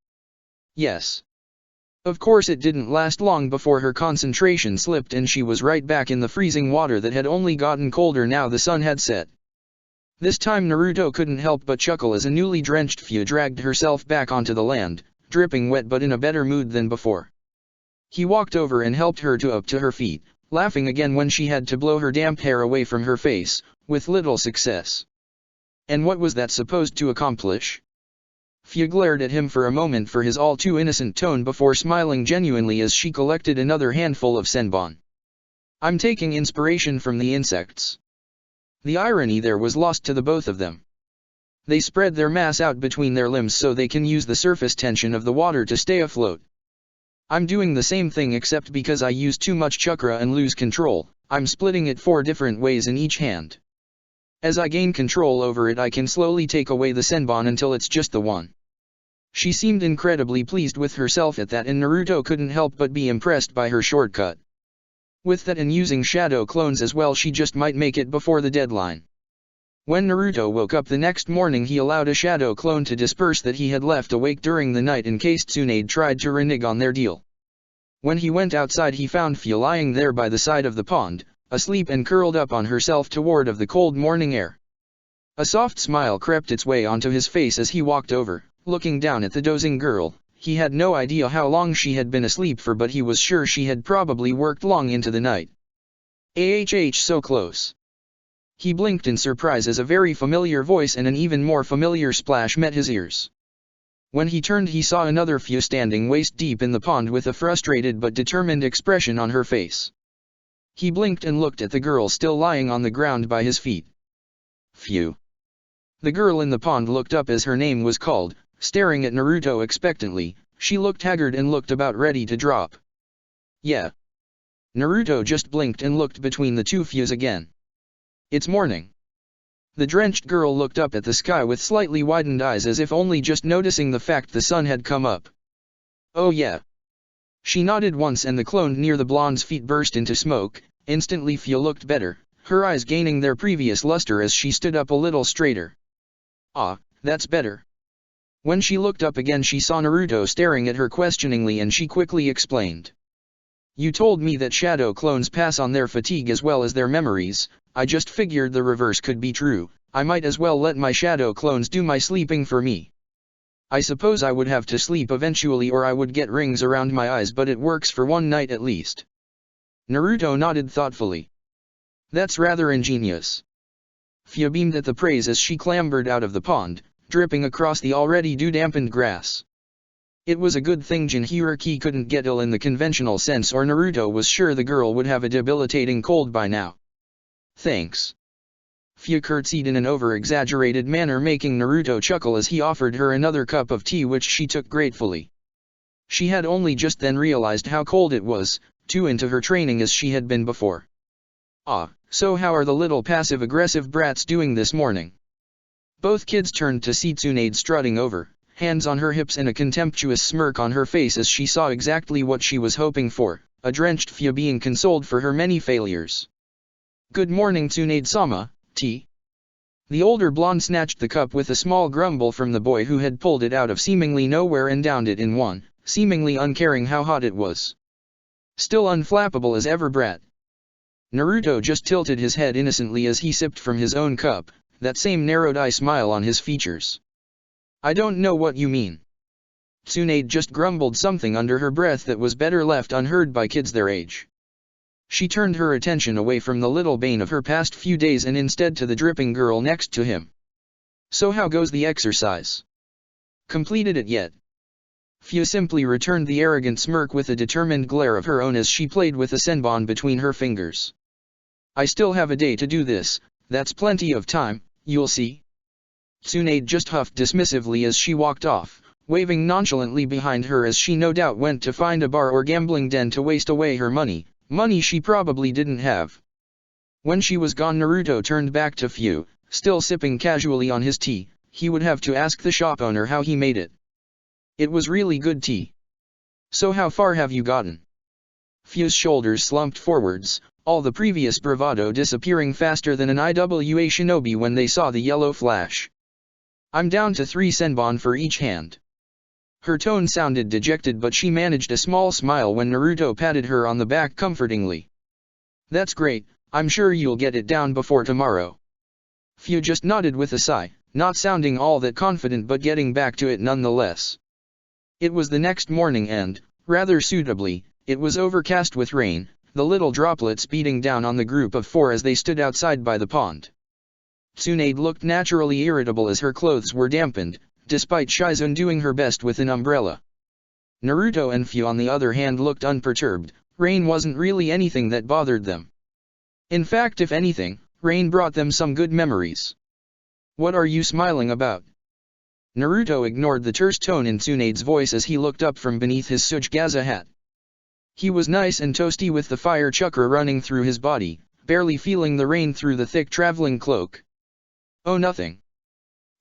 Speaker 1: Yes. Of course it didn't last long before her concentration slipped and she was right back in the freezing water that had only gotten colder now the sun had set. This time Naruto couldn't help but chuckle as a newly drenched Fio dragged herself back onto the land, dripping wet but in a better mood than before. He walked over and helped her up to her feet, laughing again when she had to blow her damp hair away from her face, with little success. And what was that supposed to accomplish? Fio glared at him for a moment for his all-too-innocent tone before smiling genuinely as she collected another handful of senbon. I'm taking inspiration from the insects. The irony there was lost to the both of them. They spread their mass out between their limbs so they can use the surface tension of the water to stay afloat. I'm doing the same thing, except because I use too much chakra and lose control, I'm splitting it 4 different ways in each hand. As I gain control over it, I can slowly take away the senbon until it's just the one. She seemed incredibly pleased with herself at that, and Naruto couldn't help but be impressed by her shortcut. With that and using shadow clones as well, she just might make it before the deadline. When Naruto woke up the next morning, he allowed a shadow clone to disperse that he had left awake during the night in case Tsunade tried to renege on their deal. When he went outside, he found Fio lying there by the side of the pond, asleep and curled up on herself to ward of the cold morning air. A soft smile crept its way onto his face as he walked over, looking down at the dozing girl. He had no idea how long she had been asleep for, but he was sure she had probably worked long into the night. So close. He blinked in surprise as a very familiar voice and an even more familiar splash met his ears. When he turned, he saw another Fio standing waist-deep in the pond with a frustrated but determined expression on her face. He blinked and looked at the girl still lying on the ground by his feet. Fio. The girl in the pond looked up as her name was called, staring at Naruto expectantly. She looked haggard and looked about ready to drop. Yeah. Naruto just blinked and looked between the two Fios again. It's morning. The drenched girl looked up at the sky with slightly widened eyes as if only just noticing the fact the sun had come up. Oh yeah. She nodded once and the clone near the blonde's feet burst into smoke. Instantly Fio looked better, her eyes gaining their previous luster as she stood up a little straighter. Ah, that's better. When she looked up again, she saw Naruto staring at her questioningly and she quickly explained. You told me that shadow clones pass on their fatigue as well as their memories. I just figured the reverse could be true. I might as well let my shadow clones do my sleeping for me. I suppose I would have to sleep eventually or I would get rings around my eyes, but it works for one night at least. Naruto nodded thoughtfully. That's rather ingenious. Fio beamed at the praise as she clambered out of the pond, dripping across the already dew-dampened grass. It was a good thing Jinchuriki couldn't get ill in the conventional sense, or Naruto was sure the girl would have a debilitating cold by now. Thanks. Fia curtsied in an over-exaggerated manner, making Naruto chuckle as he offered her another cup of tea, which she took gratefully. She had only just then realized how cold it was, too into her training as she had been before. "Ah, so how are the little passive-aggressive brats doing this morning?" Both kids turned to see Tsunade strutting over, hands on her hips and a contemptuous smirk on her face as she saw exactly what she was hoping for, a drenched Fia being consoled for her many failures. "Good morning, Tsunade-sama, tea?" The older blonde snatched the cup with a small grumble from the boy who had pulled it out of seemingly nowhere and downed it in one, seemingly uncaring how hot it was. "Still unflappable as ever, brat." Naruto just tilted his head innocently as he sipped from his own cup, that same narrowed-eye smile on his features. "I don't know what you mean." Tsunade just grumbled something under her breath that was better left unheard by kids their age. She turned her attention away from the little bane of her past few days and instead to the dripping girl next to him. "So how goes the exercise? Completed it yet?" Fia simply returned the arrogant smirk with a determined glare of her own as she played with a senbon between her fingers. "I still have a day to do this, that's plenty of time, you'll see." Tsunade just huffed dismissively as she walked off, waving nonchalantly behind her as she no doubt went to find a bar or gambling den to waste away her money she probably didn't have. When she was gone, Naruto turned back to Fia, still sipping casually on his tea. He would have to ask the shop owner how he made it. It was really good tea. "So how far have you gotten?" Fia's shoulders slumped forwards, all the previous bravado disappearing faster than an IWA shinobi when they saw the yellow flash. "I'm down to 3 senbon for each hand." Her tone sounded dejected, but she managed a small smile when Naruto patted her on the back comfortingly. "That's great, I'm sure you'll get it down before tomorrow." Fia just nodded with a sigh, not sounding all that confident but getting back to it nonetheless. It was the next morning and, rather suitably, it was overcast with rain, the little droplets beating down on the group of 4 as they stood outside by the pond. Tsunade looked naturally irritable as her clothes were dampened, despite Shizune doing her best with an umbrella. Naruto and Fia on the other hand looked unperturbed. Rain wasn't really anything that bothered them. In fact, if anything, rain brought them some good memories. "What are you smiling about?" Naruto ignored the terse tone in Tsunade's voice as he looked up from beneath his Tsuchigaza hat. He was nice and toasty with the fire chakra running through his body, barely feeling the rain through the thick traveling cloak. "Oh, nothing."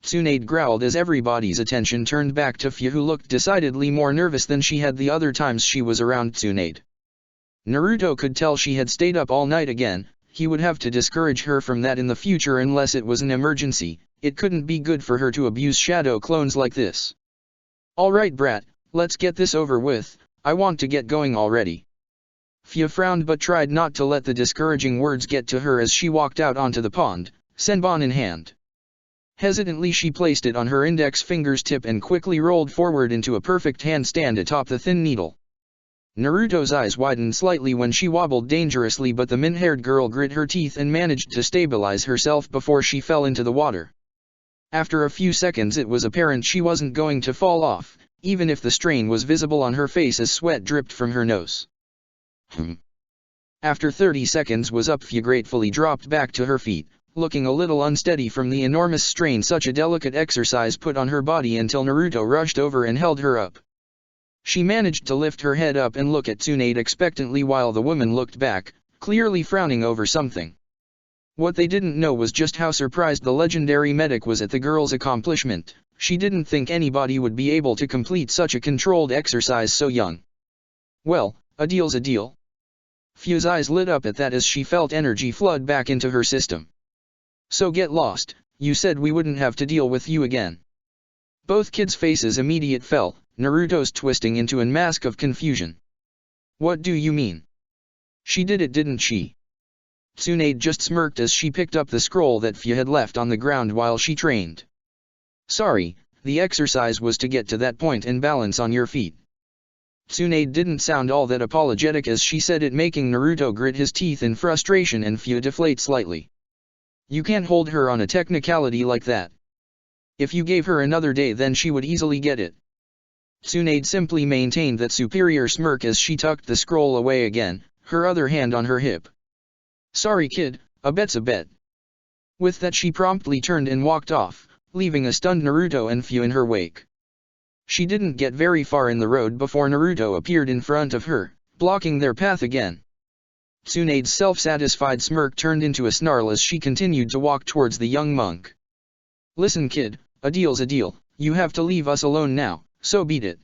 Speaker 1: Tsunade growled as everybody's attention turned back to Fia, who looked decidedly more nervous than she had the other times she was around Tsunade. Naruto could tell she had stayed up all night again. He would have to discourage her from that in the future unless it was an emergency. It couldn't be good for her to abuse shadow clones like this. "Alright, brat, let's get this over with, I want to get going already." Fia frowned but tried not to let the discouraging words get to her as she walked out onto the pond, senbon in hand. Hesitantly she placed it on her index finger's tip and quickly rolled forward into a perfect handstand atop the thin needle. Naruto's eyes widened slightly when she wobbled dangerously, but the mint-haired girl grit her teeth and managed to stabilize herself before she fell into the water. After a few seconds it was apparent she wasn't going to fall off, even if the strain was visible on her face as sweat dripped from her nose. After 30 seconds was up, Fia gratefully dropped back to her feet, looking a little unsteady from the enormous strain such a delicate exercise put on her body until Naruto rushed over and held her up. She managed to lift her head up and look at Tsunade expectantly while the woman looked back, clearly frowning over something. What they didn't know was just how surprised the legendary medic was at the girl's accomplishment. She didn't think anybody would be able to complete such a controlled exercise so young. "Well, a deal's a deal." Fia's eyes lit up at that as she felt energy flood back into her system. "So get lost, you said we wouldn't have to deal with you again." Both kids' faces immediately fell, Naruto's twisting into a mask of confusion. "What do you mean? She did it, didn't she?" Tsunade just smirked as she picked up the scroll that Fia had left on the ground while she trained. "Sorry, the exercise was to get to that point and balance on your feet." Tsunade didn't sound all that apologetic as she said it, making Naruto grit his teeth in frustration and Fia deflate slightly. "You can't hold her on a technicality like that. If you gave her another day then she would easily get it." Tsunade simply maintained that superior smirk as she tucked the scroll away again, her other hand on her hip. "Sorry kid, a bet's a bet." With that she promptly turned and walked off, leaving a stunned Naruto and Fu in her wake. She didn't get very far in the road before Naruto appeared in front of her, blocking their path again. Tsunade's self-satisfied smirk turned into a snarl as she continued to walk towards the young monk. "Listen kid, a deal's a deal, you have to leave us alone now, so beat it."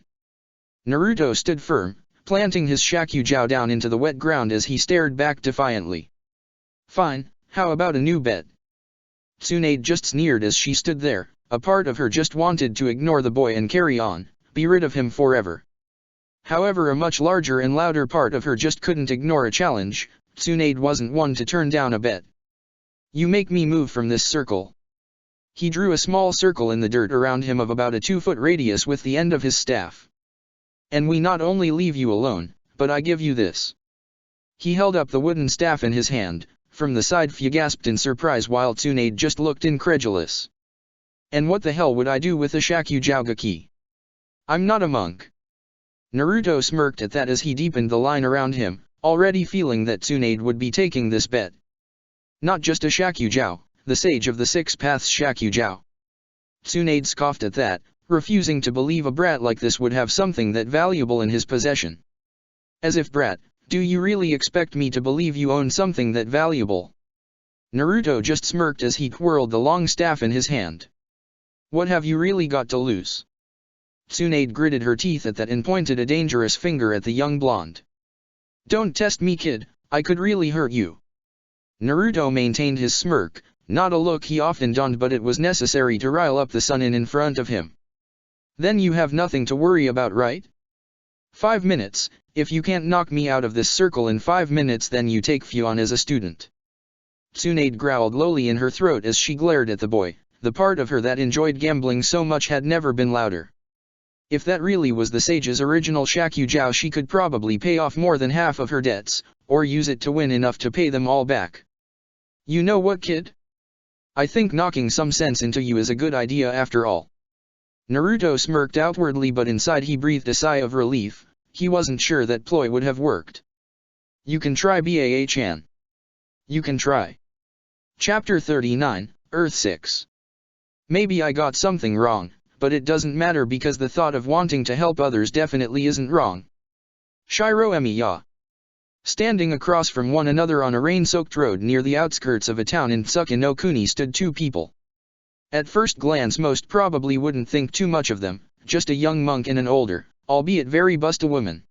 Speaker 1: Naruto stood firm, planting his Shakugao down into the wet ground as he stared back defiantly. "Fine, how about a new bet?" Tsunade just sneered as she stood there. A part of her just wanted to ignore the boy and carry on, be rid of him forever. However, a much larger and louder part of her just couldn't ignore a challenge. Tsunade wasn't one to turn down a bet. "You make me move from this circle." He drew a small circle in the dirt around him of about a 2-foot radius with the end of his staff. "And we not only leave you alone, but I give you this." He held up the wooden staff in his hand. From the side Fu gasped in surprise while Tsunade just looked incredulous. "And what the hell would I do with a Shakugao Gaki? I'm not a monk." Naruto smirked at that as he deepened the line around him, already feeling that Tsunade would be taking this bet. "Not just a Shakugao, the Sage of the Six Paths Shakugao." Tsunade scoffed at that, refusing to believe a brat like this would have something that valuable in his possession. "As if brat, do you really expect me to believe you own something that valuable?" Naruto just smirked as he twirled the long staff in his hand. "What have you really got to lose?" Tsunade gritted her teeth at that and pointed a dangerous finger at the young blonde. "Don't test me kid, I could really hurt you." Naruto maintained his smirk, not a look he often donned, but it was necessary to rile up the Sunin in front of him. "Then you have nothing to worry about, right? 5 minutes, if you can't knock me out of this circle in 5 minutes then you take Fu on as a student." Tsunade growled lowly in her throat as she glared at the boy. The part of her that enjoyed gambling so much had never been louder. If that really was the sage's original Shakugao, she could probably pay off more than half of her debts, or use it to win enough to pay them all back. "You know what kid? I think knocking some sense into you is a good idea after all." Naruto smirked outwardly, but inside he breathed a sigh of relief. He wasn't sure that ploy would have worked. "You can try Baa-chan. You can try." Chapter 39, Earth 6. "Maybe I got something wrong, but it doesn't matter because the thought of wanting to help others definitely isn't wrong." Shiro Emiya. Standing across from one another on a rain-soaked road near the outskirts of a town in Tsuken no Kuni stood two people. At first glance most probably wouldn't think too much of them, just a young monk and an older, albeit very busta woman.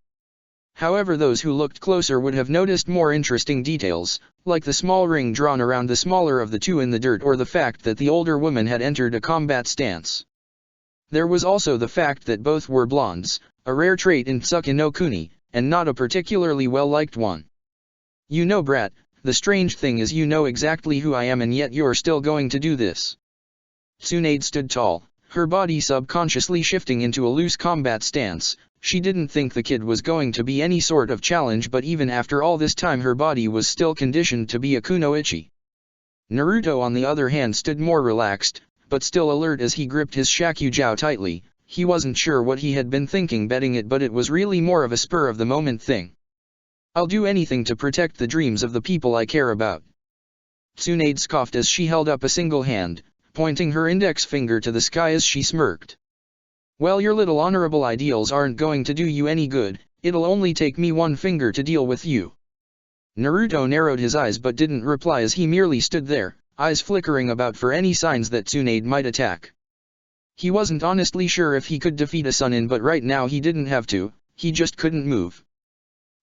Speaker 1: However, those who looked closer would have noticed more interesting details, like the small ring drawn around the smaller of the two in the dirt, or the fact that the older woman had entered a combat stance. There was also the fact that both were blondes, a rare trait in Tsuken no Kuni, and not a particularly well-liked one. "You know brat, the strange thing is you know exactly who I am and yet you're still going to do this." Tsunade stood tall, her body subconsciously shifting into a loose combat stance. She didn't think the kid was going to be any sort of challenge, but even after all this time her body was still conditioned to be a kunoichi. Naruto on the other hand stood more relaxed, but still alert as he gripped his Shakugao tightly. He wasn't sure what he had been thinking betting it, but it was really more of a spur-of-the-moment thing. "I'll do anything to protect the dreams of the people I care about." Tsunade scoffed as she held up a single hand, pointing her index finger to the sky as she smirked. "Well, your little honorable ideals aren't going to do you any good, it'll only take me one finger to deal with you." Naruto narrowed his eyes but didn't reply as he merely stood there, eyes flickering about for any signs that Tsunade might attack. He wasn't honestly sure if he could defeat a Sunin, but right now he didn't have to, he just couldn't move.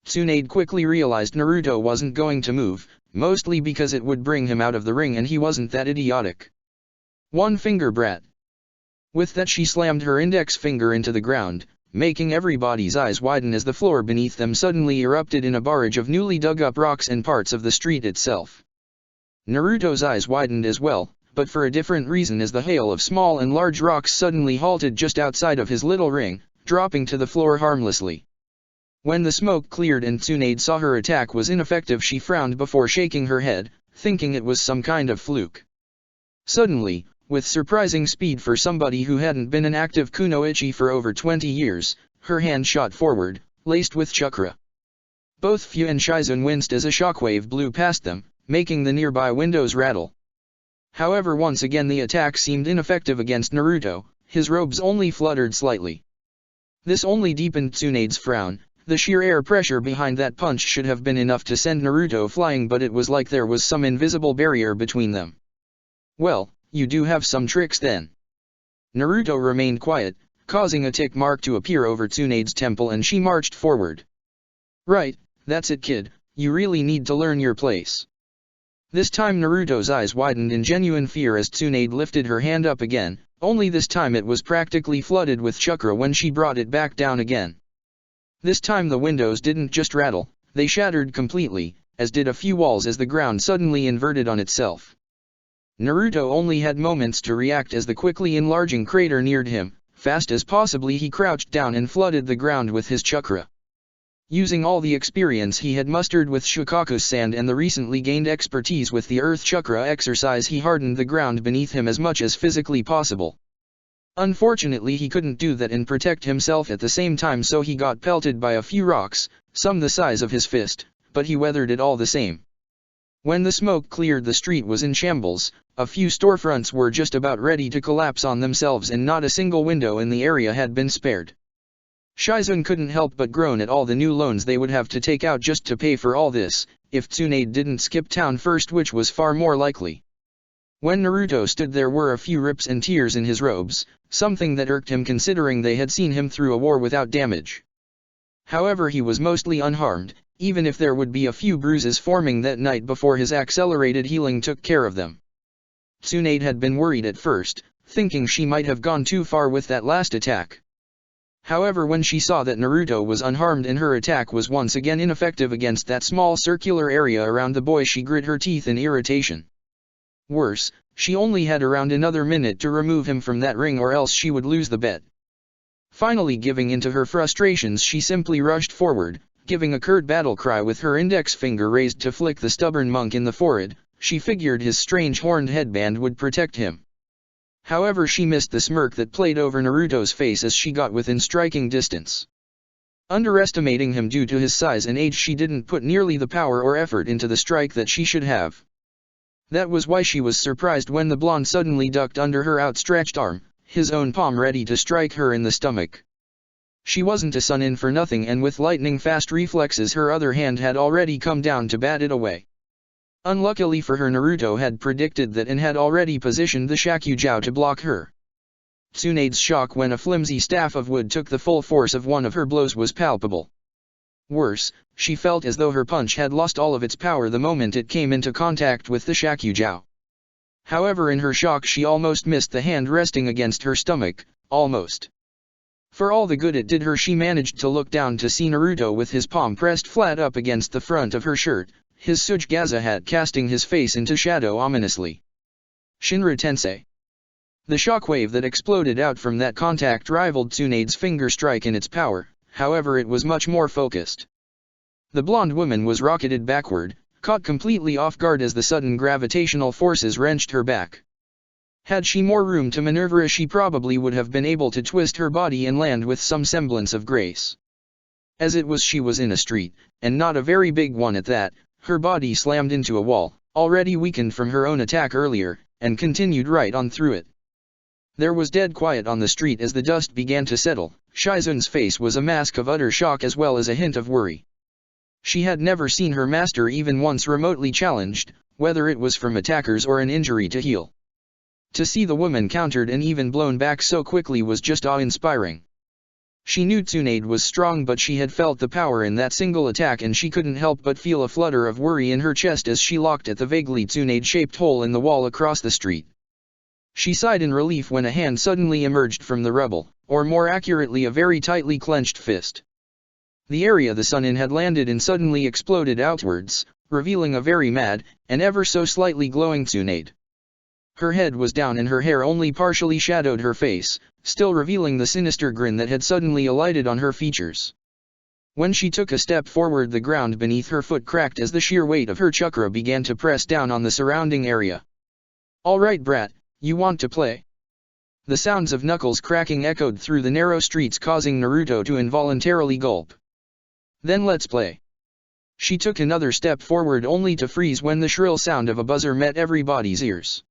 Speaker 1: Tsunade quickly realized Naruto wasn't going to move, mostly because it would bring him out of the ring and he wasn't that idiotic. "One finger brat." With that she slammed her index finger into the ground, making everybody's eyes widen as the floor beneath them suddenly erupted in a barrage of newly dug up rocks and parts of the street itself. Naruto's eyes widened as well, but for a different reason, as the hail of small and large rocks suddenly halted just outside of his little ring, dropping to the floor harmlessly. When the smoke cleared and Tsunade saw her attack was ineffective, she frowned before shaking her head, thinking it was some kind of fluke. Suddenly, with surprising speed for somebody who hadn't been an active kunoichi for over 20 years, her hand shot forward, laced with chakra. Both Fu and Shizun winced as a shockwave blew past them, making the nearby windows rattle. However, once again the attack seemed ineffective against Naruto, his robes only fluttered slightly. This only deepened Tsunade's frown. The sheer air pressure behind that punch should have been enough to send Naruto flying, but it was like there was some invisible barrier between them. Well, you do have some tricks then. Naruto remained quiet, causing a tick mark to appear over Tsunade's temple, and she marched forward. Right, that's it, kid, you really need to learn your place. This time Naruto's eyes widened in genuine fear as Tsunade lifted her hand up again, only this time it was practically flooded with chakra when she brought it back down again. This time the windows didn't just rattle, they shattered completely, as did a few walls as the ground suddenly inverted on itself. Naruto only had moments to react as the quickly enlarging crater neared him. Fast as possibly he crouched down and flooded the ground with his chakra. Using all the experience he had mustered with Shukaku's sand and the recently gained expertise with the earth chakra exercise, he hardened the ground beneath him as much as physically possible. Unfortunately he couldn't do that and protect himself at the same time, so he got pelted by a few rocks, some the size of his fist, but he weathered it all the same. When the smoke cleared, the street was in shambles, a few storefronts were just about ready to collapse on themselves, and not a single window in the area had been spared. Shizune couldn't help but groan at all the new loans they would have to take out just to pay for all this, if Tsunade didn't skip town first, which was far more likely. When Naruto stood there were a few rips and tears in his robes, something that irked him considering they had seen him through a war without damage. However, he was mostly unharmed, even if there would be a few bruises forming that night before his accelerated healing took care of them. Tsunade had been worried at first, thinking she might have gone too far with that last attack. However, when she saw that Naruto was unharmed and her attack was once again ineffective against that small circular area around the boy, she grit her teeth in irritation. Worse, she only had around another minute to remove him from that ring, or else she would lose the bet. Finally giving in to her frustrations, she simply rushed forward, giving a curt battle cry with her index finger raised to flick the stubborn monk in the forehead. She figured his strange horned headband would protect him. However, she missed the smirk that played over Naruto's face as she got within striking distance. Underestimating him due to his size and age, she didn't put nearly the power or effort into the strike that she should have. That was why she was surprised when the blonde suddenly ducked under her outstretched arm, his own palm ready to strike her in the stomach. She wasn't a Sunin for nothing, and with lightning-fast reflexes her other hand had already come down to bat it away. Unluckily for her, Naruto had predicted that and had already positioned the Shakujiao to block her. Tsunade's shock when a flimsy staff of wood took the full force of one of her blows was palpable. Worse, she felt as though her punch had lost all of its power the moment it came into contact with the Shakujiao. However, in her shock she almost missed the hand resting against her stomach, almost. For all the good it did her, she managed to look down to see Naruto with his palm pressed flat up against the front of her shirt, his Tsuchigaza hat casting his face into shadow ominously. Shinra Tensei. The shockwave that exploded out from that contact rivaled Tsunade's finger strike in its power, however it was much more focused. The blonde woman was rocketed backward, caught completely off guard as the sudden gravitational forces wrenched her back. Had she more room to maneuver, she probably would have been able to twist her body and land with some semblance of grace. As it was, she was in a street, and not a very big one at that. Her body slammed into a wall, already weakened from her own attack earlier, and continued right on through it. There was dead quiet on the street as the dust began to settle. Shizune's face was a mask of utter shock as well as a hint of worry. She had never seen her master even once remotely challenged, whether it was from attackers or an injury to heal. To see the woman countered and even blown back so quickly was just awe-inspiring. She knew Tsunade was strong, but she had felt the power in that single attack, and she couldn't help but feel a flutter of worry in her chest as she looked at the vaguely Tsunade-shaped hole in the wall across the street. She sighed in relief when a hand suddenly emerged from the rubble, or more accurately a very tightly clenched fist. The area the Sunin had landed in suddenly exploded outwards, revealing a very mad, and ever so slightly glowing Tsunade. Her head was down and her hair only partially shadowed her face, still revealing the sinister grin that had suddenly alighted on her features. When she took a step forward, the ground beneath her foot cracked as the sheer weight of her chakra began to press down on the surrounding area. "All right, brat, you want to play?" The sounds of knuckles cracking echoed through the narrow streets, causing Naruto to involuntarily gulp. "Then let's play." She took another step forward only to freeze when the shrill sound of a buzzer met everybody's ears.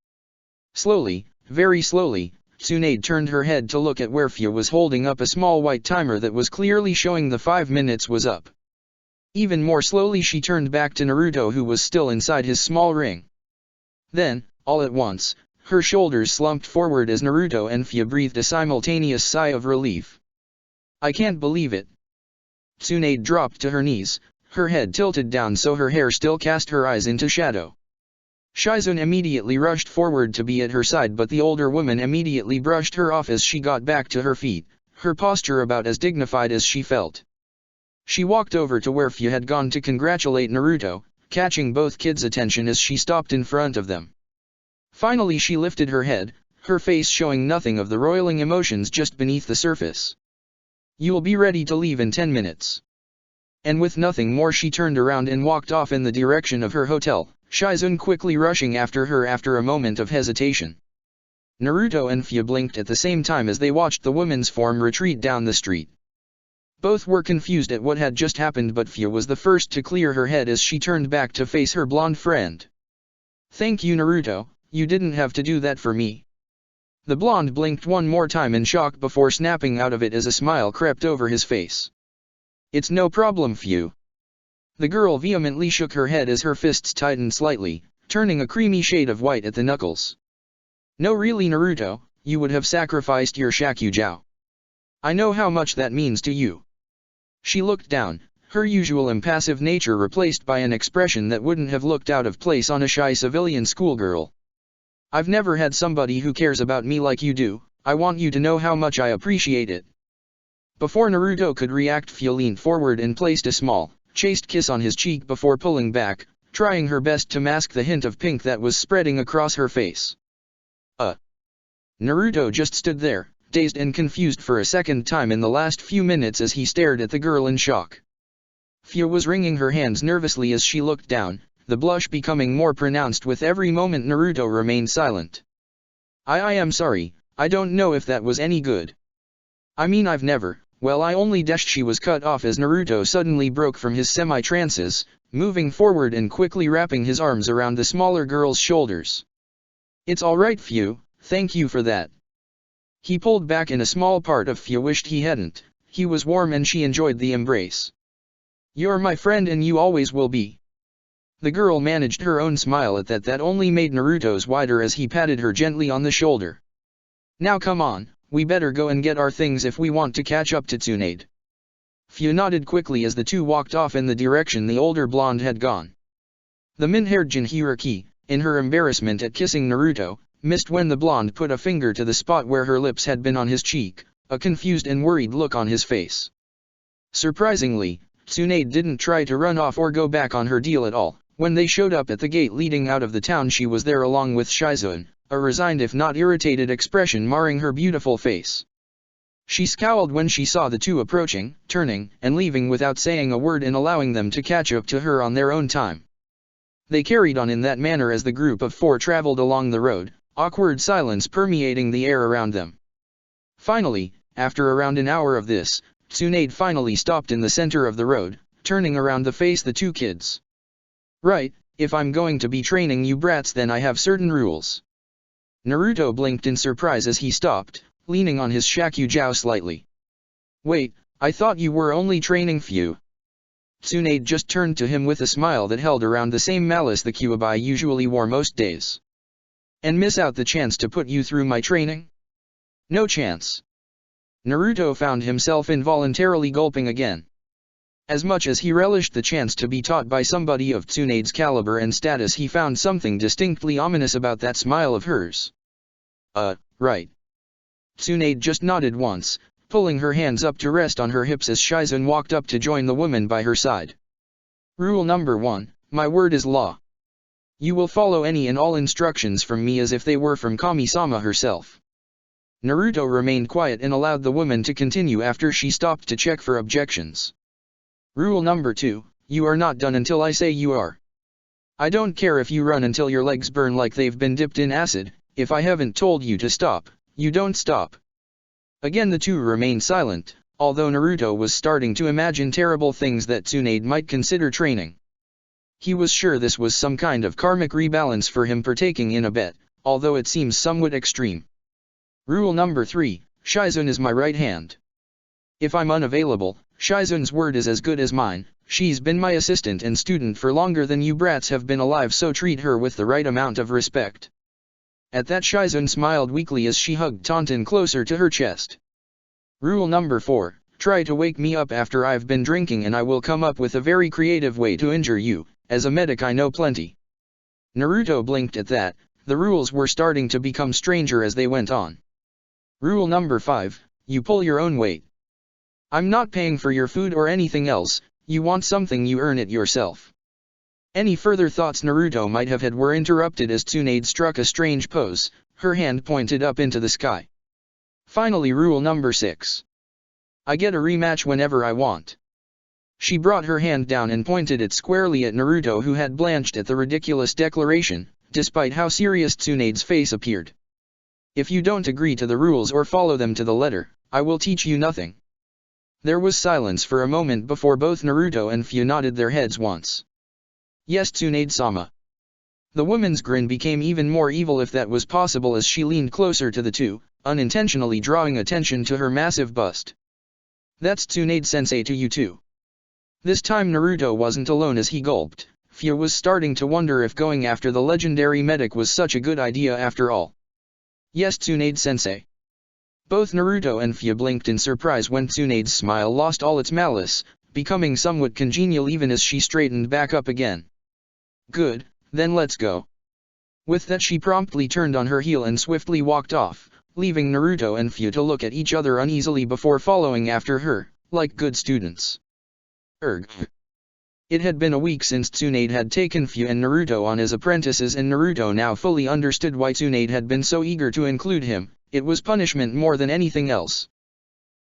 Speaker 1: Slowly, very slowly, Tsunade turned her head to look at where Fia was holding up a small white timer that was clearly showing the 5 minutes was up. Even more slowly she turned back to Naruto, who was still inside his small ring. Then, all at once, her shoulders slumped forward as Naruto and Fia breathed a simultaneous sigh of relief. I can't believe it. Tsunade dropped to her knees, her head tilted down so her hair still cast her eyes into shadow. Shizune immediately rushed forward to be at her side, but the older woman immediately brushed her off as she got back to her feet, her posture about as dignified as she felt. She walked over to where Fia had gone to congratulate Naruto, catching both kids' attention as she stopped in front of them. Finally she lifted her head, her face showing nothing of the roiling emotions just beneath the surface. You'll be ready to leave in 10 minutes. And with nothing more she turned around and walked off in the direction of her hotel, Shizune quickly rushing after her after a moment of hesitation. Naruto and Fia blinked at the same time as they watched the woman's form retreat down the street. Both were confused at what had just happened, but Fia was the first to clear her head as she turned back to face her blonde friend. Thank you, Naruto, you didn't have to do that for me. The blonde blinked one more time in shock before snapping out of it as a smile crept over his face. It's no problem, Fia. The girl vehemently shook her head as her fists tightened slightly, turning a creamy shade of white at the knuckles. No, really, Naruto, you would have sacrificed your Shakugao. I know how much that means to you. She looked down, her usual impassive nature replaced by an expression that wouldn't have looked out of place on a shy civilian schoolgirl. I've never had somebody who cares about me like you do. I want you to know how much I appreciate it. Before Naruto could react, Fia leaned forward and placed a small, chaste kiss on his cheek before pulling back, trying her best to mask the hint of pink that was spreading across her face. Naruto just stood there, dazed and confused for a second time in the last few minutes as he stared at the girl in shock. Fia was wringing her hands nervously as she looked down, the blush becoming more pronounced with every moment Naruto remained silent. I am sorry, I don't know if that was any good. I mean, I've never, well, I only dashed. She was cut off as Naruto suddenly broke from his semi-trances, moving forward and quickly wrapping his arms around the smaller girl's shoulders. It's alright, Fia, thank you for that. He pulled back in a small part of Fia wished he hadn't. He was warm and she enjoyed the embrace. You're my friend and you always will be. The girl managed her own smile at that only made Naruto's wider as he patted her gently on the shoulder. Now come on, we better go and get our things if we want to catch up to Tsunade. Fia nodded quickly as the two walked off in the direction the older blonde had gone. The min-haired Jinhuriki, in her embarrassment at kissing Naruto, missed when the blonde put a finger to the spot where her lips had been on his cheek, a confused and worried look on his face. Surprisingly, Tsunade didn't try to run off or go back on her deal at all. When they showed up at the gate leading out of the town, she was there along with Shizune, a resigned if not irritated expression marring her beautiful face. She scowled when she saw the two approaching, turning, and leaving without saying a word and allowing them to catch up to her on their own time. They carried on in that manner as the group of four traveled along the road, awkward silence permeating the air around them. Finally, after around an hour of this, Tsunade finally stopped in the center of the road, turning around to face the two kids. Right, if I'm going to be training you brats, then I have certain rules. Naruto blinked in surprise as he stopped, leaning on his Shakugao slightly. Wait, I thought you were only training Fia. Tsunade just turned to him with a smile that held around the same malice the Kyuubi usually wore most days. And miss out the chance to put you through my training? No chance. Naruto found himself involuntarily gulping again. As much as he relished the chance to be taught by somebody of Tsunade's caliber and status, he found something distinctly ominous about that smile of hers. Right. Tsunade just nodded once, pulling her hands up to rest on her hips as Shizune walked up to join the woman by her side. Rule number 1, my word is law. You will follow any and all instructions from me as if they were from Kami-sama herself. Naruto remained quiet and allowed the woman to continue after she stopped to check for objections. Rule number 2, you are not done until I say you are. I don't care if you run until your legs burn like they've been dipped in acid, if I haven't told you to stop, you don't stop. Again the two remained silent, although Naruto was starting to imagine terrible things that Tsunade might consider training. He was sure this was some kind of karmic rebalance for him partaking in a bet, although it seems somewhat extreme. Rule number 3, Shizun is my right hand. If I'm unavailable, Shizun's word is as good as mine. She's been my assistant and student for longer than you brats have been alive, so treat her with the right amount of respect. At that, Shizun smiled weakly as she hugged Tauntaun closer to her chest. Rule number 4, try to wake me up after I've been drinking and I will come up with a very creative way to injure you. As a medic I know plenty. Naruto blinked at that. The rules were starting to become stranger as they went on. Rule number 5, you pull your own weight. I'm not paying for your food or anything else. You want something, you earn it yourself. Any further thoughts Naruto might have had were interrupted as Tsunade struck a strange pose, her hand pointed up into the sky. Finally, rule number 6. I get a rematch whenever I want. She brought her hand down and pointed it squarely at Naruto, who had blanched at the ridiculous declaration, despite how serious Tsunade's face appeared. If you don't agree to the rules or follow them to the letter, I will teach you nothing. There was silence for a moment before both Naruto and Fu nodded their heads once. Yes, Tsunade-sama. The woman's grin became even more evil, if that was possible, as she leaned closer to the two, unintentionally drawing attention to her massive bust. That's Tsunade-sensei to you too. This time Naruto wasn't alone as he gulped. Fu was starting to wonder if going after the legendary medic was such a good idea after all. Yes, Tsunade-sensei. Both Naruto and Fu blinked in surprise when Tsunade's smile lost all its malice, becoming somewhat congenial even as she straightened back up again. Good, then let's go. With that, she promptly turned on her heel and swiftly walked off, leaving Naruto and Fu to look at each other uneasily before following after her, like good students. It had been a week since Tsunade had taken Fu and Naruto on as apprentices, and Naruto now fully understood why Tsunade had been so eager to include him. It was punishment more than anything else.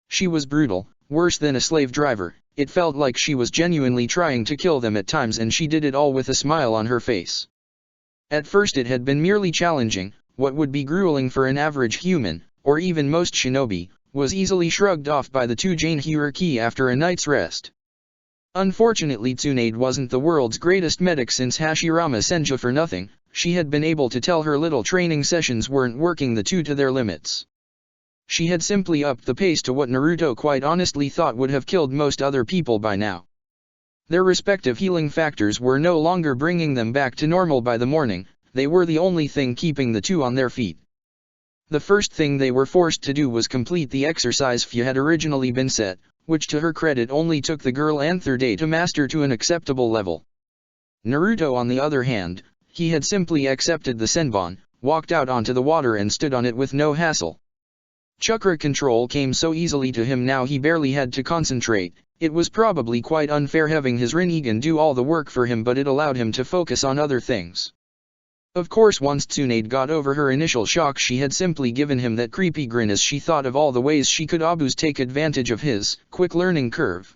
Speaker 1: She was brutal, worse than a slave driver. It felt like she was genuinely trying to kill them at times, and she did it all with a smile on her face. At first it had been merely challenging. What would be grueling for an average human, or even most shinobi, was easily shrugged off by the two Jinhyuriki after a night's rest. Unfortunately, Tsunade wasn't the world's greatest medic since Hashirama Senju for nothing. She had been able to tell her little training sessions weren't working the two to their limits. She had simply upped the pace to what Naruto quite honestly thought would have killed most other people by now. Their respective healing factors were no longer bringing them back to normal by the morning. They were the only thing keeping the two on their feet. The first thing they were forced to do was complete the exercise Fu had originally been set, which to her credit only took the girl Anther Day to master to an acceptable level. Naruto, on the other hand, he had simply accepted the Senbon, walked out onto the water and stood on it with no hassle. Chakra control came so easily to him now he barely had to concentrate. It was probably quite unfair having his Rinnegan do all the work for him, but it allowed him to focus on other things. Of course, once Tsunade got over her initial shock, she had simply given him that creepy grin as she thought of all the ways she could take advantage of his quick learning curve.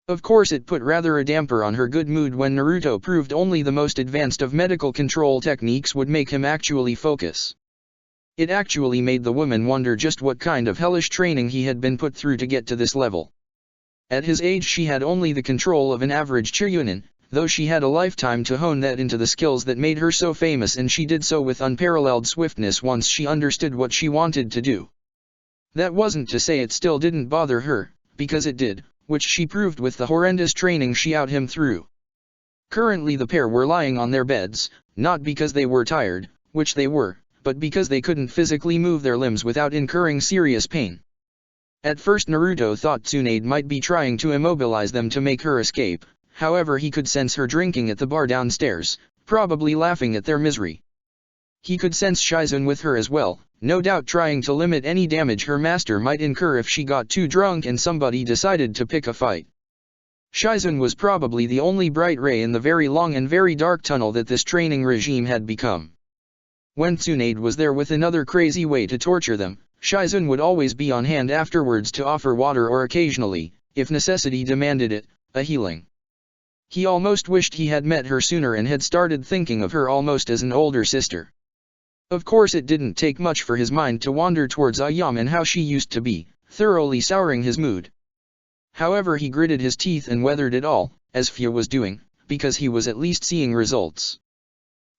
Speaker 1: Of course, it put rather a damper on her good mood when Naruto proved only the most advanced of medical control techniques would make him actually focus. It actually made the woman wonder just what kind of hellish training he had been put through to get to this level. At his age, she had only the control of an average Chunin, though she had a lifetime to hone that into the skills that made her so famous, and she did so with unparalleled swiftness once she understood what she wanted to do. That wasn't to say it still didn't bother her, because it did, which she proved with the horrendous training she out him through. Currently the pair were lying on their beds, not because they were tired, which they were, but because they couldn't physically move their limbs without incurring serious pain. At first Naruto thought Tsunade might be trying to immobilize them to make her escape. However, he could sense her drinking at the bar downstairs, probably laughing at their misery. He could sense Shizun with her as well, no doubt trying to limit any damage her master might incur if she got too drunk and somebody decided to pick a fight. Shizun was probably the only bright ray in the very long and very dark tunnel that this training regime had become. When Tsunade was there with another crazy way to torture them, Shizun would always be on hand afterwards to offer water or occasionally, if necessity demanded it, a healing. He almost wished he had met her sooner and had started thinking of her almost as an older sister. Of course, it didn't take much for his mind to wander towards Ayam and how she used to be, thoroughly souring his mood. However, he gritted his teeth and weathered it all, as Fu was doing, because he was at least seeing results.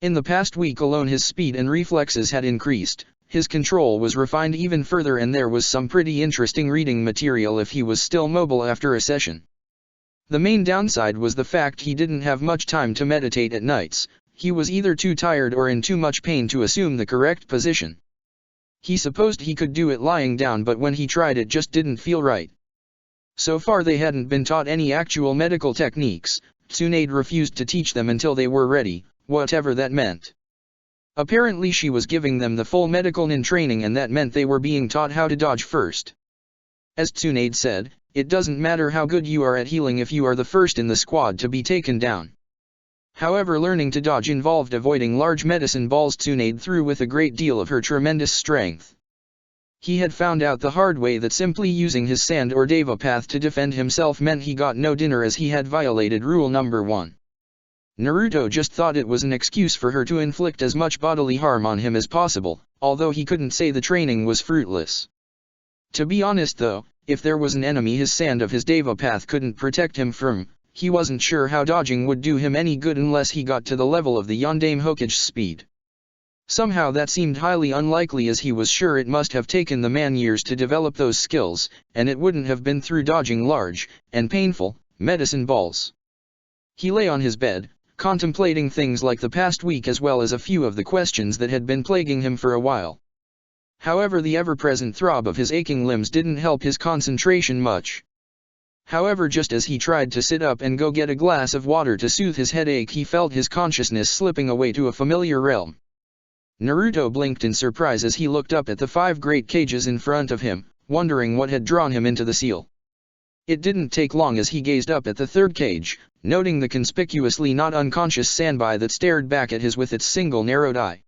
Speaker 1: In the past week alone his speed and reflexes had increased, his control was refined even further, and there was some pretty interesting reading material if he was still mobile after a session. The main downside was the fact he didn't have much time to meditate at nights. He was either too tired or in too much pain to assume the correct position. He supposed he could do it lying down, but when he tried it just didn't feel right. So far they hadn't been taught any actual medical techniques. Tsunade refused to teach them until they were ready, whatever that meant. Apparently she was giving them the full medical nin training, and that meant they were being taught how to dodge first. As Tsunade said, it doesn't matter how good you are at healing if you are the first in the squad to be taken down. However, learning to dodge involved avoiding large medicine balls Tsunade threw with a great deal of her tremendous strength. He had found out the hard way that simply using his sand or Deva path to defend himself meant he got no dinner, as he had violated rule number 1. Naruto just thought it was an excuse for her to inflict as much bodily harm on him as possible, although he couldn't say the training was fruitless. To be honest though, if there was an enemy his sand of his Deva path couldn't protect him from, he wasn't sure how dodging would do him any good unless he got to the level of the Yondaime Hokage's speed. Somehow that seemed highly unlikely, as he was sure it must have taken the man years to develop those skills, and it wouldn't have been through dodging large, and painful, medicine balls. He lay on his bed, contemplating things like the past week as well as a few of the questions that had been plaguing him for a while. However, the ever-present throb of his aching limbs didn't help his concentration much. However, just as he tried to sit up and go get a glass of water to soothe his headache, he felt his consciousness slipping away to a familiar realm. Naruto blinked in surprise as he looked up at the 5 great cages in front of him, wondering what had drawn him into the seal. It didn't take long as he gazed up at the 3rd cage, noting the conspicuously not unconscious Sanbai that stared back at his with its single narrowed eye.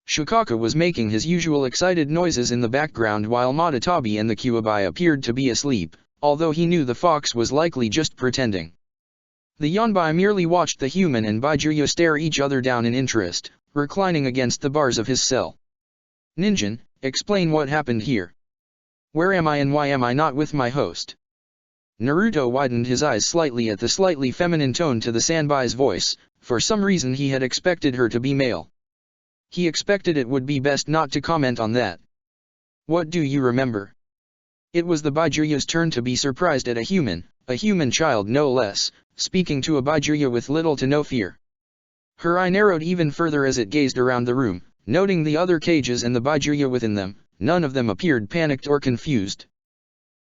Speaker 1: Shukaku was making his usual excited noises in the background, while Madatabi and the Kyuubi appeared to be asleep, although he knew the fox was likely just pretending. The Yonbai merely watched the human and Baijuya stare each other down in interest, reclining against the bars of his cell. "Ninjin, explain what happened here. Where am I and why am I not with my host?" Naruto widened his eyes slightly at the slightly feminine tone to the Sanbai's voice. For some reason he had expected her to be male. He expected it would be best not to comment on that. "What do you remember?" It was the Baijuya's turn to be surprised at a human child no less, speaking to a Baijuya with little to no fear. Her eye narrowed even further as it gazed around the room, noting the other cages and the Baijuya within them. None of them appeared panicked or confused.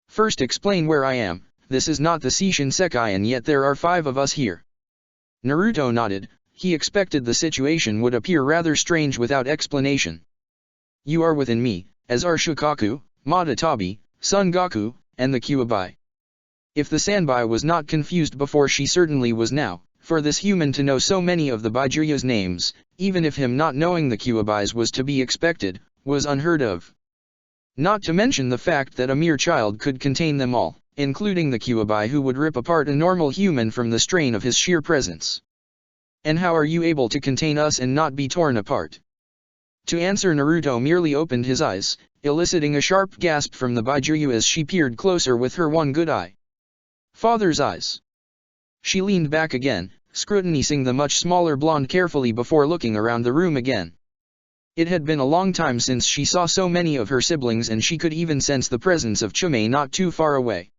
Speaker 1: "First explain where I am. This is not the Seishin Sekai, and yet there are 5 of us here." Naruto nodded. He expected the situation would appear rather strange without explanation. "You are within me, as are Shukaku, Madatabi, Son Goku, and the Kyuubi." If the Sanbai was not confused before, she certainly was now. For this human to know so many of the Baijuya's names, even if him not knowing the Kyuubi's was to be expected, was unheard of. Not to mention the fact that a mere child could contain them all, including the Kyuubi, who would rip apart a normal human from the strain of his sheer presence. "And how are you able to contain us and not be torn apart?" To answer, Naruto merely opened his eyes, eliciting a sharp gasp from the Baijuya as she peered closer with her one good eye. "Father's eyes." She leaned back again, scrutinizing the much smaller blonde carefully before looking around the room again. It had been a long time since she saw so many of her siblings, and she could even sense the presence of Chumei not too far away.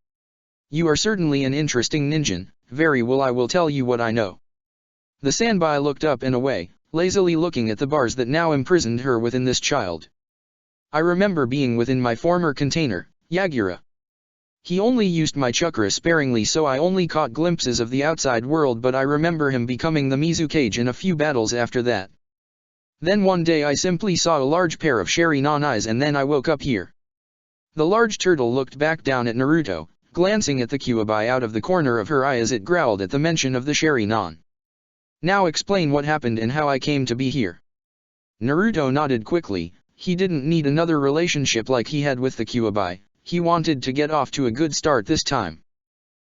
Speaker 1: "You are certainly an interesting ninjin. Very well, I will tell you what I know." The Sanbai looked up and away, lazily looking at the bars that now imprisoned her within this child. "I remember being within my former container, Yagura. He only used my chakra sparingly, so I only caught glimpses of the outside world, but I remember him becoming the Mizukage in a few battles after that. Then one day I simply saw a large pair of Sharingan eyes, and then I woke up here." The large turtle looked back down at Naruto, glancing at the Kyuubi out of the corner of her eye as it growled at the mention of the Sharingan. "Now explain what happened and how I came to be here." Naruto nodded quickly. He didn't need another relationship like he had with the Kyuubi. He wanted to get off to a good start this time.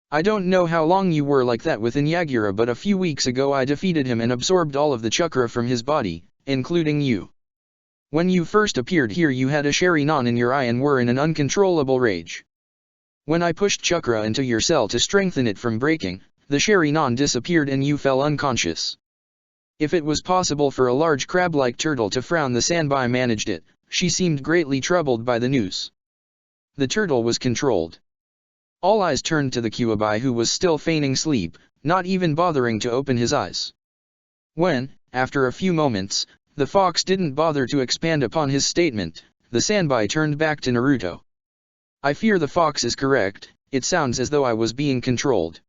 Speaker 1: "I don't know how long you were like that within Yagura, but a few weeks ago I defeated him and absorbed all of the chakra from his body, including you. When you first appeared here you had a Sharingan in your eye and were in an uncontrollable rage. When I pushed chakra into your cell to strengthen it from breaking, the Sharingan disappeared and you fell unconscious. If it was possible for a large crab-like turtle to frown, the Sanbai managed it. She seemed greatly troubled by the news. The turtle was controlled. All eyes turned to the Kyuubi, who was still feigning sleep, not even bothering to open his eyes. When, after a few moments, the fox didn't bother to expand upon his statement, the Sanbai turned back to Naruto. I fear the fox is correct, it sounds as though I was being controlled.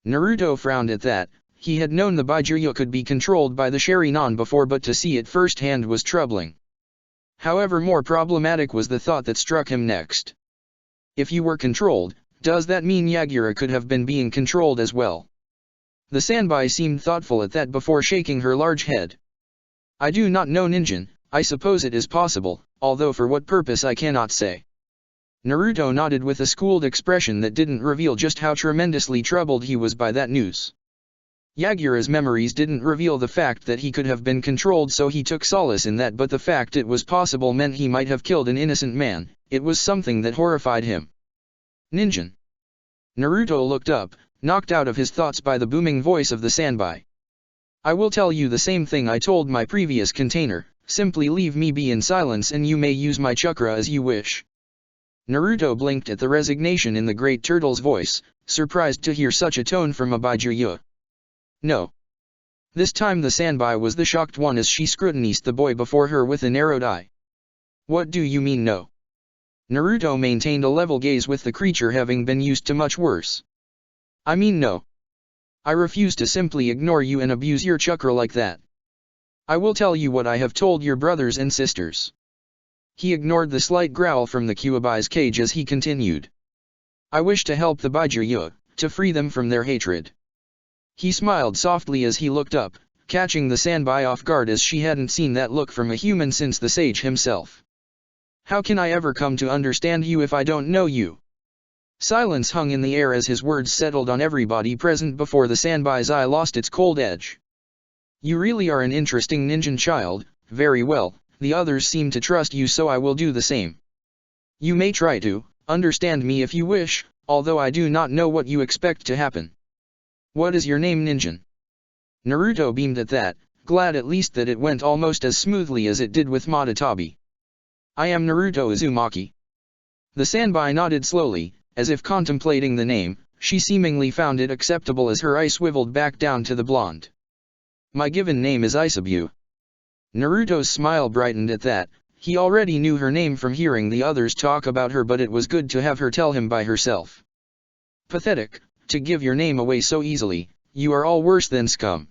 Speaker 1: Naruto frowned at that. He had known the Baijuya could be controlled by the Sharingan before, but to see it firsthand was troubling. However, more problematic was the thought that struck him next. If you were controlled, does that mean Yagura could have been being controlled as well? The Sanbai seemed thoughtful at that before shaking her large head. I do not know, Ninjin. I suppose it is possible, although for what purpose I cannot say. Naruto nodded with a schooled expression that didn't reveal just how tremendously troubled he was by that news. Yagura's memories didn't reveal the fact that he could have been controlled, so he took solace in that, but the fact it was possible meant he might have killed an innocent man. It was something that horrified him. Ninjin. Naruto looked up, knocked out of his thoughts by the booming voice of the Sanbai. I will tell you the same thing I told my previous container, simply leave me be in silence and you may use my chakra as you wish. Naruto blinked at the resignation in the great turtle's voice, surprised to hear such a tone from a Baijuya. No. This time the Sanbai was the shocked one as she scrutinized the boy before her with a narrowed eye. What do you mean no? Naruto maintained a level gaze with the creature having been used to much worse. I mean no. I refuse to simply ignore you and abuse your chakra like that. I will tell you what I have told your brothers and sisters. He ignored the slight growl from the Kyuubi's cage as he continued. I wish to help the Baijuya, to free them from their hatred. He smiled softly as he looked up, catching the Sanbai off guard as she hadn't seen that look from a human since the sage himself. How can I ever come to understand you if I don't know you? Silence hung in the air as his words settled on everybody present before the Sanbai's eye lost its cold edge. You really are an interesting ninja child. Very well, the others seem to trust you, so I will do the same. You may try to understand me if you wish, although I do not know what you expect to happen. What is your name, Ninjin? Naruto beamed at that, glad at least that it went almost as smoothly as it did with Madatabi. I am Naruto Uzumaki. The Sanbai nodded slowly, as if contemplating the name. She seemingly found it acceptable as her eye swiveled back down to the blonde. My given name is Isabu. Naruto's smile brightened at that. He already knew her name from hearing the others talk about her, but it was good to have her tell him by herself. Pathetic, to give your name away so easily. You are all worse than scum.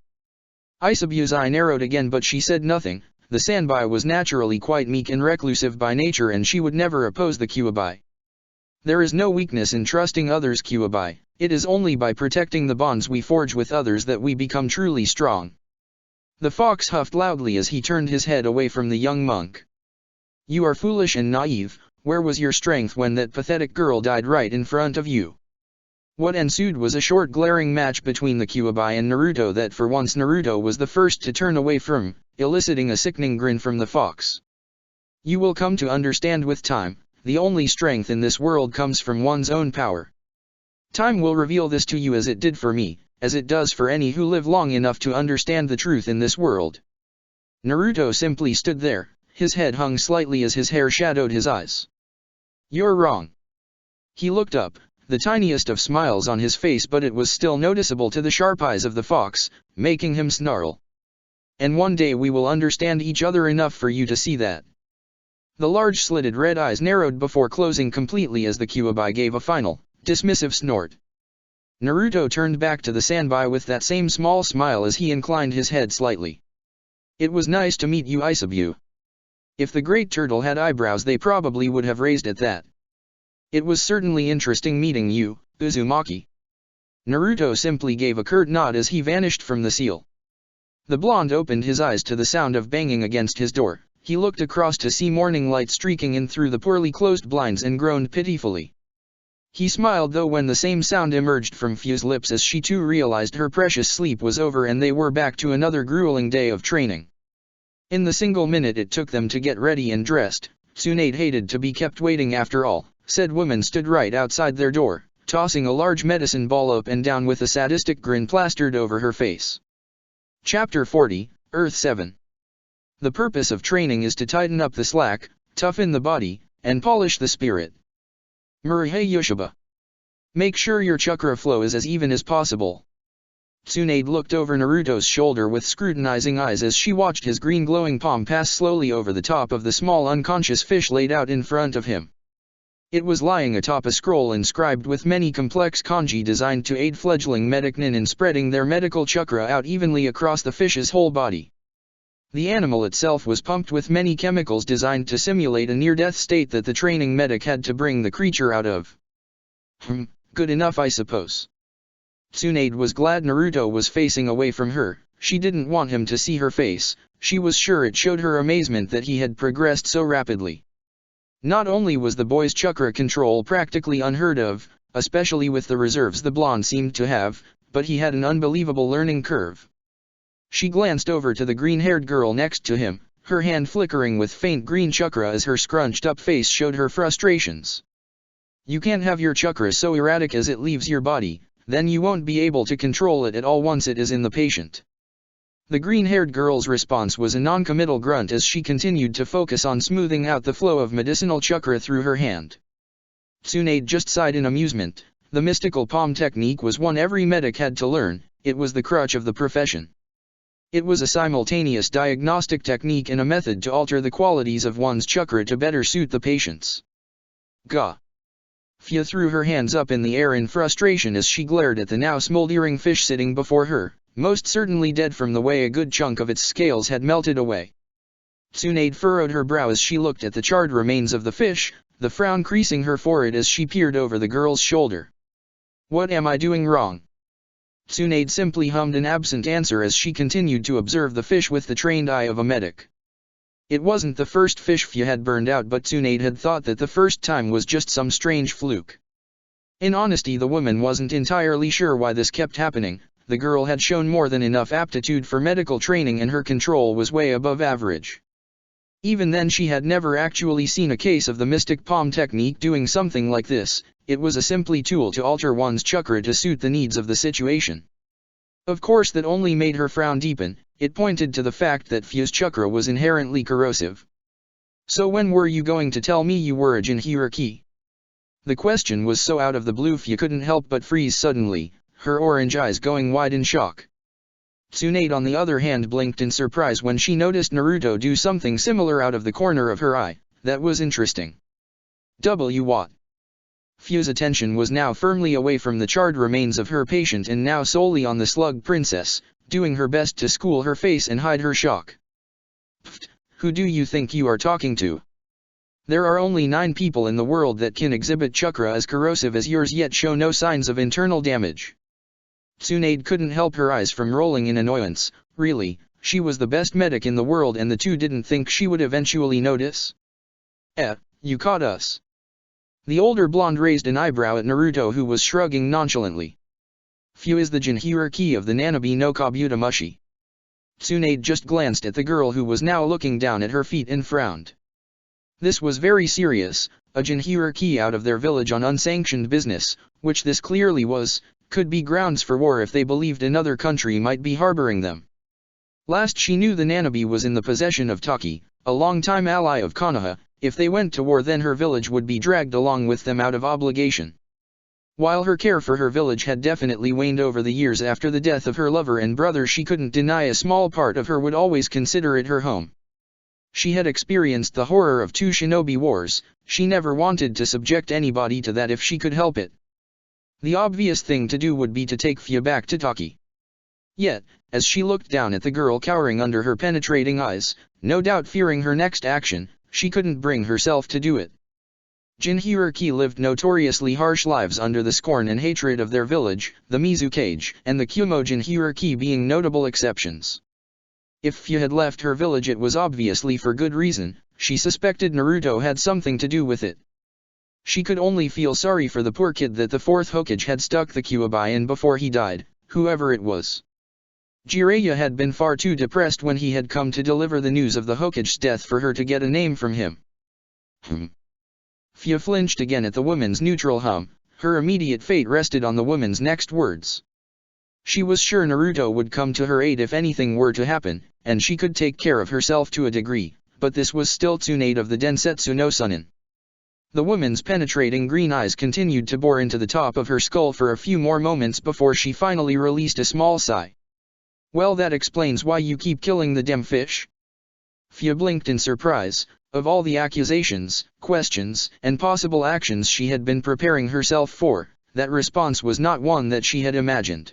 Speaker 1: Isabu's eye narrowed again, but she said nothing. The Sanbai was naturally quite meek and reclusive by nature, and she would never oppose the Kyuubi. There is no weakness in trusting others, Kyuubi. It is only by protecting the bonds we forge with others that we become truly strong. The fox huffed loudly as he turned his head away from the young monk. You are foolish and naive. Where was your strength when that pathetic girl died right in front of you? What ensued was a short glaring match between the Kyuubi and Naruto that for once Naruto was the first to turn away from, eliciting a sickening grin from the fox. You will come to understand with time, the only strength in this world comes from one's own power. Time will reveal this to you as it did for me, as it does for any who live long enough to understand the truth in this world. Naruto simply stood there, his head hung slightly as his hair shadowed his eyes. You're wrong. He looked up, the tiniest of smiles on his face, but it was still noticeable to the sharp eyes of the fox, making him snarl. And one day we will understand each other enough for you to see that. The large slitted red eyes narrowed before closing completely as the Kyuubi gave a final, dismissive snort. Naruto turned back to the Sanbai with that same small smile as he inclined his head slightly. It was nice to meet you, Isabu. If the great turtle had eyebrows, they probably would have raised at that. It was certainly interesting meeting you, Uzumaki. Naruto simply gave a curt nod as he vanished from the seal. The blonde opened his eyes to the sound of banging against his door. He looked across to see morning light streaking in through the poorly closed blinds and groaned pitifully. He smiled though when the same sound emerged from Fu's lips as she too realized her precious sleep was over and they were back to another grueling day of training. In the single minute it took them to get ready and dressed, Tsunade hated to be kept waiting after all. Said woman stood right outside their door, tossing a large medicine ball up and down with a sadistic grin plastered over her face. Chapter 40, Earth 7. The purpose of training is to tighten up the slack, toughen the body, and polish the spirit. Murihei Yoshiba. Make sure your chakra flow is as even as possible. Tsunade looked over Naruto's shoulder with scrutinizing eyes as she watched his green glowing palm pass slowly over the top of the small unconscious fish laid out in front of him. It was lying atop a scroll inscribed with many complex kanji designed to aid fledgling medic nin in spreading their medical chakra out evenly across the fish's whole body. The animal itself was pumped with many chemicals designed to simulate a near-death state that the training medic had to bring the creature out of. Good enough, I suppose. Tsunade was glad Naruto was facing away from her. She didn't want him to see her face. She was sure it showed her amazement that he had progressed so rapidly. Not only was the boy's chakra control practically unheard of, especially with the reserves the blonde seemed to have, but he had an unbelievable learning curve. She glanced over to the green-haired girl next to him, her hand flickering with faint green chakra as her scrunched-up face showed her frustrations. You can't have your chakra so erratic as it leaves your body, then you won't be able to control it at all once it is in the patient. The green-haired girl's response was a non-committal grunt as she continued to focus on smoothing out the flow of medicinal chakra through her hand. Tsunade just sighed in amusement. The mystical palm technique was one every medic had to learn. It was the crutch of the profession. It was a simultaneous diagnostic technique and a method to alter the qualities of one's chakra to better suit the patient's. Gah! Fia threw her hands up in the air in frustration as she glared at the now smoldering fish sitting before her, most certainly dead from the way a good chunk of its scales had melted away. Tsunade furrowed her brow as she looked at the charred remains of the fish, the frown creasing her forehead as she peered over the girl's shoulder. What am I doing wrong? Tsunade simply hummed an absent answer as she continued to observe the fish with the trained eye of a medic. It wasn't the first fish Fia had burned out, but Tsunade had thought that the first time was just some strange fluke. In honesty, the woman wasn't entirely sure why this kept happening. The girl had shown more than enough aptitude for medical training and her control was way above average. Even then, she had never actually seen a case of the mystic palm technique doing something like this. It was a simply tool to alter one's chakra to suit the needs of the situation. Of course, that only made her frown deepen. It pointed to the fact that Fia's chakra was inherently corrosive. So when were you going to tell me you were a Jinhiriki? The question was so out of the blue Fia couldn't help but freeze suddenly, her orange eyes going wide in shock. Tsunade on the other hand blinked in surprise when she noticed Naruto do something similar out of the corner of her eye. That was interesting. What? Fia's attention was now firmly away from the charred remains of her patient and now solely on the slug princess, doing her best to school her face and hide her shock. Pfft, who do you think you are talking to? There are only 9 people in the world that can exhibit chakra as corrosive as yours yet show no signs of internal damage. Tsunade couldn't help her eyes from rolling in annoyance. Really, she was the best medic in the world and the two didn't think she would eventually notice? You caught us. The older blonde raised an eyebrow at Naruto, who was shrugging nonchalantly. Fia is the Jinhiriki of the Nanabi no Kabuta Mushi. Tsunade just glanced at the girl who was now looking down at her feet and frowned. This was very serious. A Jinhiriki out of their village on unsanctioned business, which this clearly was, could be grounds for war if they believed another country might be harboring them. Last she knew, the Nanabi was in the possession of Taki, a long-time ally of Konoha. If they went to war, then her village would be dragged along with them out of obligation. While her care for her village had definitely waned over the years after the death of her lover and brother, she couldn't deny a small part of her would always consider it her home. She had experienced the horror of 2 shinobi wars. She never wanted to subject anybody to that if she could help it. The obvious thing to do would be to take Fia back to Taki. Yet, as she looked down at the girl cowering under her penetrating eyes, no doubt fearing her next action, she couldn't bring herself to do it. Jinhiriki lived notoriously harsh lives under the scorn and hatred of their village, the Mizukage and the Kumo Jinhiriki being notable exceptions. If Fia had left her village, it was obviously for good reason. She suspected Naruto had something to do with it. She could only feel sorry for the poor kid that the 4th Hokage had stuck the Kyuubi in before he died, whoever it was. Jiraiya had been far too depressed when he had come to deliver the news of the Hokage's death for her to get a name from him. Fia flinched again at the woman's neutral hum. Her immediate fate rested on the woman's next words. She was sure Naruto would come to her aid if anything were to happen, and she could take care of herself to a degree, but this was still Tsunade of the Densetsu no Sunin. The woman's penetrating green eyes continued to bore into the top of her skull for a few more moments before she finally released a small sigh. Well, that explains why you keep killing the damn fish. Fia blinked in surprise. Of all the accusations, questions, and possible actions she had been preparing herself for, that response was not one that she had imagined.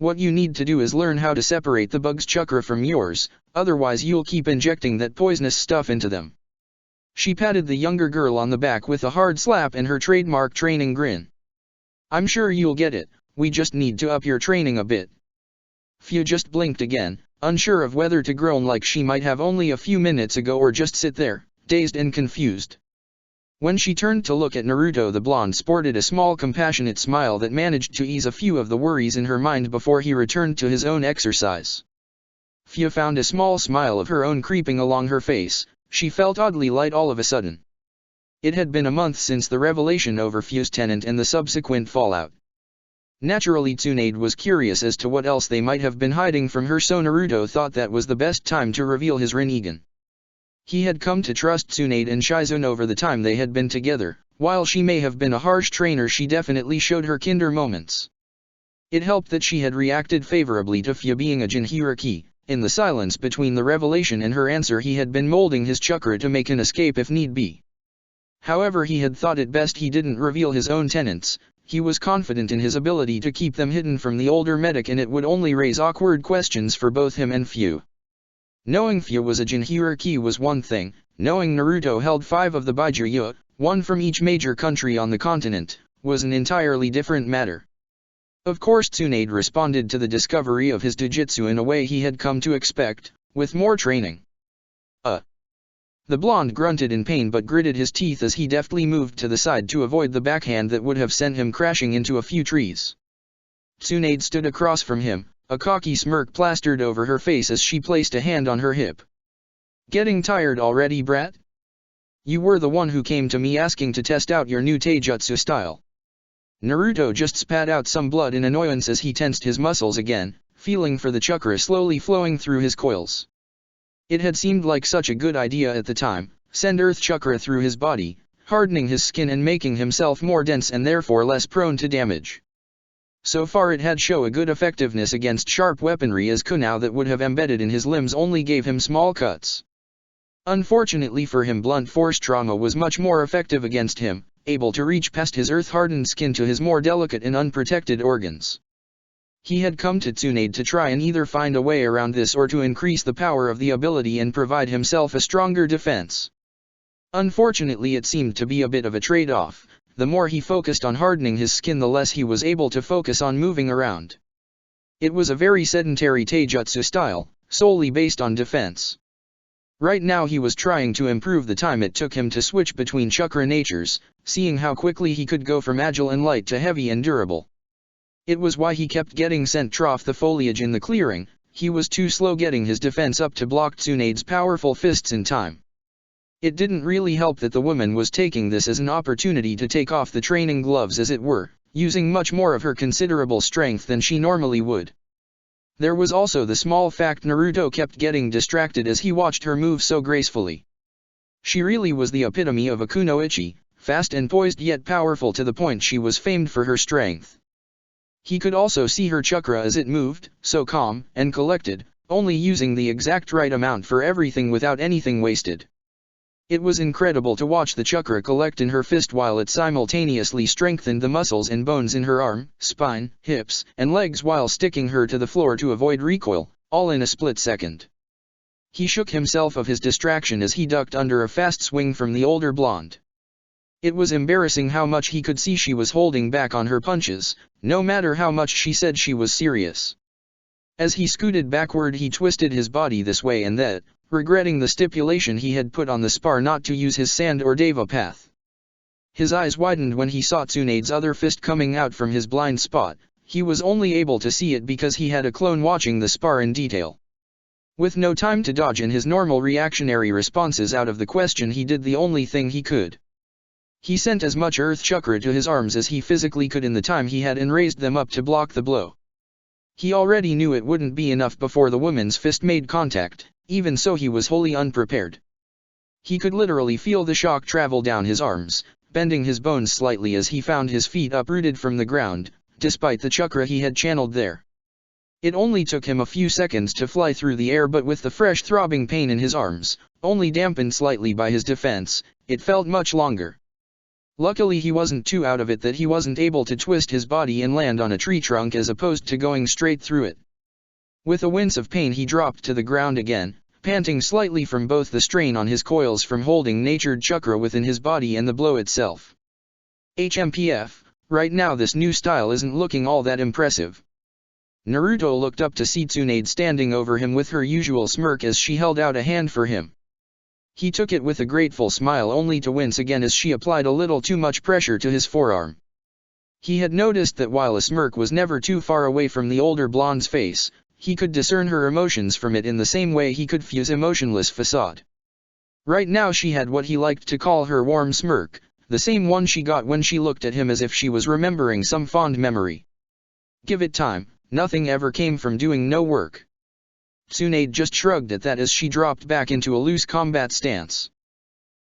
Speaker 1: What you need to do is learn how to separate the bug's chakra from yours, otherwise you'll keep injecting that poisonous stuff into them. She patted the younger girl on the back with a hard slap and her trademark training grin. I'm sure you'll get it, we just need to up your training a bit. Fia just blinked again, unsure of whether to groan like she might have only a few minutes ago or just sit there, dazed and confused. When she turned to look at Naruto, the blonde sported a small compassionate smile that managed to ease a few of the worries in her mind before he returned to his own exercise. Fia found a small smile of her own creeping along her face. She felt oddly light all of a sudden. It had been a month since the revelation over Fia's tenant and the subsequent fallout. Naturally, Tsunade was curious as to what else they might have been hiding from her, so Naruto thought that was the best time to reveal his Rinnegan. He had come to trust Tsunade and Shizune over the time they had been together. While she may have been a harsh trainer, she definitely showed her kinder moments. It helped that she had reacted favorably to Fia being a Jinchuriki. In the silence between the revelation and her answer, he had been molding his chakra to make an escape if need be. However, he had thought it best he didn't reveal his own tenants. He was confident in his ability to keep them hidden from the older medic, and it would only raise awkward questions for both him and Fia. Knowing Fia was a Jinchuriki was one thing, knowing Naruto held 5 of the Byakuya, 1 from each major country on the continent, was an entirely different matter. Of course, Tsunade responded to the discovery of his Dojutsu in a way he had come to expect, with more training. The blonde grunted in pain but gritted his teeth as he deftly moved to the side to avoid the backhand that would have sent him crashing into a few trees. Tsunade stood across from him, a cocky smirk plastered over her face as she placed a hand on her hip. Getting tired already, brat? You were the one who came to me asking to test out your new taijutsu style. Naruto just spat out some blood in annoyance as he tensed his muscles again, feeling for the chakra slowly flowing through his coils. It had seemed like such a good idea at the time, send earth chakra through his body, hardening his skin and making himself more dense and therefore less prone to damage. So far it had shown a good effectiveness against sharp weaponry, as kunai that would have embedded in his limbs only gave him small cuts. Unfortunately for him, blunt force trauma was much more effective against him, able to reach past his earth-hardened skin to his more delicate and unprotected organs. He had come to Tsunade to try and either find a way around this or to increase the power of the ability and provide himself a stronger defense. Unfortunately, it seemed to be a bit of a trade-off. The more he focused on hardening his skin, the less he was able to focus on moving around. It was a very sedentary taijutsu style, solely based on defense. Right now he was trying to improve the time it took him to switch between chakra natures, seeing how quickly he could go from agile and light to heavy and durable. It was why he kept getting sent off the foliage in the clearing. He was too slow getting his defense up to block Tsunade's powerful fists in time. It didn't really help that the woman was taking this as an opportunity to take off the training gloves, as it were, using much more of her considerable strength than she normally would. There was also the small fact Naruto kept getting distracted as he watched her move so gracefully. She really was the epitome of a kunoichi, fast and poised yet powerful to the point she was famed for her strength. He could also see her chakra as it moved, so calm and collected, only using the exact right amount for everything without anything wasted. It was incredible to watch the chakra collect in her fist while it simultaneously strengthened the muscles and bones in her arm, spine, hips, and legs while sticking her to the floor to avoid recoil, all in a split second. He shook himself of his distraction as he ducked under a fast swing from the older blonde. It was embarrassing how much he could see she was holding back on her punches, no matter how much she said she was serious. As he scooted backward, he twisted his body this way and that, regretting the stipulation he had put on the spar not to use his sand or deva path. His eyes widened when he saw Tsunade's other fist coming out from his blind spot. He was only able to see it because he had a clone watching the spar in detail. With no time to dodge and his normal reactionary responses out of the question, he did the only thing he could. He sent as much earth chakra to his arms as he physically could in the time he had and raised them up to block the blow. He already knew it wouldn't be enough before the woman's fist made contact, even so he was wholly unprepared. He could literally feel the shock travel down his arms, bending his bones slightly as he found his feet uprooted from the ground, despite the chakra he had channeled there. It only took him a few seconds to fly through the air, but with the fresh throbbing pain in his arms, only dampened slightly by his defense, it felt much longer. Luckily he wasn't too out of it that he wasn't able to twist his body and land on a tree trunk as opposed to going straight through it. With a wince of pain he dropped to the ground again, panting slightly from both the strain on his coils from holding natured chakra within his body and the blow itself. HMPF, right now this new style isn't looking all that impressive. Naruto looked up to see Tsunade standing over him with her usual smirk as she held out a hand for him. He took it with a grateful smile only to wince again as she applied a little too much pressure to his forearm. He had noticed that while a smirk was never too far away from the older blonde's face, he could discern her emotions from it in the same way he could fuse emotionless facade. Right now she had what he liked to call her warm smirk, the same one she got when she looked at him as if she was remembering some fond memory. Give it time, nothing ever came from doing no work. Tsunade just shrugged at that as she dropped back into a loose combat stance.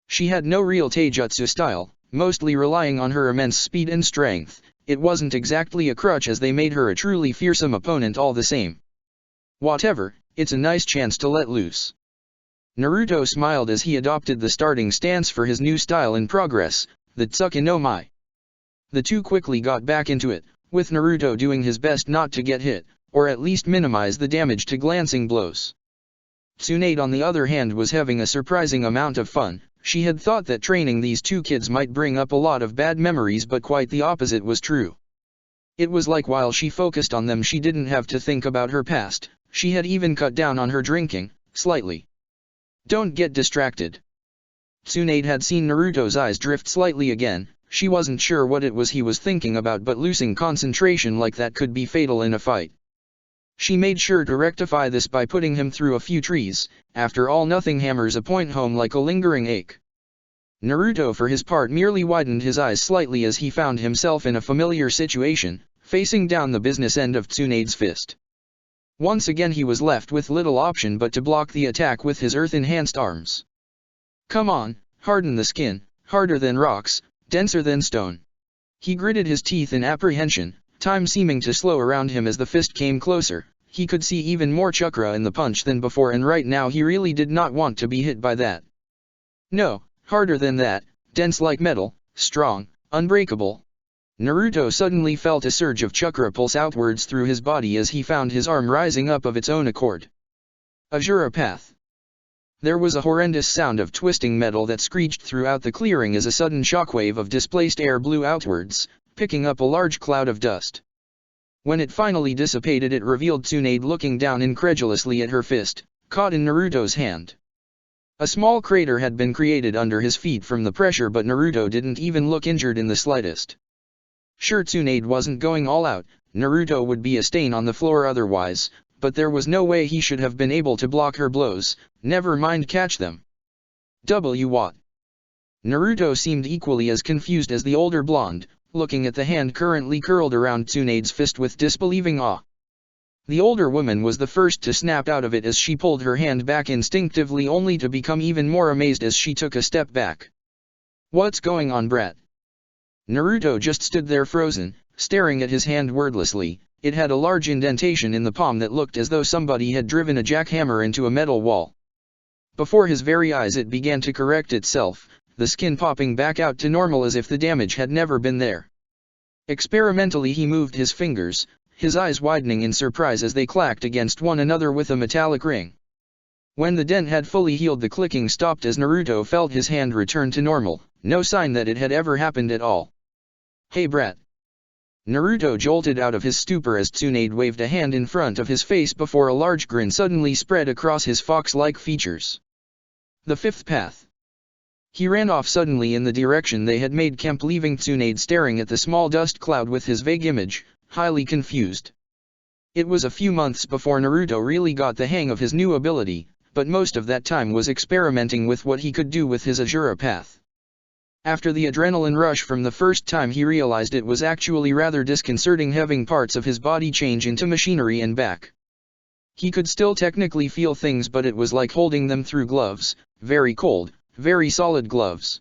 Speaker 1: She had no real taijutsu style, mostly relying on her immense speed and strength. It wasn't exactly a crutch as they made her a truly fearsome opponent all the same. Whatever, it's a nice chance to let loose. Naruto smiled as he adopted the starting stance for his new style in progress, the Tsuki no Mai. The two quickly got back into it, with Naruto doing his best not to get hit, or at least minimize the damage to glancing blows. Tsunade on the other hand was having a surprising amount of fun. She had thought that training these two kids might bring up a lot of bad memories, but quite the opposite was true. It was like while she focused on them she didn't have to think about her past. She had even cut down on her drinking, slightly. Don't get distracted. Tsunade had seen Naruto's eyes drift slightly again. She wasn't sure what it was he was thinking about, but losing concentration like that could be fatal in a fight. She made sure to rectify this by putting him through a few trees. After all, nothing hammers a point home like a lingering ache. Naruto for his part merely widened his eyes slightly as he found himself in a familiar situation, facing down the business end of Tsunade's fist. Once again he was left with little option but to block the attack with his earth-enhanced arms. Come on, harden the skin, harder than rocks, denser than stone. He gritted his teeth in apprehension, time seeming to slow around him as the fist came closer. He could see even more chakra in the punch than before, and right now he really did not want to be hit by that. No, harder than that, dense like metal, strong, unbreakable. Naruto suddenly felt a surge of chakra pulse outwards through his body as he found his arm rising up of its own accord. Azura Path. There was a horrendous sound of twisting metal that screeched throughout the clearing as a sudden shockwave of displaced air blew outwards, picking up a large cloud of dust. When it finally dissipated, it revealed Tsunade looking down incredulously at her fist, caught in Naruto's hand. A small crater had been created under his feet from the pressure, but Naruto didn't even look injured in the slightest. Sure, Tsunade wasn't going all out, Naruto would be a stain on the floor otherwise, but there was no way he should have been able to block her blows, never mind catch them. What? Naruto seemed equally as confused as the older blonde, looking at the hand currently curled around Tsunade's fist with disbelieving awe. The older woman was the first to snap out of it as she pulled her hand back instinctively, only to become even more amazed as she took a step back. What's going on, brat? Naruto just stood there frozen, staring at his hand wordlessly. It had a large indentation in the palm that looked as though somebody had driven a jackhammer into a metal wall. Before his very eyes it began to correct itself, the skin popping back out to normal as if the damage had never been there. Experimentally he moved his fingers, his eyes widening in surprise as they clacked against one another with a metallic ring. When the dent had fully healed, the clicking stopped as Naruto felt his hand return to normal, no sign that it had ever happened at all. Hey brat. Naruto jolted out of his stupor as Tsunade waved a hand in front of his face before a large grin suddenly spread across his fox-like features. The fifth path. He ran off suddenly in the direction they had made camp, leaving Tsunade staring at the small dust cloud with his vague image, highly confused. It was a few months before Naruto really got the hang of his new ability, but most of that time was experimenting with what he could do with his Azura Path. After the adrenaline rush from the first time, he realized it was actually rather disconcerting having parts of his body change into machinery and back. He could still technically feel things, but it was like holding them through gloves, very cold, very solid gloves.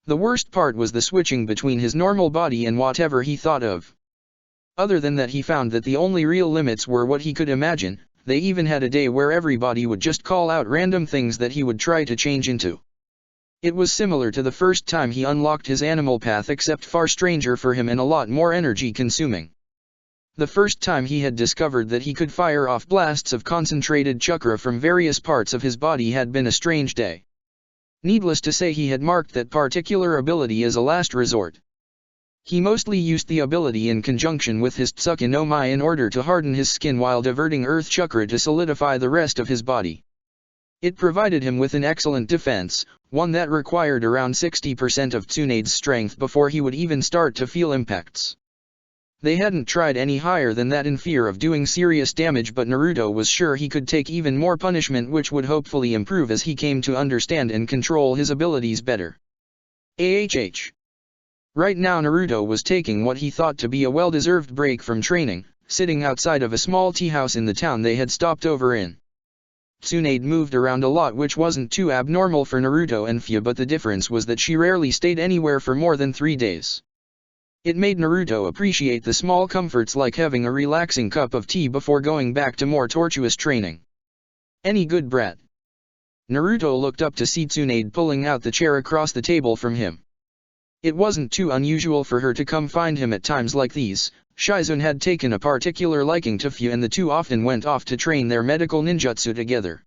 Speaker 1: The worst part was the switching between his normal body and whatever he thought of. Other than that, he found that the only real limits were what he could imagine. They even had a day where everybody would just call out random things that he would try to change into. It was similar to the first time he unlocked his animal path, except far stranger for him and a lot more energy consuming. The first time he had discovered that he could fire off blasts of concentrated chakra from various parts of his body had been a strange day. Needless to say, he had marked that particular ability as a last resort. He mostly used the ability in conjunction with his Tsuki no Mai in order to harden his skin while diverting earth chakra to solidify the rest of his body. It provided him with an excellent defense, one that required around 60% of Tsunade's strength before he would even start to feel impacts. They hadn't tried any higher than that in fear of doing serious damage, but Naruto was sure he could take even more punishment, which would hopefully improve as he came to understand and control his abilities better. Right now Naruto was taking what he thought to be a well-deserved break from training, sitting outside of a small tea house in the town they had stopped over in. Tsunade moved around a lot, which wasn't too abnormal for Naruto and Fia, but the difference was that she rarely stayed anywhere for more than 3 days. It made Naruto appreciate the small comforts like having a relaxing cup of tea before going back to more tortuous training. Any good brat? Naruto looked up to see Tsunade pulling out the chair across the table from him. It wasn't too unusual for her to come find him at times like these. Shizune had taken a particular liking to Fia and the two often went off to train their medical ninjutsu together.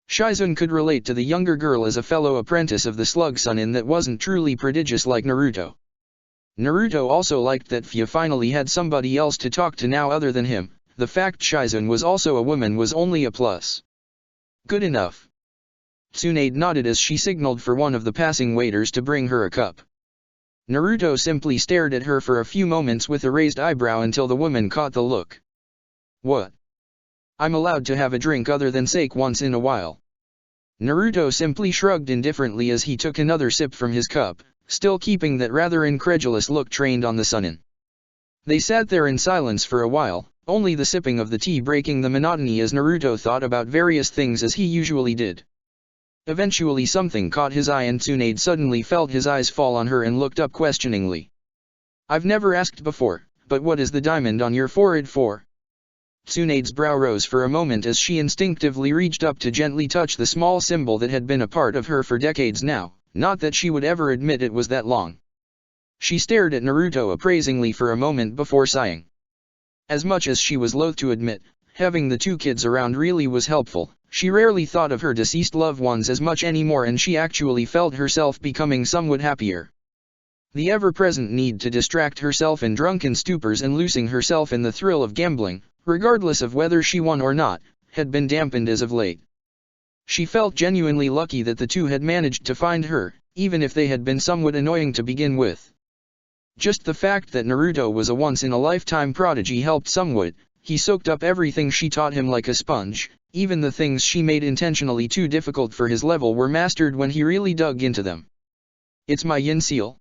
Speaker 1: Shizune could relate to the younger girl as a fellow apprentice of the Slug Sun in that wasn't truly prodigious like Naruto. Naruto also liked that Fia finally had somebody else to talk to now other than him. The fact Shizune was also a woman was only a plus. Good enough. Tsunade nodded as she signaled for one of the passing waiters to bring her a cup. Naruto simply stared at her for a few moments with a raised eyebrow until the woman caught the look. What? I'm allowed to have a drink other than sake once in a while. Naruto simply shrugged indifferently as he took another sip from his cup, still keeping that rather incredulous look trained on the Sannin. They sat there in silence for a while, only the sipping of the tea breaking the monotony as Naruto thought about various things as he usually did. Eventually something caught his eye and Tsunade suddenly felt his eyes fall on her and looked up questioningly. I've never asked before, but what is the diamond on your forehead for? Tsunade's brow rose for a moment as she instinctively reached up to gently touch the small symbol that had been a part of her for decades now, not that she would ever admit it was that long. She stared at Naruto appraisingly for a moment before sighing. As much as she was loath to admit, having the two kids around really was helpful. She rarely thought of her deceased loved ones as much anymore, and she actually felt herself becoming somewhat happier. The ever-present need to distract herself in drunken stupors and losing herself in the thrill of gambling, regardless of whether she won or not, had been dampened as of late. She felt genuinely lucky that the two had managed to find her, even if they had been somewhat annoying to begin with. Just the fact that Naruto was a once-in-a-lifetime prodigy helped somewhat. He soaked up everything she taught him like a sponge. Even the things she made intentionally too difficult for his level were mastered when he really dug into them. It's my yin seal.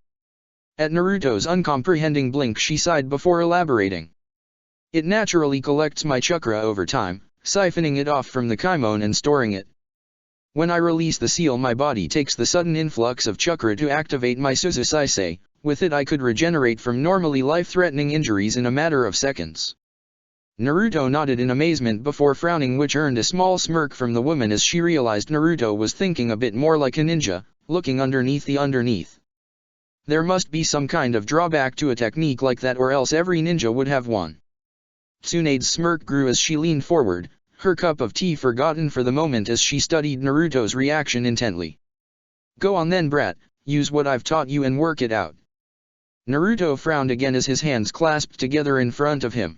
Speaker 1: At Naruto's uncomprehending blink she sighed before elaborating. It naturally collects my chakra over time, siphoning it off from the Kaimon and storing it. When I release the seal, my body takes the sudden influx of chakra to activate my Suzusaisei. With it I could regenerate from normally life-threatening injuries in a matter of seconds. Naruto nodded in amazement before frowning, which earned a small smirk from the woman as she realized Naruto was thinking a bit more like a ninja, looking underneath the underneath. There must be some kind of drawback to a technique like that, or else every ninja would have one. Tsunade's smirk grew as she leaned forward, her cup of tea forgotten for the moment as she studied Naruto's reaction intently. Go on then, brat, use what I've taught you and work it out. Naruto frowned again as his hands clasped together in front of him.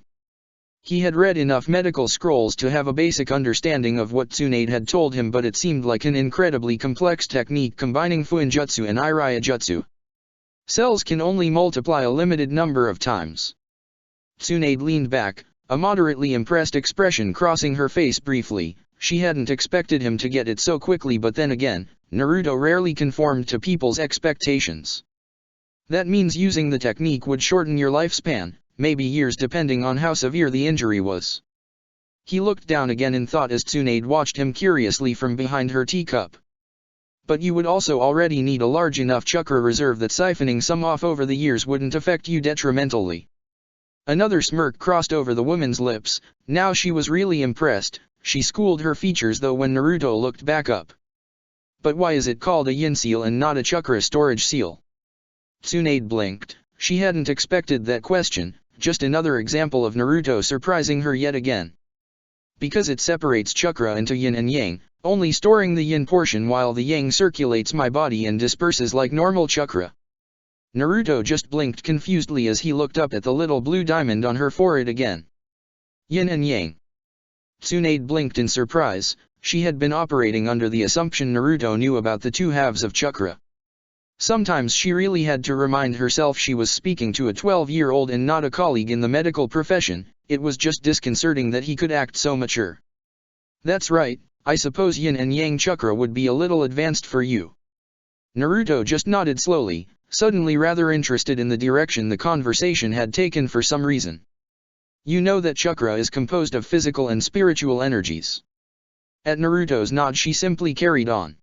Speaker 1: He had read enough medical scrolls to have a basic understanding of what Tsunade had told him, but it seemed like an incredibly complex technique combining Fuinjutsu and Iraya Jutsu. Cells can only multiply a limited number of times. Tsunade leaned back, a moderately impressed expression crossing her face briefly. She hadn't expected him to get it so quickly, but then again, Naruto rarely conformed to people's expectations. That means using the technique would shorten your lifespan, maybe years depending on how severe the injury was. He looked down again in thought as Tsunade watched him curiously from behind her teacup. But you would also already need a large enough chakra reserve that siphoning some off over the years wouldn't affect you detrimentally. Another smirk crossed over the woman's lips. Now she was really impressed. She schooled her features though when Naruto looked back up. But why is it called a yin seal and not a chakra storage seal? Tsunade blinked. She hadn't expected that question, just another example of Naruto surprising her yet again. Because it separates chakra into yin and yang, only storing the yin portion while the yang circulates my body and disperses like normal chakra. Naruto just blinked confusedly as he looked up at the little blue diamond on her forehead again. Yin and yang. Tsunade blinked in surprise. She had been operating under the assumption Naruto knew about the two halves of chakra. Sometimes she really had to remind herself she was speaking to a 12-year-old and not a colleague in the medical profession. It was just disconcerting that he could act so mature. That's right, I suppose yin and yang chakra would be a little advanced for you. Naruto just nodded slowly, suddenly rather interested in the direction the conversation had taken for some reason. You know that chakra is composed of physical and spiritual energies. At Naruto's nod she simply carried on.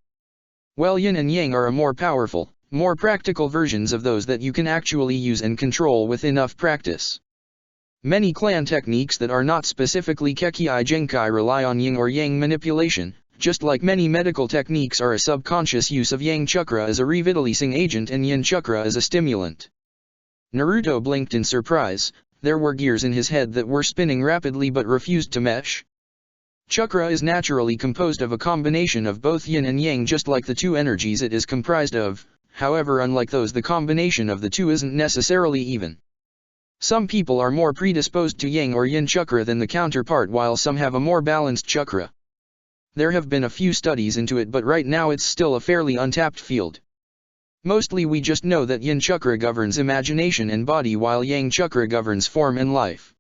Speaker 1: Well, yin and yang are a more powerful, more practical versions of those that you can actually use and control with enough practice. Many clan techniques that are not specifically Kekkei Genkai rely on yin or yang manipulation, just like many medical techniques are a subconscious use of yang chakra as a revitalizing agent and yin chakra as a stimulant. Naruto blinked in surprise. There were gears in his head that were spinning rapidly but refused to mesh. Chakra is naturally composed of a combination of both yin and yang just like the two energies it is comprised of. However, unlike those, the combination of the two isn't necessarily even. Some people are more predisposed to yang or yin chakra than the counterpart, while some have a more balanced chakra. There have been a few studies into it, but right now it's still a fairly untapped field. Mostly we just know that yin chakra governs imagination and body while yang chakra governs form and life.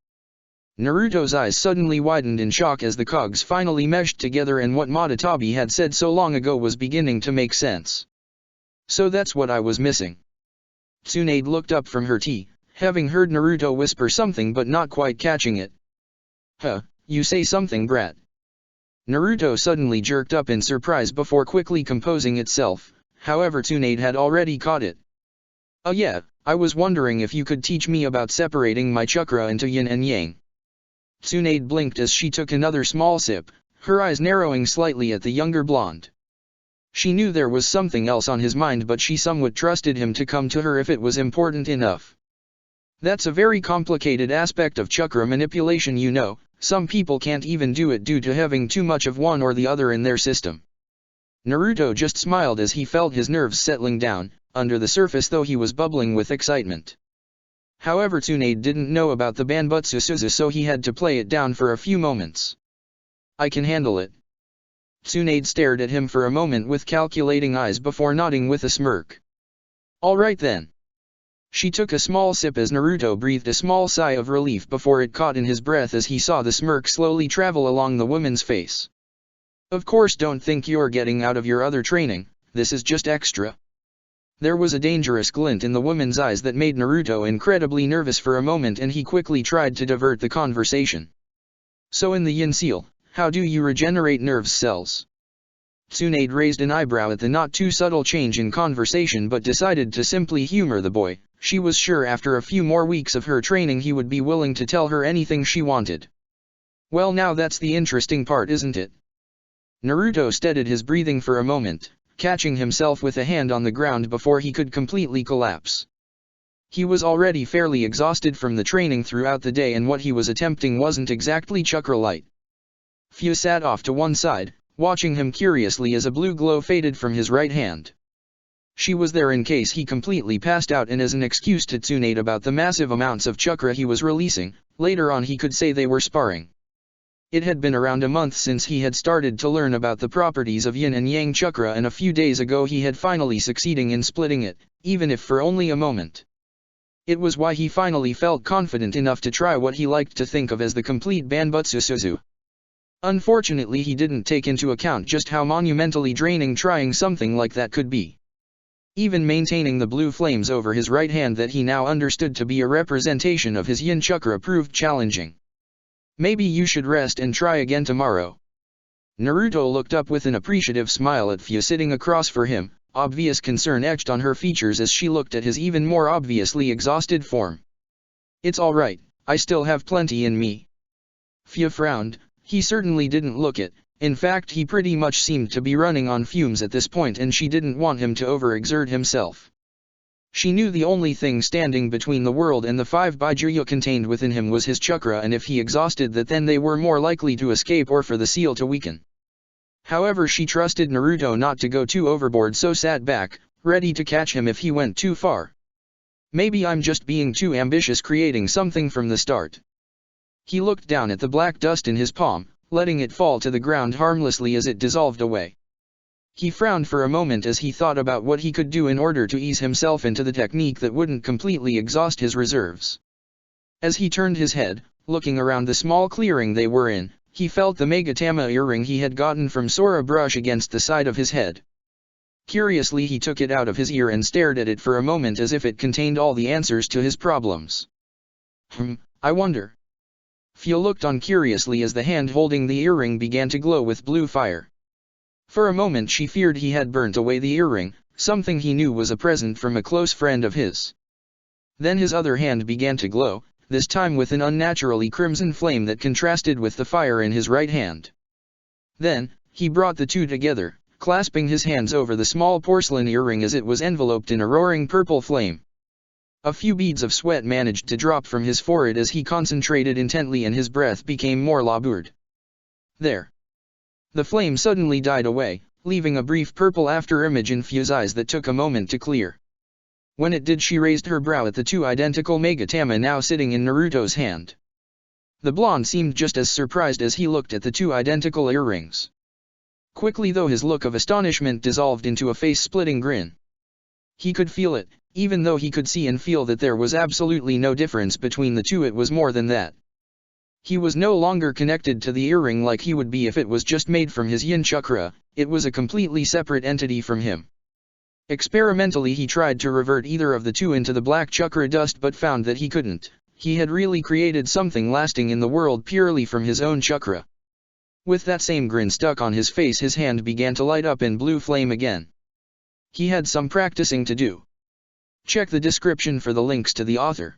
Speaker 1: Naruto's eyes suddenly widened in shock as the cogs finally meshed together and what Madatabi had said so long ago was beginning to make sense. So that's what I was missing. Tsunade looked up from her tea, having heard Naruto whisper something but not quite catching it. Huh, you say something, brat. Naruto suddenly jerked up in surprise before quickly composing itself, however Tsunade had already caught it. Oh yeah, I was wondering if you could teach me about separating my chakra into yin and yang. Tsunade blinked as she took another small sip, her eyes narrowing slightly at the younger blonde. She knew there was something else on his mind, but she somewhat trusted him to come to her if it was important enough. That's a very complicated aspect of chakra manipulation, you know. Some people can't even do it due to having too much of one or the other in their system. Naruto just smiled as he felt his nerves settling down. Under the surface though he was bubbling with excitement. However, Tsunade didn't know about the Banbutsu Suzu, so he had to play it down for a few moments. I can handle it. Tsunade stared at him for a moment with calculating eyes before nodding with a smirk. Alright then. She took a small sip as Naruto breathed a small sigh of relief before it caught in his breath as he saw the smirk slowly travel along the woman's face. Of course, don't think you're getting out of your other training, this is just extra. There was a dangerous glint in the woman's eyes that made Naruto incredibly nervous for a moment, and he quickly tried to divert the conversation. So in the yin seal, how do you regenerate nerve cells? Tsunade raised an eyebrow at the not too subtle change in conversation but decided to simply humor the boy. She was sure after a few more weeks of her training he would be willing to tell her anything she wanted. Well, now that's the interesting part, isn't it? Naruto steadied his breathing for a moment, catching himself with a hand on the ground before he could completely collapse. He was already fairly exhausted from the training throughout the day, and what he was attempting wasn't exactly chakra-light. Fu sat off to one side, watching him curiously as a blue glow faded from his right hand. She was there in case he completely passed out and as an excuse to Tsunade about the massive amounts of chakra he was releasing. Later on he could say they were sparring. It had been around a month since he had started to learn about the properties of yin and yang chakra, and a few days ago he had finally succeeding in splitting it, even if for only a moment. It was why he finally felt confident enough to try what he liked to think of as the complete Banbutsu Suzu. Unfortunately, he didn't take into account just how monumentally draining trying something like that could be. Even maintaining the blue flames over his right hand that he now understood to be a representation of his yin chakra proved challenging. Maybe you should rest and try again tomorrow. Naruto looked up with an appreciative smile at Fia sitting across for him, obvious concern etched on her features as she looked at his even more obviously exhausted form. It's alright, I still have plenty in me. Fia frowned. He certainly didn't look it. In fact, he pretty much seemed to be running on fumes at this point, and she didn't want him to overexert himself. She knew the only thing standing between the world and the 5 Baijuya contained within him was his chakra, and if he exhausted that, then they were more likely to escape or for the seal to weaken. However, she trusted Naruto not to go too overboard, so sat back, ready to catch him if he went too far. Maybe I'm just being too ambitious creating something from the start. He looked down at the black dust in his palm, letting it fall to the ground harmlessly as it dissolved away. He frowned for a moment as he thought about what he could do in order to ease himself into the technique that wouldn't completely exhaust his reserves. As he turned his head, looking around the small clearing they were in, he felt the Megatama earring he had gotten from Sora brush against the side of his head. Curiously, he took it out of his ear and stared at it for a moment as if it contained all the answers to his problems. I wonder. Fia looked on curiously as the hand holding the earring began to glow with blue fire. For a moment she feared he had burnt away the earring, something he knew was a present from a close friend of his. Then his other hand began to glow, this time with an unnaturally crimson flame that contrasted with the fire in his right hand. Then, he brought the two together, clasping his hands over the small porcelain earring as it was enveloped in a roaring purple flame. A few beads of sweat managed to drop from his forehead as he concentrated intently, and his breath became more labored. There. The flame suddenly died away, leaving a brief purple afterimage in Fia's eyes that took a moment to clear. When it did, she raised her brow at the two identical Megatama now sitting in Naruto's hand. The blonde seemed just as surprised as he looked at the two identical earrings. Quickly though, his look of astonishment dissolved into a face-splitting grin. He could feel it. Even though he could see and feel that there was absolutely no difference between the two, it was more than that. He was no longer connected to the earring like he would be if it was just made from his yin chakra. It was a completely separate entity from him. Experimentally he tried to revert either of the two into the black chakra dust but found that he couldn't. He had really created something lasting in the world purely from his own chakra. With that same grin stuck on his face, his hand began to light up in blue flame again. He had some practicing to do. Check the description for the links to the author.